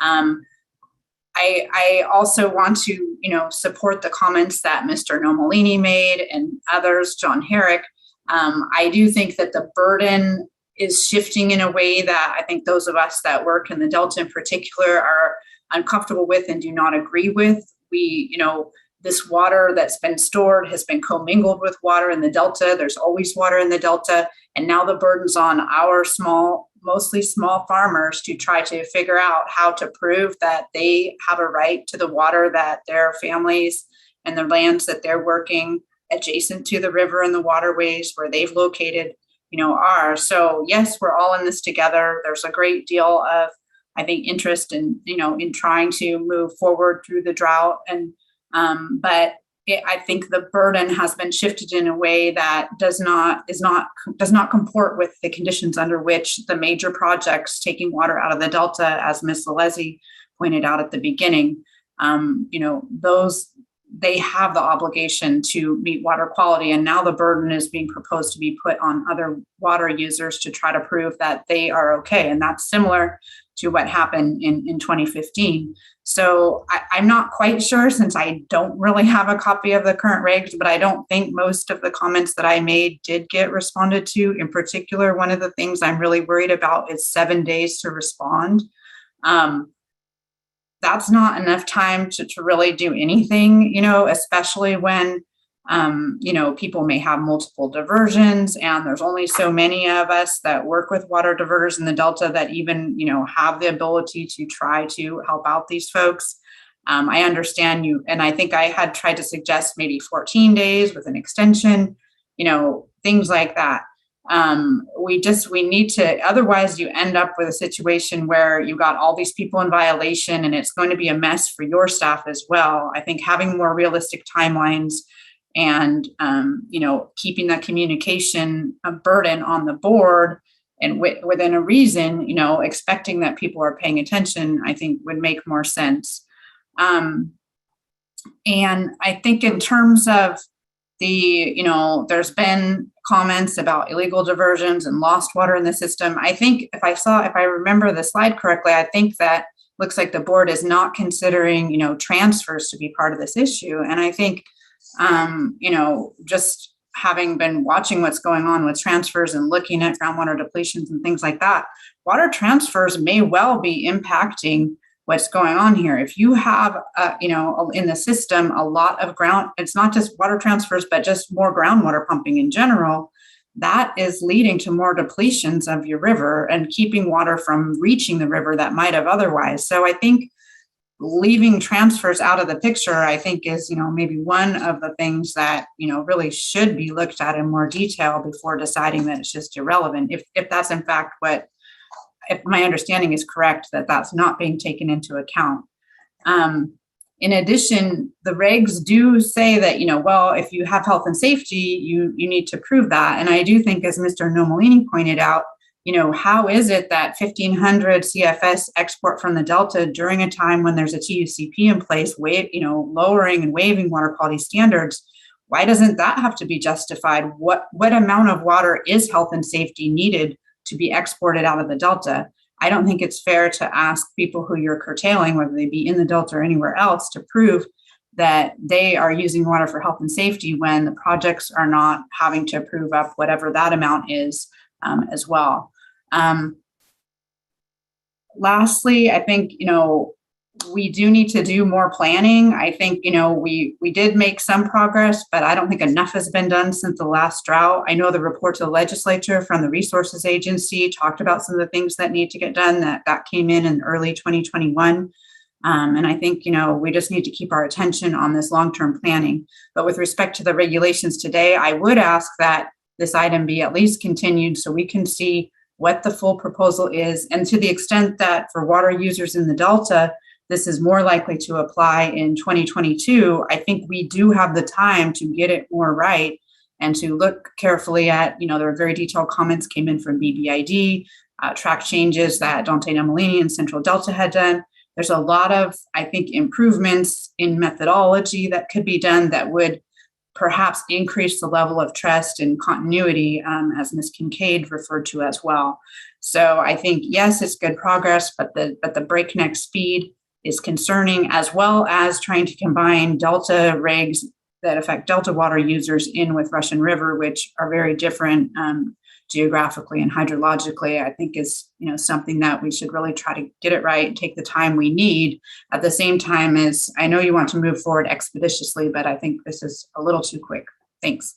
S17: I also want to, support the comments that Mr. Nomolini made and others, John Herrick. I do think that the burden is shifting in a way that I think those of us that work in the Delta in particular are uncomfortable with and do not agree with. This water that's been stored has been commingled with water in the Delta. There's always water in the Delta. And now the burden's on our mostly small farmers to try to figure out how to prove that they have a right to the water that their families and the lands that they're working adjacent to the river and the waterways where they've located, are. So yes, we're all in this together. There's a great deal of, I think, interest in, in trying to move forward through the drought. And, but I think the burden has been shifted in a way that does not comport with the conditions under which the major projects taking water out of the Delta, as Ms. Lalezi pointed out at the beginning, they have the obligation to meet water quality, and now the burden is being proposed to be put on other water users to try to prove that they are okay. And that's similar to what happened in 2015. So I'm not quite sure, since I don't really have a copy of the current regs, but I don't think most of the comments that I made did get responded to. In particular, one of the things I'm really worried about is 7 days to respond. That's not enough time to really do anything, especially when, people may have multiple diversions, and there's only so many of us that work with water diverters in the Delta that even, have the ability to try to help out these folks. I understand you, and I think I had tried to suggest maybe 14 days with an extension, things like that. We need to, otherwise you end up with a situation where you got all these people in violation, and it's going to be a mess for your staff as well. I think having more realistic timelines and, keeping that communication burden on the board and within a reason, expecting that people are paying attention, I think would make more sense. And I think in terms of there's been comments about illegal diversions and lost water in the system. I think if I remember the slide correctly, I think that looks like the board is not considering, transfers to be part of this issue. And I think, just having been watching what's going on with transfers and looking at groundwater depletions and things like that, water transfers may well be impacting what's going on here. If you have, in the system, a lot of it's not just water transfers, but just more groundwater pumping in general, that is leading to more depletions of your river and keeping water from reaching the river that might have otherwise. So I think leaving transfers out of the picture, I think is, maybe one of the things that, really should be looked at in more detail before deciding that it's just irrelevant. If that's in fact if my understanding is correct, that's not being taken into account. In addition, the regs do say that, if you have health and safety, you need to prove that. And I do think, as Mr. Nomolini pointed out, how is it that 1,500 CFS export from the Delta during a time when there's a TUCP in place, lowering and waiving water quality standards? Why doesn't that have to be justified? What amount of water is health and safety needed to be exported out of the Delta? I don't think it's fair to ask people who you're curtailing, whether they be in the Delta or anywhere else, to prove that they are using water for health and safety when the projects are not having to prove up whatever that amount is as well. Lastly, I think, we do need to do more planning. I think, we did make some progress, but I don't think enough has been done since the last drought. I know the report to the legislature from the Resources Agency talked about some of the things that need to get done that came in early 2021. And I think, we just need to keep our attention on this long-term planning. But with respect to the regulations today, I would ask that this item be at least continued so we can see what the full proposal is. And to the extent that for water users in the Delta, this is more likely to apply in 2022, I think we do have the time to get it more right and to look carefully at, there are very detailed comments came in from BBID, track changes that Dante Nomolini and Central Delta had done. There's a lot of, I think, improvements in methodology that could be done that would perhaps increase the level of trust and continuity, as Ms. Kincaid referred to as well. So I think, yes, it's good progress, but the breakneck speed is concerning, as well as trying to combine Delta regs that affect Delta water users in with Russian River, which are very different geographically and hydrologically. I think is something that we should really try to get it right and take the time we need. At the same time, as I know you want to move forward expeditiously, but I think this is a little too quick. Thanks.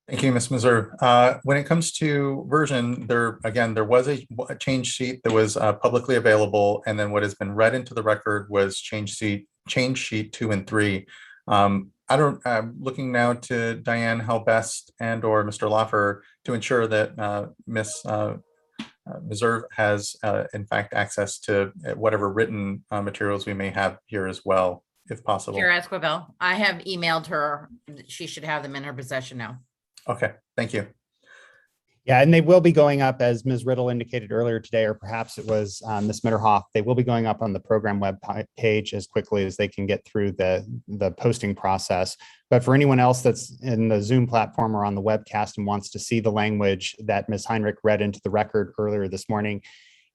S1: Thank you, Ms. Mazur. When it comes to version, there was a change sheet that was publicly available, and then what has been read into the record was change sheet 2 and 3. I'm looking now to Diane Helbest and or Mr. Loffer to ensure that Ms. Mazur has in fact access to whatever written materials we may have here as well. if possible.
S6: Chair Esquivel, I have emailed her. She should have them in her possession now.
S1: Okay, thank you.
S2: Yeah, and they will be going up, as Ms. Riddle indicated earlier today, or perhaps it was Ms. Mitterhoff. They will be going up on the program web page as quickly as they can get through the posting process. But for anyone else that's in the Zoom platform or on the webcast and wants to see the language that Ms. Heinrich read into the record earlier this morning,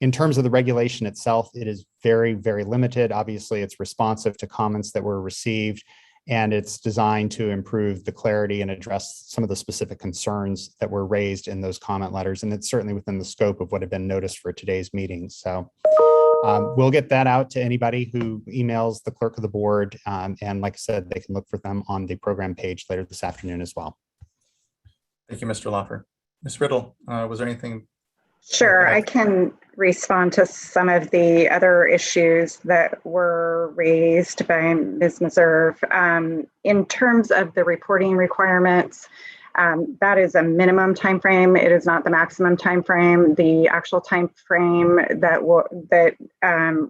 S2: in terms of the regulation itself, it is very, very limited. Obviously, it's responsive to comments that were received, and it's designed to improve the clarity and address some of the specific concerns that were raised in those comment letters. And it's certainly within the scope of what had been noticed for today's meeting. So we'll get that out to anybody who emails the clerk of the board. And like I said, they can look for them on the program page later this afternoon as well.
S1: Thank you, Mr. Loffer. Ms. Riddle, was there anything?
S21: Sure, I can respond to some of the other issues that were raised by Ms. Meserve. In terms of the reporting requirements, that is a minimum time frame. It is not the maximum time frame. The actual time frame that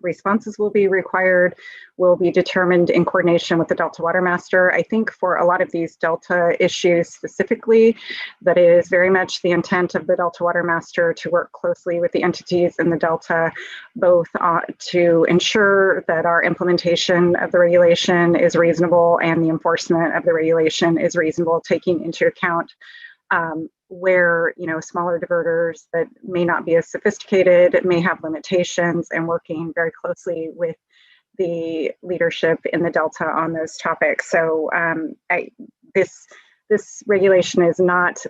S21: responses will be required will be determined in coordination with the Delta Water Master. I think for a lot of these Delta issues specifically, that it is very much the intent of the Delta Water Master to work closely with the entities in the Delta, both to ensure that our implementation of the regulation is reasonable and the enforcement of the regulation is reasonable, taking into account where, smaller diverters that may not be as sophisticated may have limitations, and working very closely with the leadership in the Delta on those topics. So this regulation is not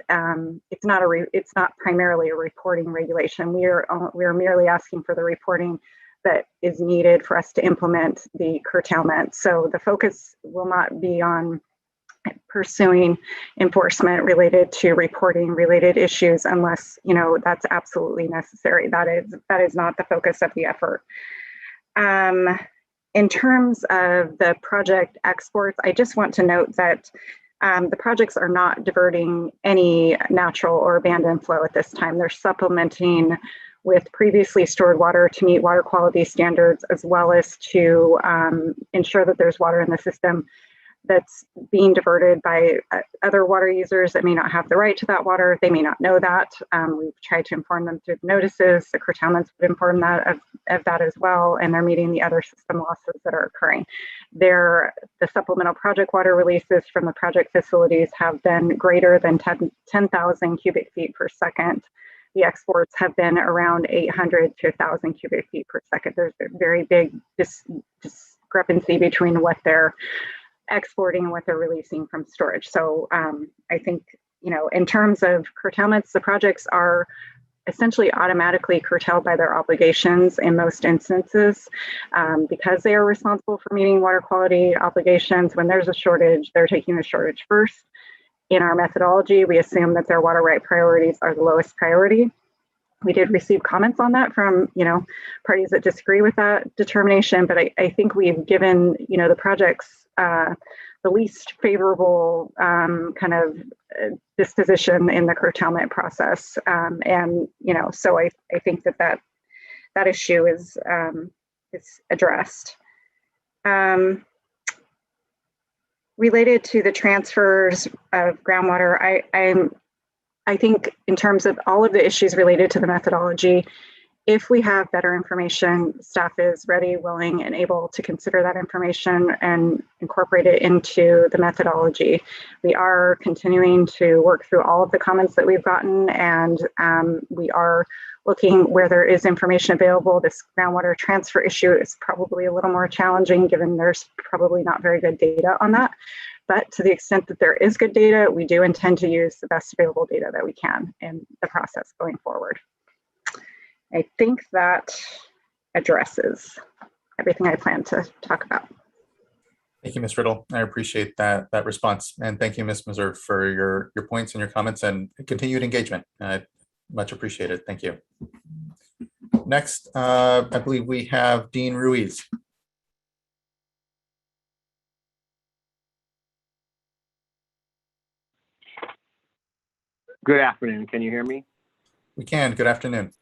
S21: it's not primarily a reporting regulation. We are merely asking for the reporting that is needed for us to implement the curtailment. So the focus will not be on pursuing enforcement related to reporting related issues unless that's absolutely necessary. That is not the focus of the effort. In terms of the project exports, I just want to note that the projects are not diverting any natural or abandoned flow at this time. They're supplementing with previously stored water to meet water quality standards, as well as to ensure that there's water in the system that's being diverted by other water users that may not have the right to that water. They may not know that. We've tried to inform them through the notices. The curtailments would inform that of that as well, and they're meeting the other system losses that are occurring. The supplemental project water releases from the project facilities have been greater than 10,000 cubic feet per second. The exports have been around 800 to 1,000 cubic feet per second. There's a very big discrepancy between what they're exporting and what they're releasing from storage. So I think, in terms of curtailments, the projects are essentially automatically curtailed by their obligations in most instances because they are responsible for meeting water quality obligations. When there's a shortage, they're taking the shortage first. In our methodology, we assume that their water right priorities are the lowest priority. We did receive comments on that from, parties that disagree with that determination, but I think we've given, the projects the least favorable kind of disposition in the curtailment process. So I think that issue is addressed. Related to the transfers of groundwater, I think in terms of all of the issues related to the methodology, if we have better information, staff is ready, willing, and able to consider that information and incorporate it into the methodology. We are continuing to work through all of the comments that we've gotten, and we are looking where there is information available. This groundwater transfer issue is probably a little more challenging given there's probably not very good data on that. But to the extent that there is good data, we do intend to use the best available data that we can in the process going forward. I think that addresses everything I plan to talk about.
S1: Thank you, Ms. Riddle. I appreciate that response. And thank you, Ms. Meserve, for your points and your comments and continued engagement. Much appreciated. Thank you. Next, I believe we have Dean Ruiz.
S19: Good afternoon. Can you hear me?
S1: We can. Good afternoon.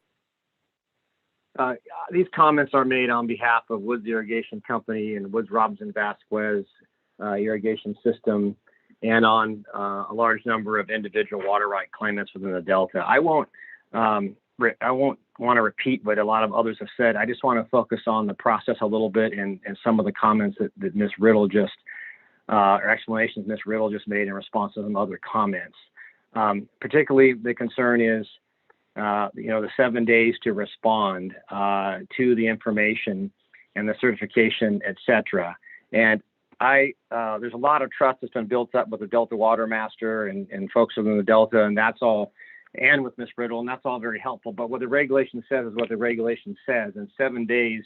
S19: These comments are made on behalf of Woods Irrigation Company and Woods Robinson Vasquez irrigation system, and on a large number of individual water right claimants within the Delta. I won't want to repeat what a lot of others have said. I just want to focus on the process a little bit and some of the comments that Ms. Riddle just, or explanations Ms. Riddle just made in response to some other comments. Particularly, the concern is, the 7 days to respond to the information and the certification, et cetera. And there's a lot of trust that's been built up with the Delta Water Master and folks within the Delta, and that's all, and with Ms. Riddle, and that's all very helpful. But what the regulation says is what the regulation says, and 7 days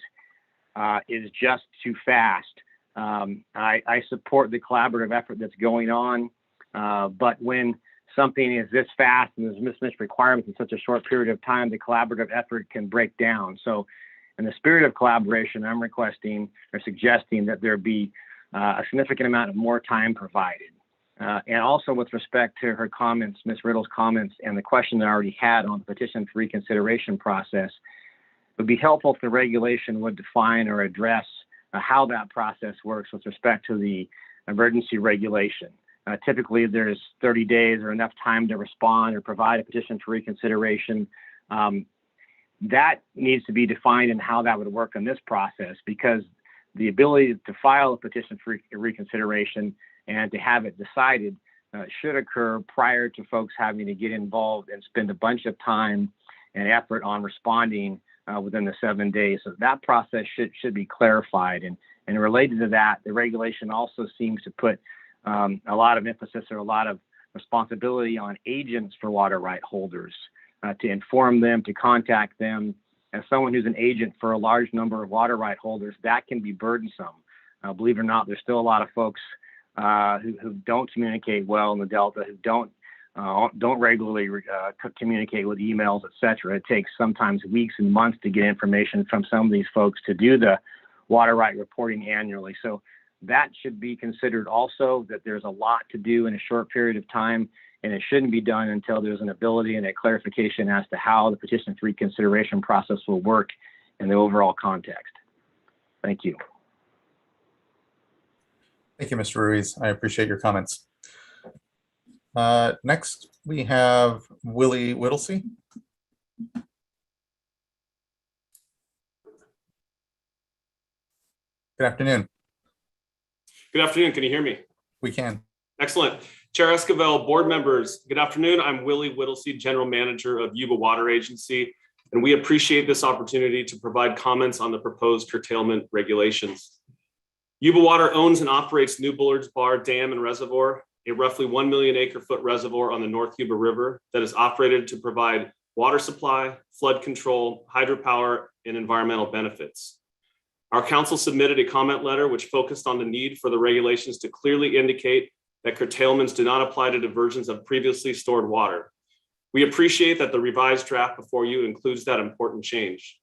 S19: is just too fast. I support the collaborative effort that's going on, but when something is this fast and there's missed requirements in such a short period of time, the collaborative effort can break down. So in the spirit of collaboration, I'm requesting or suggesting that there be a significant amount of more time provided. And also with respect to her comments, Ms. Riddle's comments, and the question that I already had on the petition for reconsideration process, it would be helpful if the regulation would define or address how that process works with respect to the emergency regulation. Typically, there's 30 days or enough time to respond or provide a petition for reconsideration. That needs to be defined in how that would work in this process, because the ability to file a petition for reconsideration and to have it decided should occur prior to folks having to get involved and spend a bunch of time and effort on responding within the 7 days. So that process should be clarified. And related to that, the regulation also seems to put a lot of emphasis or a lot of responsibility on agents for water right holders to inform them, to contact them. As someone who's an agent for a large number of water right holders, that can be burdensome. Believe it or not, there's still a lot of folks who don't communicate well in the Delta, who don't regularly communicate with emails, et cetera. It takes sometimes weeks and months to get information from some of these folks to do the water right reporting annually. So that should be considered also, that there's a lot to do in a short period of time, and it shouldn't be done until there's an ability and a clarification as to how the petition for reconsideration process will work in the overall context. Thank you.
S1: Thank you, Mr. Ruiz. I appreciate your comments. Next, we have Willie Whittlesey. Good afternoon.
S20: Good afternoon. Can you hear me?
S1: We can.
S20: Excellent. Chair Esquivel, board members, good afternoon. I'm Willie Whittlesey, General Manager of Yuba Water Agency, and we appreciate this opportunity to provide comments on the proposed curtailment regulations. Yuba Water owns and operates New Bullards Bar Dam and Reservoir, a roughly 1 million acre-foot reservoir on the North Yuba River that is operated to provide water supply, flood control, hydropower, and environmental benefits. Our council submitted a comment letter which focused on the need for the regulations to clearly indicate that curtailments do not apply to diversions of previously stored water. We appreciate that the revised draft before you includes that important change.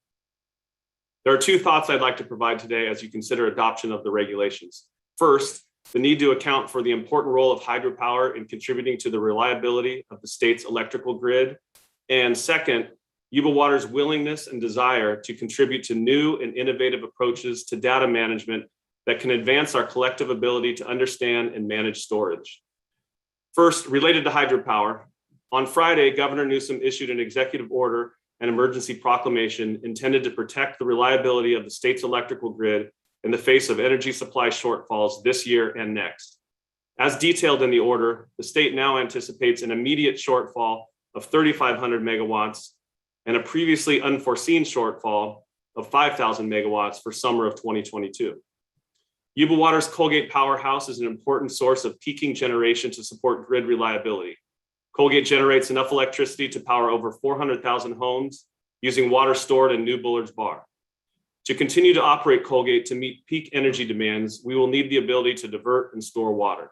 S20: There are two thoughts I'd like to provide today as you consider adoption of the regulations. First, the need to account for the important role of hydropower in contributing to the reliability of the state's electrical grid. And second, Yuba Water's willingness and desire to contribute to new and innovative approaches to data management that can advance our collective ability to understand and manage storage. First, related to hydropower, on Friday, Governor Newsom issued an executive order and emergency proclamation intended to protect the reliability of the state's electrical grid in the face of energy supply shortfalls this year and next. As detailed in the order, the state now anticipates an immediate shortfall of 3,500 megawatts and a previously unforeseen shortfall of 5,000 megawatts for summer of 2022. Yuba Water's Colgate Powerhouse is an important source of peaking generation to support grid reliability. Colgate generates enough electricity to power over 400,000 homes using water stored in New Bullards Bar. To continue to operate Colgate to meet peak energy demands, we will need the ability to divert and store water.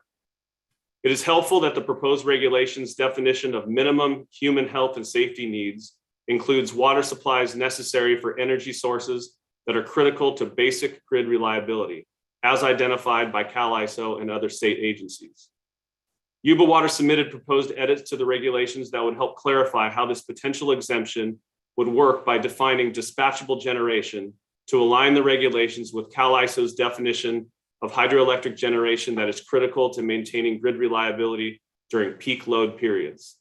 S20: It is helpful that the proposed regulations definition of minimum human health and safety needs includes water supplies necessary for energy sources that are critical to basic grid reliability, as identified by CalISO and other state agencies. Yuba Water submitted proposed edits to the regulations that would help clarify how this potential exemption would work by defining dispatchable generation to align the regulations with CAISO's definition of hydroelectric generation that is critical to maintaining grid reliability during peak load periods.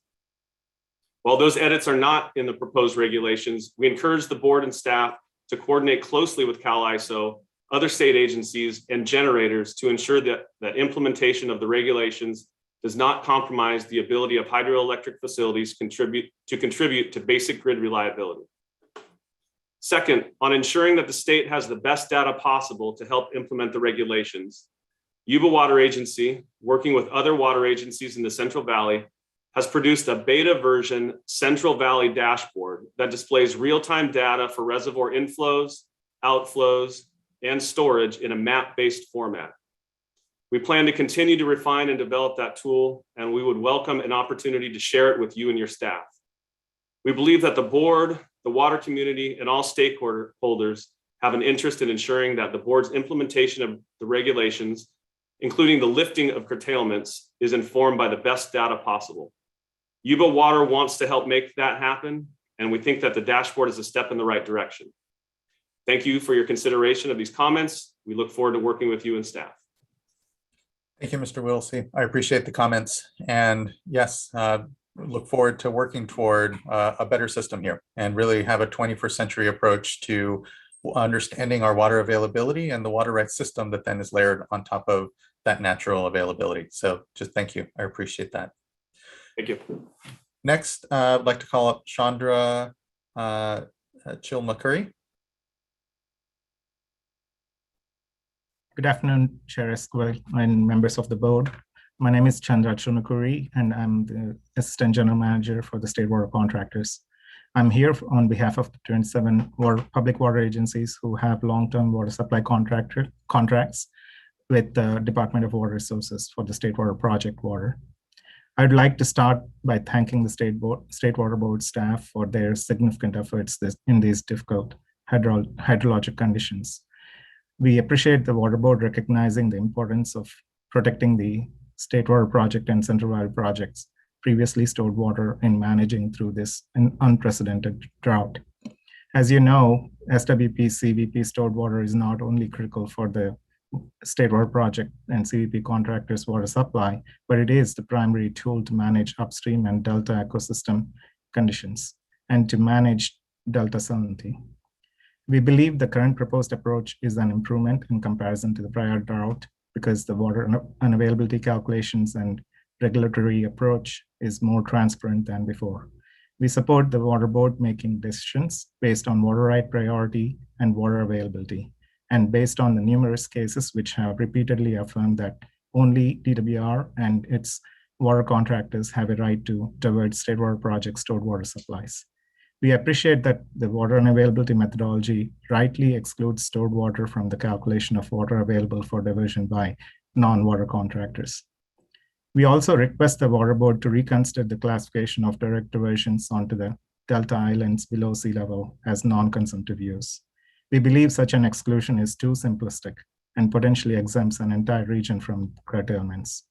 S20: While those edits are not in the proposed regulations, we encourage the board and staff to coordinate closely with CAISO, other state agencies, and generators to ensure that implementation of the regulations does not compromise the ability of hydroelectric facilities to contribute to basic grid reliability. Second, on ensuring that the state has the best data possible to help implement the regulations, Yuba Water Agency, working with other water agencies in the Central Valley, has produced a beta version Central Valley dashboard that displays real-time data for reservoir inflows, outflows, and storage in a map-based format. We plan to continue to refine and develop that tool, and we would welcome an opportunity to share it with you and your staff. We believe that the board, the water community, and all stakeholders have an interest in ensuring that the board's implementation of the regulations, including the lifting of curtailments, is informed by the best data possible. Yuba Water wants to help make that happen, and we think that the dashboard is a step in the right direction. Thank you for your consideration of these comments. We look forward to working with you and staff.
S1: Thank you, Mr. Whittlesey. I appreciate the comments. And yes, look forward to working toward a better system here and really have a 21st century approach to understanding our water availability and the water rights system that then is layered on top of that natural availability. So just thank you. I appreciate that.
S20: Thank you.
S1: Next, I'd like to call up Chandra Chilmakuri.
S3: Good afternoon, Chair Esquivel and members of the board. My name is Chandra Chilmakuri, and I'm the Assistant General Manager for the State Water Contractors. I'm here on behalf of the 27 public water agencies who have long-term water supply contracts with the Department of Water Resources for the State Water Project water. I'd like to start by thanking the State Water Board staff for their significant efforts in these difficult hydrologic conditions. We appreciate the Water Board recognizing the importance of protecting the State Water Project and Central Valley projects previously stored water in managing through this unprecedented drought. As you know, SWP CVP stored water is not only critical for the State Water Project and CVP contractors' water supply, but it is the primary tool to manage upstream and delta ecosystem conditions and to manage delta salinity. We believe the current proposed approach is an improvement in comparison to the prior drought because the water unavailability calculations and regulatory approach is more transparent than before. We support the Water Board making decisions based on water right priority and water availability, and based on the numerous cases which have repeatedly affirmed that only DWR and its water contractors have a right to divert State Water Project stored water supplies. We appreciate that the water unavailability methodology rightly excludes stored water from the calculation of water available for diversion by non-water contractors. We also request the Water Board to reconsider the classification of direct diversions onto the delta islands below sea level as non-consumptive use. We believe such an exclusion is too simplistic and potentially exempts an entire region from curtailments.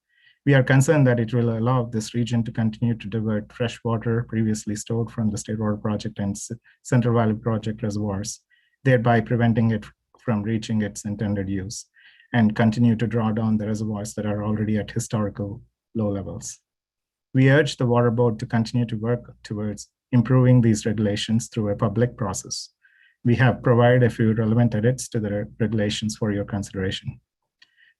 S3: We are concerned that it will allow this region to continue to divert fresh water previously stored from the State Water Project and Central Valley Project reservoirs, thereby preventing it from reaching its intended use, and continue to draw down the reservoirs that are already at historical low levels. We urge the Water Board to continue to work towards improving these regulations through a public process. We have provided a few relevant edits to the regulations for your consideration.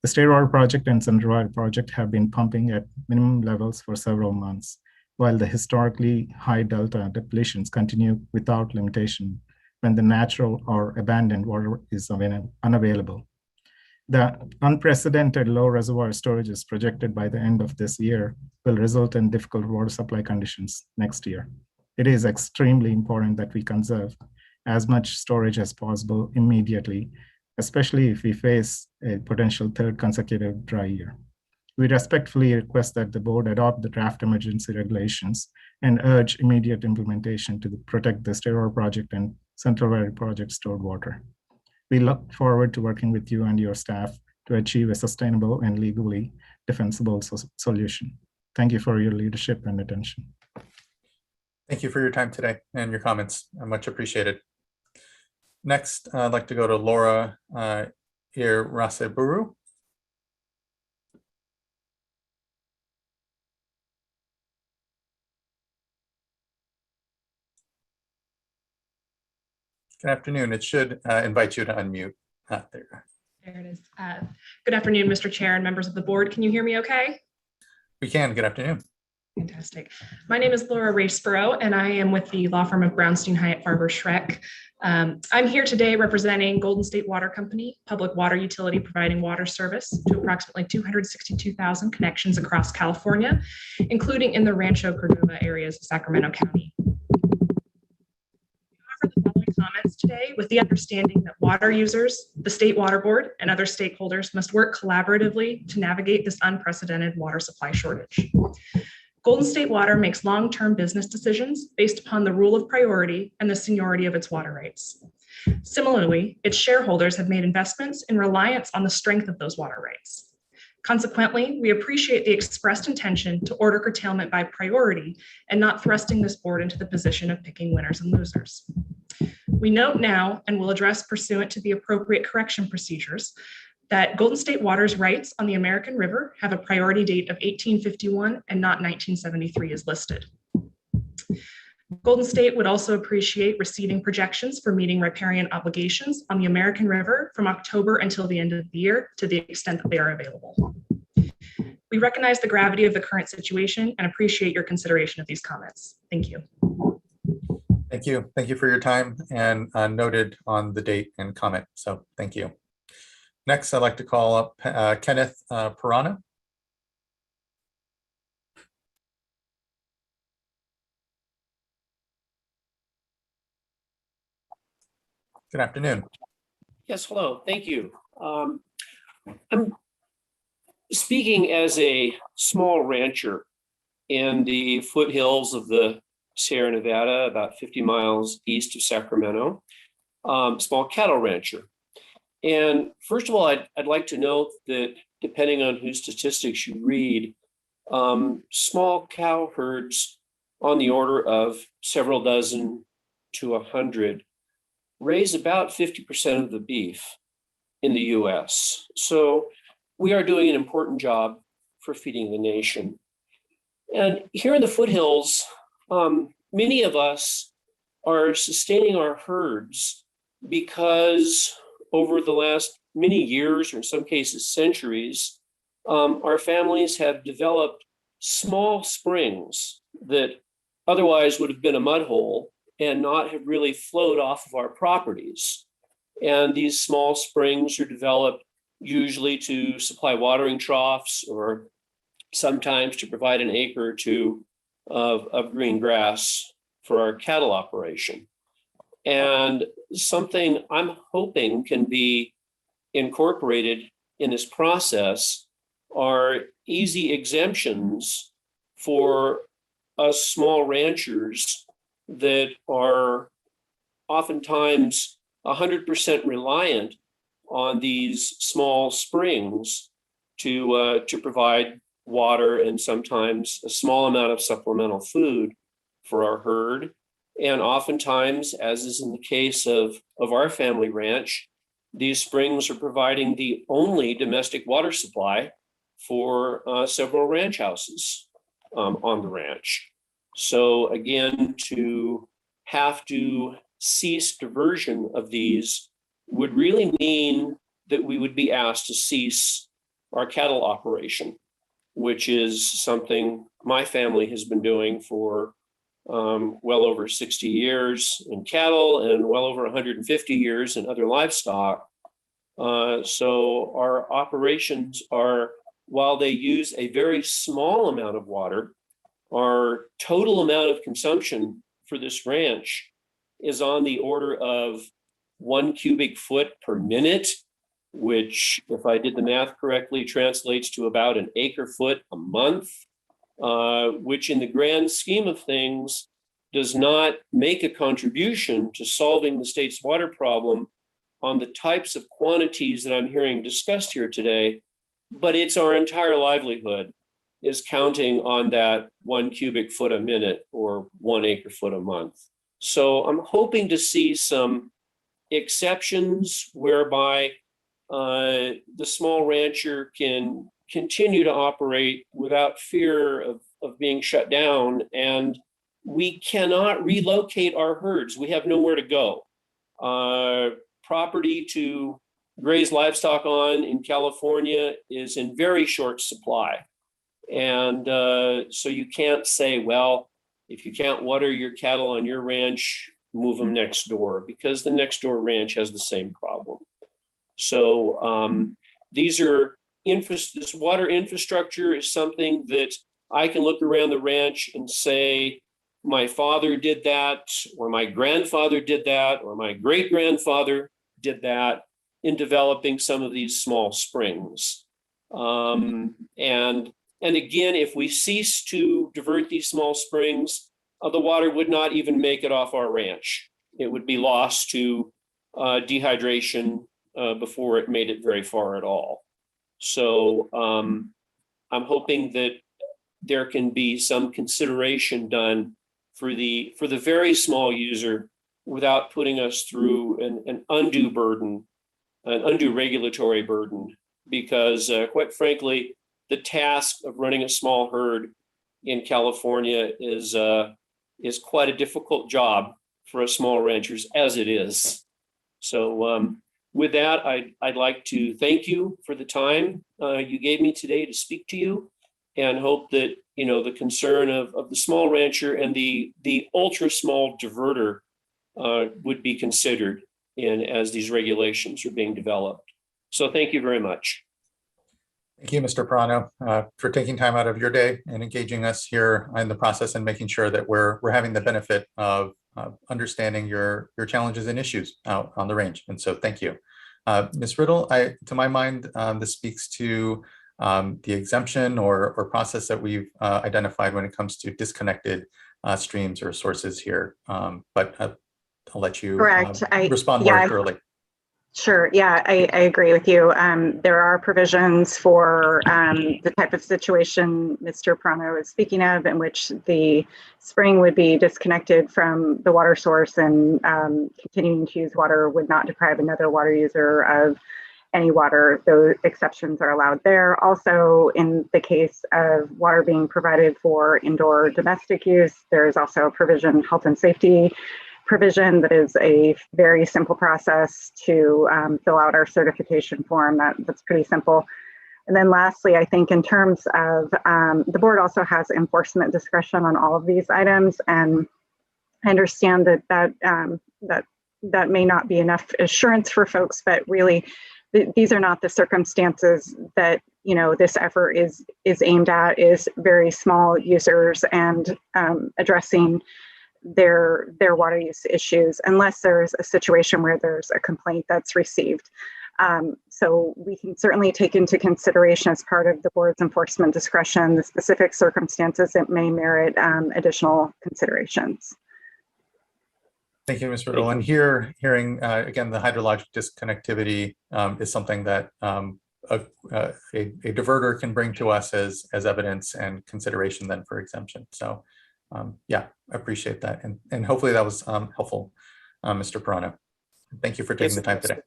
S3: The State Water Project and Central Valley Project have been pumping at minimum levels for several months, while the historically high delta depletions continue without limitation when the natural or abandoned water is unavailable. The unprecedented low reservoir storages projected by the end of this year will result in difficult water supply conditions next year. It is extremely important that we conserve as much storage as possible immediately, especially if we face a potential third consecutive dry year. We respectfully request that the board adopt the draft emergency regulations and urge immediate implementation to protect the State Water Project and Central Valley Project stored water. We look forward to working with you and your staff to achieve a sustainable and legally defensible solution. Thank you for your leadership and attention.
S1: Thank you for your time today and your comments. Much appreciated. Next, I'd like to go to Laura Iraseburu. Good afternoon. It should invite you to unmute. There.
S4: There it is. Good afternoon, Mr. Chair and members of the board. Can you hear me okay?
S1: We can. Good afternoon.
S4: Fantastic. My name is Laura Raceborough, and I am with the law firm of Brownstein Hyatt Farber Schreck. I'm here today representing Golden State Water Company, public water utility providing water service to approximately 262,000 connections across California, including in the Rancho Cordova areas of Sacramento County. Comments today with the understanding that water users, the State Water Board, and other stakeholders must work collaboratively to navigate this unprecedented water supply shortage. Golden State Water makes long-term business decisions based upon the rule of priority and the seniority of its water rights. Similarly, its shareholders have made investments in reliance on the strength of those water rights. Consequently, we appreciate the expressed intention to order curtailment by priority and not thrusting this board into the position of picking winners and losers. We note now, and will address pursuant to the appropriate correction procedures, that Golden State Water's rights on the American River have a priority date of 1851 and not 1973 as listed. Golden State would also appreciate receiving projections for meeting riparian obligations on the American River from October until the end of the year to the extent that they are available. We recognize the gravity of the current situation and appreciate your consideration of these comments. Thank you.
S1: Thank you. Thank you for your time and noted on the date and comment. So thank you. Next, I'd like to call up Kenneth Pirana. Good afternoon.
S13: Yes, hello. Thank you. I'm speaking as a small rancher in the foothills of the Sierra Nevada, about 50 miles east of Sacramento, small cattle rancher. And first of all, I'd like to note that depending on whose statistics you read, small cow herds on the order of several dozen to 100 raise about 50% of the beef in the US. So we are doing an important job for feeding the nation. And here in the foothills, many of us are sustaining our herds because over the last many years, or in some cases centuries, our families have developed small springs that otherwise would have been a mud hole and not have really flowed off of our properties. And these small springs are developed usually to supply watering troughs or sometimes to provide an acre or two of green grass for our cattle operation. And something I'm hoping can be incorporated in this process are easy exemptions for us small ranchers that are oftentimes 100% reliant on these small springs to provide water and sometimes a small amount of supplemental food for our herd. And oftentimes, as is in the case of our family ranch, these springs are providing the only domestic water supply for several ranch houses on the ranch. So again, to have to cease diversion of these would really mean that we would be asked to cease our cattle operation, which is something my family has been doing for well over 60 years in cattle and well over 150 years in other livestock. So our operations are, while they use a very small amount of water, our total amount of consumption for this ranch is on the order of 1 cubic foot per minute, which, if I did the math correctly, translates to about an acre foot a month, which in the grand scheme of things does not make a contribution to solving the state's water problem on the types of quantities that I'm hearing discussed here today, but it's our entire livelihood. is counting on that 1 cubic foot a minute or 1 acre foot a month. So I'm hoping to see some exceptions whereby the small rancher can continue to operate without fear of being shut down. And we cannot relocate our herds. We have nowhere to go. Property to graze livestock on in California is in very short supply. And so you can't say, well, if you can't water your cattle on your ranch, move them next door, because the next door ranch has the same problem. So this water infrastructure is something that I can look around the ranch and say, my father did that, or my grandfather did that, or my great-grandfather did that in developing some of these small springs. And again, if we cease to divert these small springs, the water would not even make it off our ranch. It would be lost to dehydration before it made it very far at all. So I'm hoping that there can be some consideration done for the very small user without putting us through an undue burden, an undue regulatory burden, because quite frankly, the task of running a small herd in California is quite a difficult job for us small ranchers as it is. So with that, I'd like to thank you for the time you gave me today to speak to you, and hope that, you know, the concern of the small rancher and the ultra small diverter would be considered as these regulations are being developed. So thank you very much.
S1: Thank you, Mr. Pirano, for taking time out of your day and engaging us here in the process and making sure that we're having the benefit of understanding your challenges and issues out on the range. And so thank you. Ms. Riddle, to my mind, this speaks to the exemption or process that we've identified when it comes to disconnected streams or sources here. But I'll let you respond more thoroughly.
S21: Sure. Yeah, I agree with you. There are provisions for the type of situation Mr. Pirano is speaking of, in which the spring would be disconnected from the water source, and continuing to use water would not deprive another water user of any water. Those exceptions are allowed there. Also, in the case of water being provided for indoor domestic use, there is also a provision, health and safety provision, that is a very simple process to fill out our certification form. That's pretty simple. And then lastly, I think in terms of the board also has enforcement discretion on all of these items, and I understand that may not be enough assurance for folks, but really these are not the circumstances that, you know, this effort is aimed at. Is very small users and addressing their water use issues, unless there's a situation where there's a complaint that's received. So we can certainly take into consideration, as part of the board's enforcement discretion, the specific circumstances that may merit additional considerations.
S1: Thank you, Ms. Riddle. And hearing again, the hydrologic disconnectivity is something that a diverter can bring to us as evidence and consideration then for exemption. So yeah, I appreciate that. And hopefully that was helpful, Mr. Pirano. Thank you for taking the time today.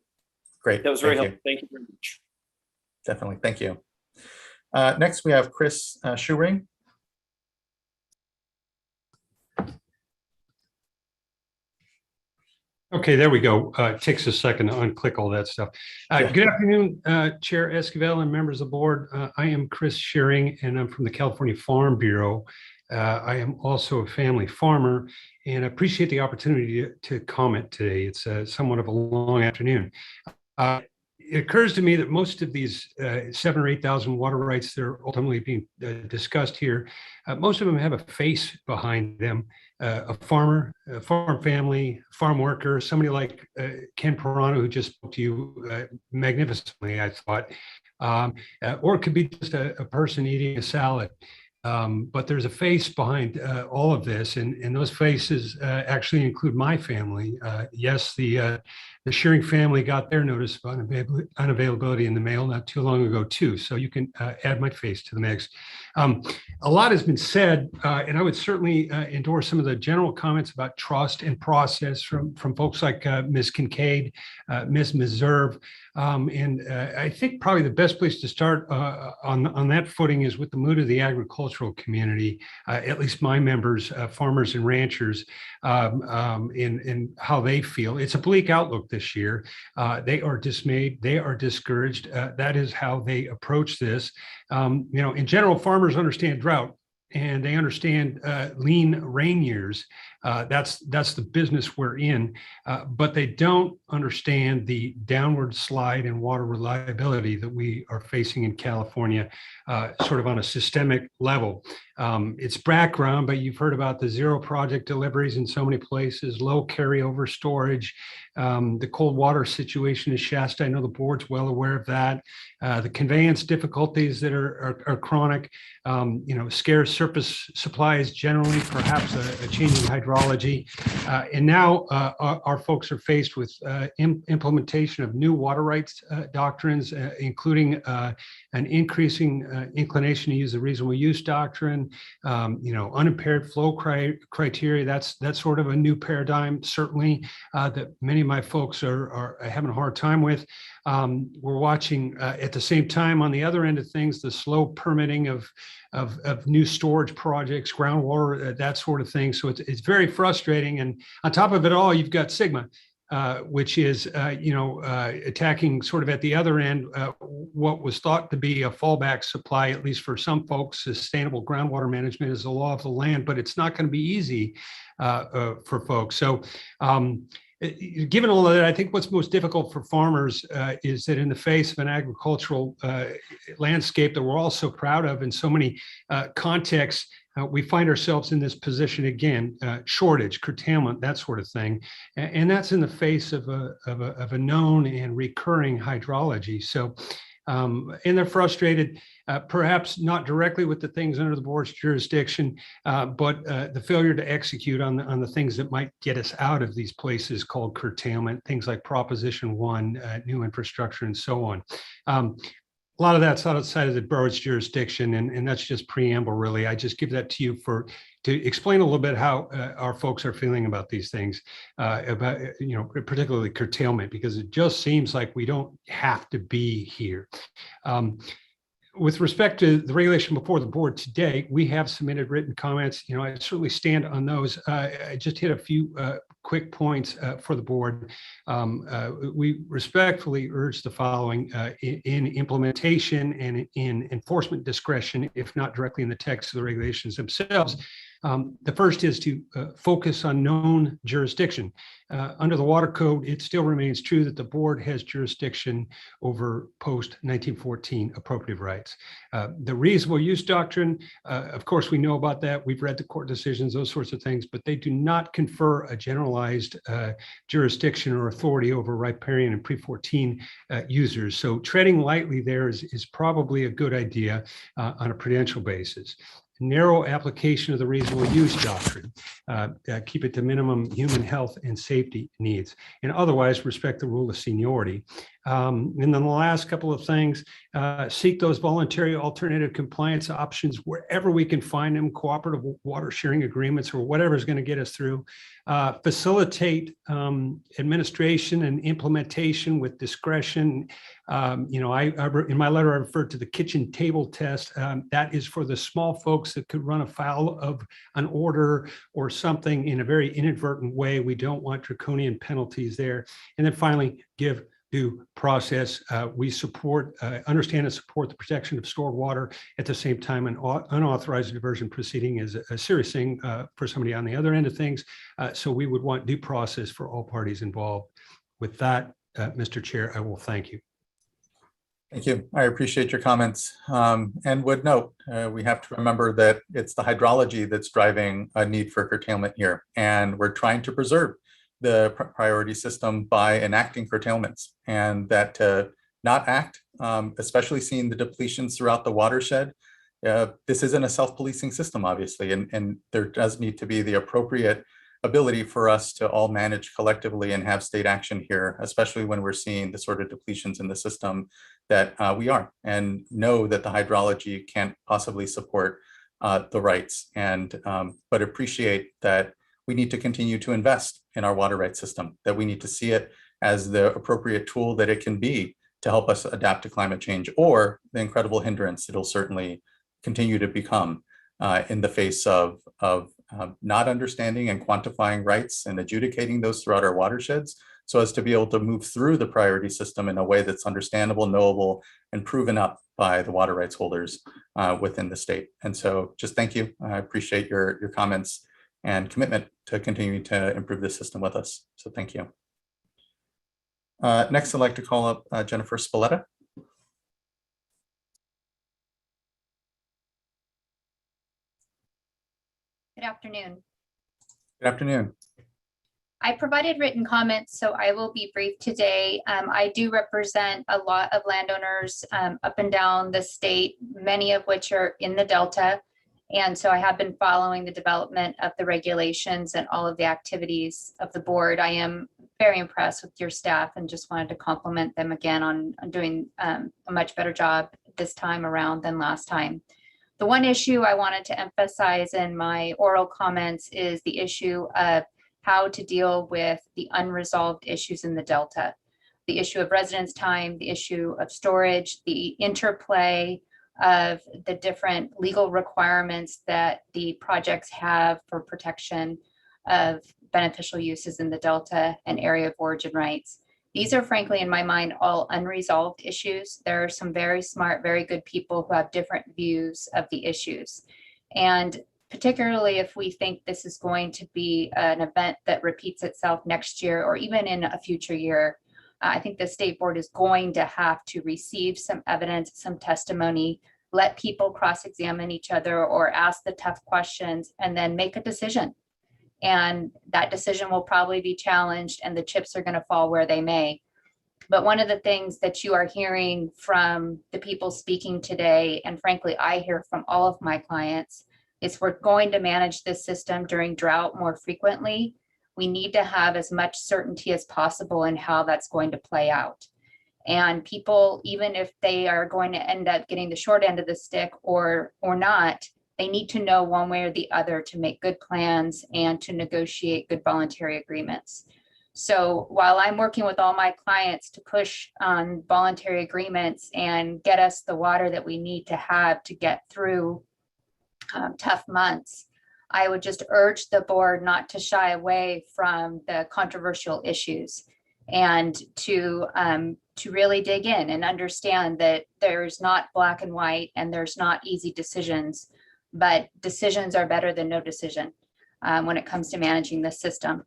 S1: Great.
S13: That was very helpful. Thank you very much.
S1: Definitely. Thank you. Next, we have Chris Schuring.
S5: Okay, there we go. It takes a second to unclick all that stuff. Good afternoon, Chair Esquivel and members of the board. I am Chris Shearing, and I'm from the California Farm Bureau. I am also a family farmer, and I appreciate the opportunity to comment today. It's somewhat of a long afternoon. It occurs to me that most of these 7,000 or 8,000 water rights that are ultimately being discussed here, most of them have a face behind them. A farmer, a farm family, farm worker, somebody like Ken Pirano, who just spoke to you magnificently, I thought, or it could be just a person eating a salad. But there's a face behind all of this, and those faces actually include my family. Yes, the The Shearing family got their notice of unavailability in the mail not too long ago too. So you can add my face to the mix. A lot has been said, and I would certainly endorse some of the general comments about trust and process from folks like Ms. Kincaid, Ms. Meserve. And I think probably the best place to start on that footing is with the mood of the agricultural community, at least my members, farmers and ranchers, in how they feel. It's a bleak outlook this year. They are dismayed. They are discouraged. That is how they approach this. In general, farmers understand drought and they understand lean rain years. That's the business we're in, but they don't understand the downward slide in water reliability that we are facing in California, sort of on a systemic level. It's background, but you've heard about the zero project deliveries in so many places, low carryover storage, the cold water situation in Shasta. I know the board's well aware of that. The conveyance difficulties that are chronic, scarce surface supplies generally, perhaps a changing hydrology. And now our folks are faced with implementation of new water rights doctrines, including an increasing inclination to use the reasonable use doctrine, unimpaired flow criteria. That's sort of a new paradigm, certainly, that many of my folks are having a hard time with. We're watching at the same time on the other end of things, the slow permitting of new storage projects, groundwater, that sort of thing. So it's very frustrating. And on top of it all, you've got SGMA, which is, attacking sort of at the other end, what was thought to be a fallback supply, at least for some folks. Sustainable groundwater management is the law of the land, but it's not going to be easy for folks. So given all of that, I think what's most difficult for farmers is that in the face of an agricultural landscape that we're all so proud of in so many contexts, we find ourselves in this position again, shortage, curtailment, that sort of thing. And that's in the face of a known and recurring hydrology. So, and they're frustrated, perhaps not directly with the things under the board's jurisdiction, but the failure to execute on the things that might get us out of these places called curtailment, things like Proposition 1, new infrastructure, and so on. A lot of that's outside of the board's jurisdiction, and that's just preamble, really. I just give that to you to explain a little bit how our folks are feeling about these things, about particularly curtailment, because it just seems like we don't have to be here. With respect to the regulation before the board today, we have submitted written comments. I certainly stand on those. I just hit a few quick points for the board. We respectfully urge the following in implementation and in enforcement discretion, if not directly in the text of the regulations themselves. The first is to focus on known jurisdiction. Under the Water Code, it still remains true that the board has jurisdiction over post-1914 appropriative rights. The reasonable use doctrine, of course, we know about that. We've read the court decisions, those sorts of things, but they do not confer a generalized jurisdiction or authority over riparian and pre-14 users. So treading lightly there is probably a good idea on a prudential basis. Narrow application of the reasonable use doctrine, keep it to minimum human health and safety needs, and otherwise respect the rule of seniority. And then the last couple of things, seek those voluntary alternative compliance options wherever we can find them, cooperative water sharing agreements or whatever is going to get us through. Facilitate administration and implementation with discretion. In my letter, I referred to the kitchen table test. That is for the small folks that could run afoul of an order or something in a very inadvertent way. We don't want draconian penalties there. And then finally, give due process. We support, understand and support the protection of stored water. At the same time, an unauthorized diversion proceeding is a serious thing for somebody on the other end of things. So we would want due process for all parties involved. With that, Mr. Chair, I will thank you.
S1: Thank you. I appreciate your comments and would note we have to remember that it's the hydrology that's driving a need for curtailment here. And we're trying to preserve the priority system by enacting curtailments, and that to not act, especially seeing the depletions throughout the watershed. This isn't a self-policing system, obviously, and there does need to be the appropriate ability for us to all manage collectively and have state action here, especially when we're seeing the sort of depletions in the system that we are, and know that the hydrology can't possibly support the rights, and but appreciate that we need to continue to invest in our water rights system, that we need to see it as the appropriate tool that it can be to help us adapt to climate change, or the incredible hindrance it'll certainly continue to become in the face of not understanding and quantifying rights and adjudicating those throughout our watersheds, so as to be able to move through the priority system in a way that's understandable, knowable, and proven up by the water rights holders within the state. And so just thank you. I appreciate your comments and commitment to continuing to improve the system with us. So thank you. Next, I'd like to call up Jennifer Spalletta.
S7: Good afternoon.
S1: Good afternoon.
S7: I provided written comments, so I will be brief today. I do represent a lot of landowners up and down the state, many of which are in the Delta. And so I have been following the development of the regulations and all of the activities of the board. I am very impressed with your staff and just wanted to compliment them again on doing a much better job this time around than last time. The one issue I wanted to emphasize in my oral comments is the issue of how to deal with the unresolved issues in the Delta. The issue of residence time, the issue of storage, the interplay of the different legal requirements that the projects have for protection of beneficial uses in the Delta and area of origin rights. These are frankly, in my mind, all unresolved issues. There are some very smart, very good people who have different views of the issues. And particularly if we think this is going to be an event that repeats itself next year or even in a future year, I think the state board is going to have to receive some evidence, some testimony, let people cross-examine each other or ask the tough questions, and then make a decision. And that decision will probably be challenged and the chips are going to fall where they may. But one of the things that you are hearing from the people speaking today, and frankly, I hear from all of my clients, is we're going to manage this system during drought more frequently. We need to have as much certainty as possible in how that's going to play out. And people, even if they are going to end up getting the short end of the stick or not, they need to know one way or the other to make good plans and to negotiate good voluntary agreements. So while I'm working with all my clients to push on voluntary agreements and get us the water that we need to have to get through tough months, I would just urge the board not to shy away from the controversial issues and to really dig in and understand that there's not black and white and there's not easy decisions, but decisions are better than no decision when it comes to managing the system.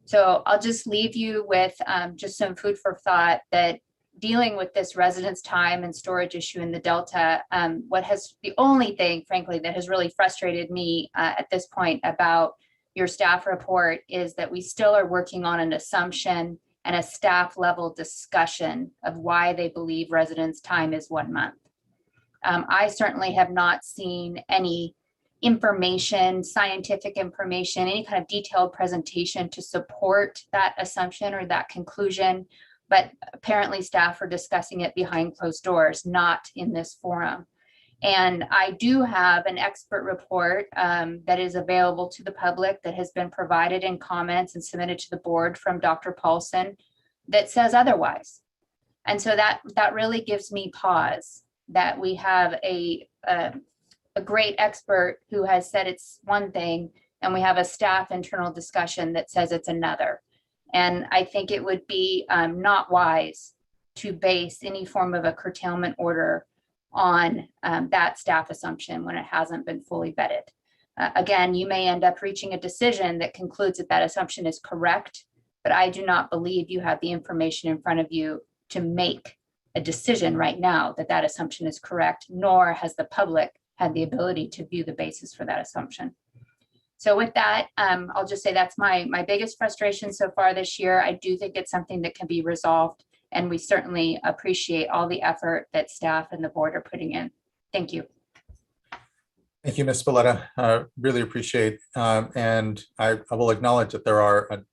S7: So I'll just leave you with just some food for thought that dealing with this residence time and storage issue in the Delta, the only thing, frankly, that has really frustrated me at this point about your staff report is that we still are working on an assumption and a staff level discussion of why they believe residence time is 1 month. I certainly have not seen any information, scientific information, any kind of detailed presentation to support that assumption or that conclusion, but apparently staff are discussing it behind closed doors, not in this forum. And I do have an expert report that is available to the public that has been provided in comments and submitted to the board from Dr. Paulson that says otherwise. And so that really gives me pause that we have a great expert who has said it's one thing, and we have a staff internal discussion that says it's another. And I think it would be not wise to base any form of a curtailment order on that staff assumption when it hasn't been fully vetted. Again, you may end up reaching a decision that concludes that that assumption is correct, but I do not believe you have the information in front of you to make a decision right now that that assumption is correct, nor has the public had the ability to view the basis for that assumption. So with that, I'll just say that's my biggest frustration so far this year. I do think it's something that can be resolved, and we certainly appreciate all the effort that staff and the board are putting in. Thank you.
S1: Thank you, Ms. Spalletta. Really appreciate, and I will acknowledge that there are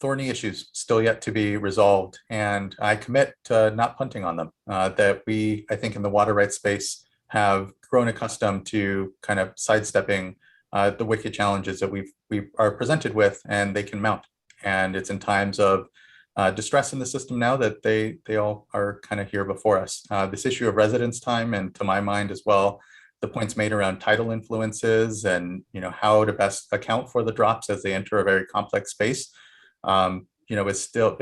S1: thorny issues still yet to be resolved, and I commit to not punting on them. That we, I think, in the water rights space, have grown accustomed to kind of sidestepping the wicked challenges that we are presented with, and they can mount. And it's in times of distress in the system now that they all are kind of here before us. This issue of residence time, and to my mind as well, the points made around tidal influences and how to best account for the drops as they enter a very complex space, is still,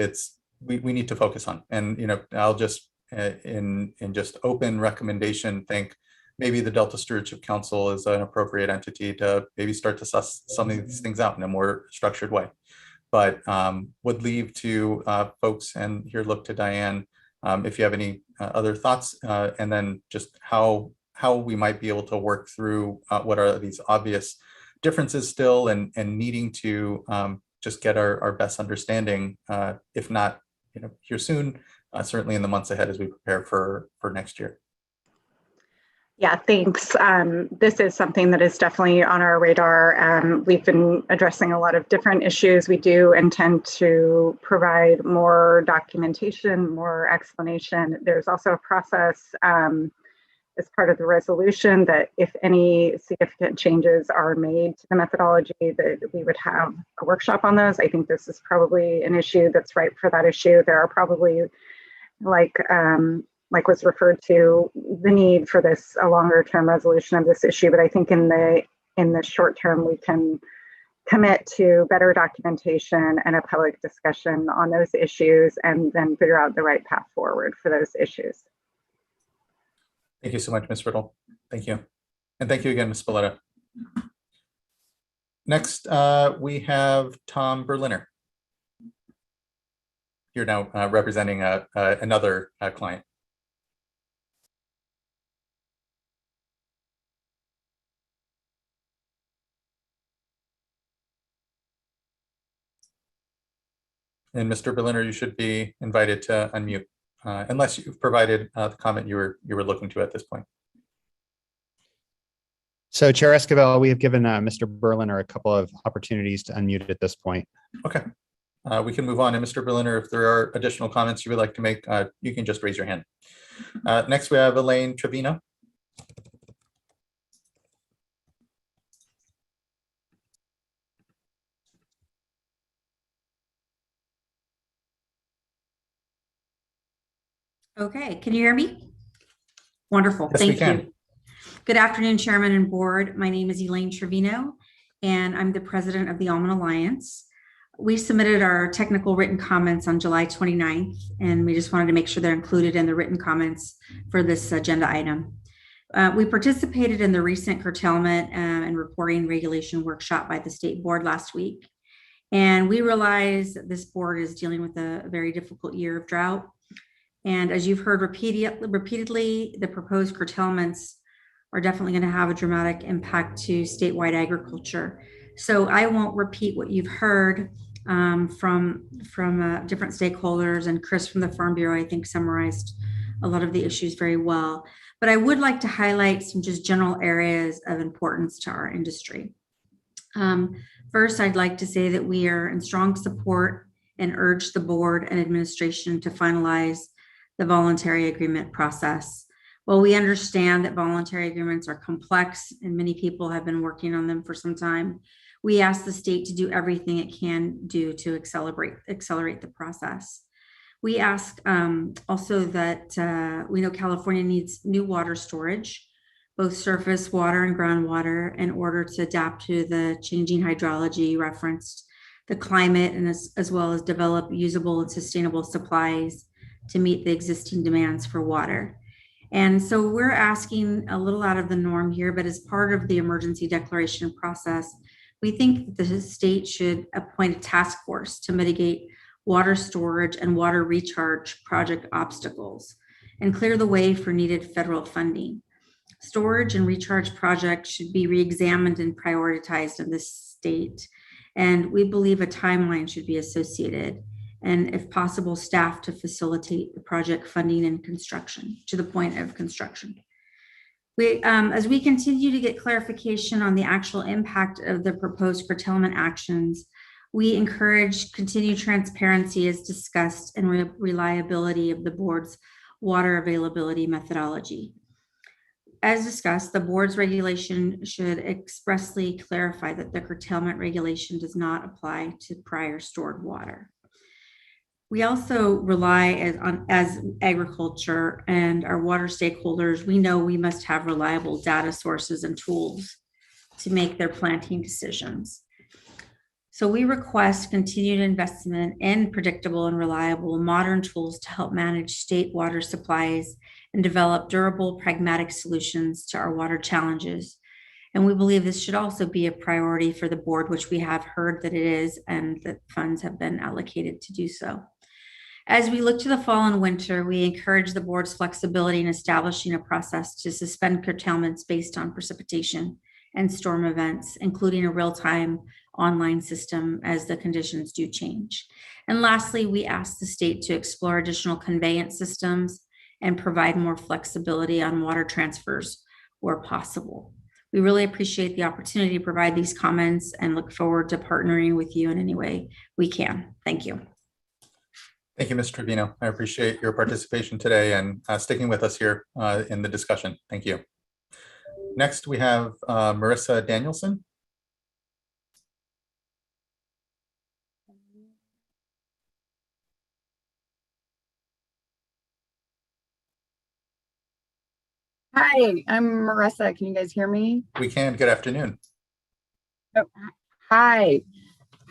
S1: we need to focus on. And I'll just in just open recommendation think maybe the Delta Stewardship Council is an appropriate entity to maybe start to suss some of these things out in a more structured way. But would leave to folks, and here look to Diane if you have any other thoughts, and then just how we might be able to work through what are these obvious differences still, and needing to just get our best understanding, if not here soon, certainly in the months ahead as we prepare for next year.
S21: Yeah, thanks. This is something that is definitely on our radar. We've been addressing a lot of different issues. We do intend to provide more documentation, more explanation. There's also a process as part of the resolution that if any significant changes are made to the methodology, that we would have a workshop on those. I think this is probably an issue that's ripe for that issue. There are probably, like was referred to, the need for a longer term resolution of this issue. But I think in the short term, we can commit to better documentation and a public discussion on those issues, and then figure out the right path forward for those issues.
S1: Thank you so much, Ms. Riddle. Thank you. And thank you again, Ms. Spalletta. Next, we have Tom Berliner. You're now representing another client. And Mr. Berliner, you should be invited to unmute, unless you've provided the comment you were looking to at this point.
S2: So Chair Esquivel, we have given Mr. Berliner a couple of opportunities to unmute at this point.
S1: Okay, we can move on. And Mr. Berliner, if there are additional comments you would like to make, you can just raise your hand. Next, we have Elaine Trevino.
S8: Okay, can you hear me? Wonderful,
S1: Yes, we
S8: thank
S1: can.
S8: you. Good afternoon, Chairman and Board. My name is Elaine Trevino, and I'm the president of the Almond Alliance. We submitted our technical written comments on July 29th, and we just wanted to make sure they're included in the written comments for this agenda item. We participated in the recent curtailment and reporting regulation workshop by the state board last week, and we realize that this board is dealing with a very difficult year of drought. And as you've heard repeatedly, the proposed curtailments are definitely going to have a dramatic impact to statewide agriculture. So I won't repeat what you've heard from different stakeholders, and Chris from the Farm Bureau, I think, summarized a lot of the issues very well. But I would like to highlight some just general areas of importance to our industry. First, I'd like to say that we are in strong support and urge the board and administration to finalize the voluntary agreement process. While we understand that voluntary agreements are complex and many people have been working on them for some time, we ask the state to do everything it can do to accelerate the process. We ask also that we know California needs new water storage, both surface water and groundwater, in order to adapt to the changing hydrology referenced, the climate, and as well as develop usable and sustainable supplies to meet the existing demands for water. And so we're asking a little out of the norm here, but as part of the emergency declaration process, we think that the state should appoint a task force to mitigate water storage and water recharge project obstacles and clear the way for needed federal funding. Storage and recharge projects should be re-examined and prioritized in this state. And we believe a timeline should be associated, and if possible, staff to facilitate the project funding and construction to the point of construction. As we continue to get clarification on the actual impact of the proposed curtailment actions, we encourage continued transparency as discussed and reliability of the board's water availability methodology. As discussed, the board's regulation should expressly clarify that the curtailment regulation does not apply to prior stored water. We also rely as agriculture and our water stakeholders, we know we must have reliable data sources and tools to make their planting decisions. So we request continued investment in predictable and reliable modern tools to help manage state water supplies and develop durable, pragmatic solutions to our water challenges. And we believe this should also be a priority for the board, which we have heard that it is, and that funds have been allocated to do so. As we look to the fall and winter, we encourage the board's flexibility in establishing a process to suspend curtailments based on precipitation and storm events, including a real-time online system as the conditions do change. And lastly, we ask the state to explore additional conveyance systems and provide more flexibility on water transfers where possible. We really appreciate the opportunity to provide these comments and look forward to partnering with you in any way we can. Thank you.
S1: Thank you, Ms. Trevino. I appreciate your participation today and sticking with us here in the discussion. Thank you. Next, we have Marissa Danielson.
S9: Hi, I'm Marissa. Can you guys hear me?
S1: We can. Good afternoon.
S9: Oh, hi.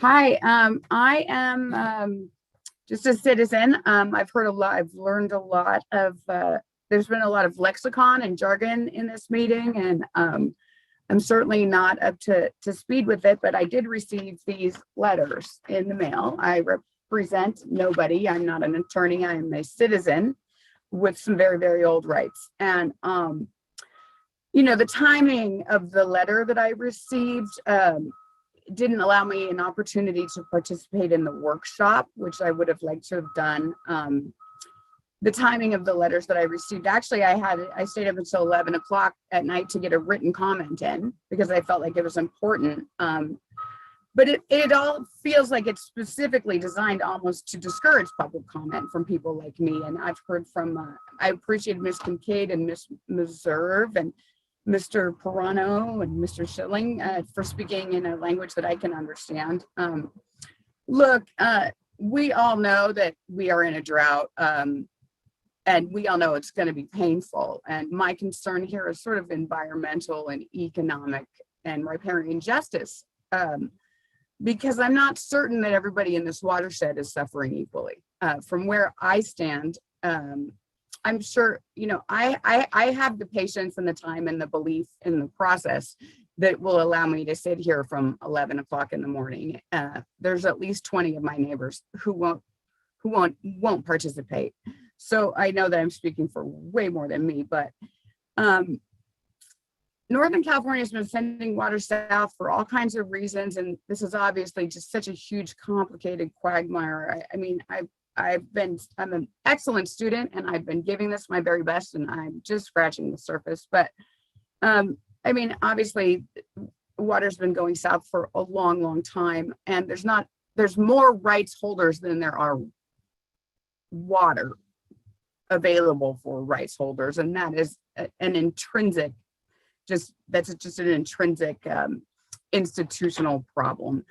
S9: Hi. I am just a citizen. I've heard a lot. I've learned a lot of. There's been a lot of lexicon and jargon in this meeting, and I'm certainly not up to speed with it. But I did receive these letters in the mail. I represent nobody. I'm not an attorney. I am a citizen with some very, very old rights. And, you know, the timing of the letter that I received didn't allow me an opportunity to participate in the workshop, which I would have liked to have done. The timing of the letters that I received, actually, I stayed up until 11 o'clock at night to get a written comment in because I felt like it was important. But it all feels like it's specifically designed almost to discourage public comment from people like me. And I've heard from, I appreciate Ms. Kincaid and Ms. Meserve and Mr. Perrano and Mr. Schilling for speaking in a language that I can understand. Look, we all know that we are in a drought and we all know it's going to be painful. And my concern here is sort of environmental and economic and riparian justice. Because I'm not certain that everybody in this watershed is suffering equally. From where I stand, I'm sure, you know, I have the patience and the time and the belief in the process that will allow me to sit here from 11 o'clock in the morning. There's at least 20 of my neighbors who won't participate. So I know that I'm speaking for way more than me, but Northern California has been sending water south for all kinds of reasons, and this is obviously just such a huge, complicated quagmire. I mean, I'm an excellent student, and I've been giving this my very best, and I'm just scratching the surface. But I mean, obviously, water's been going south for a long, long time, and there's more rights holders than there are water available for rights holders, and that is an intrinsic. That's just an intrinsic institutional problem.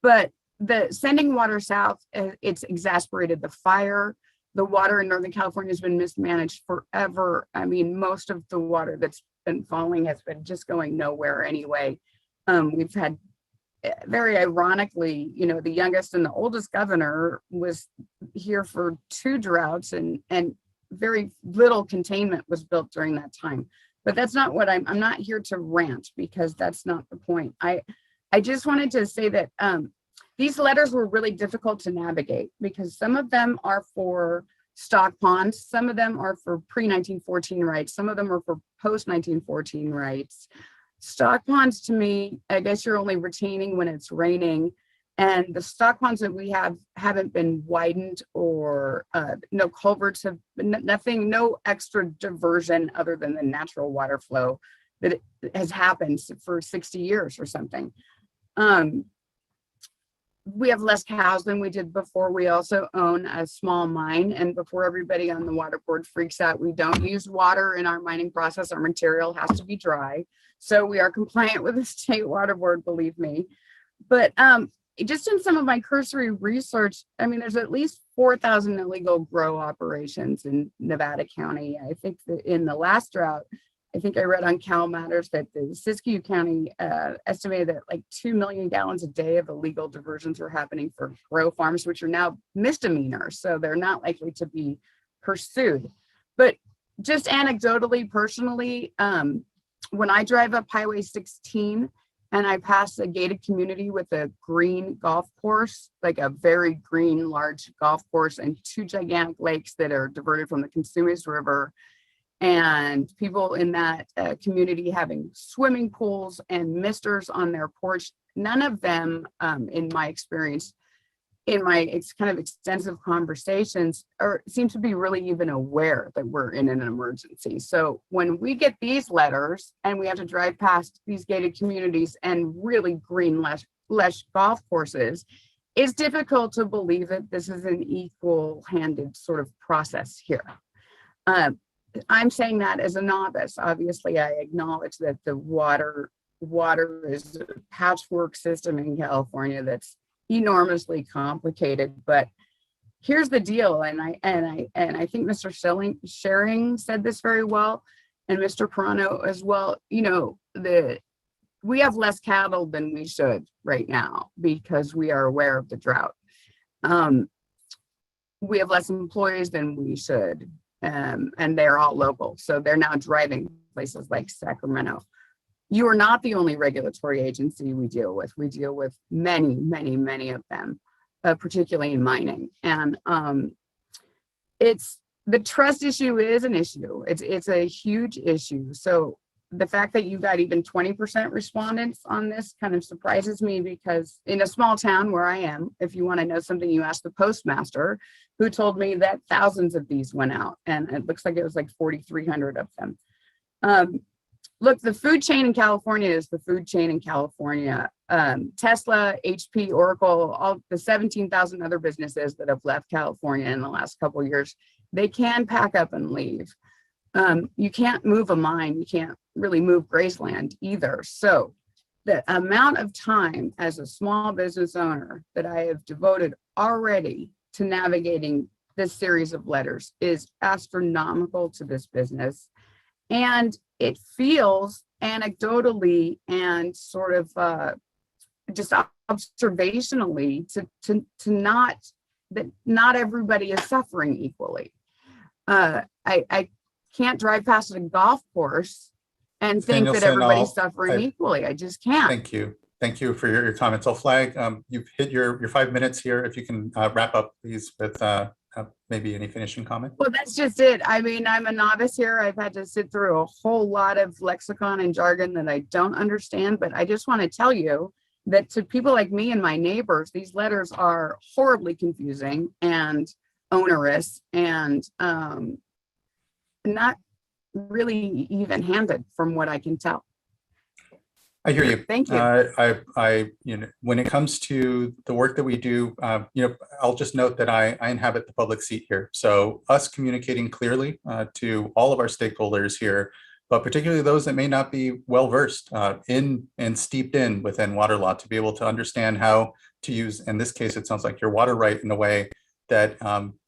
S9: But the sending water south, it's exacerbated the fire. The water in Northern California has been mismanaged forever. I mean, most of the water that's been falling has been just going nowhere anyway. We've had, very ironically, you know, the youngest and the oldest governor was here for 2 droughts, and very little containment was built during that time. But that's not what I'm not here to rant, because that's not the point. I just wanted to say that these letters were really difficult to navigate because some of them are for stock ponds, some of them are for pre-1914 rights, some of them are for post-1914 rights. Stock ponds, to me, I guess you're only retaining when it's raining. And the stock ponds that we have haven't been widened, or no culverts have nothing, no extra diversion other than the natural water flow that has happened for 60 years or something. We have less cows than we did before. We also own a small mine, and before everybody on the water board freaks out, we don't use water in our mining process. Our material has to be dry. So we are compliant with the state water board, believe me. But just in some of my cursory research, I mean, there's at least 4,000 illegal grow operations in Nevada County. I think that in the last drought, I think I read on Cal Matters that the Siskiyou County estimated that like 2 million gallons a day of illegal diversions were happening for grow farms, which are now misdemeanors. So they're not likely to be pursued. But just anecdotally, personally, when I drive up Highway 16, and I pass a gated community with a green golf course, like a very green, large golf course, and 2 gigantic lakes that are diverted from the Consumnes River. And people in that community having swimming pools and misters on their porch. None of them, in my experience, in my kind of extensive conversations, seem to be really even aware that we're in an emergency. So when we get these letters and we have to drive past these gated communities and really green lush golf courses, it's difficult to believe that this is an equal-handed sort of process here. I'm saying that as a novice. Obviously, I acknowledge that the water is a patchwork system in California that's enormously complicated. But here's the deal, and I think Mr. Schering said this very well, and Mr. Perano as well. You know, we have less cattle than we should right now because we are aware of the drought. We have less employees than we should. And they're all local. So they're now driving places like Sacramento. You are not the only regulatory agency we deal with. We deal with many, many, many of them, particularly in mining. And the trust issue is an issue. It's a huge issue. So the fact that you got even 20% respondents on this kind of surprises me, because in a small town where I am, if you want to know something, you ask the postmaster, who told me that thousands of these went out, and it looks like it was like 4,300 of them. Look, the food chain in California is the food chain in California. Tesla, HP, Oracle, all the 17,000 other businesses that have left California in the last couple of years, they can pack up and leave. You can't move a mine. You can't really move grazeland either. So the amount of time as a small business owner that I have devoted already to navigating this series of letters is astronomical to this business. And it feels anecdotally and sort of just observationally to not, that not everybody is suffering equally. I can't drive past a golf course and think that everybody's suffering equally. I just can't.
S1: Thank you. Thank you for your comments. I'll flag, you've hit your 5 minutes here. If you can wrap up, please, with maybe any finishing comment.
S9: Well, that's just it. I mean, I'm a novice here. I've had to sit through a whole lot of lexicon and jargon that I don't understand, but I just want to tell you that to people like me and my neighbors, these letters are horribly confusing and onerous and not really even-handed from what I can tell.
S1: I hear you.
S9: Thank you.
S1: You know, when it comes to the work that we do, you know, I'll just note that I inhabit the public seat here. So us communicating clearly to all of our stakeholders here, but particularly those that may not be well versed in and steeped in within water law, to be able to understand how to use, in this case, it sounds like your water right in a way that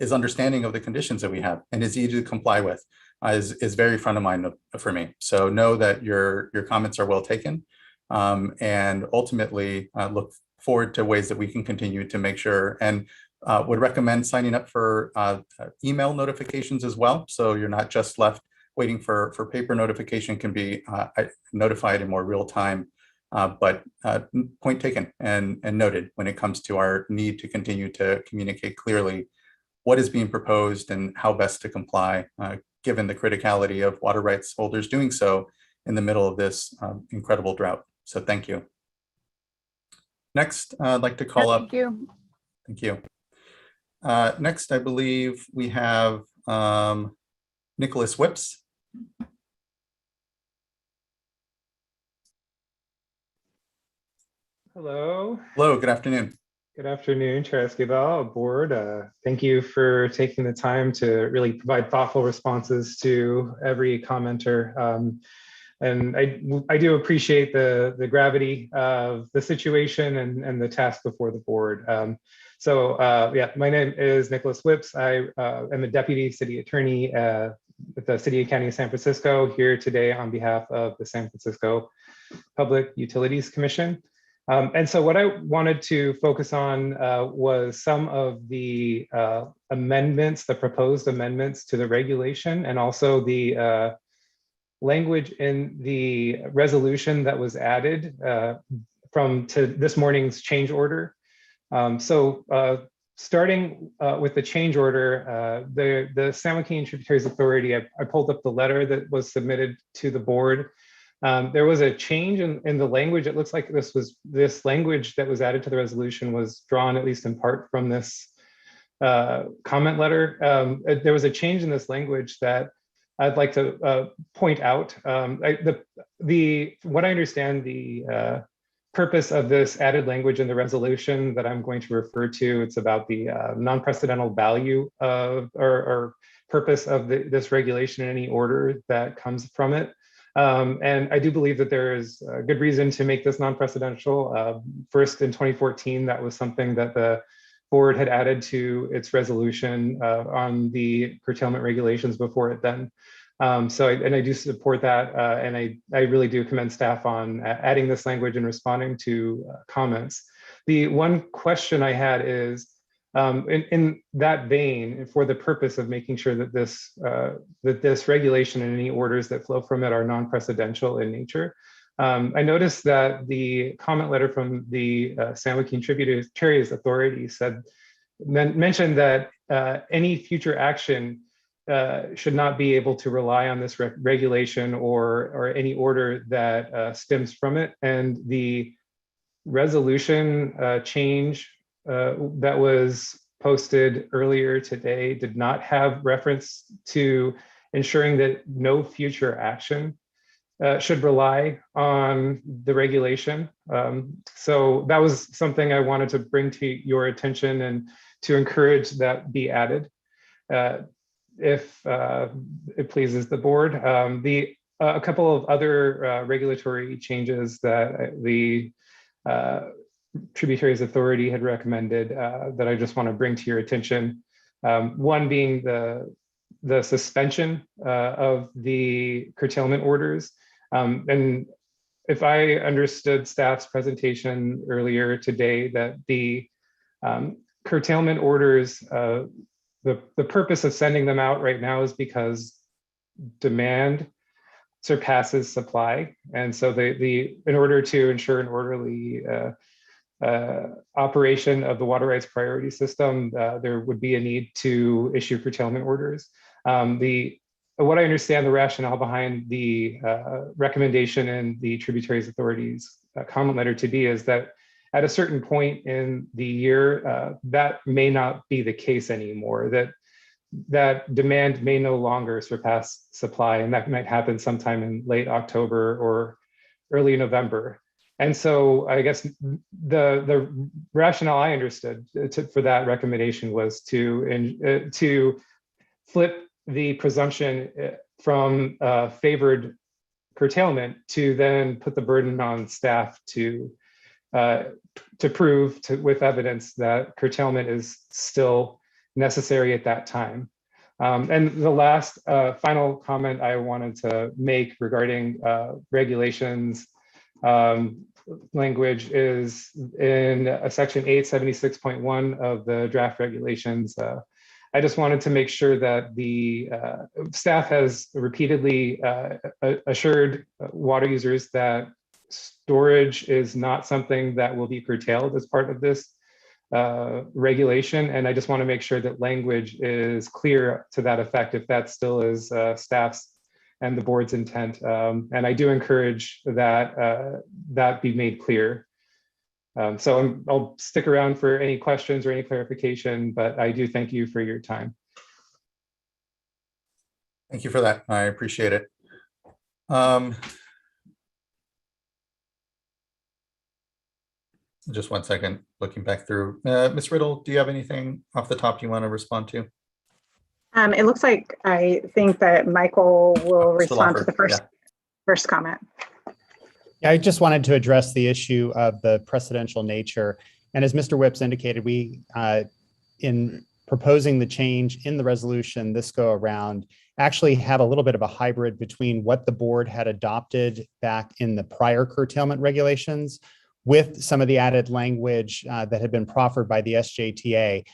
S1: is understanding of the conditions that we have and is easy to comply with, is very front of mind for me. So know that your comments are well taken. And ultimately look forward to ways that we can continue to make sure, and would recommend signing up for email notifications as well. So you're not just left waiting for paper notification, can be notified in more real time. But point taken and noted when it comes to our need to continue to communicate clearly what is being proposed and how best to comply, given the criticality of water rights holders doing so in the middle of this incredible drought. So thank you. Next, I'd like to call up.
S9: Thank you.
S1: Thank you. Next, I believe we have Nicholas Whips.
S10: Hello.
S1: Hello, good afternoon.
S10: Good afternoon, Chair Esquivel, board. Thank you for taking the time to really provide thoughtful responses to every commenter. And I do appreciate the gravity of the situation and the task before the board. Yeah, my name is Nicholas Whips. I am a deputy city attorney at the City and County of San Francisco, here today on behalf of the San Francisco Public Utilities Commission. And so what I wanted to focus on was some of the amendments, the proposed amendments to the regulation, and also the language in the resolution that was added to this morning's change order. Starting with the change order, the San Joaquin Tributaries Authority, I pulled up the letter that was submitted to the board. There was a change in the language. It looks like this language that was added to the resolution was drawn, at least in part, from this comment letter. There was a change in this language that I'd like to point out. What I understand, the purpose of this added language in the resolution that I'm going to refer to, it's about the non-precedental value of or purpose of this regulation in any order that comes from it. And I do believe that there is a good reason to make this non-precedential. First, in 2014, that was something that the board had added to its resolution on the curtailment regulations before it then. And I do support that, and I really do commend staff on adding this language and responding to comments. The one question I had is, in that vein, for the purpose of making sure that this regulation and any orders that flow from it are non-precedential in nature, I noticed that the comment letter from the San Joaquin Tributaries Authority mentioned that any future action should not be able to rely on this regulation or any order that stems from it. And the resolution change that was posted earlier today did not have reference to ensuring that no future action should rely on the regulation. So that was something I wanted to bring to your attention and to encourage that be added, if it pleases the board. A couple of other regulatory changes that the Tributaries Authority had recommended that I just want to bring to your attention. One being the suspension of the curtailment orders. And if I understood staff's presentation earlier today, that the curtailment orders, the purpose of sending them out right now is because demand surpasses supply. And so in order to ensure an orderly operation of the water rights priority system, there would be a need to issue curtailment orders. What I understand the rationale behind the recommendation in the Tributaries Authority's comment letter to be is that at a certain point in the year, that may not be the case anymore, that demand may no longer surpass supply, and that might happen sometime in late October or early November. And so I guess the rationale I understood for that recommendation was to flip the presumption from favored curtailment to then put the burden on staff to prove with evidence that curtailment is still necessary at that time. And the last final comment I wanted to make regarding regulations language is in section 876.1 of the draft regulations. I just wanted to make sure that the staff has repeatedly assured water users that storage is not something that will be curtailed as part of this regulation. And I just want to make sure that language is clear to that effect, if that still is staff's and the board's intent. And I do encourage that that be made clear. So I'll stick around for any questions or any clarification, but I do thank you for your time.
S1: Thank you for that. I appreciate it. Just one second, looking back through. Ms. Riddle, do you have anything off the top you want to respond to?
S21: It looks like I think that Michael will respond to the first comment.
S2: Yeah, I just wanted to address the issue of the precedential nature. And as Mr. Whips indicated, we, in proposing the change in the resolution this go around, actually have a little bit of a hybrid between what the board had adopted back in the prior curtailment regulations with some of the added language that had been proffered by the SJTA.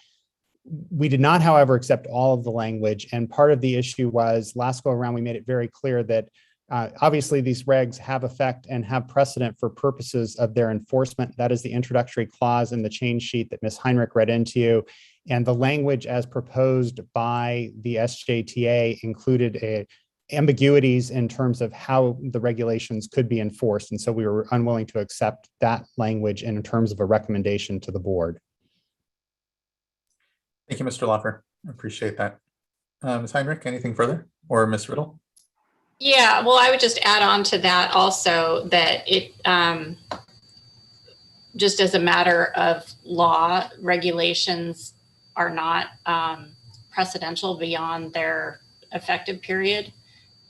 S2: We did not, however, accept all of the language. And part of the issue was last go around, we made it very clear that obviously these regs have effect and have precedent for purposes of their enforcement. That is the introductory clause in the change sheet that Ms. Heinrich read into you. And the language as proposed by the SJTA included ambiguities in terms of how the regulations could be enforced. And so we were unwilling to accept that language in terms of a recommendation to the board.
S1: Thank you, Mr. Loffer. I appreciate that. Ms. Heinrich, anything further? Or Ms. Riddle?
S11: Yeah, well, I would just add on to that also that it, just as a matter of law, regulations are not precedential beyond their effective period,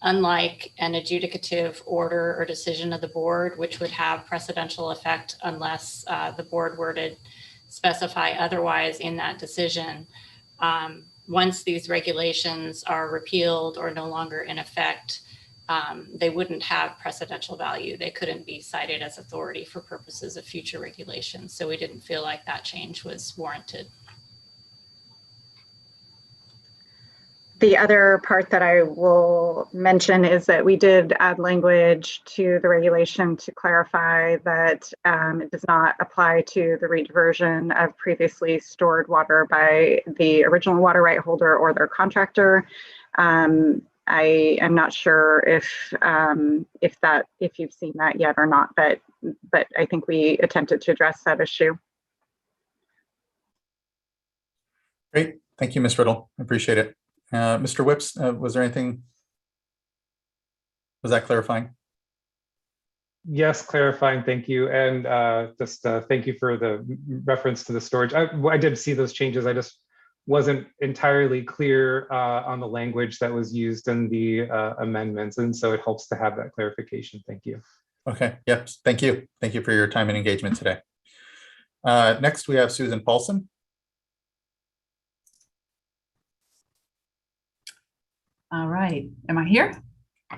S11: unlike an adjudicative order or decision of the board, which would have precedential effect unless the board were to specify otherwise in that decision. Once these regulations are repealed or no longer in effect, they wouldn't have precedential value. They couldn't be cited as authority for purposes of future regulations. So we didn't feel like that change was warranted.
S21: The other part that I will mention is that we did add language to the regulation to clarify that it does not apply to the rediversion of previously stored water by the original water right holder or their contractor. I am not sure if you've seen that yet or not, but I think we attempted to address that issue.
S1: Great, thank you, Ms. Riddle. I appreciate it. Mr. Whips, was there anything? Was that clarifying?
S10: Yes, clarifying, thank you. And just thank you for the reference to the storage. I did see those changes. I just wasn't entirely clear on the language that was used in the amendments. And so it helps to have that clarification. Thank you.
S1: Okay, yep, thank you. Thank you for your time and engagement today. Next, we have Susan Paulson.
S22: All right, am I here?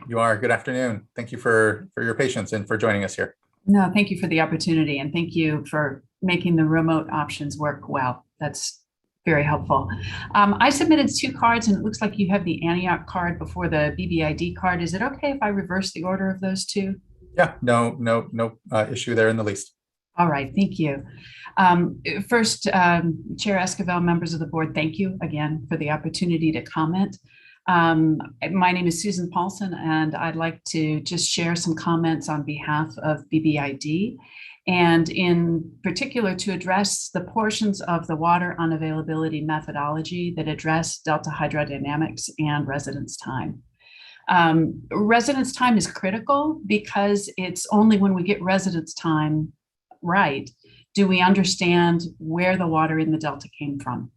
S1: You are. Good afternoon. Thank you for your patience and for joining us here.
S22: No, thank you for the opportunity and thank you for making the remote options work well. That's very helpful. I submitted 2 cards and it looks like you have the Antioch card before the BBID card. Is it okay if I reverse the order of those 2?
S1: Yeah, no issue there in the least.
S22: All right, thank you. First, Chair Esquivel, members of the board, thank you again for the opportunity to comment. My name is Susan Paulson, and I'd like to just share some comments on behalf of BBID, and in particular to address the portions of the water unavailability methodology that address delta hydrodynamics and residence time. Residence time is critical because it's only when we get residence time right do we understand where the water in the delta came from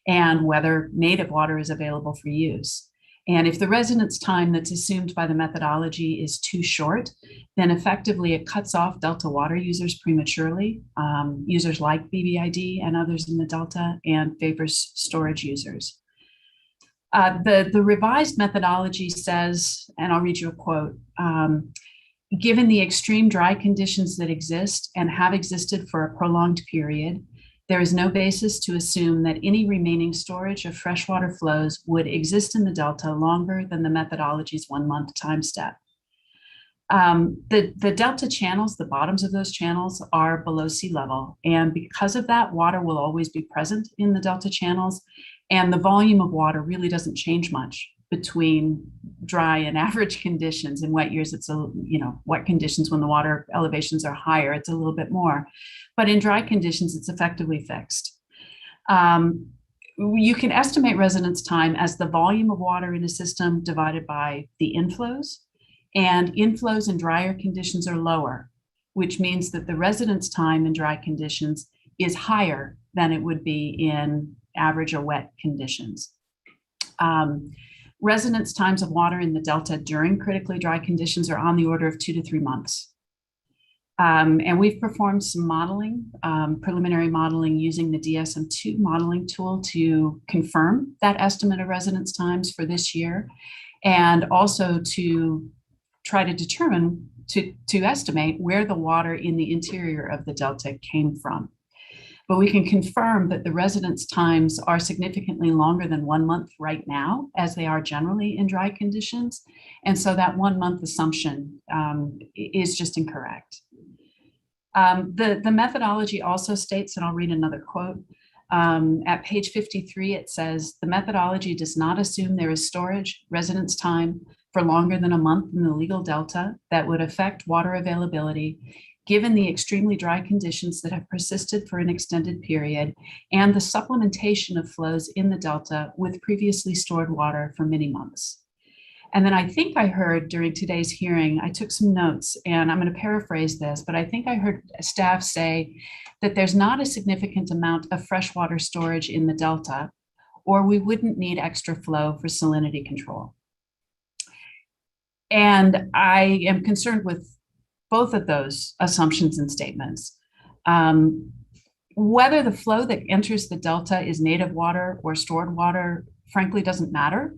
S22: and whether native water is available for use. And if the residence time that's assumed by the methodology is too short, then effectively it cuts off delta water users prematurely, users like BBID and others in the delta, and favors storage users. The revised methodology says, and I'll read you a quote, given the extreme dry conditions that exist and have existed for a prolonged period, there is no basis to assume that any remaining storage of freshwater flows would exist in the delta longer than the methodology's 1-month time step. The delta channels, the bottoms of those channels are below sea level. And because of that, water will always be present in the delta channels. And the volume of water really doesn't change much between dry and average conditions. In wet years, it's wet conditions when the water elevations are higher, it's a little bit more. But in dry conditions, it's effectively fixed. You can estimate residence time as the volume of water in a system divided by the inflows, and inflows in drier conditions are lower, which means that the residence time in dry conditions is higher than it would be in average or wet conditions. Residence times of water in the Delta during critically dry conditions are on the order of 2 to 3 months. And we've performed some modeling, preliminary modeling using the DSM-2 modeling tool to confirm that estimate of residence times for this year, and also to try to determine, to estimate where the water in the interior of the Delta came from. But we can confirm that the residence times are significantly longer than 1 month right now, as they are generally in dry conditions. And so that 1 month assumption is just incorrect. The methodology also states, and I'll read another quote, at page 53, it says, the methodology does not assume there is storage residence time for longer than a month in the legal Delta that would affect water availability, given the extremely dry conditions that have persisted for an extended period and the supplementation of flows in the Delta with previously stored water for many months. And then I think I heard during today's hearing, I took some notes and I'm going to paraphrase this, but I think I heard staff say that there's not a significant amount of freshwater storage in the Delta, or we wouldn't need extra flow for salinity control. And I am concerned with both of those assumptions and statements. Whether the flow that enters the Delta is native water or stored water, frankly, doesn't matter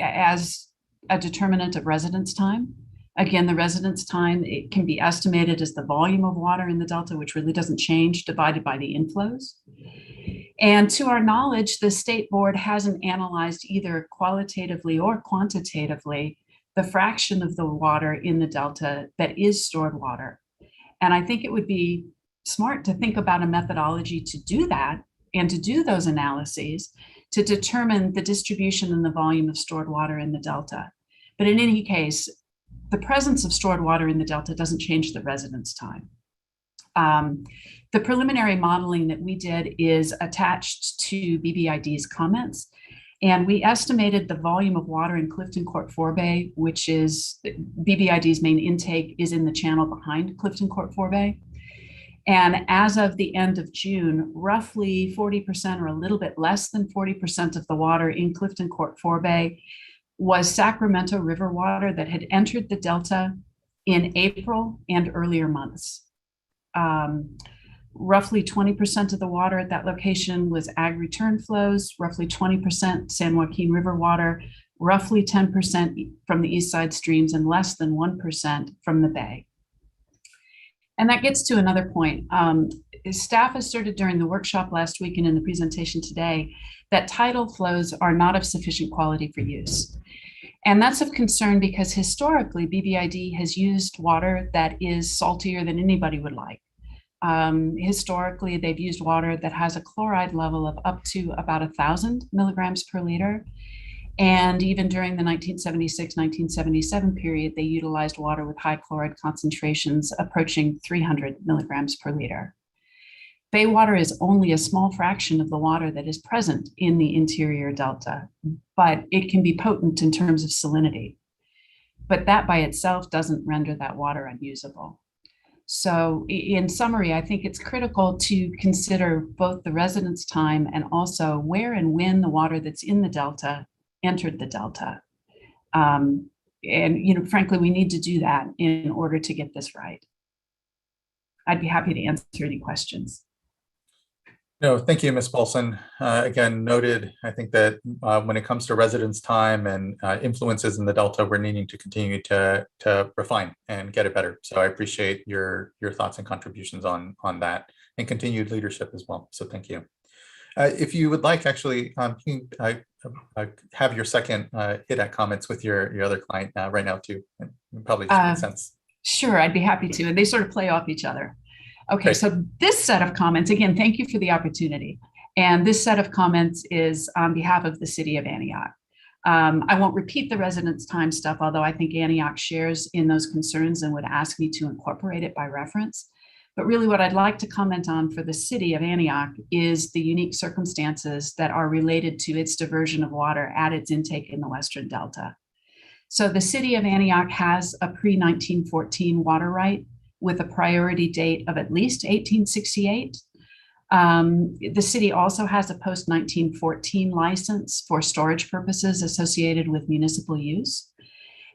S22: as a determinant of residence time. Again, the residence time, it can be estimated as the volume of water in the Delta, which really doesn't change, divided by the inflows. And to our knowledge, the state board hasn't analyzed either qualitatively or quantitatively the fraction of the water in the Delta that is stored water. And I think it would be smart to think about a methodology to do that and to do those analyses to determine the distribution and the volume of stored water in the Delta. But in any case, the presence of stored water in the Delta doesn't change the residence time. The preliminary modeling that we did is attached to BBID's comments. And we estimated the volume of water in Clifton Court Forebay, which is BBID's main intake, is in the channel behind Clifton Court Forebay. And as of the end of June, roughly 40% or a little bit less than 40% of the water in Clifton Court Forebay was Sacramento River water that had entered the Delta in April and earlier months. Roughly 20% of the water at that location was ag return flows, roughly 20% San Joaquin River water, roughly 10% from the east side streams, and less than 1% from the bay. And that gets to another point. Staff asserted during the workshop last week and in the presentation today that tidal flows are not of sufficient quality for use. And that's of concern because historically BBID has used water that is saltier than anybody would like. Historically, they've used water that has a chloride level of up to about 1,000 milligrams per liter. And even during the 1976-1977 period, they utilized water with high chloride concentrations approaching 300 milligrams per liter. Bay water is only a small fraction of the water that is present in the interior Delta, but it can be potent in terms of salinity. But that by itself doesn't render that water unusable. So in summary, I think it's critical to consider both the residence time and also where and when the water that's in the Delta entered the Delta. And frankly, we need to do that in order to get this right. I'd be happy to answer any questions.
S1: No, thank you, Ms. Paulson. Again, noted, I think that when it comes to residence time and influences in the Delta, we're needing to continue to refine and get it better. So I appreciate your thoughts and contributions on that and continued leadership as well. So thank you. If you would like, actually, you can have your second hit at comments with your other client right now too. It probably just makes sense.
S22: Sure, I'd be happy to. And they sort of play off each other. Okay,
S1: Great.
S22: So this set of comments, again, thank you for the opportunity. And this set of comments is on behalf of the city of Antioch. I won't repeat the residence time stuff, although I think Antioch shares in those concerns and would ask me to incorporate it by reference. But really what I'd like to comment on for the city of Antioch is the unique circumstances that are related to its diversion of water at its intake in the Western Delta. So the city of Antioch has a pre-1914 water right with a priority date of at least 1868. The city also has a post-1914 license for storage purposes associated with municipal use.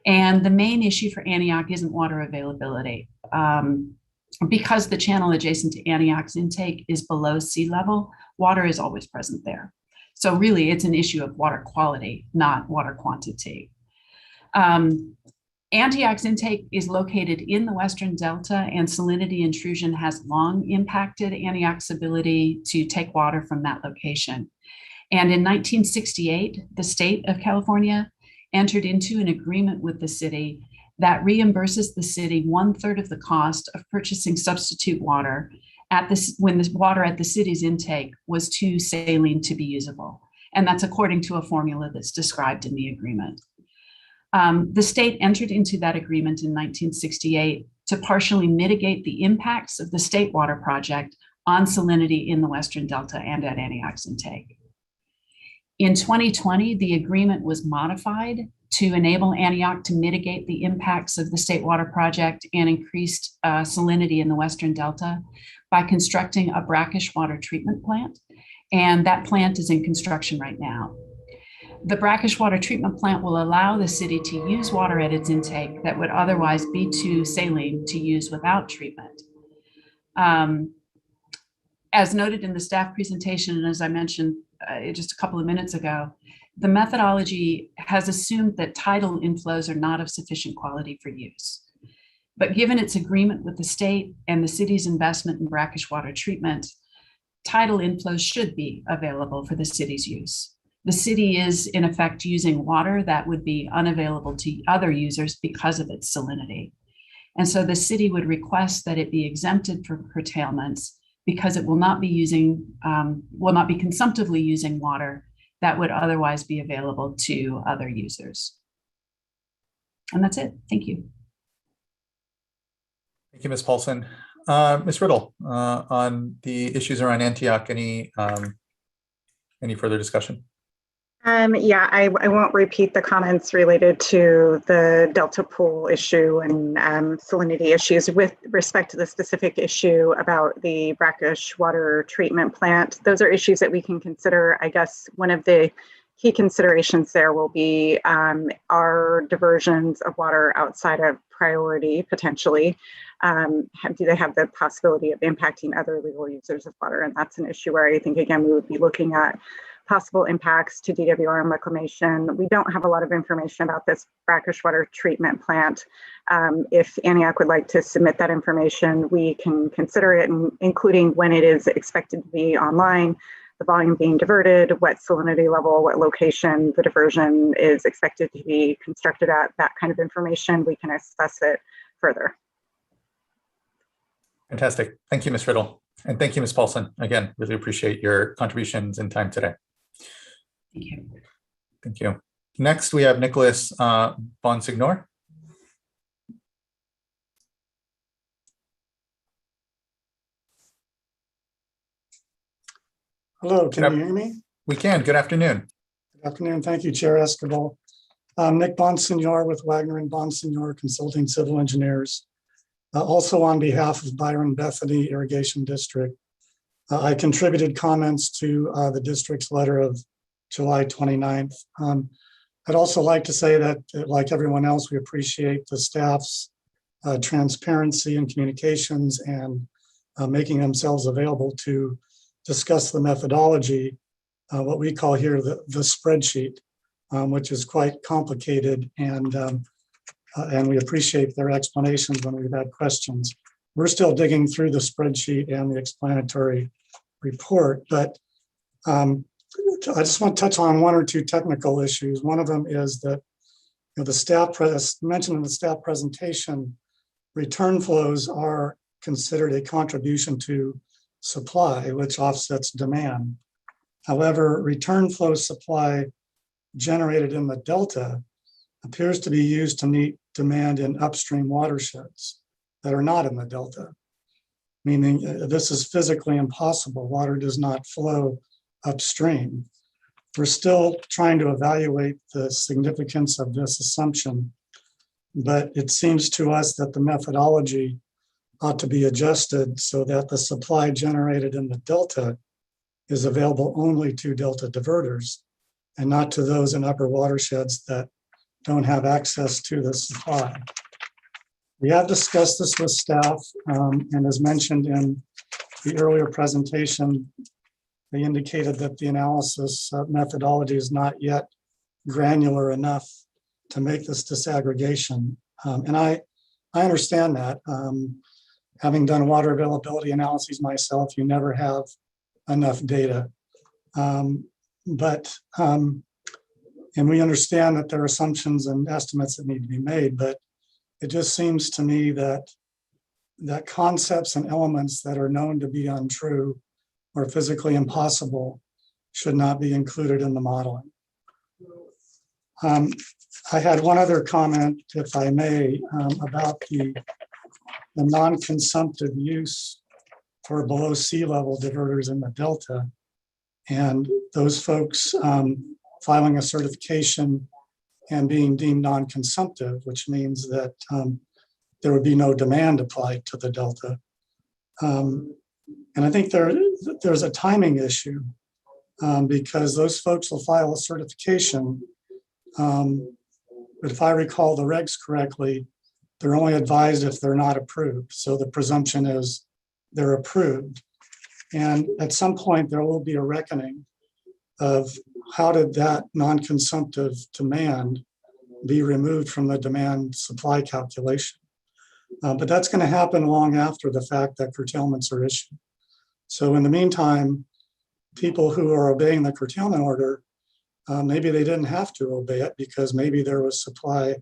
S22: And the main issue for Antioch isn't water availability. Because the channel adjacent to Antioch's intake is below sea level, water is always present there. So really it's an issue of water quality, not water quantity. Antioch's intake is located in the Western Delta, and salinity intrusion has long impacted Antioch's ability to take water from that location. And in 1968, the state of California entered into an agreement with the city that reimburses the city 1/3 of the cost of purchasing substitute water at this when the water at the city's intake was too saline to be usable. And that's according to a formula that's described in the agreement. The state entered into that agreement in 1968 to partially mitigate the impacts of the state water project on salinity in the Western Delta and at Antioch's intake. In 2020, the agreement was modified to enable Antioch to mitigate the impacts of the state water project and increased salinity in the Western Delta by constructing a brackish water treatment plant. And that plant is in construction right now. The brackish water treatment plant will allow the city to use water at its intake that would otherwise be too saline to use without treatment. As noted in the staff presentation, and as I mentioned just a couple of minutes ago, the methodology has assumed that tidal inflows are not of sufficient quality for use. But given its agreement with the state and the city's investment in brackish water treatment, tidal inflows should be available for the city's use. The city is in effect using water that would be unavailable to other users because of its salinity. And so the city would request that it be exempted from curtailments because it will not be consumptively using water that would otherwise be available to other users. And that's it. Thank you.
S1: Thank you, Ms. Paulson. Ms. Riddle, on the issues around Antioch, any further discussion?
S21: Yeah, I won't repeat the comments related to the Delta Pool issue and salinity issues. With respect to the specific issue about the brackish water treatment plant, those are issues that we can consider. I guess one of the key considerations there will be our diversions of water outside of priority, potentially. Do they have the possibility of impacting other legal users of water? And that's an issue where I think, again, we would be looking at possible impacts to DWR and reclamation. We don't have a lot of information about this brackish water treatment plant. If Antioch would like to submit that information, we can consider it, including when it is expected to be online, the volume being diverted, what salinity level, what location the diversion is expected to be constructed at, that kind of information. We can assess it further.
S1: Fantastic. Thank you, Ms. Riddle. And thank you, Ms. Paulson. Again, really appreciate your contributions and time today.
S22: Thank you.
S1: Thank you. Next, we have Nicholas Bonsignor.
S12: Hello, can you hear me?
S1: We can. Good afternoon.
S12: Good afternoon. Thank you, Chair Escobar. I'm Nick Bonsignor with Wagner and Bonsignor Consulting Civil Engineers. Also on behalf of Byron Bethany Irrigation District, I contributed comments to the district's letter of July 29th. I'd also like to say that, like everyone else, we appreciate the staff's transparency and communications and making themselves available to discuss the methodology, what we call here the spreadsheet, which is quite complicated, and we appreciate their explanations when we've had questions. We're still digging through the spreadsheet and the explanatory report, but I just want to touch on one or two technical issues. One of them is that the staff mentioned in the staff presentation, return flows are considered a contribution to supply, which offsets demand. However, return flow supply generated in the delta appears to be used to meet demand in upstream watersheds that are not in the delta, meaning this is physically impossible. Water does not flow upstream. We're still trying to evaluate the significance of this assumption, but it seems to us that the methodology ought to be adjusted so that the supply generated in the delta is available only to delta diverters and not to those in upper watersheds that don't have access to the supply. We have discussed this with staff, and as mentioned in the earlier presentation, they indicated that the analysis methodology is not yet granular enough to make this disaggregation. And I understand that. Having done water availability analyses myself, you never have enough data. And we understand that there are assumptions and estimates that need to be made, but it just seems to me that concepts and elements that are known to be untrue or physically impossible should not be included in the modeling. I had one other comment, if I may, about the non-consumptive use for below sea level diverters in the delta. And those folks filing a certification and being deemed non-consumptive, which means that there would be no demand applied to the delta. And I think there's a timing issue because those folks will file a certification. But if I recall the regs correctly, they're only advised if they're not approved. So the presumption is they're approved. And at some point there will be a reckoning of how did that non-consumptive demand be removed from the demand supply calculation. But that's going to happen long after the fact that curtailments are issued. So in the meantime, people who are obeying the curtailment order, maybe they didn't have to obey it because maybe there was supply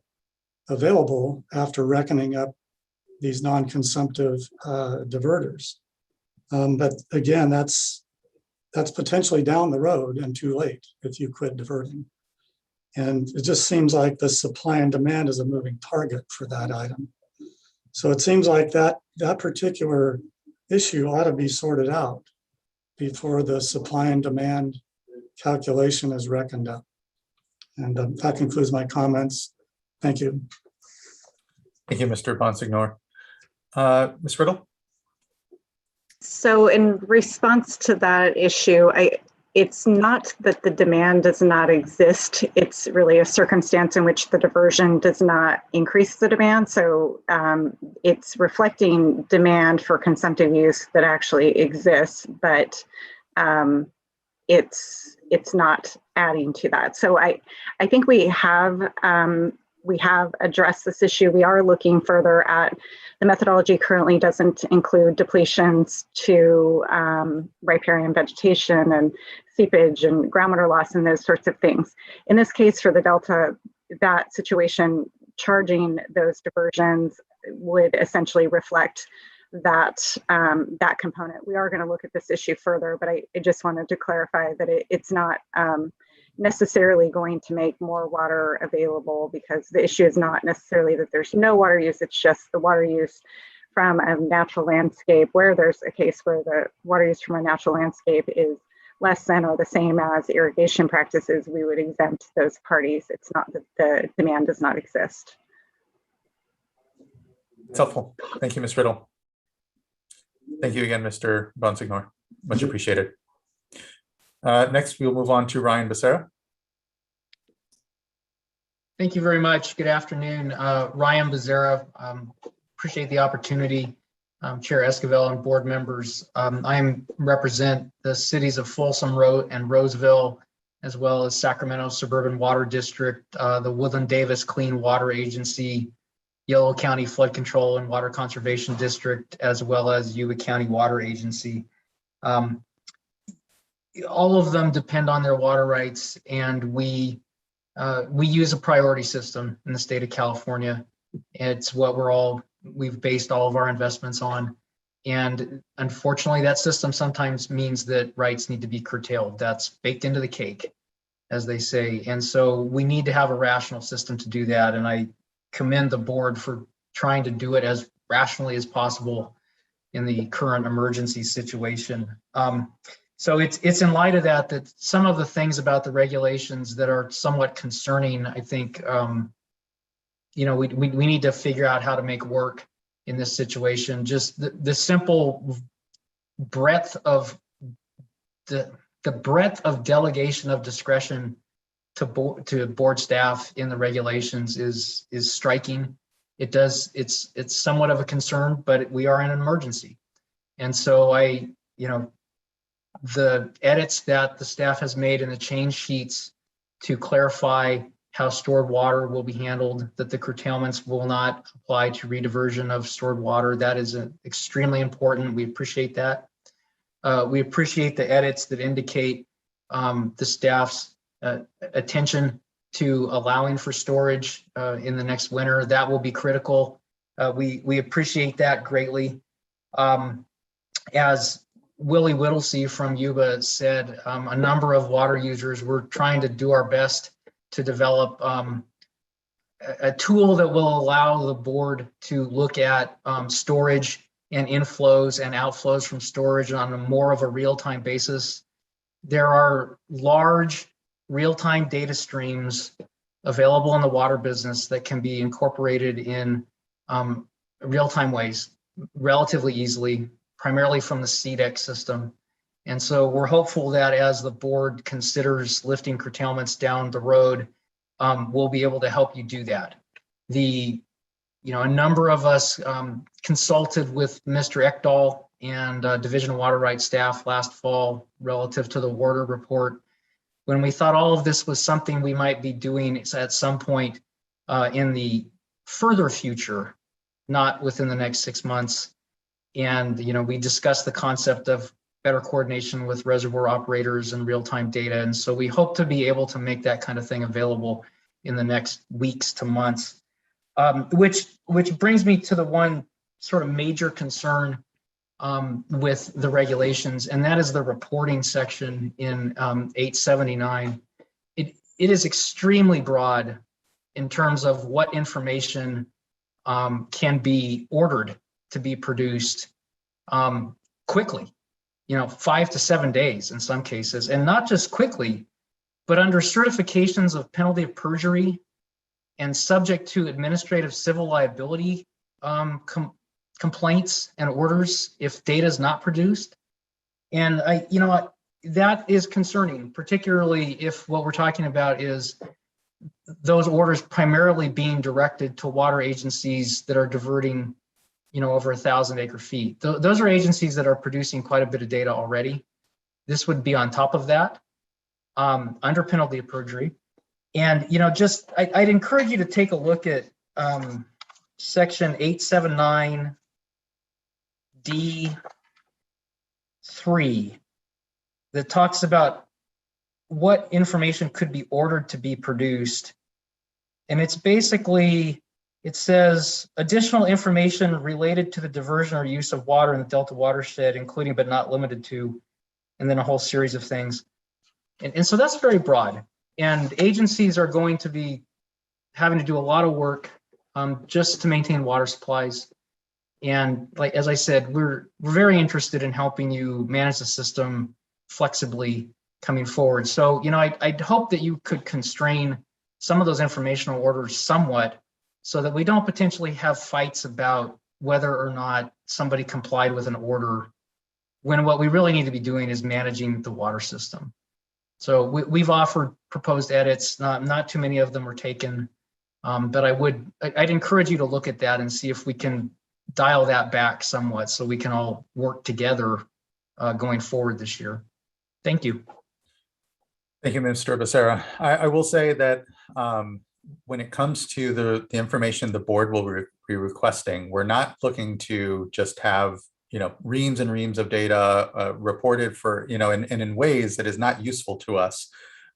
S12: available after reckoning up these non-consumptive diverters. But again, that's potentially down the road and too late if you quit diverting. And it just seems like the supply and demand is a moving target for that item. So it seems like that particular issue ought to be sorted out before the supply and demand calculation is reckoned up. And that concludes my comments. Thank you.
S1: Thank you, Mr. Bonsignor. Ms. Riddle?
S21: So in response to that issue, it's not that the demand does not exist. It's really a circumstance in which the diversion does not increase the demand. So it's reflecting demand for consumptive use that actually exists, but it's not adding to that. So I think we have addressed this issue. We are looking further at the methodology. Currently doesn't include depletions to riparian vegetation and seepage and groundwater loss and those sorts of things. In this case, for the Delta, that situation, charging those diversions would essentially reflect that that component. We are going to look at this issue further, but I just wanted to clarify that it's not necessarily going to make more water available, because the issue is not necessarily that there's no water use, it's just the water use from a natural landscape where there's a case where the water use from a natural landscape is less than or the same as irrigation practices, we would exempt those parties. It's not that the demand does not exist.
S1: It's helpful. Thank you, Ms. Riddle. Thank you again, Mr. Bonsignor. Much appreciated. Next, we'll move on to Ryan Becerra.
S14: Thank you very much. Good afternoon. Ryan Becerra. Appreciate the opportunity. Chair Esquivel and board members. I represent the cities of Folsom and Roseville, as well as Sacramento Suburban Water District, the Woodland Davis Clean Water Agency, Yolo County Flood Control and Water Conservation District, as well as Yuba County Water Agency. All of them depend on their water rights, and we use a priority system in the state of California. It's what we've based all of our investments on. And unfortunately, that system sometimes means that rights need to be curtailed. That's baked into the cake. as they say. And so we need to have a rational system to do that. And I commend the board for trying to do it as rationally as possible in the current emergency situation. So it's in light of that some of the things about the regulations that are somewhat concerning, I think, we need to figure out how to make work in this situation. Just the simple breadth of the breadth of delegation of discretion to board staff in the regulations is striking. It's somewhat of a concern, but we are in an emergency. And so the edits that the staff has made in the change sheets to clarify how stored water will be handled, that the curtailments will not apply to rediversion of stored water, that is extremely important. We appreciate that. We appreciate the edits that indicate the staff's attention to allowing for storage in the next winter. That will be critical. We appreciate that greatly. As Willie Whittlesey from Yuba said, a number of water users, we're trying to do our best to develop a tool that will allow the board to look at storage and inflows and outflows from storage on a more of a real-time basis. There are large real-time data streams available in the water business that can be incorporated in real-time ways relatively easily, primarily from the CDEC system. And so we're hopeful that as the board considers lifting curtailments down the road, we'll be able to help you do that. A number of us consulted with Mr. Ekdahl and Division of Water Rights staff last fall relative to the water report, when we thought all of this was something we might be doing at some point in the further future, not within the next 6 months. And we discussed the concept of better coordination with reservoir operators and real-time data. And so we hope to be able to make that kind of thing available in the next weeks to months, which brings me to the one sort of major concern with the regulations, and that is the reporting section in 879. It is extremely broad in terms of what information can be ordered to be produced quickly, 5 to 7 days in some cases, and not just quickly, but under certifications of penalty of perjury and subject to administrative civil liability complaints and orders if data is not produced. And that is concerning, particularly if what we're talking about is those orders primarily being directed to water agencies that are diverting over 1,000 acre feet. Those are agencies that are producing quite a bit of data already. This would be on top of that, under penalty of perjury. And I'd encourage you to take a look at section 879 D3 that talks about what information could be ordered to be produced. And it's basically, it says additional information related to the diversion or use of water in the Delta watershed, including but not limited to, and then a whole series of things. And so that's very broad. And agencies are going to be having to do a lot of work just to maintain water supplies. And as I said, we're very interested in helping you manage the system flexibly coming forward. So, I'd hope that you could constrain some of those informational orders somewhat so that we don't potentially have fights about whether or not somebody complied with an order, when what we really need to be doing is managing the water system. So we've offered proposed edits, not too many of them were taken, but I'd encourage you to look at that and see if we can dial that back somewhat so we can all work together going forward this year. Thank you.
S1: Thank you, Mr. Becerra. I will say that when it comes to the information the board will be requesting, we're not looking to just have reams and reams of data reported for and in ways that is not useful to us.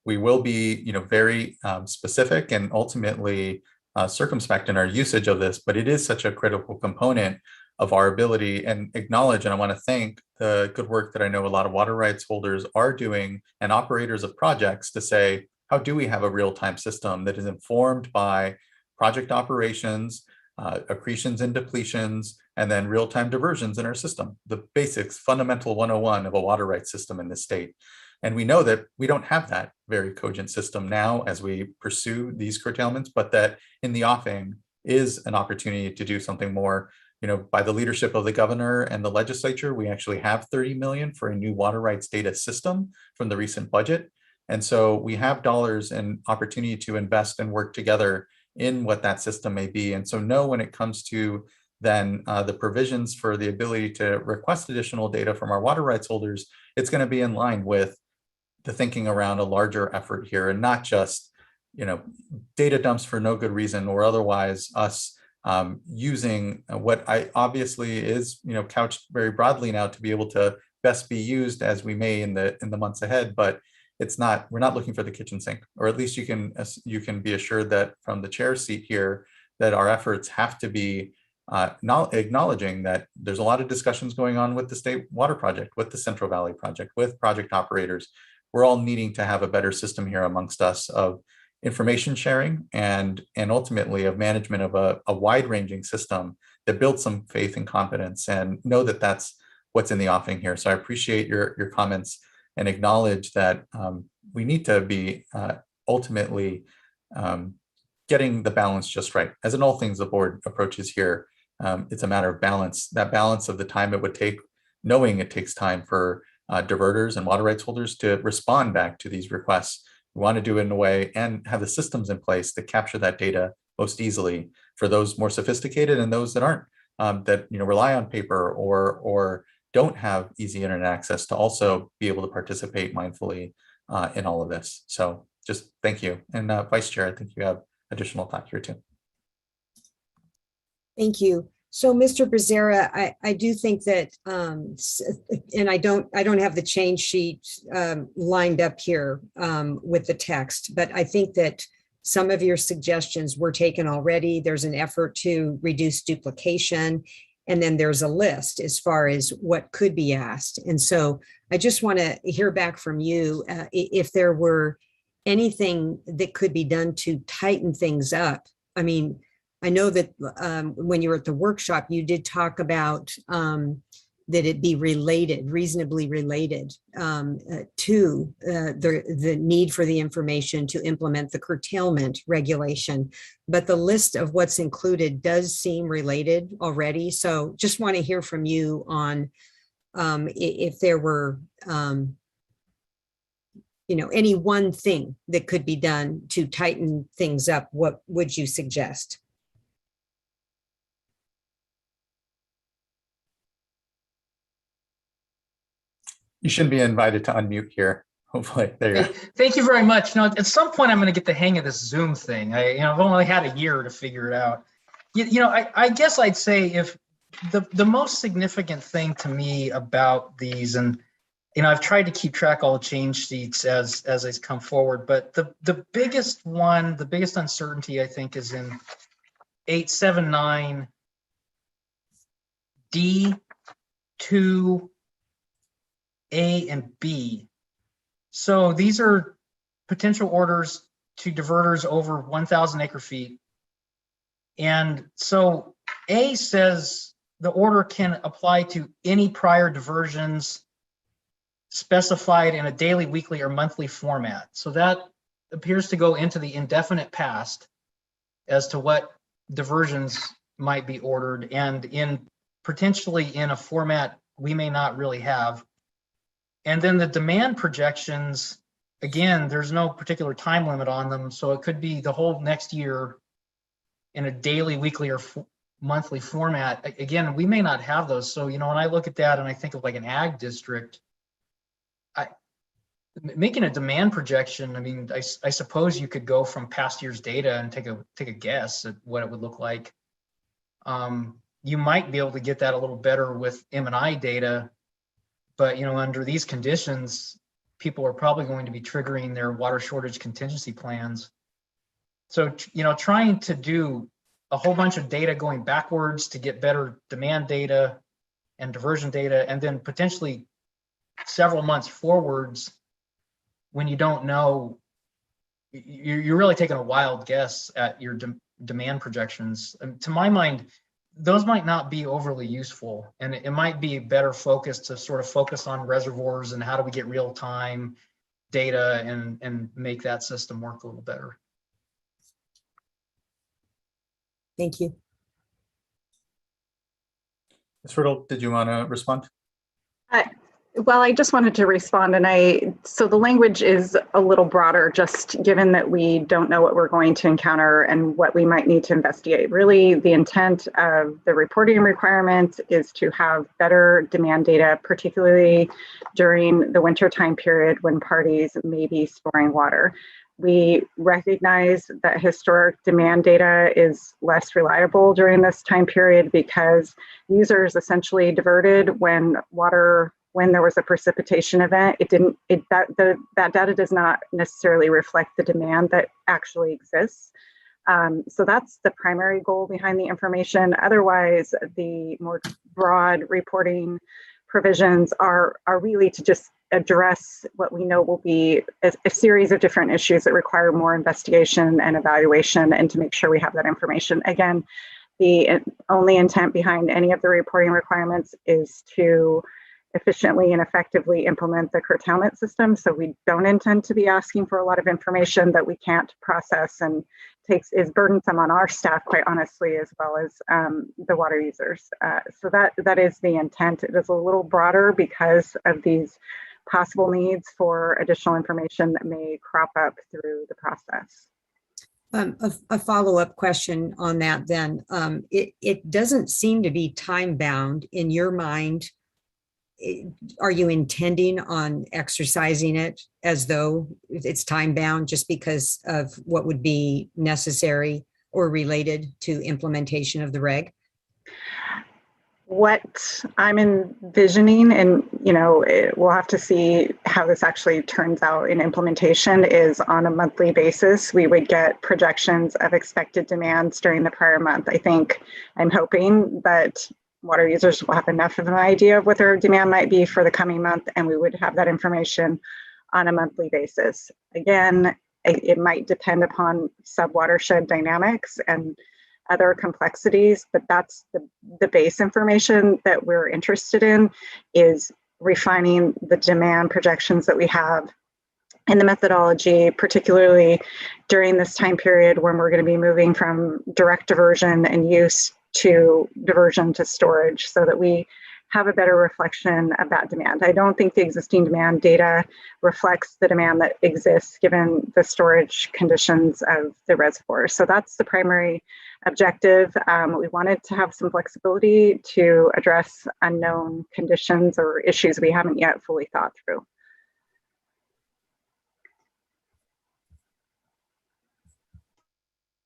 S1: We will be very specific and ultimately circumspect in our usage of this, but it is such a critical component of our ability and acknowledge, and I want to thank the good work that I know a lot of water rights holders are doing and operators of projects to say, how do we have a real-time system that is informed by project operations, accretions and depletions, and then real-time diversions in our system, the basics, fundamental 101 of a water rights system in the state. And we know that we don't have that very cogent system now as we pursue these curtailments, but that in the offing is an opportunity to do something more. You know, by the leadership of the governor and the legislature, we actually have 30 million for a new water rights data system from the recent budget. And so we have dollars and opportunity to invest and work together in what that system may be. And so know when it comes to then the provisions for the ability to request additional data from our water rights holders, it's going to be in line with the thinking around a larger effort here, and not just, you know, data dumps for no good reason or otherwise us using what I obviously is, you know, couched very broadly now to be able to best be used as we may in the months ahead. But it's not, we're not looking for the kitchen sink, or at least you can be assured that from the chair seat here that our efforts have to be acknowledging that there's a lot of discussions going on with the state water project, with the Central Valley project, with project operators. We're all needing to have a better system here amongst us of information sharing and ultimately of management of a wide-ranging system that builds some faith and confidence, and know that that's what's in the offing here. So I appreciate your comments and acknowledge that we need to be ultimately getting the balance just right. As in all things the board approaches here, it's a matter of balance, that balance of the time it would take, knowing it takes time for diverters and water rights holders to respond back to these requests. We want to do it in a way and have the systems in place to capture that data most easily for those more sophisticated and those that aren't, that, you know, rely on paper or don't have easy internet access, to also be able to participate mindfully in all of this. So just thank you. And Vice Chair, I think you have additional thought here too.
S18: Thank you. So, Mr. Becerra, I do think that, and I don't have the change sheet lined up here with the text, but I think that some of your suggestions were taken already. There's an effort to reduce duplication, and then there's a list as far as what could be asked. And so I just want to hear back from you if there were anything that could be done to tighten things up. I mean, I know that when you were at the workshop, you did talk about that it be related, reasonably related to the need for the information to implement the curtailment regulation. But the list of what's included does seem related already. So just want to hear from you on if there were, you know, any one thing that could be done to tighten things up. What would you suggest?
S1: You shouldn't be invited to unmute here. Hopefully, there you go.
S14: Thank you very much. Now, at some point, I'm going to get the hang of this Zoom thing. I've only had a year to figure it out. I guess I'd say if the most significant thing to me about these, and I've tried to keep track all the change sheets as they come forward, but the biggest one, the biggest uncertainty, I think, is in 879 D2 A and B. So these are potential orders to diverters over 1,000 acre feet. And so A says the order can apply to any prior diversions specified in a daily, weekly, or monthly format. So that appears to go into the indefinite past as to what diversions might be ordered, and potentially in a format we may not really have. And then the demand projections, again, there's no particular time limit on them. So it could be the whole next year in a daily, weekly, or monthly format. Again, we may not have those. So, when I look at that and I think of like an ag district, making a demand projection, I mean, I suppose you could go from past year's data and take a guess at what it would look like. You might be able to get that a little better with M&I data. But, under these conditions, people are probably going to be triggering their water shortage contingency plans. So, trying to do a whole bunch of data going backwards to get better demand data and diversion data, and then potentially several months forwards when you don't know, you're really taking a wild guess at your demand projections. And to my mind, those might not be overly useful, and it might be better focused to sort of focus on reservoirs and how do we get real time data and make that system work a little better.
S18: Thank you.
S1: Ms. Riddle, did you want to respond?
S21: Well, I just wanted to respond, and so the language is a little broader, just given that we don't know what we're going to encounter and what we might need to investigate. Really, the intent of the reporting requirements is to have better demand data, particularly during the winter time period when parties may be storing water. We recognize that historic demand data is less reliable during this time period because users essentially diverted when there was a precipitation event. That data does not necessarily reflect the demand that actually exists. So that's the primary goal behind the information. Otherwise, the more broad reporting provisions are really to just address what we know will be a series of different issues that require more investigation and evaluation, and to make sure we have that information. Again, the only intent behind any of the reporting requirements is to efficiently and effectively implement the curtailment system. So we don't intend to be asking for a lot of information that we can't process and is burdensome on our staff, quite honestly, as well as the water users. So that is the intent. It is a little broader because of these possible needs for additional information that may crop up through the process.
S18: A follow-up question on that then. It doesn't seem to be time-bound in your mind. Are you intending on exercising it as though it's time-bound just because of what would be necessary or related to implementation of the reg?
S21: What I'm envisioning, and we'll have to see how this actually turns out in implementation, is on a monthly basis, we would get projections of expected demands during the prior month. I'm hoping that water users will have enough of an idea of what their demand might be for the coming month, and we would have that information on a monthly basis. Again, it might depend upon sub-watershed dynamics and other complexities, but that's the base information that we're interested in, is refining the demand projections that we have in the methodology, particularly during this time period when we're going to be moving from direct diversion and use to diversion to storage, so that we have a better reflection of that demand. I don't think the existing demand data reflects the demand that exists given the storage conditions of the reservoir. So that's the primary objective. We wanted to have some flexibility to address unknown conditions or issues we haven't yet fully thought through.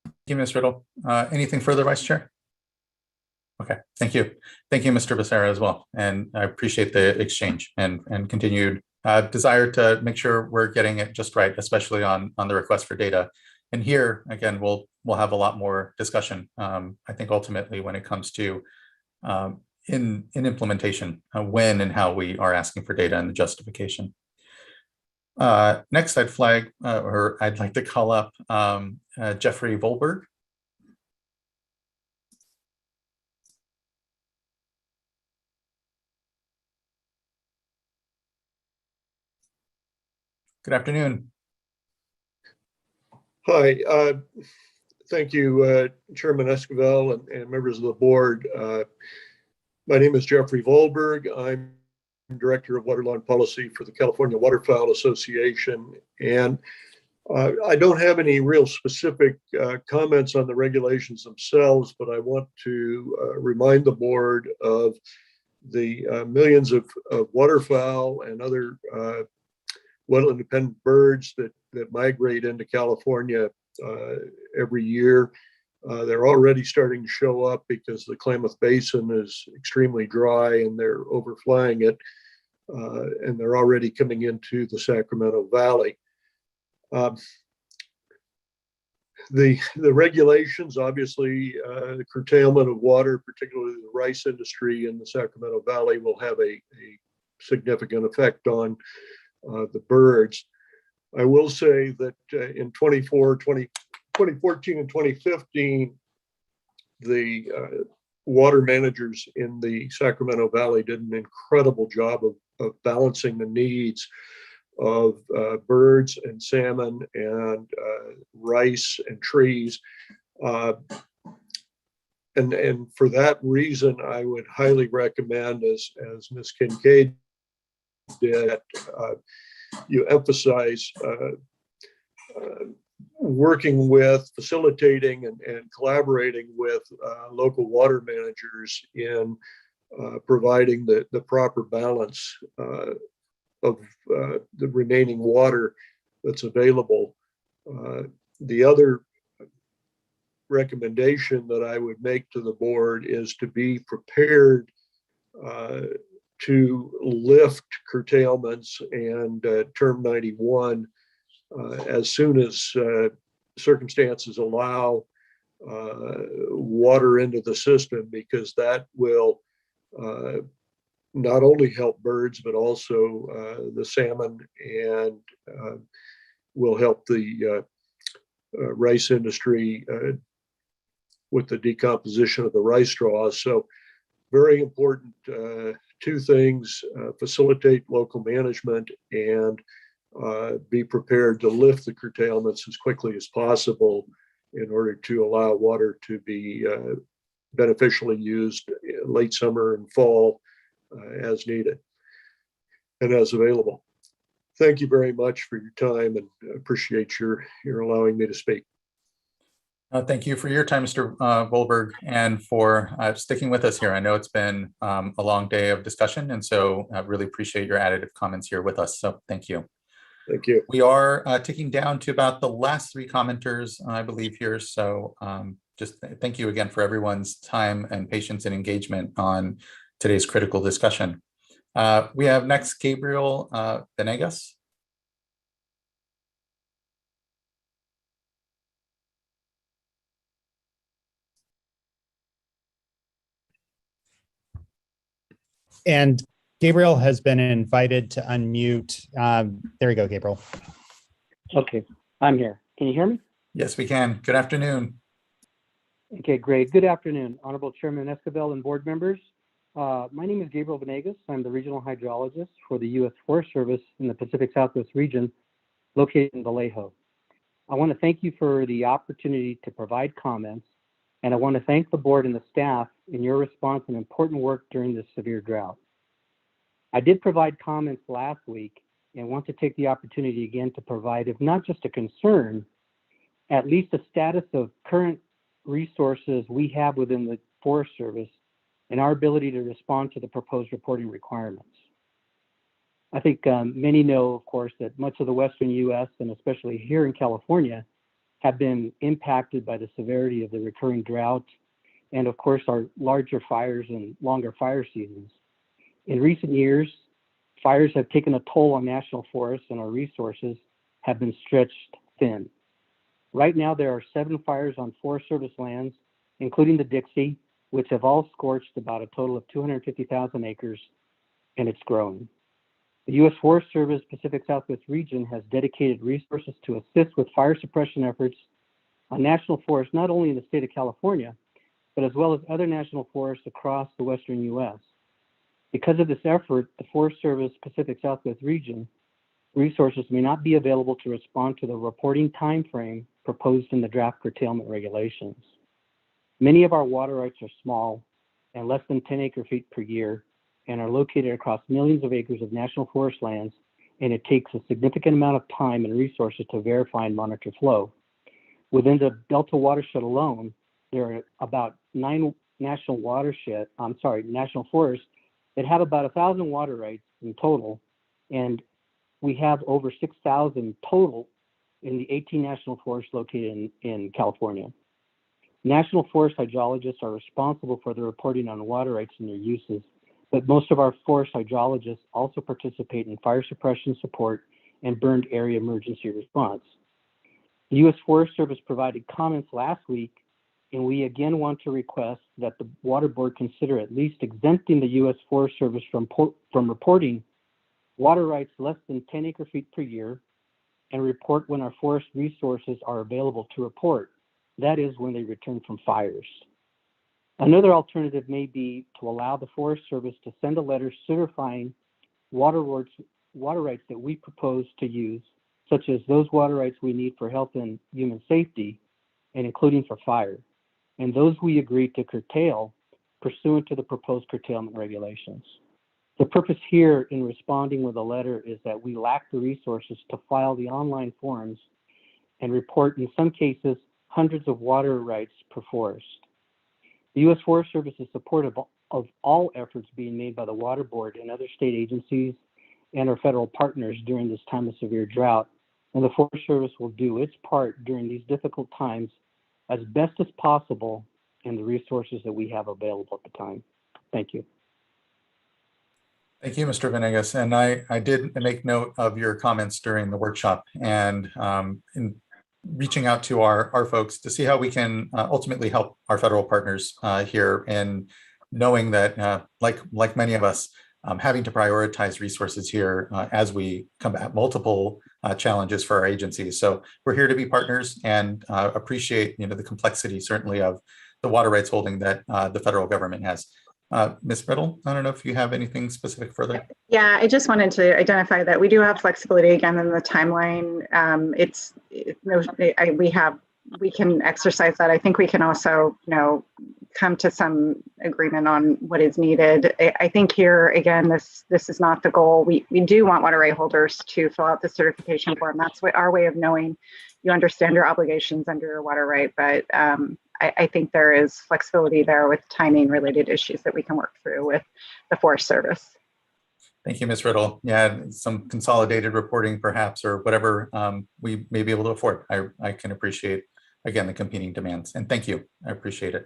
S1: Thank you, Ms. Riddle. Anything further, Vice Chair? Okay, thank you. Thank you, Mr. Becerra, as well. And I appreciate the exchange and continued desire to make sure we're getting it just right, especially on the request for data. And here, again, we'll have a lot more discussion, I think, ultimately, when it comes to in implementation, when and how we are asking for data and the justification. Next, I'd like to call up Jeffrey Volberg. Good afternoon.
S15: Hi, thank you, Chairman Esquivel and members of the board. My name is Jeffrey Volberg. I'm Director of Water Law and Policy for the California Waterfowl Association. And I don't have any real specific comments on the regulations themselves, but I want to remind the board of the millions of waterfowl and other wetland-dependent birds that migrate into California every year. They're already starting to show up because the Klamath Basin is extremely dry and they're overflying it, and they're already coming into the Sacramento Valley. The regulations, obviously, the curtailment of water, particularly the rice industry in the Sacramento Valley, will have a significant effect on the birds. I will say that in 2014 and 2015, the water managers in the Sacramento Valley did an incredible job of balancing the needs of birds and salmon and rice and trees. And for that reason, I would highly recommend, as Ms. Kincaid did, you emphasize working with, facilitating, and collaborating with local water managers in providing the proper balance of the remaining water that's available. The other recommendation that I would make to the board is to be prepared to lift curtailments and term 91 as soon as circumstances allow water into the system, because that will not only help birds, but also the salmon, and will help the rice industry with the decomposition of the rice straws. So very important two things: facilitate local management and be prepared to lift the curtailments as quickly as possible in order to allow water to be beneficially used late summer and fall as needed and as available. Thank you very much for your time, and appreciate your allowing me to speak.
S1: Thank you for your time, Mr. Volberg, and for sticking with us here. I know it's been a long day of discussion, and so I really appreciate your additive comments here with us. So thank you.
S15: Thank you.
S1: We are ticking down to about the last three commenters, I believe, here. So just thank you again for everyone's time and patience and engagement on today's critical discussion. We have next Gabriel Venegas.
S2: And Gabriel has been invited to unmute. There we go, Gabriel.
S16: Okay, I'm here. Can you hear me?
S1: Yes, we can. Good afternoon.
S16: Okay, great. Good afternoon, Honorable Chairman Esquivel and board members. My name is Gabriel Venegas. I'm the regional hydrologist for the U.S. Forest Service in the Pacific Southwest region, located in Vallejo. I want to thank you for the opportunity to provide comments, and I want to thank the board and the staff in your response and important work during this severe drought. I did provide comments last week and want to take the opportunity again to provide, if not just a concern, at least a status of current resources we have within the Forest Service and our ability to respond to the proposed reporting requirements. I think many know, of course, that much of the Western U.S. and especially here in California have been impacted by the severity of the recurring drought and, of course, our larger fires and longer fire seasons. In recent years, fires have taken a toll on national forests, and our resources have been stretched thin. Right now, there are 7 fires on Forest Service lands, including the Dixie, which have all scorched about a total of 250,000 acres, and it's growing. The U.S. Forest Service Pacific Southwest region has dedicated resources to assist with fire suppression efforts on national forests, not only in the state of California, but as well as other national forests across the Western U.S. Because of this effort, the Forest Service Pacific Southwest region resources may not be available to respond to the reporting timeframe proposed in the draft curtailment regulations. Many of our water rights are small and less than 10 acre-feet per year and are located across millions of acres of national forest lands, and it takes a significant amount of time and resources to verify and monitor flow. Within the Delta watershed alone, there are about 9 national forests that have about 1,000 water rights in total, and we have over 6,000 total in the 18 national forests located in California. National forest hydrologists are responsible for the reporting on water rights and their uses, but most of our forest hydrologists also participate in fire suppression support and burned area emergency response. The U.S. Forest Service provided comments last week, and we again want to request that the Water Board consider at least exempting the U.S. Forest Service from reporting water rights less than 10 acre-feet per year, and report when our forest resources are available to report. That is when they return from fires. Another alternative may be to allow the Forest Service to send a letter certifying water rights that we propose to use, such as those water rights we need for health and human safety, and including for fire, and those we agree to curtail pursuant to the proposed curtailment regulations. The purpose here in responding with a letter is that we lack the resources to file the online forms and report, in some cases, hundreds of water rights per forest. The U.S. Forest Service is supportive of all efforts being made by the Water Board and other state agencies and our federal partners during this time of severe drought, and the Forest Service will do its part during these difficult times as best as possible in the resources that we have available at the time. Thank you.
S1: Thank you, Mr. Venegas. And I did make note of your comments during the workshop, and in reaching out to our folks to see how we can ultimately help our federal partners here, and knowing that like many of us, having to prioritize resources here as we combat multiple challenges for our agencies. So we're here to be partners, and appreciate the complexity certainly of the water rights holding that the federal government has. Ms. Riddle, I don't know if you have anything specific further.
S21: Yeah, I just wanted to identify that we do have flexibility again in the timeline. We can exercise that. I think we can also, come to some agreement on what is needed. I think here again, this is not the goal. We do want water right holders to fill out the certification form. That's our way of knowing you understand your obligations under your water right. But I think there is flexibility there with timing related issues that we can work through with the Forest Service.
S1: Thank you, Ms. Riddle. Yeah, some consolidated reporting perhaps, or whatever we may be able to afford. I can appreciate, again, the competing demands, and thank you. I appreciate it.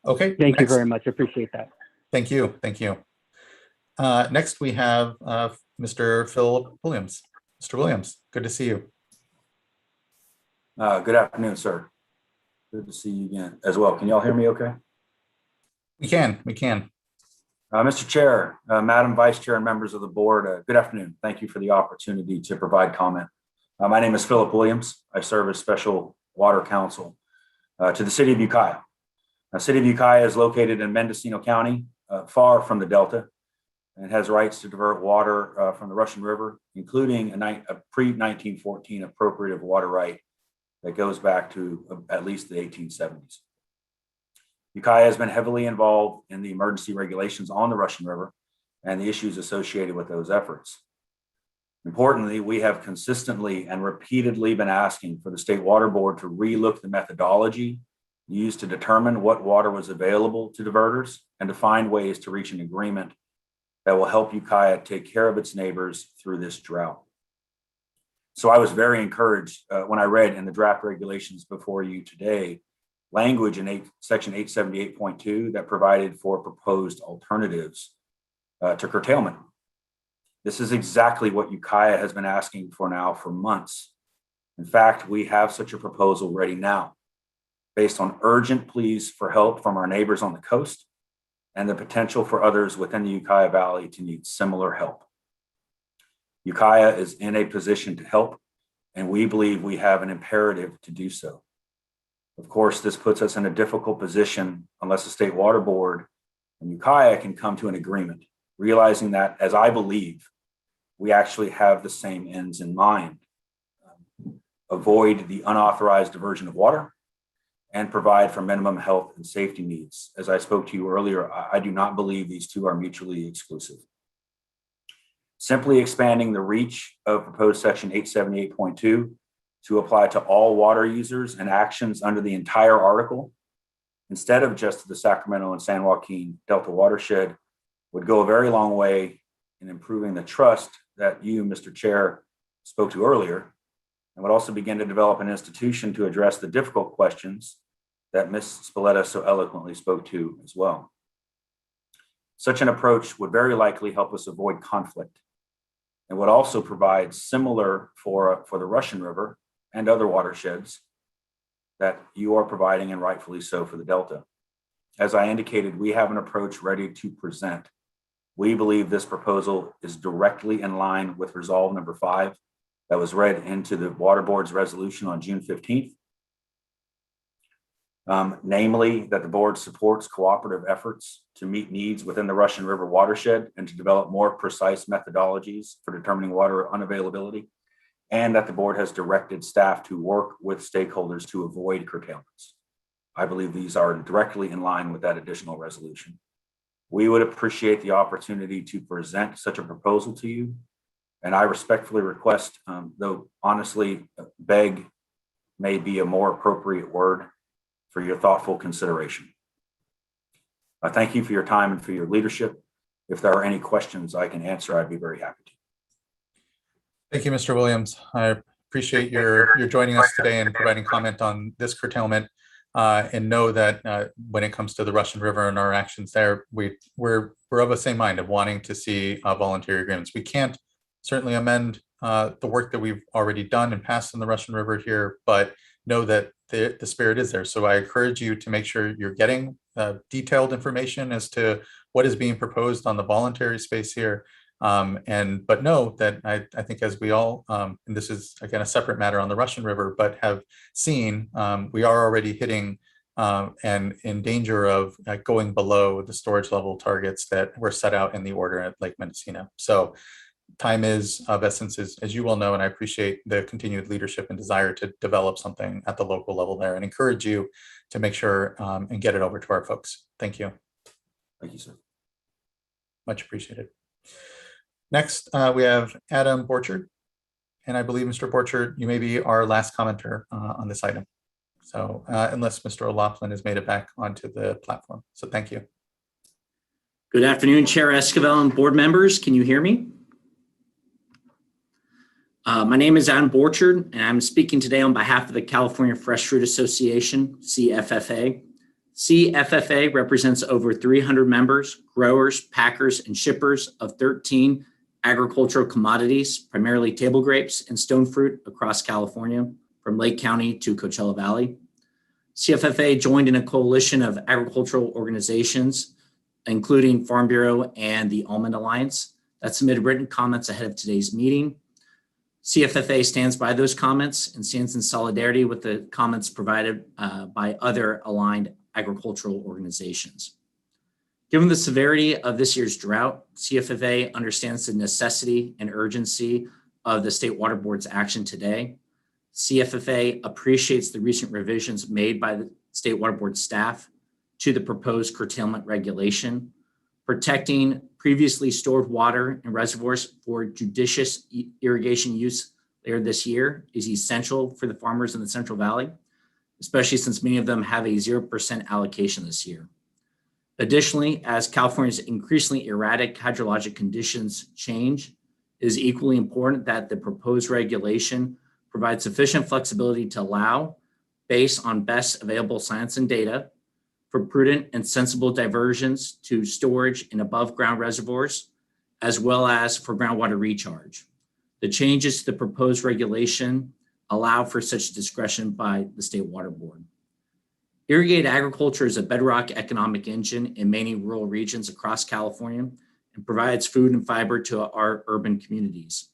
S1: Okay.
S16: Thank you very much. I appreciate that.
S1: Thank you. Thank you. Next, we have Mr. Phil Williams. Mr. Williams, good to see you.
S6: Good afternoon, sir. Good to see you again as well. Can y'all hear me okay?
S1: We can.
S6: Mr. Chair, Madam Vice Chair, and members of the board, good afternoon. Thank you for the opportunity to provide comment. My name is Philip Williams. I serve as Special Water Counsel to the City of Ukiah. The City of Ukiah is located in Mendocino County, far from the Delta, and has rights to divert water from the Russian River, including a pre-1914 appropriative water right that goes back to at least the 1870s. Ukiah has been heavily involved in the emergency regulations on the Russian River and the issues associated with those efforts. Importantly, we have consistently and repeatedly been asking for the State Water Board to relook the methodology used to determine what water was available to diverters and to find ways to reach an agreement that will help Ukiah take care of its neighbors through this drought. So I was very encouraged when I read in the draft regulations before you today, language in section 878.2 that provided for proposed alternatives to curtailment. This is exactly what Ukiah has been asking for now for months. In fact, we have such a proposal ready now, based on urgent pleas for help from our neighbors on the coast and the potential for others within the Ukiah Valley to need similar help. Ukiah is in a position to help, and we believe we have an imperative to do so. Of course, this puts us in a difficult position unless the State Water Board and Ukiah can come to an agreement, realizing that, as I believe, we actually have the same ends in mind. Avoid the unauthorized diversion of water and provide for minimum health and safety needs. As I spoke to you earlier, I do not believe these two are mutually exclusive. Simply expanding the reach of proposed section 878.2 to apply to all water users and actions under the entire article, instead of just the Sacramento and San Joaquin Delta watershed, would go a very long way in improving the trust that you, Mr. Chair, spoke to earlier, and would also begin to develop an institution to address the difficult questions that Ms. Spalletta so eloquently spoke to as well. Such an approach would very likely help us avoid conflict and would also provide similar for the Russian River and other watersheds that you are providing, and rightfully so, for the Delta. As I indicated, we have an approach ready to present. We believe this proposal is directly in line with Resolve number 5 that was read into the Water Board's resolution on June 15th. Namely, that the board supports cooperative efforts to meet needs within the Russian River watershed and to develop more precise methodologies for determining water unavailability, and that the board has directed staff to work with stakeholders to avoid curtailments. I believe these are directly in line with that additional resolution. We would appreciate the opportunity to present such a proposal to you, and I respectfully request, though honestly, beg may be a more appropriate word, for your thoughtful consideration. I thank you for your time and for your leadership. If there are any questions I can answer, I'd be very happy to.
S1: Thank you, Mr. Williams. I appreciate your joining us today and providing comment on this curtailment, and know that when it comes to the Russian River and our actions there, we're of the same mind of wanting to see voluntary agreements. We can't certainly amend the work that we've already done and passed in the Russian River here, but know that the spirit is there. So I encourage you to make sure you're getting detailed information as to what is being proposed on the voluntary space here. But know that I think, as we all, and this is again a separate matter on the Russian River, but have seen, we are already hitting and in danger of going below the storage level targets that were set out in the order at Lake Mendocino. So time is of essence, as you well know, and I appreciate the continued leadership and desire to develop something at the local level there, and encourage you to make sure and get it over to our folks. Thank you.
S6: Thank you, sir.
S1: Much appreciated. Next, we have Adam Borchard, and I believe, Mr. Borchard, you may be our last commenter on this item. So unless Mr. O'Loughlin has made it back onto the platform. So thank you.
S17: Good afternoon, Chair Esquivel and board members. Can you hear me? My name is Adam Borchard, and I'm speaking today on behalf of the California Fresh Fruit Association, CFFA. CFFA represents over 300 members, growers, packers, and shippers of 13 agricultural commodities, primarily table grapes and stone fruit across California, from Lake County to Coachella Valley. CFFA joined in a coalition of agricultural organizations, including Farm Bureau and the Almond Alliance, that submitted written comments ahead of today's meeting. CFFA stands by those comments and stands in solidarity with the comments provided by other aligned agricultural organizations. Given the severity of this year's drought, CFFA understands the necessity and urgency of the State Water Board's action today. CFFA appreciates the recent revisions made by the State Water Board staff to the proposed curtailment regulation. Protecting previously stored water in reservoirs for judicious irrigation use later this year is essential for the farmers in the Central Valley, especially since many of them have a 0% allocation this year. Additionally, as California's increasingly erratic hydrologic conditions change, it is equally important that the proposed regulation provides sufficient flexibility to allow, based on best available science and data, for prudent and sensible diversions to storage in above ground reservoirs, as well as for groundwater recharge. The changes to the proposed regulation allow for such discretion by the State Water Board. Irrigated agriculture is a bedrock economic engine in many rural regions across California and provides food and fiber to our urban communities.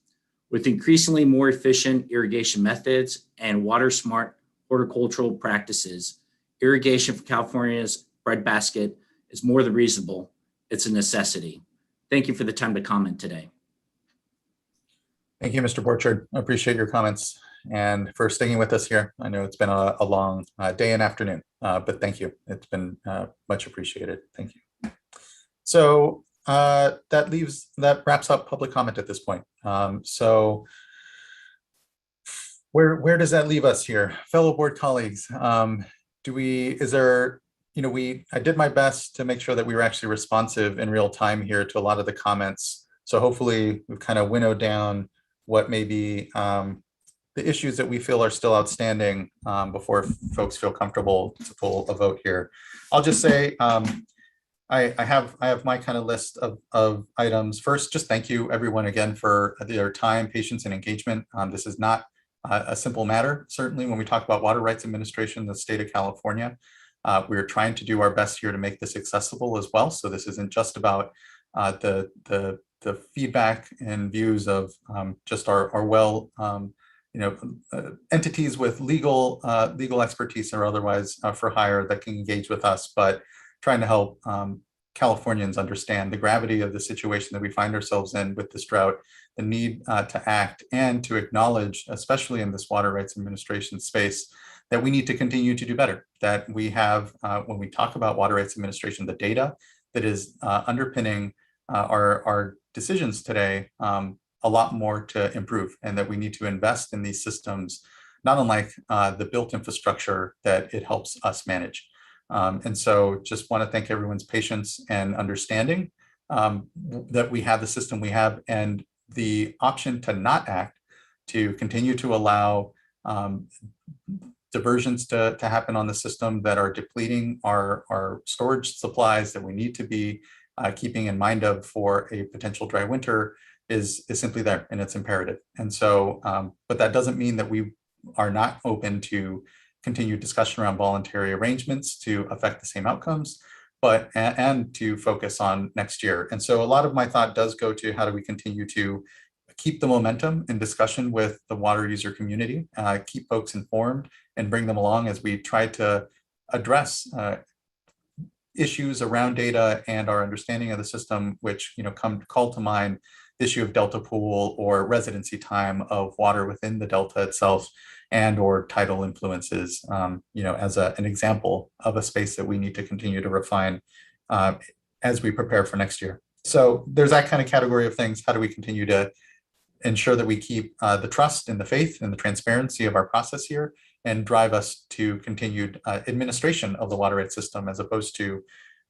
S17: With increasingly more efficient irrigation methods and water smart horticultural practices, irrigation for California's breadbasket is more than reasonable. It's a necessity. Thank you for the time to comment today.
S1: Thank you, Mr. Borchard. I appreciate your comments and for sticking with us here. I know it's been a long day and afternoon, but thank you. It's been much appreciated. Thank you. So that wraps up public comment at this point. So where does that leave us here, fellow board colleagues? I did my best to make sure that we were actually responsive in real time here to a lot of the comments. So hopefully we've kind of winnowed down what may be the issues that we feel are still outstanding before folks feel comfortable to pull a vote here. I'll just say I have my kind of list of items. First, just thank you everyone again for their time, patience, and engagement. This is not a simple matter. Certainly when we talk about water rights administration in the state of California, we're trying to do our best here to make this accessible as well. So this isn't just about the the feedback and views of just our well, entities with legal expertise or otherwise for hire that can engage with us, but trying to help Californians understand the gravity of the situation that we find ourselves in with this drought, the need to act and to acknowledge, especially in this water rights administration space, that we need to continue to do better, that we have, when we talk about water rights administration, the data that is underpinning our decisions today, a lot more to improve, and that we need to invest in these systems, not unlike the built infrastructure that it helps us manage. And so just want to thank everyone's patience and understanding that we have the system we have, and the option to not act, to continue to allow diversions to happen on the system that are depleting our storage supplies that we need to be keeping in mind of for a potential dry winter is simply there, and it's imperative. And so, but that doesn't mean that we are not open to continued discussion around voluntary arrangements to affect the same outcomes, but and to focus on next year. And so a lot of my thought does go to how do we continue to keep the momentum in discussion with the water user community, keep folks informed and bring them along as we try to address issues around data and our understanding of the system, which call to mind the issue of delta pool or residency time of water within the delta itself, and or tidal influences, as an example of a space that we need to continue to refine as we prepare for next year. So there's that kind of category of things. How do we continue to ensure that we keep the trust and the faith and the transparency of our process here, and drive us to continued administration of the water rights system, as opposed to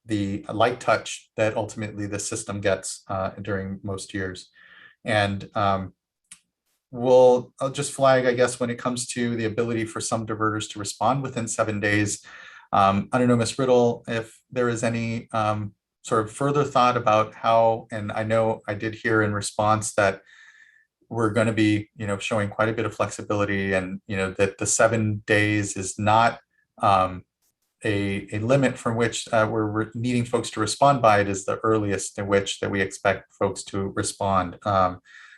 S1: the light touch that ultimately the system gets during most years. And I'll just flag, I guess, when it comes to the ability for some diverters to respond within 7 days. I don't know, Ms. Riddle, if there is any sort of further thought about how, and I know I did hear in response that we're going to be, showing quite a bit of flexibility, and, that the 7 days is not a limit from which we're needing folks to respond by. It is the earliest in which that we expect folks to respond.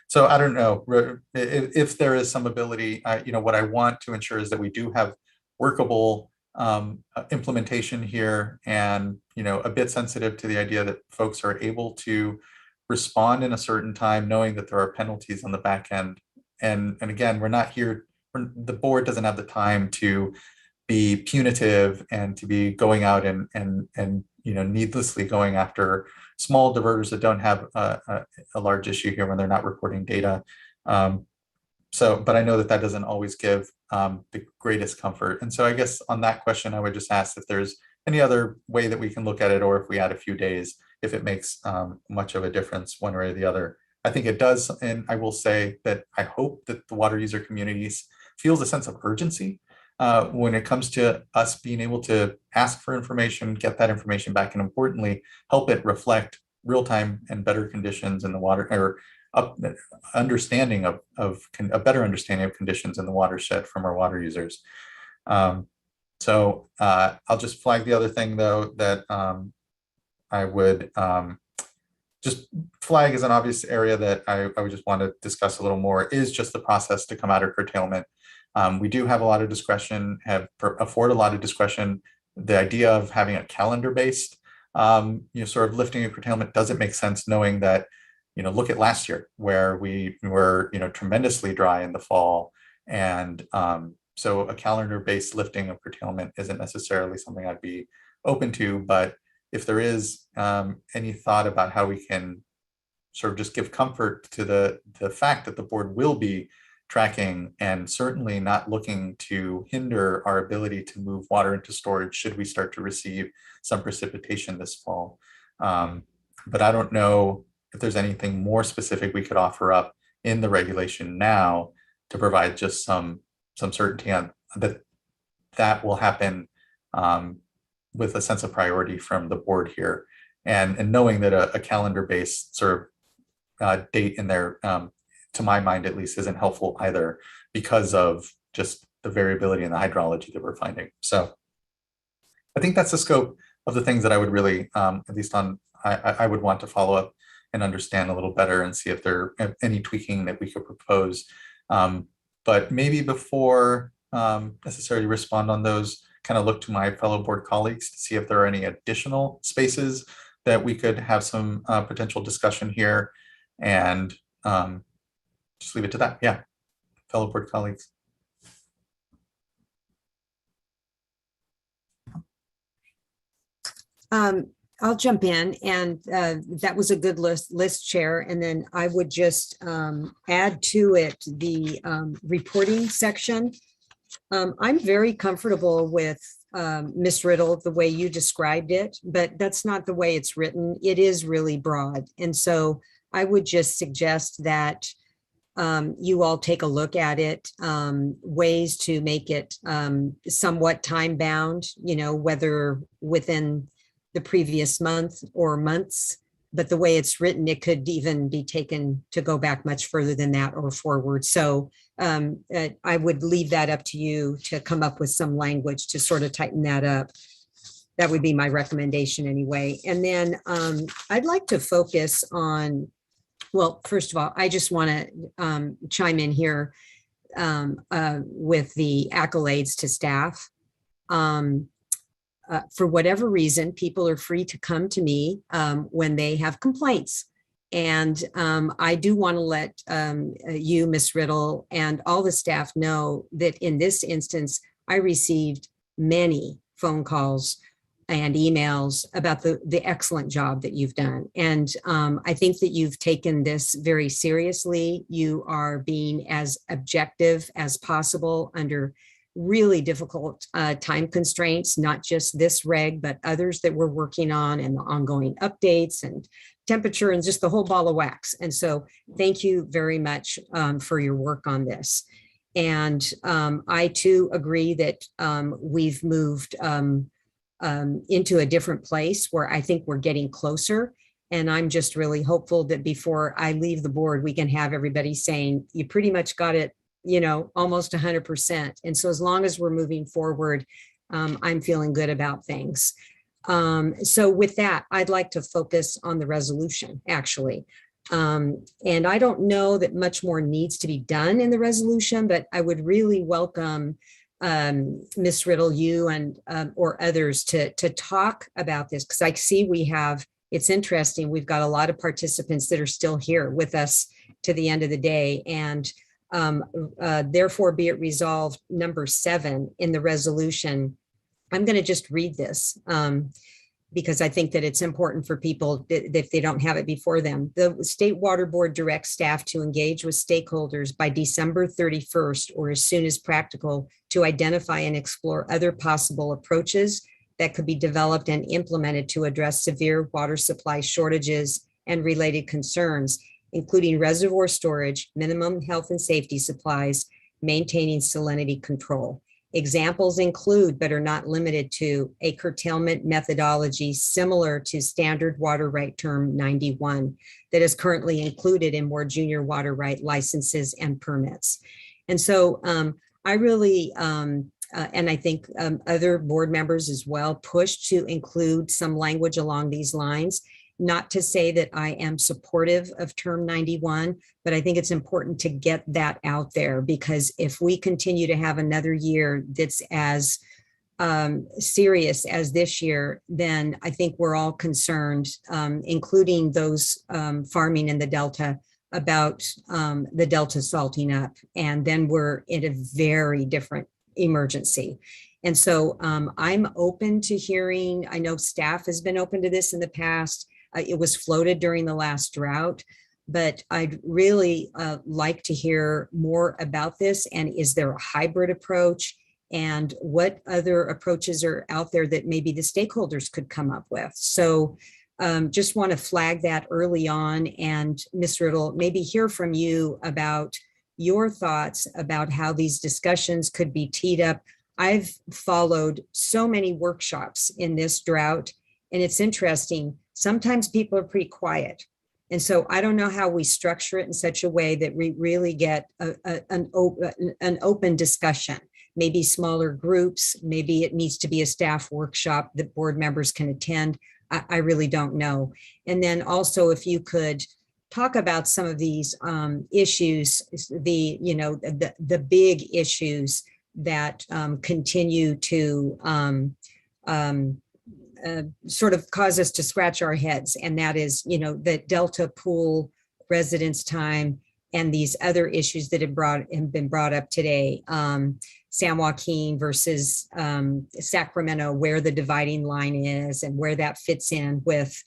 S1: So I don't know if there is some ability. What I want to ensure is that we do have workable implementation here, and a bit sensitive to the idea that folks are able to respond in a certain time, knowing that there are penalties on the back end. And again, we're not here. The board doesn't have the time to be punitive and to be going out and needlessly going after small diverters that don't have a large issue here when they're not reporting data. But I know that doesn't always give the greatest comfort. And so I guess on that question, I would just ask if there's any other way that we can look at it, or if we add a few days, if it makes much of a difference one way or the other. I think it does. And I will say that I hope that the water user communities feels a sense of urgency when it comes to us being able to ask for information, get that information back, and importantly, help it reflect real-time and better conditions in the water, or understanding of a better understanding of conditions in the watershed from our water users. So I'll just flag the other thing, though, that I would just flag as an obvious area that I would just want to discuss a little more, is just the process to come out of curtailment. We do have a lot of discretion, afford a lot of discretion. The idea of having a calendar-based, sort of lifting a curtailment doesn't make sense, knowing that, look at last year where we were, tremendously dry in the fall. And so a calendar-based lifting of curtailment isn't necessarily something I'd be open to. But if there is any thought about how we can sort of just give comfort to the fact that the board will be tracking and certainly not looking to hinder our ability to move water into storage should we start to receive some precipitation this fall. But I don't know if there's anything more specific we could offer up in the regulation now to provide just some certainty on that will happen with a sense of priority from the board here, and knowing that a calendar-based sort of date in there, to my mind at least, isn't helpful either, because of just the variability in the hydrology that we're finding. So I think that's the scope of the things that I would really, at least I would want to follow up and understand a little better and see if there are any tweaking that we could propose. But maybe before necessarily respond on those, kind of look to my fellow board colleagues to see if there are any additional spaces that we could have some potential discussion here, and just leave it to that. Yeah, fellow board colleagues.
S18: I'll jump in, and that was a good list, Chair. And then I would just add to it the reporting section. I'm very comfortable with Ms. Riddle, the way you described it, but that's not the way it's written. It is really broad. And so I would just suggest that you all take a look at it, ways to make it somewhat time bound, whether within the previous month or months, but the way it's written, it could even be taken to go back much further than that or forward. So I would leave that up to you to come up with some language to sort of tighten that up. That would be my recommendation anyway. And then I'd like to focus on, well, first of all, I just want to chime in here with the accolades to staff. For whatever reason, people are free to come to me when they have complaints. And I do want to let you, Ms. Riddle, and all the staff know that in this instance, I received many phone calls and emails about the excellent job that you've done. And I think that you've taken this very seriously. You are being as objective as possible under really difficult time constraints, not just this reg, but others that we're working on, and the ongoing updates and temperature and just the whole ball of wax. And so thank you very much for your work on this. And I too agree that we've moved into a different place where I think we're getting closer. And I'm just really hopeful that before I leave the board, we can have everybody saying, you pretty much got it, almost 100%. And so as long as we're moving forward, I'm feeling good about things. So with that, I'd like to focus on the resolution, actually. And I don't know that much more needs to be done in the resolution, but I would really welcome Ms. Riddle, you and or others to talk about this, because I see it's interesting, we've got a lot of participants that are still here with us to the end of the day. And therefore be it resolved, number 7 in the resolution. I'm going to just read this because I think that it's important for people if they don't have it before them. The State Water Board directs staff to engage with stakeholders by December 31st or as soon as practical to identify and explore other possible approaches that could be developed and implemented to address severe water supply shortages and related concerns, including reservoir storage, minimum health and safety supplies, maintaining salinity control. Examples include, but are not limited to, a curtailment methodology similar to standard water right term 91 that is currently included in more junior water right licenses and permits. And so I really, and I think other board members as well, pushed to include some language along these lines. Not to say that I am supportive of term 91, but I think it's important to get that out there, because if we continue to have another year that's as serious as this year, then I think we're all concerned, including those farming in the Delta, about the Delta salting up. And then we're in a very different emergency. And so I'm open to hearing, I know staff has been open to this in the past. It was floated during the last drought, but I'd really like to hear more about this. And is there a hybrid approach? And what other approaches are out there that maybe the stakeholders could come up with? So just want to flag that early on. And Ms. Riddle, maybe hear from you about your thoughts about how these discussions could be teed up. I've followed so many workshops in this drought, and it's interesting. Sometimes people are pretty quiet. And so I don't know how we structure it in such a way that we really get an open discussion, maybe smaller groups, maybe it needs to be a staff workshop that board members can attend. I really don't know. And then also if you could talk about some of these issues, the big issues that continue to sort of cause us to scratch our heads. And that is, the Delta pool residence time and these other issues that have been brought up today. San Joaquin versus Sacramento, where the dividing line is and where that fits in with,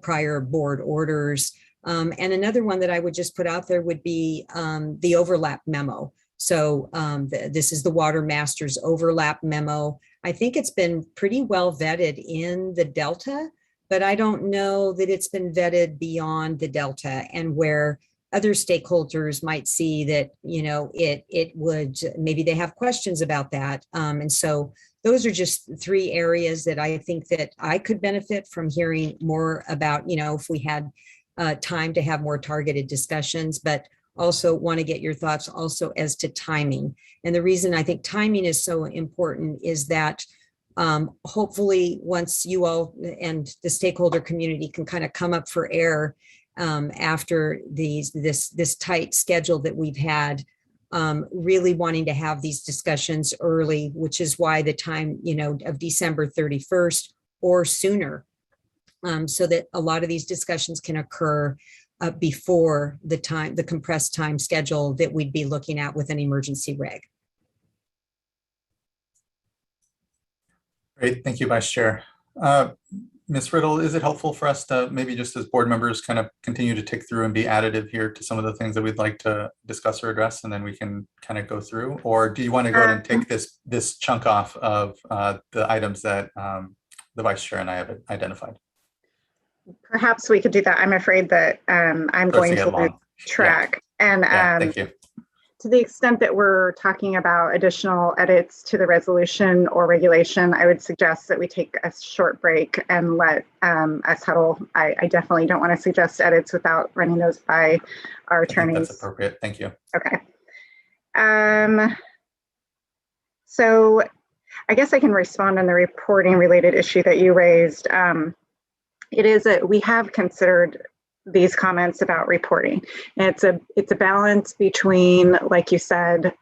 S18: prior board orders. And another one that I would just put out there would be the overlap memo. So this is the Water Masters overlap memo. I think it's been pretty well vetted in the Delta, but I don't know that it's been vetted beyond the Delta, and where other stakeholders might see that, it would, maybe they have questions about that. And so those are just three areas that I think that I could benefit from hearing more about, if we had time to have more targeted discussions, but also want to get your thoughts also as to timing. And the reason I think timing is so important is that hopefully once you all and the stakeholder community can kind of come up for air after this tight schedule that we've had, really wanting to have these discussions early, which is why the time, of December 31st or sooner, so that a lot of these discussions can occur before the compressed time schedule that we'd be looking at with an emergency reg.
S1: Great, thank you, Vice Chair. Ms. Riddle, is it helpful for us to maybe just as board members kind of continue to tick through and be additive here to some of the things that we'd like to discuss or address, and then we can kind of go through? Or do you want to go ahead and take this chunk off of the items that the Vice Chair and I have identified?
S21: Perhaps we could do that. I'm afraid that I'm going to lose track.
S1: Yeah.
S21: And
S1: Thank you.
S21: to the extent that we're talking about additional edits to the resolution or regulation, I would suggest that we take a short break and let us huddle. I definitely don't want to suggest edits without running those by our attorneys.
S1: That's appropriate. Thank you.
S21: Okay. So I guess I can respond on the reporting related issue that you raised. It is we have considered these comments about reporting. And it's a balance between, like you said,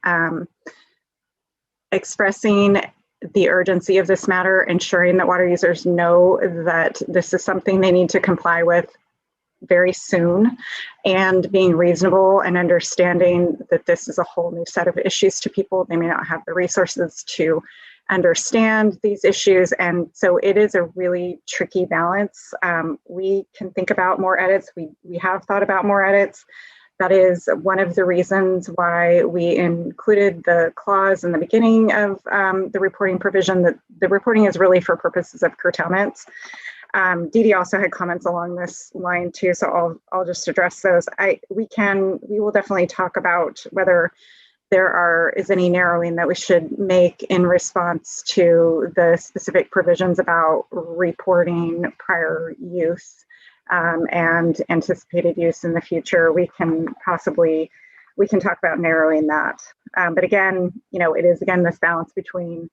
S21: expressing the urgency of this matter, ensuring that water users know that this is something they need to comply with very soon, and being reasonable and understanding that this is a whole new set of issues to people. They may not have the resources to understand these issues. And so it is a really tricky balance. We can think about more edits. We have thought about more edits. That is one of the reasons why we included the clause in the beginning of the reporting provision, that the reporting is really for purposes of curtailments. Dee Dee also had comments along this line too, so I'll just address those. We will definitely talk about whether there is any narrowing that we should make in response to the specific provisions about reporting prior use and anticipated use in the future. We can talk about narrowing that. But again, it is again this balance between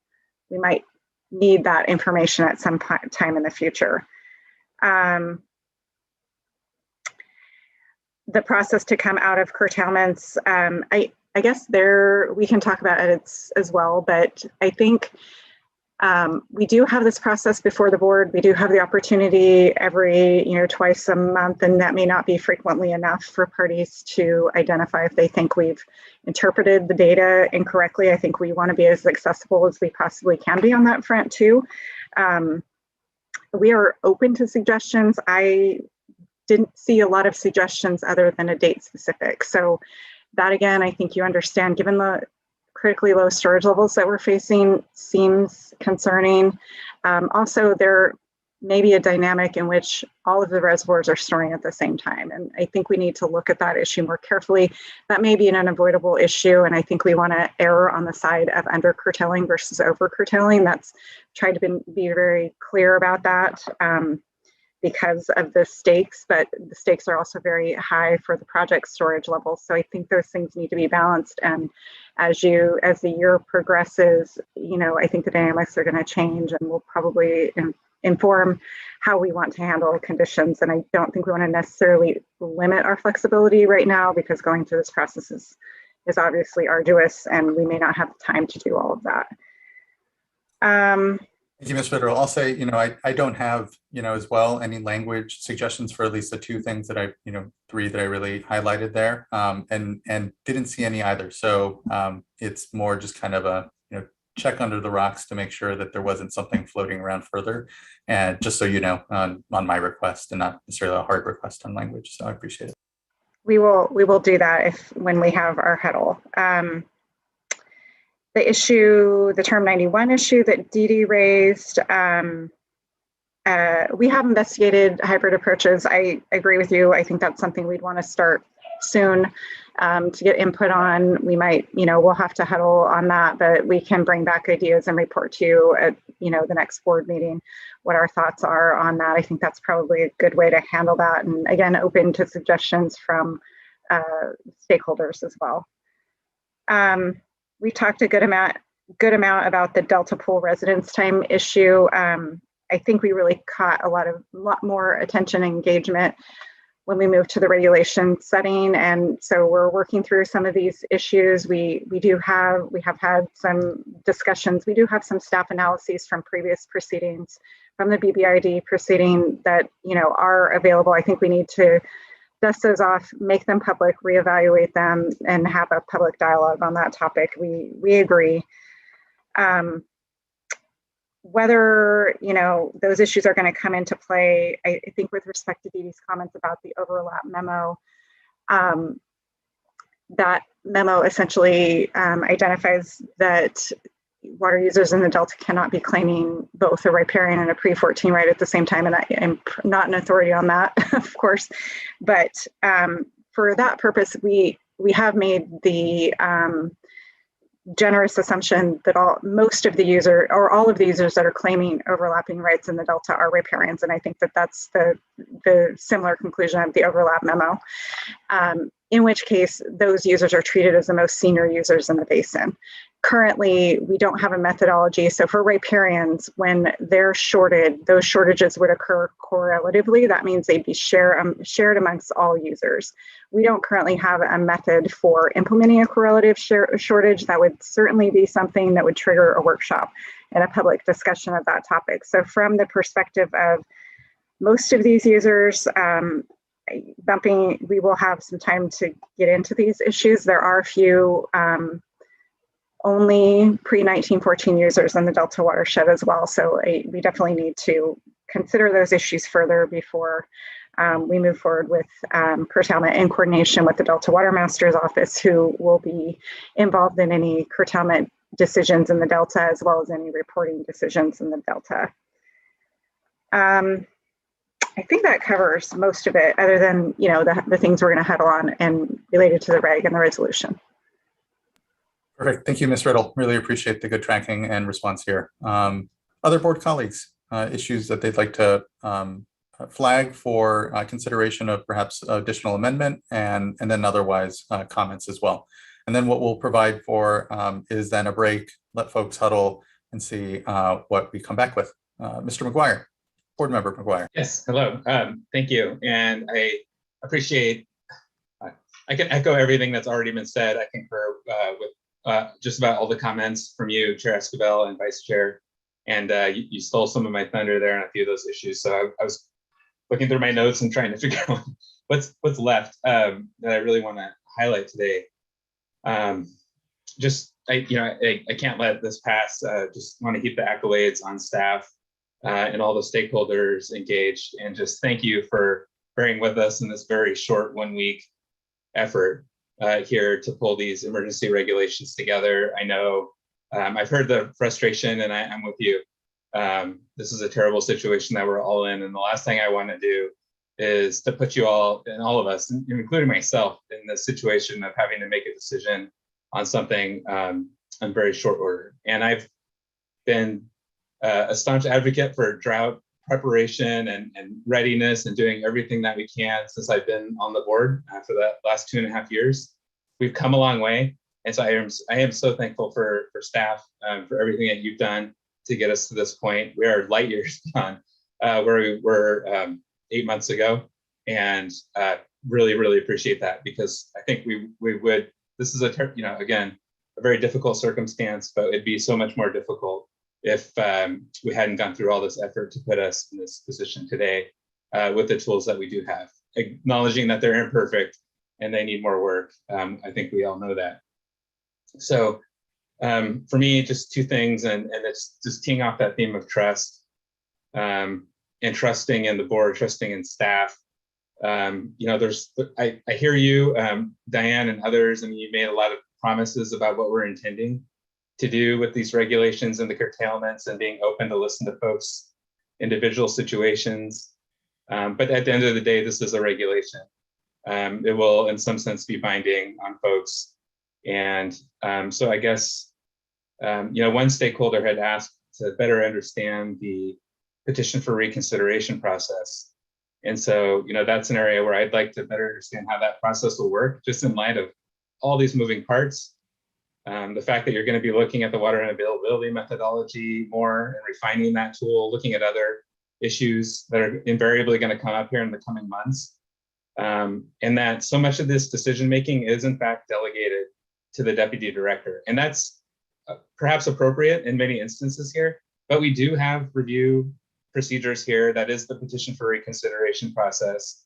S21: we might need that information at some time in the future. The process to come out of curtailments, I guess we can talk about edits as well, but I think we do have this process before the board. We do have the opportunity every, twice a month, and that may not be frequently enough for parties to identify if they think we've interpreted the data incorrectly. I think we want to be as accessible as we possibly can be on that front too. We are open to suggestions. I didn't see a lot of suggestions other than a date specific. So that again, I think you understand, given the critically low storage levels that we're facing, seems concerning. Also, there may be a dynamic in which all of the reservoirs are storing at the same time. And I think we need to look at that issue more carefully. That may be an unavoidable issue. And I think we want to err on the side of under curtailing versus over curtailing. That's tried to be very clear about that. Because of the stakes, but the stakes are also very high for the project storage levels. So I think those things need to be balanced. And as the year progresses, I think the dynamics are going to change, and we'll probably inform how we want to handle conditions. And I don't think we want to necessarily limit our flexibility right now, because going through this process is obviously arduous and we may not have the time to do all of that.
S1: Thank you, Ms. Ritter. I'll say, I don't have, as well, any language suggestions for at least the two things that I, three that I really highlighted there, and didn't see any either. So it's more just kind of a, check under the rocks to make sure that there wasn't something floating around further. And just so you know, on my request, and not necessarily a hard request on language. So I appreciate it.
S21: We will do that when we have our huddle. The term 91 issue that Dee Dee raised, we have investigated hybrid approaches. I agree with you. I think that's something we'd want to start soon to get input on. We might, we'll have to huddle on that, but we can bring back ideas and report to you at, the next board meeting, what our thoughts are on that. I think that's probably a good way to handle that. And again, open to suggestions from stakeholders as well. We talked a good amount about the Delta Pool residence time issue. I think we really caught a lot more attention and engagement when we moved to the regulation setting, and so we're working through some of these issues. We have had some discussions. We do have some staff analyses from previous proceedings, from the BBID proceeding that are available. I think we need to dust those off, make them public, reevaluate them, and have a public dialogue on that topic. We agree. Whether those issues are going to come into play, I think with respect to Dee Dee's comments about the overlap memo, that memo essentially identifies that water users in the Delta cannot be claiming both a riparian and a pre-14 right at the same time. And I am not an authority on that, of course, but for that purpose, we have made the generous assumption that all of the users that are claiming overlapping rights in the Delta are riparians. And I think that that's the similar conclusion of the overlap memo, in which case those users are treated as the most senior users in the basin. Currently, we don't have a methodology. So for riparians, when they're shorted, those shortages would occur correlatively. That means they'd be shared amongst all users. We don't currently have a method for implementing a correlative shortage. That would certainly be something that would trigger a workshop and a public discussion of that topic. So from the perspective of most of these users, we will have some time to get into these issues. There are a few only pre-1914 users in the Delta watershed as well. So we definitely need to consider those issues further before we move forward with curtailment in coordination with the Delta Water Master's Office, who will be involved in any curtailment decisions in the Delta, as well as any reporting decisions in the Delta. I think that covers most of it, other than the things we're going to huddle on and related to the reg and the resolution.
S1: Perfect. Thank you, Ms. Riddle. Really appreciate the good tracking and response here. Other board colleagues, issues that they'd like to flag for consideration of perhaps additional amendment, and then otherwise comments as well. And then what we'll provide for is then a break, let folks huddle and see what we come back with. Mr. McGuire, Board Member McGuire.
S19: Yes, hello. Thank you. And I appreciate, I can echo everything that's already been said. I concur with just about all the comments from you, Chair Esquivel and Vice Chair. And you stole some of my thunder there on a few of those issues. So I was looking through my notes and trying to figure out what's left that I really want to highlight today. I can't let this pass. Just want to keep the accolades on staff and all the stakeholders engaged, and just thank you for bearing with us in this very short 1 week effort here to pull these emergency regulations together. I know I've heard the frustration, and I'm with you. This is a terrible situation that we're all in, and the last thing I want to do is to put you all, and all of us, including myself, in the situation of having to make a decision on something in very short order. And I've been a staunch advocate for drought preparation and readiness, and doing everything that we can since I've been on the board for the last 2.5 years. We've come a long way. And so I am so thankful for staff, for everything that you've done to get us to this point. We are light years beyond where we were 8 months ago. And really, really appreciate that, because I think we would, this is again, a very difficult circumstance, but it'd be so much more difficult if we hadn't gone through all this effort to put us in this position today with the tools that we do have, acknowledging that they're imperfect and they need more work. I think we all know that. So for me, just two things, and it's just teeing off that theme of trust, and trusting in the board, trusting in staff. I hear you, Diane and others, and you made a lot of promises about what we're intending to do with these regulations and the curtailments and being open to listen to folks' individual situations. But at the end of the day, this is a regulation. It will, in some sense, be binding on folks. And so I guess, one stakeholder had asked to better understand the petition for reconsideration process. And so, that's an area where I'd like to better understand how that process will work, just in light of all these moving parts. The fact that you're going to be looking at the water unavailability methodology more and refining that tool, looking at other issues that are invariably going to come up here in the coming months. And that so much of this decision-making is in fact delegated to the deputy director. And that's perhaps appropriate in many instances here, but we do have review procedures here. That is the petition for reconsideration process.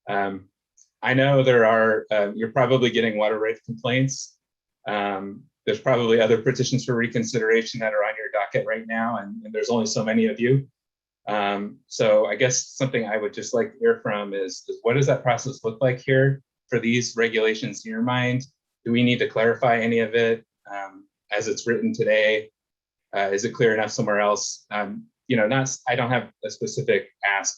S19: I know there are, you're probably getting water rights complaints. There's probably other petitions for reconsideration that are on your docket right now, and there's only so many of you. So I guess something I would just like to hear from is what does that process look like here for these regulations in your mind? Do we need to clarify any of it as it's written today? Is it clear enough somewhere else? I don't have a specific ask,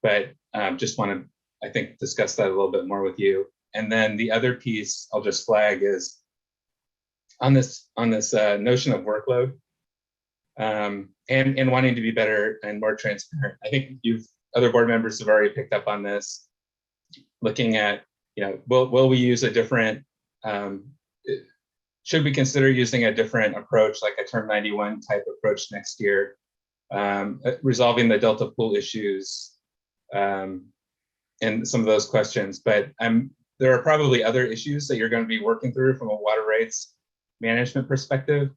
S19: but just want to, I think, discuss that a little bit more with you. And then the other piece I'll just flag is on this notion of workload and wanting to be better and more transparent. I think other board members have already picked up on this, looking at, will we use a different, should we consider using a different approach, like a Term 91 type approach next year, resolving the Delta pool issues, and some of those questions. But there are probably other issues that you're going to be working through from a water rights management perspective.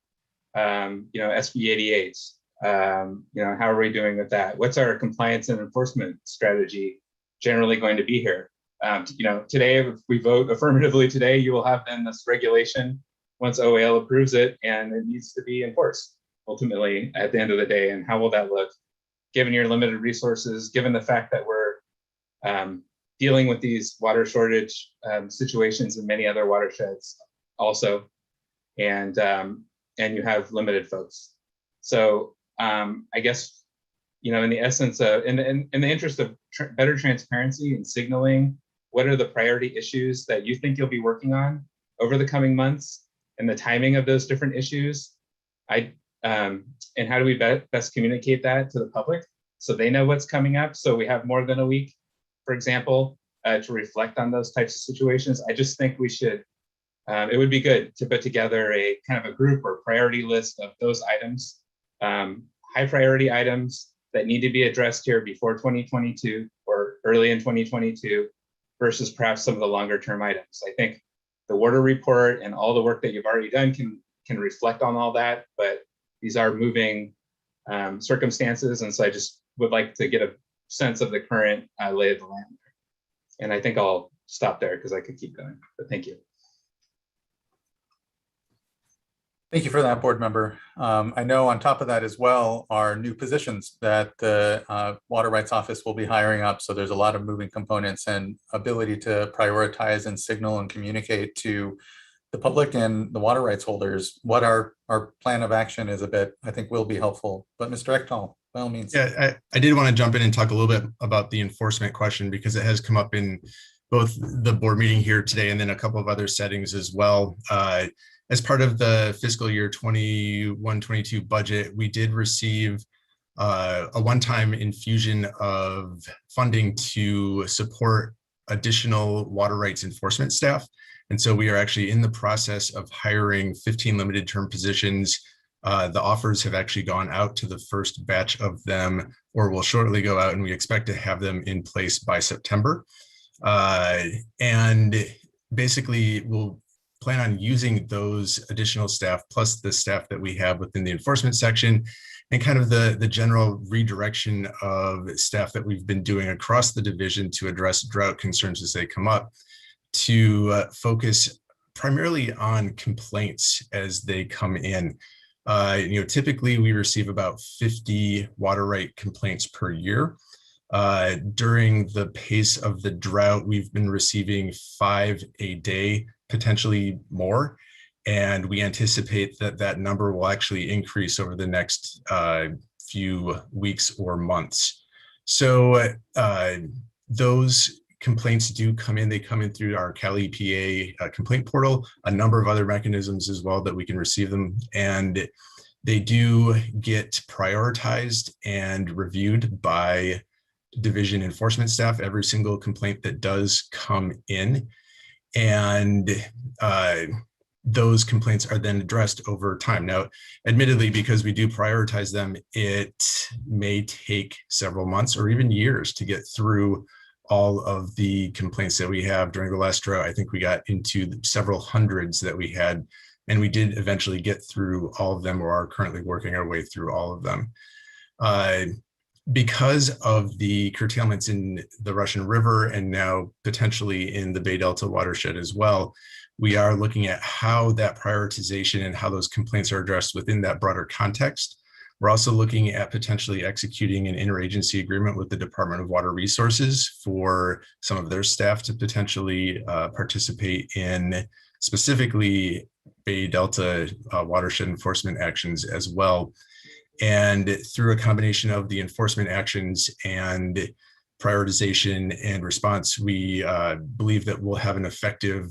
S19: SB 88, how are we doing with that? What's our compliance and enforcement strategy generally going to be here? Today, if we vote affirmatively today, you will have then this regulation once OAL approves it, and it needs to be enforced ultimately at the end of the day. And how will that look, given your limited resources, given the fact that we're dealing with these water shortage situations in many other watersheds also, and you have limited folks. So I guess, in the essence of, in the interest of better transparency and signaling, what are the priority issues that you think you'll be working on over the coming months, and the timing of those different issues? And how do we best communicate that to the public so they know what's coming up? So we have more than a week, for example, to reflect on those types of situations. I just think we should, it would be good to put together a kind of a group or priority list of those items, high priority items that need to be addressed here before 2022 or early in 2022 versus perhaps some of the longer term items. I think the water report and all the work that you've already done can reflect on all that, but these are moving circumstances. And so I just would like to get a sense of the current lay of the land. And I think I'll stop there because I could keep going, but thank you.
S1: Thank you for that, board member. I know on top of that as well are new positions that the Water Rights Office will be hiring up. So there's a lot of moving components, and ability to prioritize and signal and communicate to the public and the water rights holders what our plan of action is a bit, I think will be helpful. But Mr. Ekdahl, by all means.
S3: Yeah, I did want to jump in and talk a little bit about the enforcement question, because it has come up in both the board meeting here today and then a couple of other settings as well. As part of the fiscal year 21-22 budget, we did receive a one-time infusion of funding to support additional water rights enforcement staff. And so we are actually in the process of hiring 15 limited term positions The offers have actually gone out to the first batch of them, or will shortly go out, and we expect to have them in place by September. And basically, we'll plan on using those additional staff plus the staff that we have within the enforcement section, and kind of the general redirection of staff that we've been doing across the division to address drought concerns as they come up, to focus primarily on complaints as they come in. Typically we receive about 50 water right complaints per year. During the pace of the drought, we've been receiving 5 a day, potentially more. And we anticipate that that number will actually increase over the next few weeks or months. So those complaints do come in. They come in through our Cal EPA complaint portal, a number of other mechanisms as well that we can receive them. And they do get prioritized and reviewed by division enforcement staff, every single complaint that does come in. And those complaints are then addressed over time. Now, admittedly, because we do prioritize them, it may take several months or even years to get through all of the complaints that we have. During the last drought, I think we got into several hundreds that we had, and we did eventually get through all of them, or are currently working our way through all of them. Because of the curtailments in the Russian River and now potentially in the Bay Delta watershed as well, we are looking at how that prioritization and how those complaints are addressed within that broader context. We're also looking at potentially executing an interagency agreement with the Department of Water Resources for some of their staff to potentially participate in specifically Bay Delta watershed enforcement actions as well. And through a combination of the enforcement actions and prioritization and response, we believe that we'll have an effective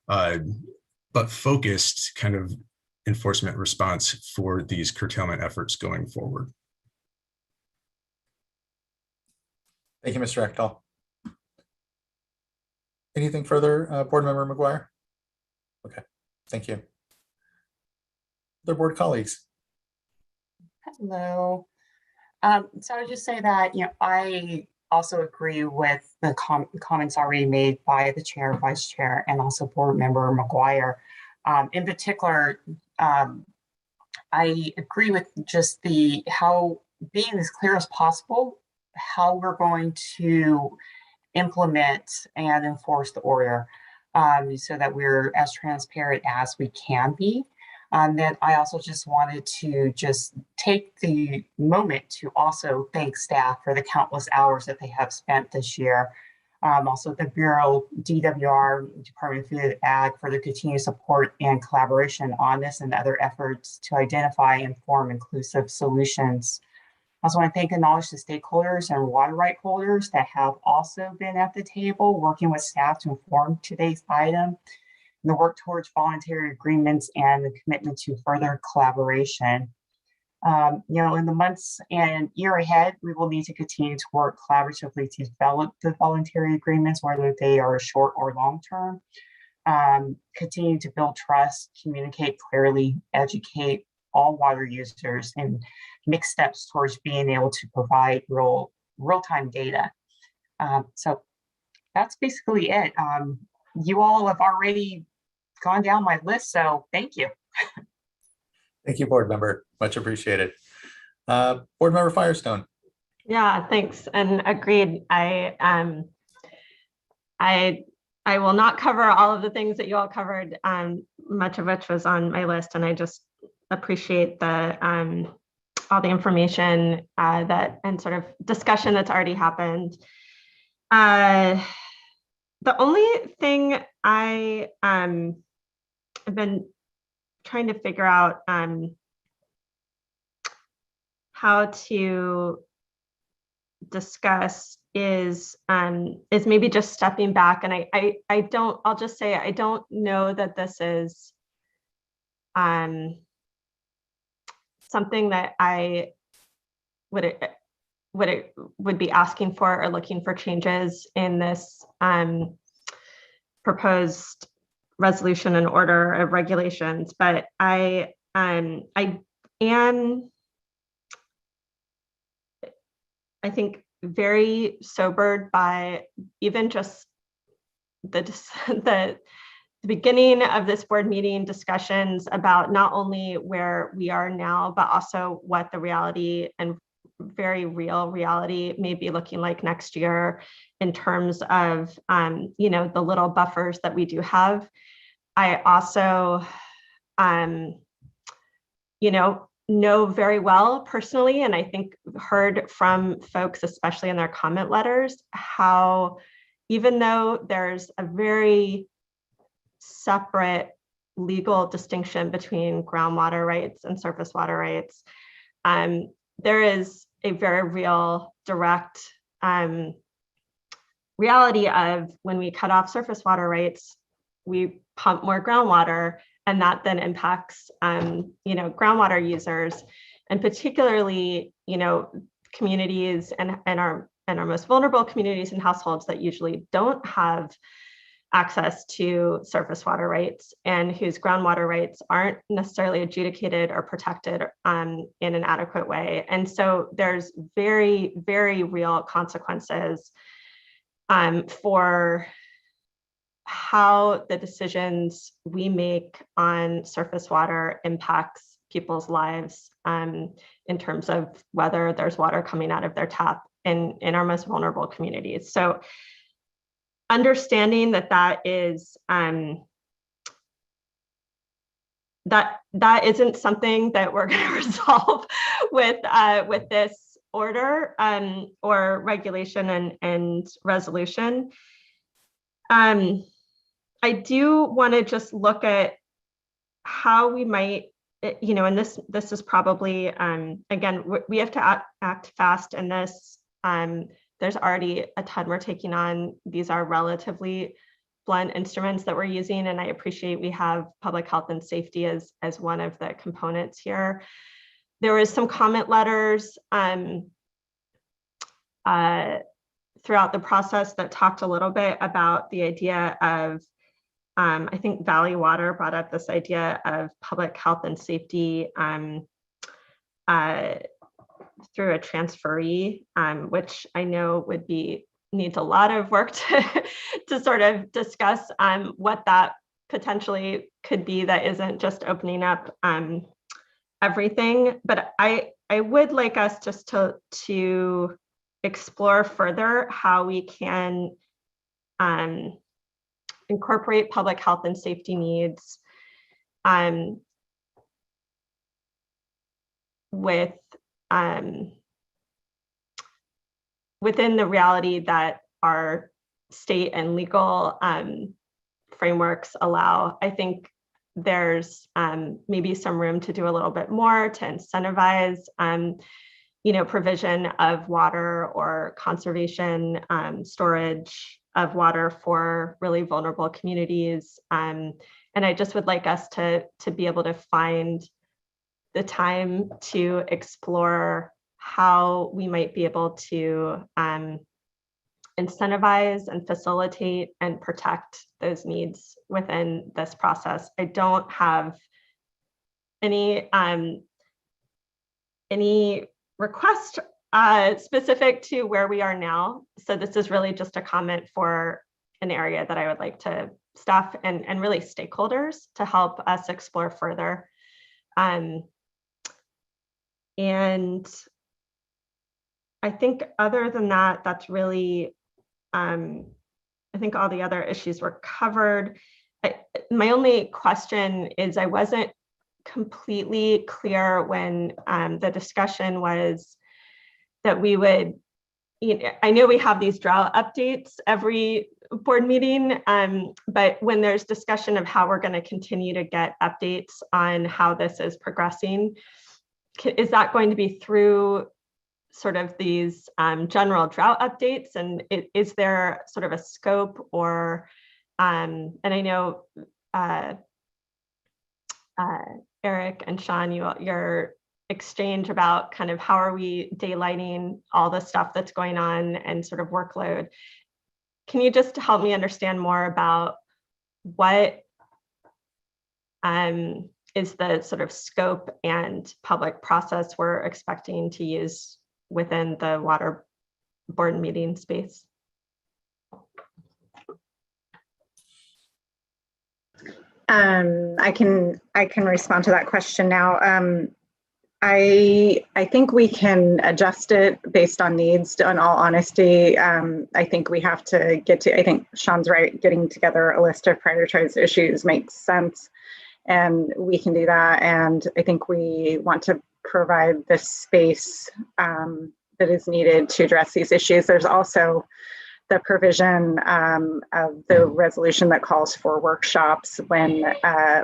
S3: but focused kind of enforcement response for these curtailment efforts going forward.
S1: Thank you, Mr. Ekdahl. Anything further, Board Member McGuire? Okay, thank you. Other board colleagues?
S4: Hello. So I would just say that, I also agree with the comments already made by the chair, vice chair, and also board member McGuire. In particular, I agree with just how being as clear as possible, how we're going to implement and enforce the order, so that we're as transparent as we can be. Then I also just wanted to just take the moment to also thank staff for the countless hours that they have spent this year. Also the Bureau, DWR, Department of Food and Ag, for their continued support and collaboration on this and other efforts to identify and form inclusive solutions. I also want to thank and acknowledge the stakeholders and water right holders that have also been at the table working with staff to inform today's item, and the work towards voluntary agreements and the commitment to further collaboration. In the months and year ahead, we will need to continue to work collaboratively to develop the voluntary agreements, whether they are short or long term. Continue to build trust, communicate clearly, educate all water users, and make steps towards being able to provide real-time data. So that's basically it. You all have already gone down my list, so thank you.
S1: Thank you, board member. Much appreciated. Board member Firestone.
S20: Yeah, thanks. And agreed. I will not cover all of the things that you all covered, much of which was on my list, and I just appreciate the all the information that and sort of discussion that's already happened. The only thing I have been trying to figure out how to discuss is maybe just stepping back. And I'll just say, I don't know that this is something that I would be asking for or looking for changes in this proposed resolution and order of regulations. But I And I think very sobered by even just the beginning of this board meeting discussions about not only where we are now, but also what the reality and very real reality may be looking like next year in terms of, you know, the little buffers that we do have. I also, you know very well personally, and I think heard from folks, especially in their comment letters, how even though there's a very separate legal distinction between groundwater rights and surface water rights, there is a very real direct reality of when we cut off surface water rights, we pump more groundwater, and that then impacts you know, groundwater users, and particularly, you know, communities and our most vulnerable communities and households that usually don't have access to surface water rights and whose groundwater rights aren't necessarily adjudicated or protected in an adequate way. And so there's very, very real consequences for how the decisions we make on surface water impacts people's lives in terms of whether there's water coming out of their tap in our most vulnerable communities. So understanding that is that isn't something that we're going to resolve with this order or regulation and resolution. I do want to just look at how we might, you know, and this is probably, again, we have to act fast in this. There's already a ton we're taking on. These are relatively blunt instruments that we're using, and I appreciate we have public health and safety as one of the components here. There was some comment letters throughout the process that talked a little bit about the idea of, I think Valley Water brought up this idea of public health and safety through a transferee, which I know needs a lot of work to sort of discuss what that potentially could be that isn't just opening up everything. But I would like us just to explore further how we can incorporate public health and safety needs within the reality that our state and legal frameworks allow. I think there's maybe some room to do a little bit more to incentivize you know, provision of water or conservation, storage of water for really vulnerable communities. And I just would like us to be able to find the time to explore how we might be able to incentivize and facilitate and protect those needs within this process. I don't have any request specific to where we are now. So this is really just a comment for an area that I would like to staff and really stakeholders to help us explore further. And I think other than that, that's really, I think all the other issues were covered. My only question is I wasn't completely clear when the discussion was that we would, you know, I know we have these drought updates every board meeting, but when there's discussion of how we're going to continue to get updates on how this is progressing, is that going to be through sort of these general drought updates? And is there sort of a scope or, and I know Eric and Sean, your exchange about kind of how are we daylighting all the stuff that's going on and sort of workload. Can you just help me understand more about what is the sort of scope and public process we're expecting to use within the water board meeting space?
S21: I can respond to that question now. I think we can adjust it based on needs. In all honesty, I think we have to get to. I think Sean's right. Getting together a list of prioritized issues makes sense, and we can do that. And I think we want to provide the space that is needed to address these issues. There's also the provision of the resolution that calls for workshops when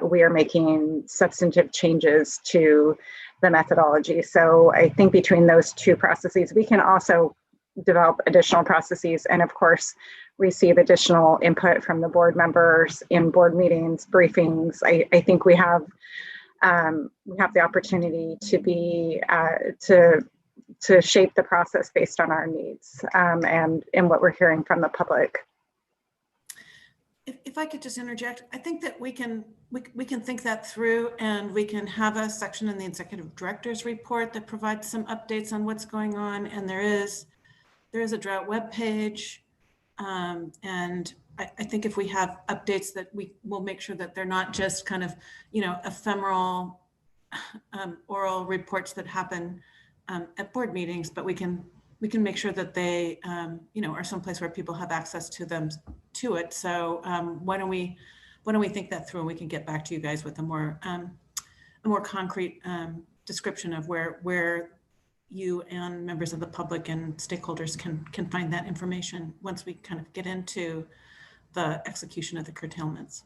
S21: we are making substantive changes to the methodology. So I think between those two processes, we can also develop additional processes and of course receive additional input from the board members in board meetings, briefings. I think we have the opportunity to be to shape the process based on our needs and in what we're hearing from the public.
S5: If I could just interject, I think that we can think that through, and we can have a section in the executive director's report that provides some updates on what's going on. And there is a drought webpage, and I think if we have updates that we will make sure that they're not just kind of ephemeral oral reports that happen at board meetings, but we can make sure that they are someplace where people have access to it. So why don't we think that through, and we can get back to you guys with a more concrete description of where you and members of the public and stakeholders can find that information once we kind of get into the execution of the curtailments.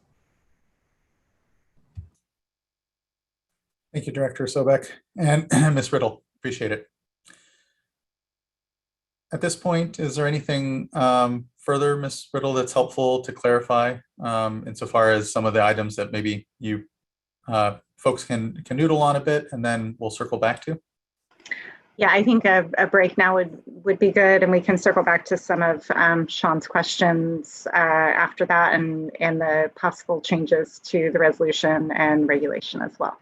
S1: Thank you, Director Sobek and Ms. Riddle. Appreciate it. At this point, is there anything further, Ms. Riddle, that's helpful to clarify insofar as some of the items that maybe you folks can noodle on a bit, and then we'll circle back to?
S21: Yeah, I think a break now would be good, and we can circle back to some of Sean's questions after that, and the possible changes to the resolution and regulation as well.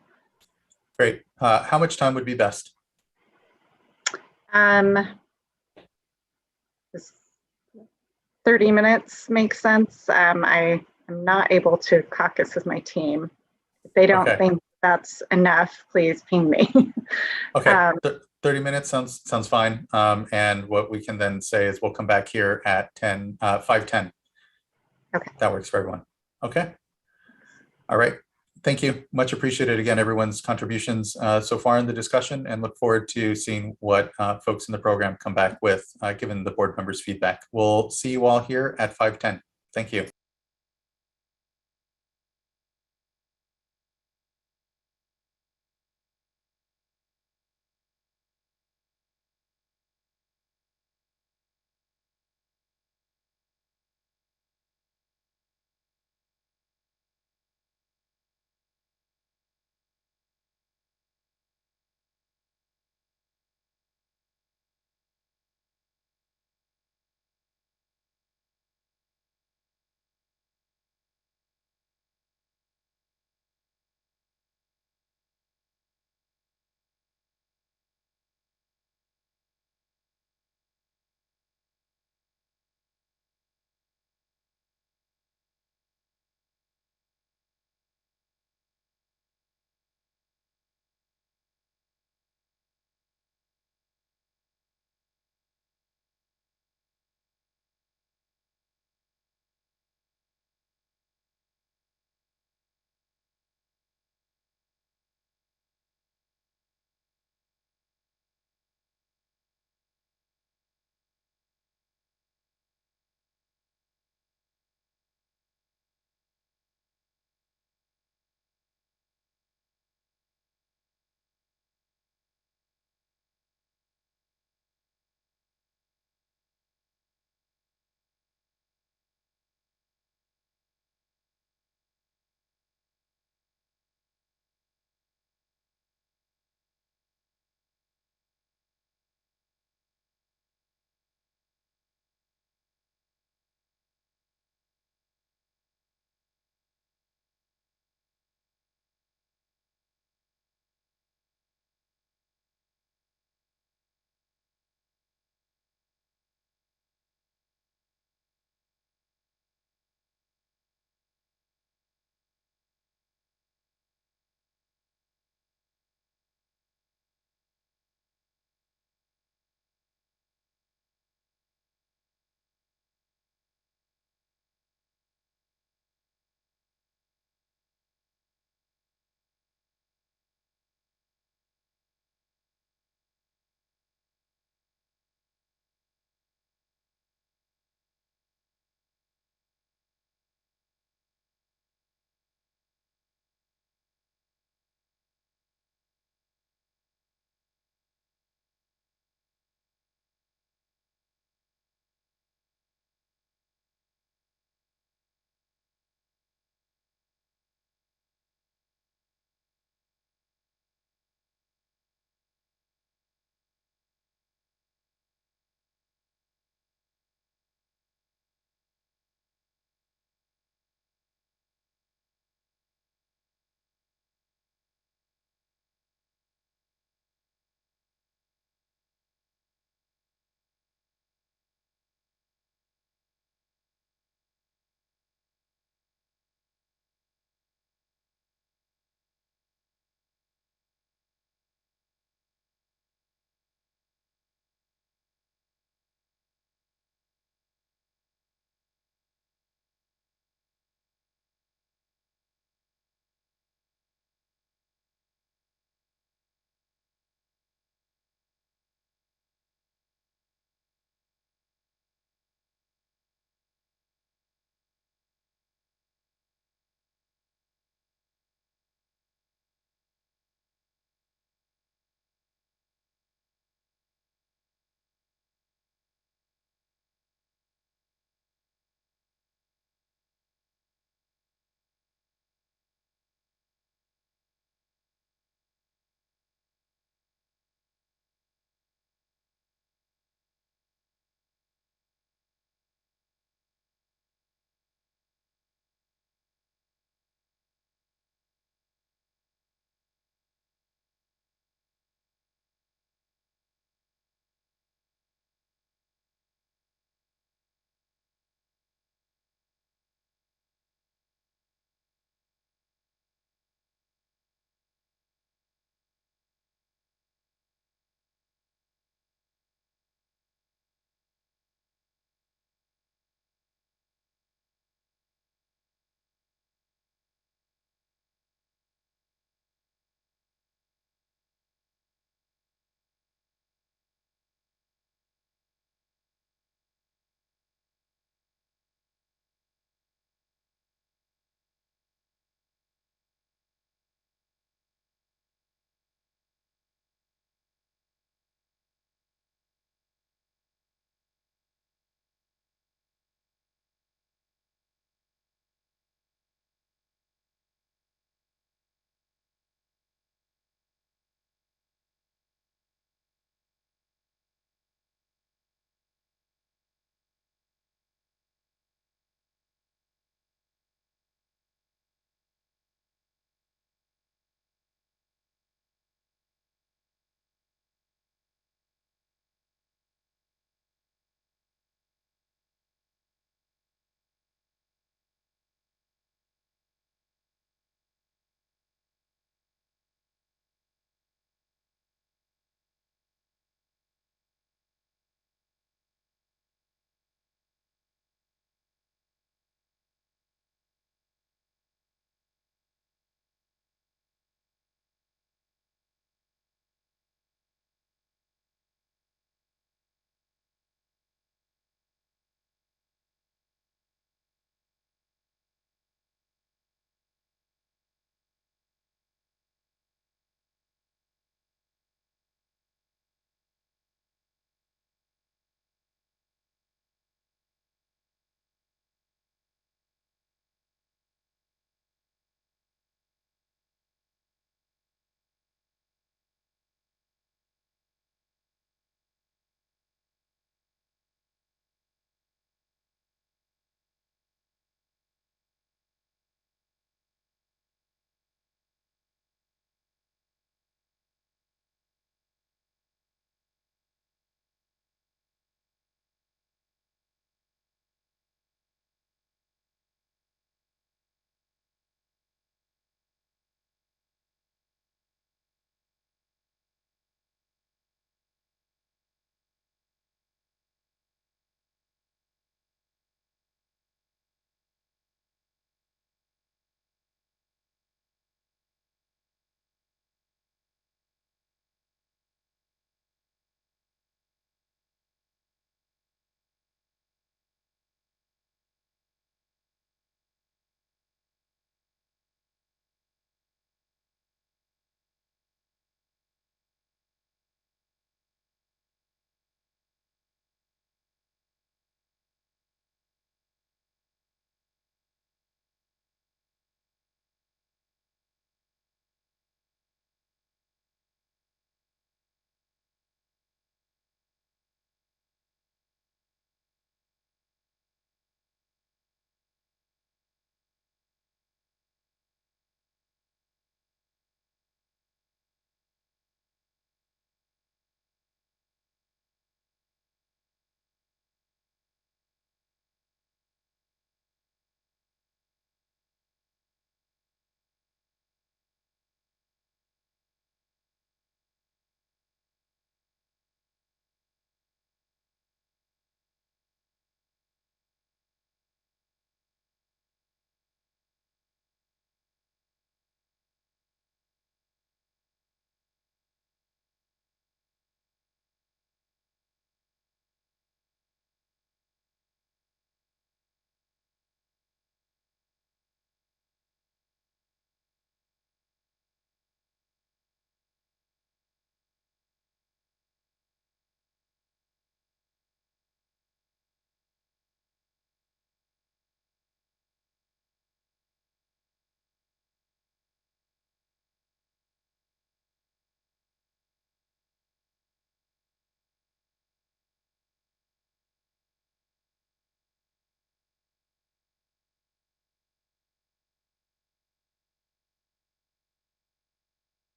S1: Great. How much time would be best?
S21: 30 minutes makes sense. I am not able to caucus with my team. If they don't think that's enough, please ping me.
S1: Okay, 30 minutes sounds fine. And what we can then say is we'll come back here at 5:10.
S21: Okay.
S1: That works for everyone. Okay. All right. Thank you. Much appreciated again, everyone's contributions so far in the discussion, and look forward to seeing what folks in the program come back with, given the board members' feedback. We'll see you all here at 5:10. Thank you.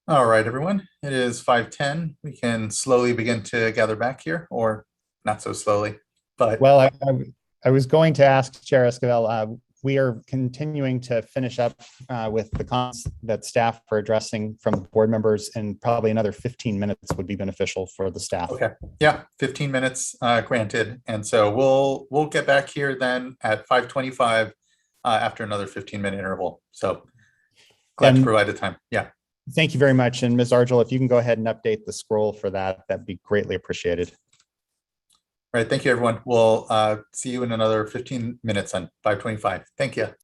S1: All right, everyone, it is 5:10. We can slowly begin to gather back here, or not so slowly, but.
S2: Well, I was going to ask Chair Esquivel, we are continuing to finish up with the comments that staff are addressing from board members, and probably another 15 minutes would be beneficial for the staff.
S1: Okay, yeah, 15 minutes granted. And so we'll get back here then at 5:25 after another 15-minute interval. So glad to provide the time. Yeah.
S2: Thank you very much. And Ms. Argel, if you can go ahead and update the scroll for that, that'd be greatly appreciated.
S1: All right, thank you, everyone. We'll see you in another 15 minutes on 5:25. Thank you.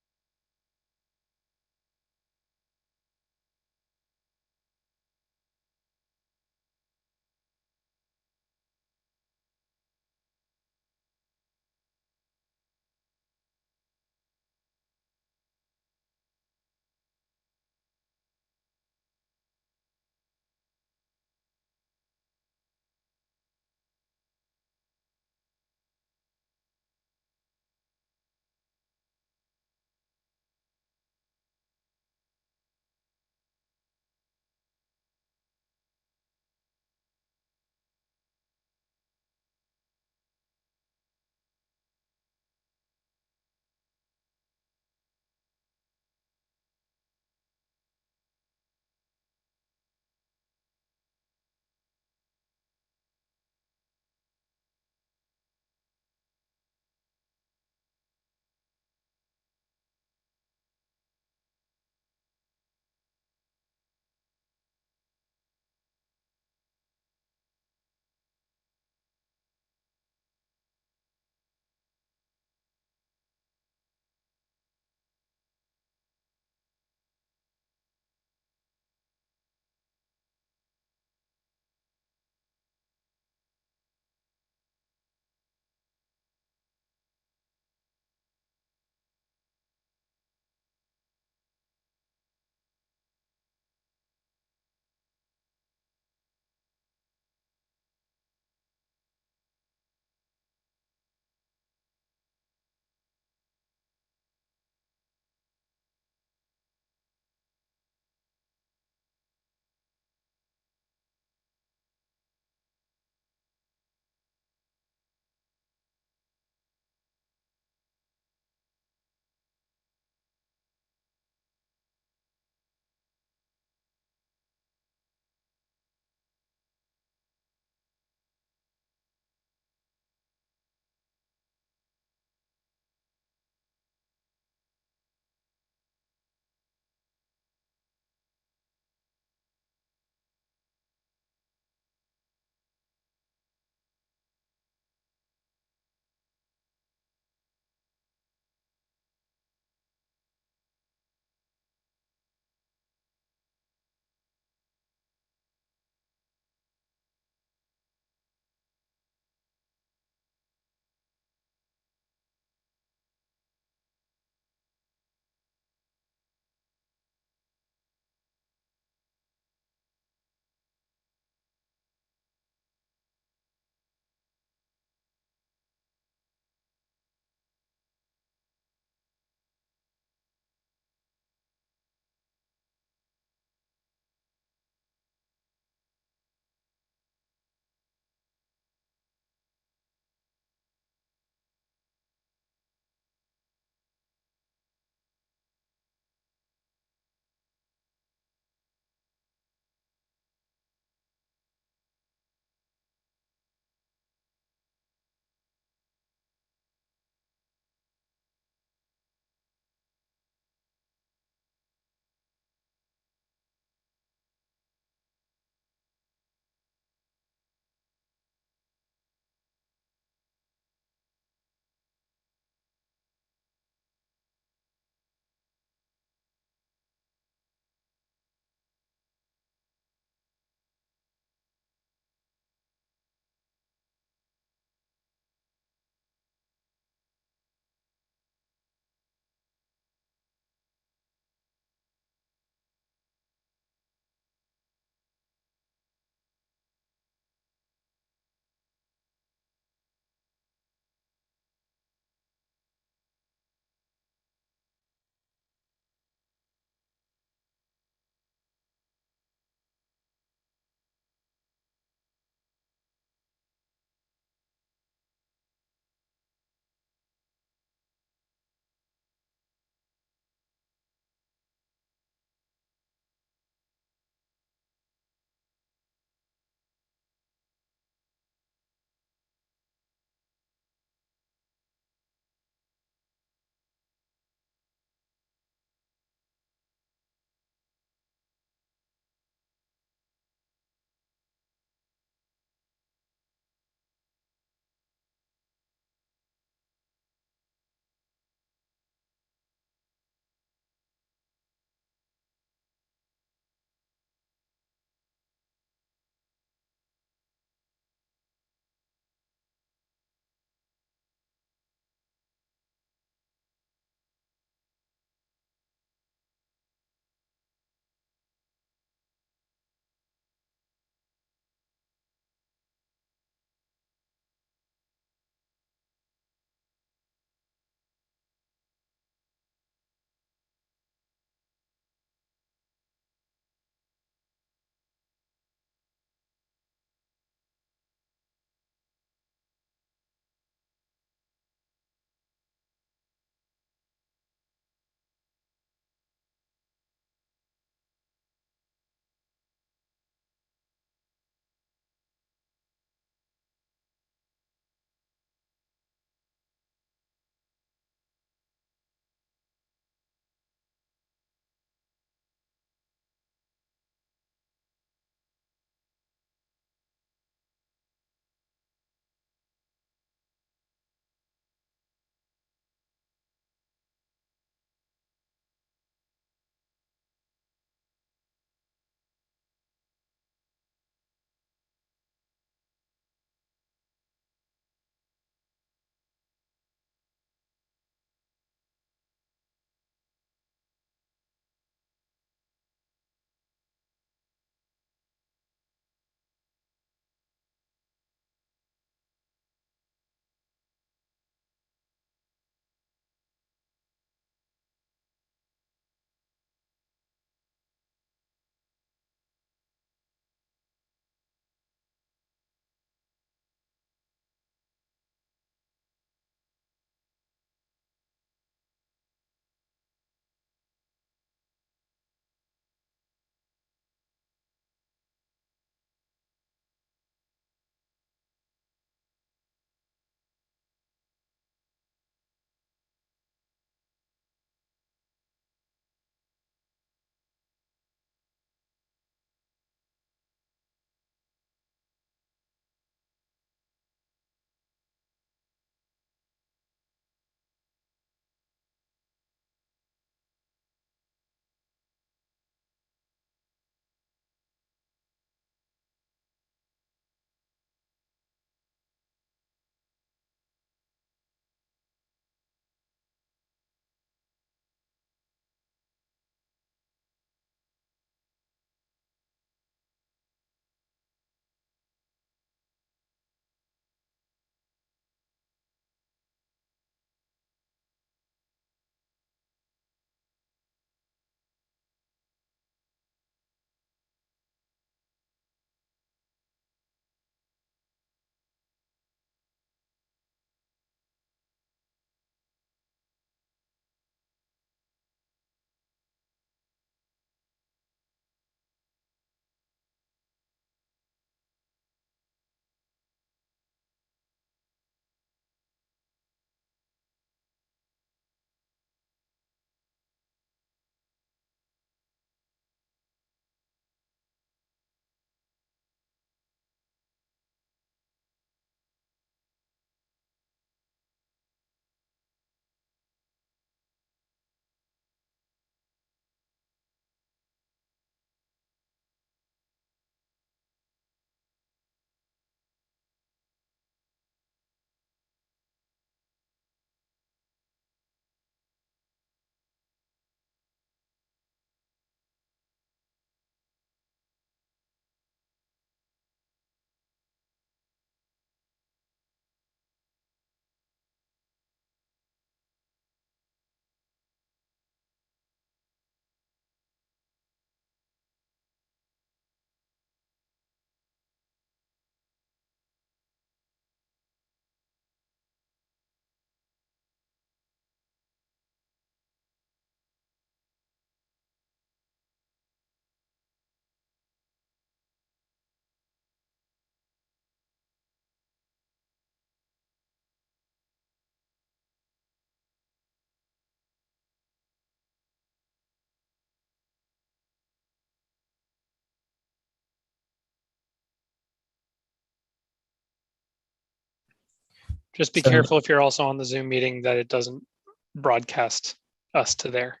S7: Just be
S2: So-
S7: careful if you're also on the Zoom meeting that it doesn't broadcast us to there.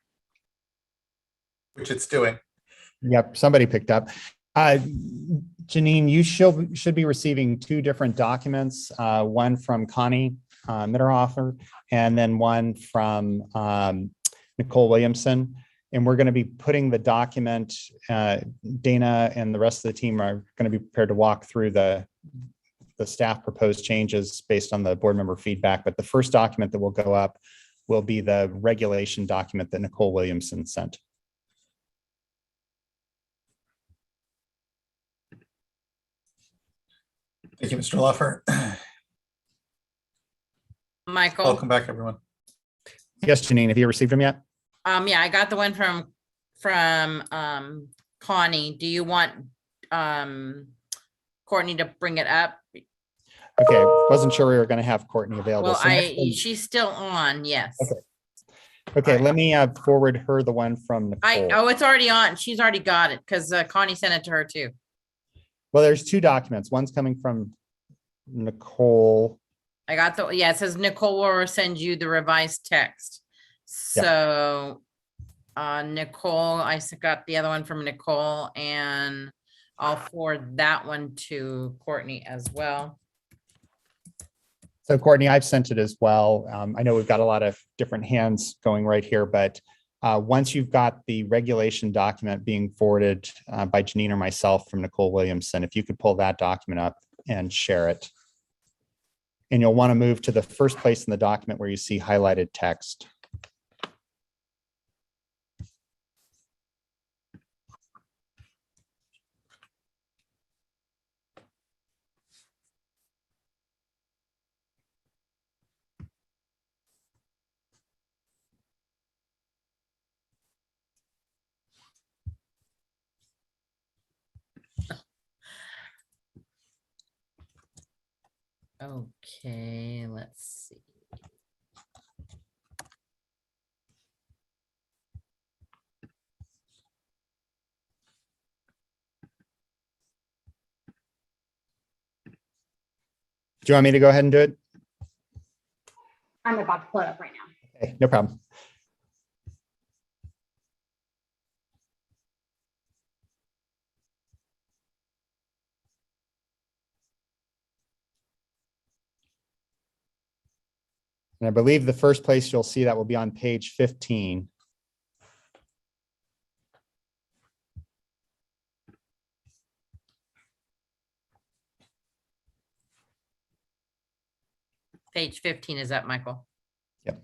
S1: Which it's doing.
S2: Yep, somebody picked up. Janine, you should be receiving two different documents, one from Connie Mitterhofer, and then one from Nicole Williamson. And we're going to be putting the document, Dana and the rest of the team are going to be prepared to walk through the staff proposed changes based on the board member feedback. But the first document that will go up will be the regulation document that Nicole Williamson sent.
S1: Thank you, Mr. Luffer.
S13: Michael.
S1: Welcome back, everyone.
S2: Yes, Janine, have you received them yet?
S13: Yeah, I got the one from Connie. Do you want Courtney to bring it up?
S2: Okay, wasn't sure we were going to have Courtney available.
S13: Well,
S2: So next one-
S13: she's still on, yes.
S2: Okay, let me forward her the one from Nicole.
S13: It's already on. She's already got it because Connie sent it to her too.
S2: Well, there's two documents. One's coming from Nicole.
S13: I got it says Nicole will send you the revised text. So Nicole, I got the other one from Nicole, and I'll forward that one to Courtney as well.
S2: So Courtney, I've sent it as well. I know we've got a lot of different hands going right here, but once you've got the regulation document being forwarded by Janine or myself from Nicole Williamson, if you could pull that document up and share it. And you'll want to move to the first place in the document where you see highlighted text.
S13: Okay, let's see.
S2: Do you want me to go ahead and do it?
S23: I'm about to pull it up right now.
S2: Okay, no problem. And I believe the first place you'll see that will be on page 15.
S13: Page 15 is up, Michael.
S2: Yep.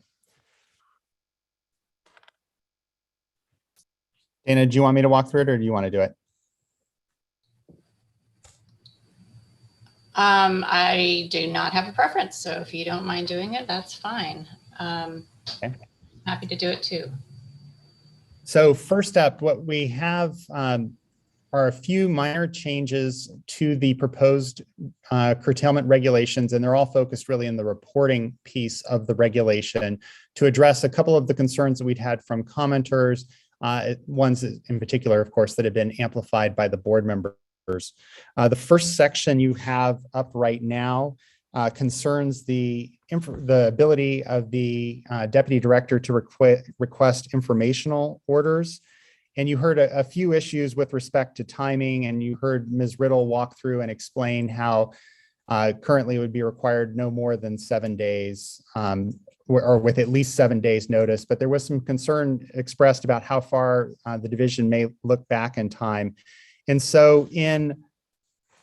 S2: Dana, do you want me to walk through it or do you want to do it?
S11: I do not have a preference, so if you don't mind doing it, that's fine.
S2: Okay.
S11: Happy to do it too.
S2: So first up, what we have are a few minor changes to the proposed curtailment regulations, and they're all focused really in the reporting piece of the regulation to address a couple of the concerns that we'd had from commenters, ones in particular, of course, that have been amplified by the board members. The first section you have up right now concerns the ability of the deputy director to request informational orders. And you heard a few issues with respect to timing, and you heard Ms. Riddle walk through and explain how currently it would be required no more than 7 days or with at least 7 days notice. But there was some concern expressed about how far the division may look back in time. And so in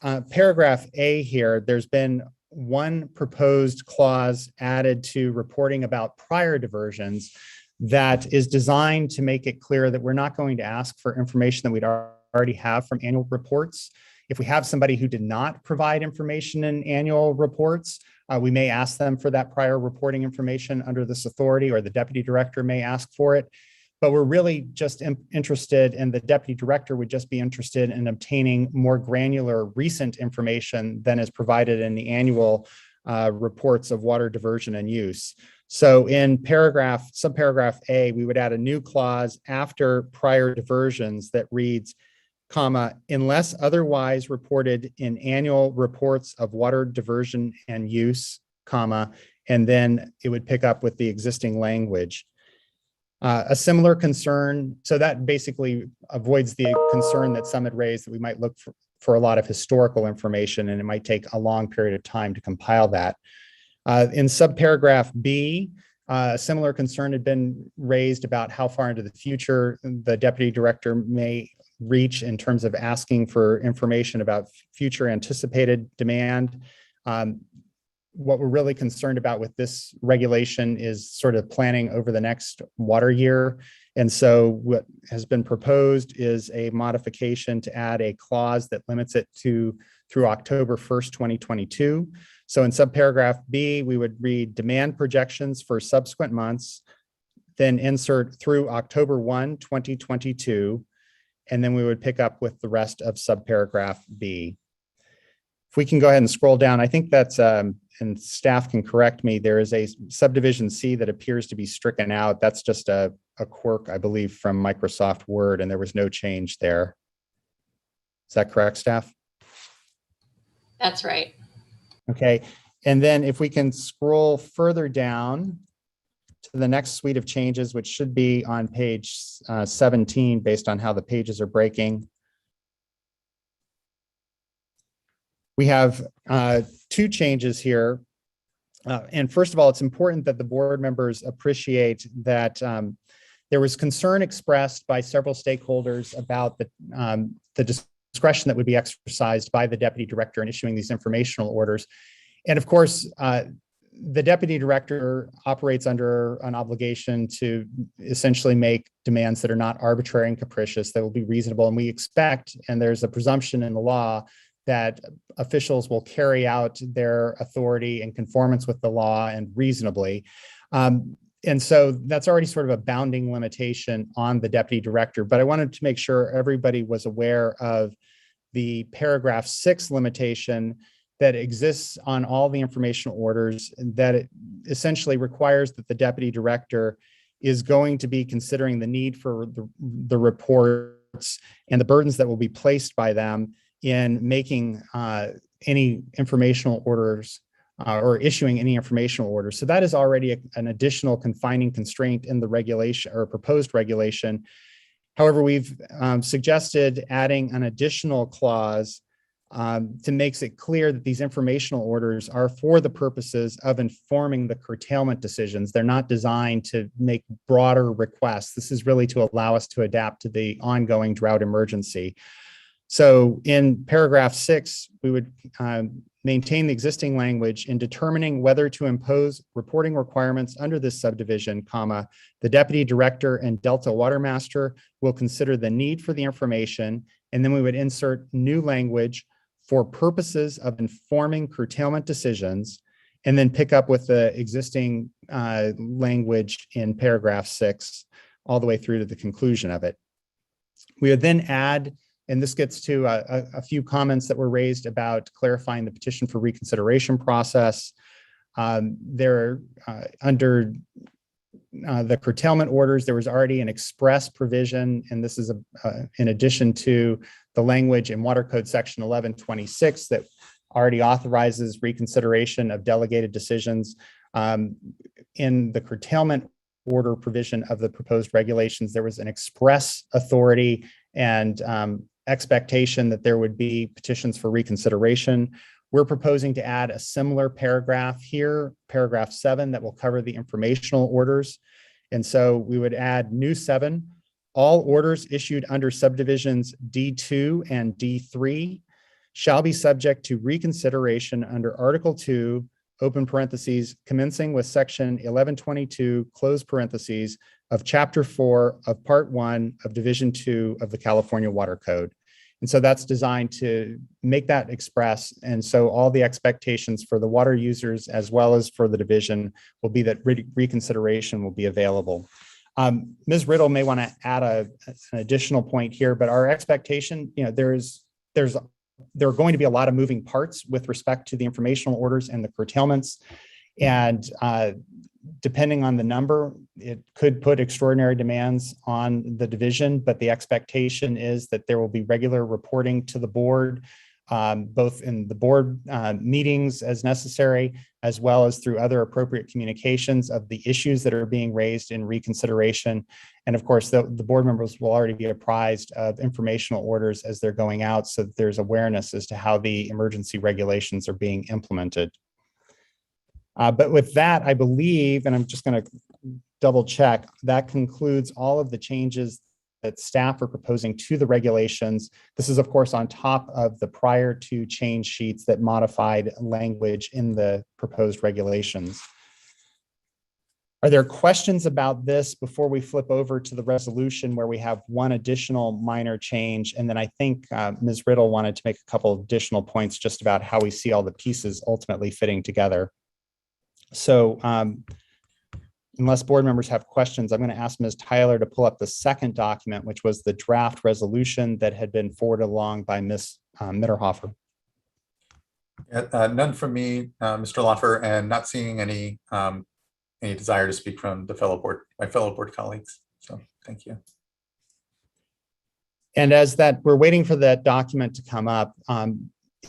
S2: paragraph A here, there's been one proposed clause added to reporting about prior diversions that is designed to make it clear that we're not going to ask for information that we'd already have from annual reports. If we have somebody who did not provide information in annual reports, we may ask them for that prior reporting information under this authority, or the deputy director may ask for it. But we're really just interested, and the deputy director would just be interested in obtaining more granular recent information than is provided in the annual reports of water diversion and use. So in subparagraph A, we would add a new clause after prior diversions that reads, comma, unless otherwise reported in annual reports of water diversion and use, comma, and then it would pick up with the existing language. A similar concern, so that basically avoids the concern that some had raised that we might look for a lot of historical information and it might take a long period of time to compile that. In subparagraph B, a similar concern had been raised about how far into the future the deputy director may reach in terms of asking for information about future anticipated demand. What we're really concerned about with this regulation is sort of planning over the next water year. And so what has been proposed is a modification to add a clause that limits it to through October 1st, 2022. So in subparagraph B, we would read demand projections for subsequent months, then insert through October 1, 2022, and then we would pick up with the rest of subparagraph B. If we can go ahead and scroll down, I think that's, and staff can correct me, there is a subdivision C that appears to be stricken out. That's just a quirk, I believe, from Microsoft Word, and there was no change there. Is that correct, staff?
S11: That's right.
S2: Okay, and then if we can scroll further down to the next suite of changes, which should be on page 17, based on how the pages are breaking. We have two changes here. And first of all, it's important that the board members appreciate that there was concern expressed by several stakeholders about the discretion that would be exercised by the deputy director in issuing these informational orders. And of course, the deputy director operates under an obligation to essentially make demands that are not arbitrary and capricious, that will be reasonable. And we expect, and there's a presumption in the law, that officials will carry out their authority in conformance with the law and reasonably. And so that's already sort of a bounding limitation on the deputy director. But I wanted to make sure everybody was aware of the paragraph 6 limitation that exists on all the informational orders, that it essentially requires that the deputy director is going to be considering the need for the reports and the burdens that will be placed by them in making any informational orders or issuing any informational orders. So that is already an additional confining constraint in the regulation or proposed regulation. However, we've suggested adding an additional clause to make it clear that these informational orders are for the purposes of informing the curtailment decisions. They're not designed to make broader requests. This is really to allow us to adapt to the ongoing drought emergency. So in paragraph 6, we would maintain the existing language in determining whether to impose reporting requirements under this subdivision, comma, the deputy director and Delta Water Master will consider the need for the information, and then we would insert new language for purposes of informing curtailment decisions, and then pick up with the existing language in paragraph 6 all the way through to the conclusion of it. We would then add, and this gets to a few comments that were raised about clarifying the petition for reconsideration process. Under the curtailment orders, there was already an express provision, and this is in addition to the language in Water Code section 1126 that already authorizes reconsideration of delegated decisions. In the curtailment order provision of the proposed regulations, there was an express authority and expectation that there would be petitions for reconsideration. We're proposing to add a similar paragraph here, paragraph 7, that will cover the informational orders. And so we would add new 7, all orders issued under subdivisions D2 and D3 shall be subject to reconsideration under Article 2, open parentheses, commencing with section 1122, close parentheses, of Chapter 4 of Part 1 of Division 2 of the California Water Code. And so that's designed to make that express. And so all the expectations for the water users as well as for the division will be that reconsideration will be available. Ms. Riddle may want to add an additional point here, but our expectation, there are going to be a lot of moving parts with respect to the informational orders and the curtailments. And depending on the number, it could put extraordinary demands on the division, but the expectation is that there will be regular reporting to the board both in the board meetings as necessary, as well as through other appropriate communications of the issues that are being raised in reconsideration. And of course, the board members will already be apprised of informational orders as they're going out, so that there's awareness as to how the emergency regulations are being implemented. But with that, I believe, and I'm just going to double check, that concludes all of the changes that staff are proposing to the regulations. This is, of course, on top of the prior two change sheets that modified language in the proposed regulations. Are there questions about this before we flip over to the resolution, where we have one additional minor change? And then I think Ms. Riddle wanted to make a couple of additional points just about how we see all the pieces ultimately fitting together. So unless board members have questions, I'm going to ask Ms. Tyler to pull up the second document, which was the draft resolution that had been forwarded along by Ms. Mitterhofer.
S1: None from me, Mr. Loffer, and not seeing any desire to speak from my fellow board colleagues. So thank you.
S2: And as we're waiting for that document to come up,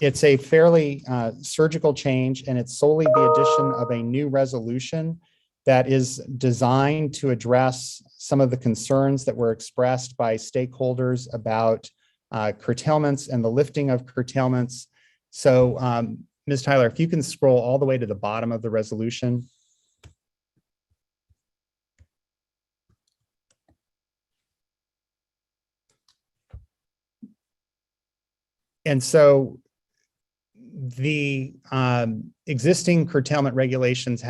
S2: it's a fairly surgical change, and it's solely the addition of a new resolution that is designed to address some of the concerns that were expressed by stakeholders about curtailments and the lifting of curtailments. So Ms. Tyler, if you can scroll all the way to the bottom of the resolution. And so the existing curtailment regulations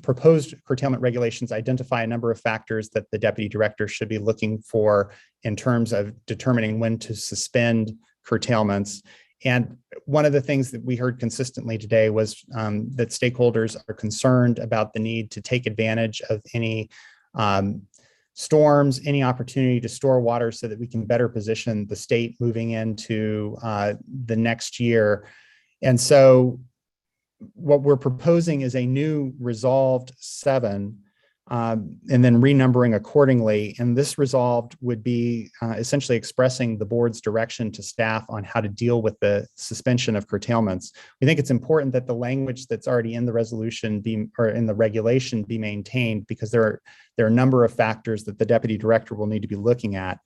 S2: proposed curtailment regulations identify a number of factors that the deputy director should be looking for in terms of determining when to suspend curtailments. And one of the things that we heard consistently today was that stakeholders are concerned about the need to take advantage of any storms, any opportunity to store water so that we can better position the state moving into the next year. And so what we're proposing is a new resolved 7 and then renumbering accordingly. And this resolved would be essentially expressing the board's direction to staff on how to deal with the suspension of curtailments. We think it's important that the language that's already in the resolution or in the regulation be maintained, because there are a number of factors that the deputy director will need to be looking at.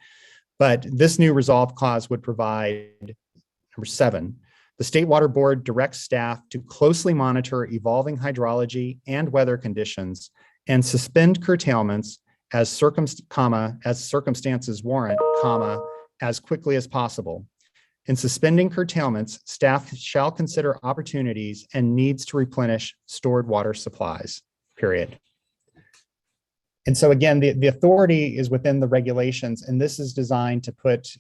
S2: But this new resolve clause would provide number 7. The State Water Board directs staff to closely monitor evolving hydrology and weather conditions and suspend curtailments as circumstances warrant, as quickly as possible. In suspending curtailments, staff shall consider opportunities and needs to replenish stored water supplies, period. And so again, the authority is within the regulations, and this is designed to put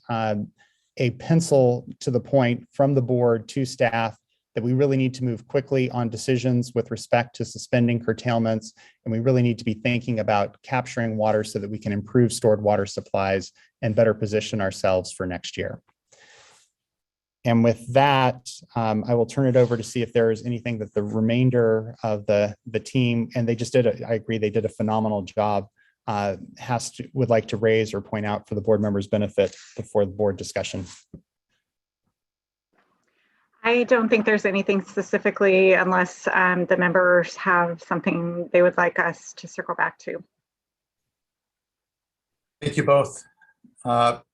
S2: a pencil to the point from the board to staff that we really need to move quickly on decisions with respect to suspending curtailments. And we really need to be thinking about capturing water so that we can improve stored water supplies and better position ourselves for next year. And with that, I will turn it over to see if there is anything that the remainder of the team, and they just did, I agree, they did a phenomenal job, would like to raise or point out for the board members' benefit before the board discussion.
S21: I don't think there's anything specifically, unless the members have something they would like us to circle back to.
S1: Thank you both.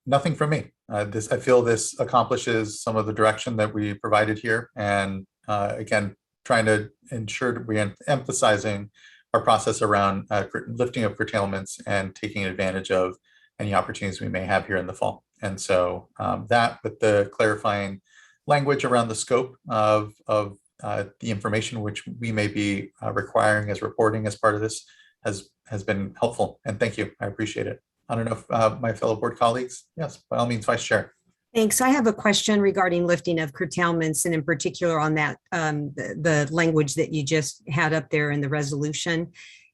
S1: Nothing from me. I feel this accomplishes some of the direction that we provided here. And again, trying to ensure that we're emphasizing our process around lifting of curtailments and taking advantage of any opportunities we may have here in the fall. And so that, with the clarifying language around the scope of the information which we may be requiring as reporting as part of this has been helpful. And thank you. I appreciate it. I don't know if my fellow board colleagues, yes, by all means, Vice Chair.
S18: Thanks. I have a question regarding lifting of curtailments, and in particular on that, the language that you just had up there in the resolution.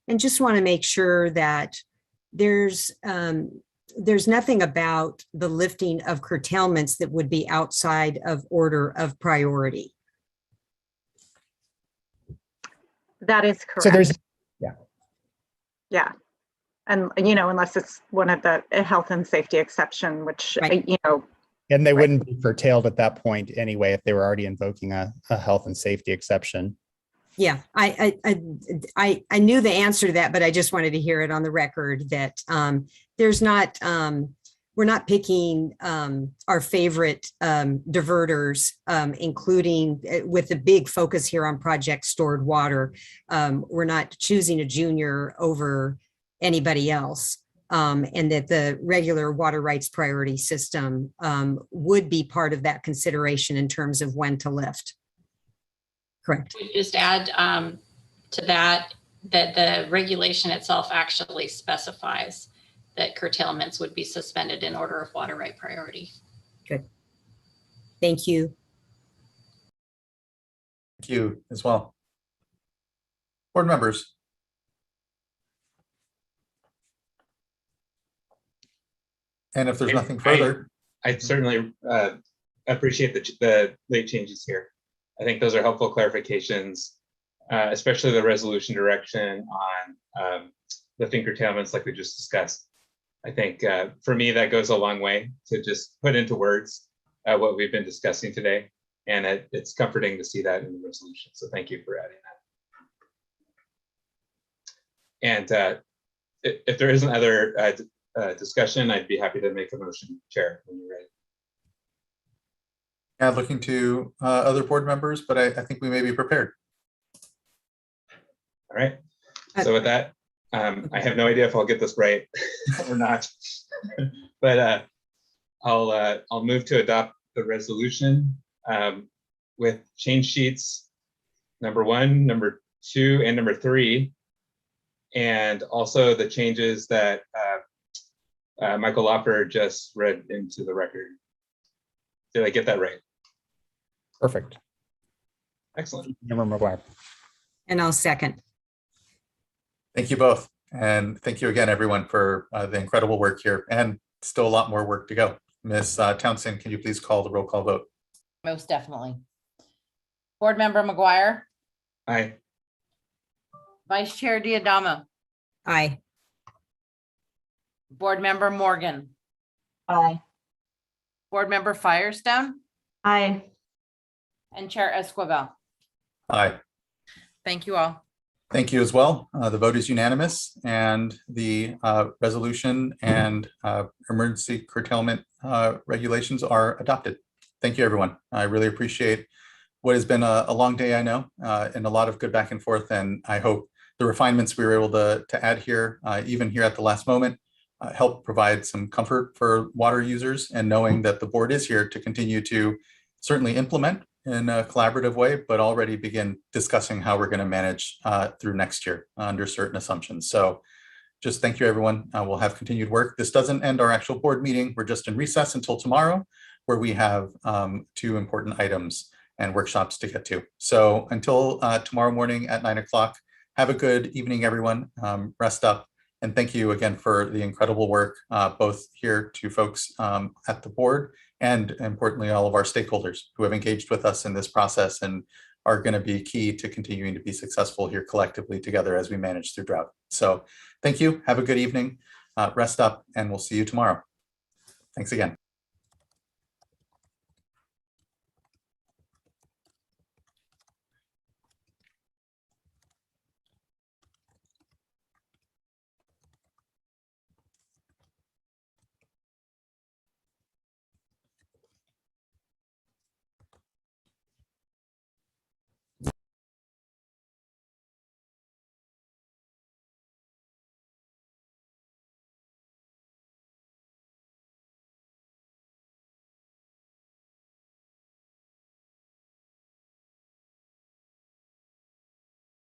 S18: And just want to make sure that there's nothing about the lifting of curtailments that would be outside of order of priority.
S21: That is correct.
S2: So there's,
S21: yeah. And, unless it's one of the health and safety exception, which,
S18: right.
S2: And they wouldn't be curtailed at that point anyway, if they were already invoking a health and safety exception.
S18: Yeah, I knew the answer to that, but I just wanted to hear it on the record that there's not, we're not picking our favorite diverters, including with a big focus here on project stored water. We're not choosing a junior over anybody else. And that the regular water rights priority system would be part of that consideration in terms of when to lift. Correct.
S11: Just add to that the regulation itself actually specifies that curtailments would be suspended in order of water right priority.
S18: Good. Thank you.
S1: Thank you as well. Board members. And if there's nothing further.
S19: I certainly appreciate the late changes here. I think those are helpful clarifications, especially the resolution direction on lifting curtailments like we just discussed. I think for me, that goes a long way to just put into words what we've been discussing today. And it's comforting to see that in the resolution. So thank you for adding that. And if there is another discussion, I'd be happy to make a motion, Chair, when you're ready.
S1: Yeah, looking to other board members, but I think we may be prepared.
S19: All right. So with that, I have no idea if I'll get this right or not, but I'll move to adopt the resolution with change sheets number 1, number 2, and number 3, and also the changes that Michael Loffer just read into the record. Did I get that right?
S2: Perfect.
S19: Excellent.
S2: Member McGuire.
S18: And I'll second.
S1: Thank you both. And thank you again, everyone, for the incredible work here, and still a lot more work to go. Ms. Townsend, can you please call the roll call vote?
S13: Most definitely. Board Member McGuire.
S19: Aye.
S13: Vice Chair Diadamo.
S18: Aye.
S13: Board Member Morgan.
S4: Aye.
S13: Board Member Firestone.
S20: Aye.
S13: And Chair Esquivel.
S1: Aye.
S13: Thank you all.
S1: Thank you as well. The vote is unanimous, and the resolution and emergency curtailment regulations are adopted. Thank you, everyone. I really appreciate what has been a long day, I know, and a lot of good back and forth. And I hope the refinements we were able to add here, even here at the last moment, help provide some comfort for water users, and knowing that the board is here to continue to certainly implement in a collaborative way, but already begin discussing how we're going to manage through next year under certain assumptions. So just thank you, everyone. We'll have continued work. This doesn't end our actual board meeting. We're just in recess until tomorrow, where we have 2 important items and workshops to get to. So until tomorrow morning at 9 o'clock, have a good evening, everyone. Rest up. And thank you again for the incredible work, both here to folks at the board, and importantly, all of our stakeholders who have engaged with us in this process and are going to be key to continuing to be successful here collectively together as we manage through drought. So thank you. Have a good evening. Rest up, and we'll see you tomorrow. Thanks again.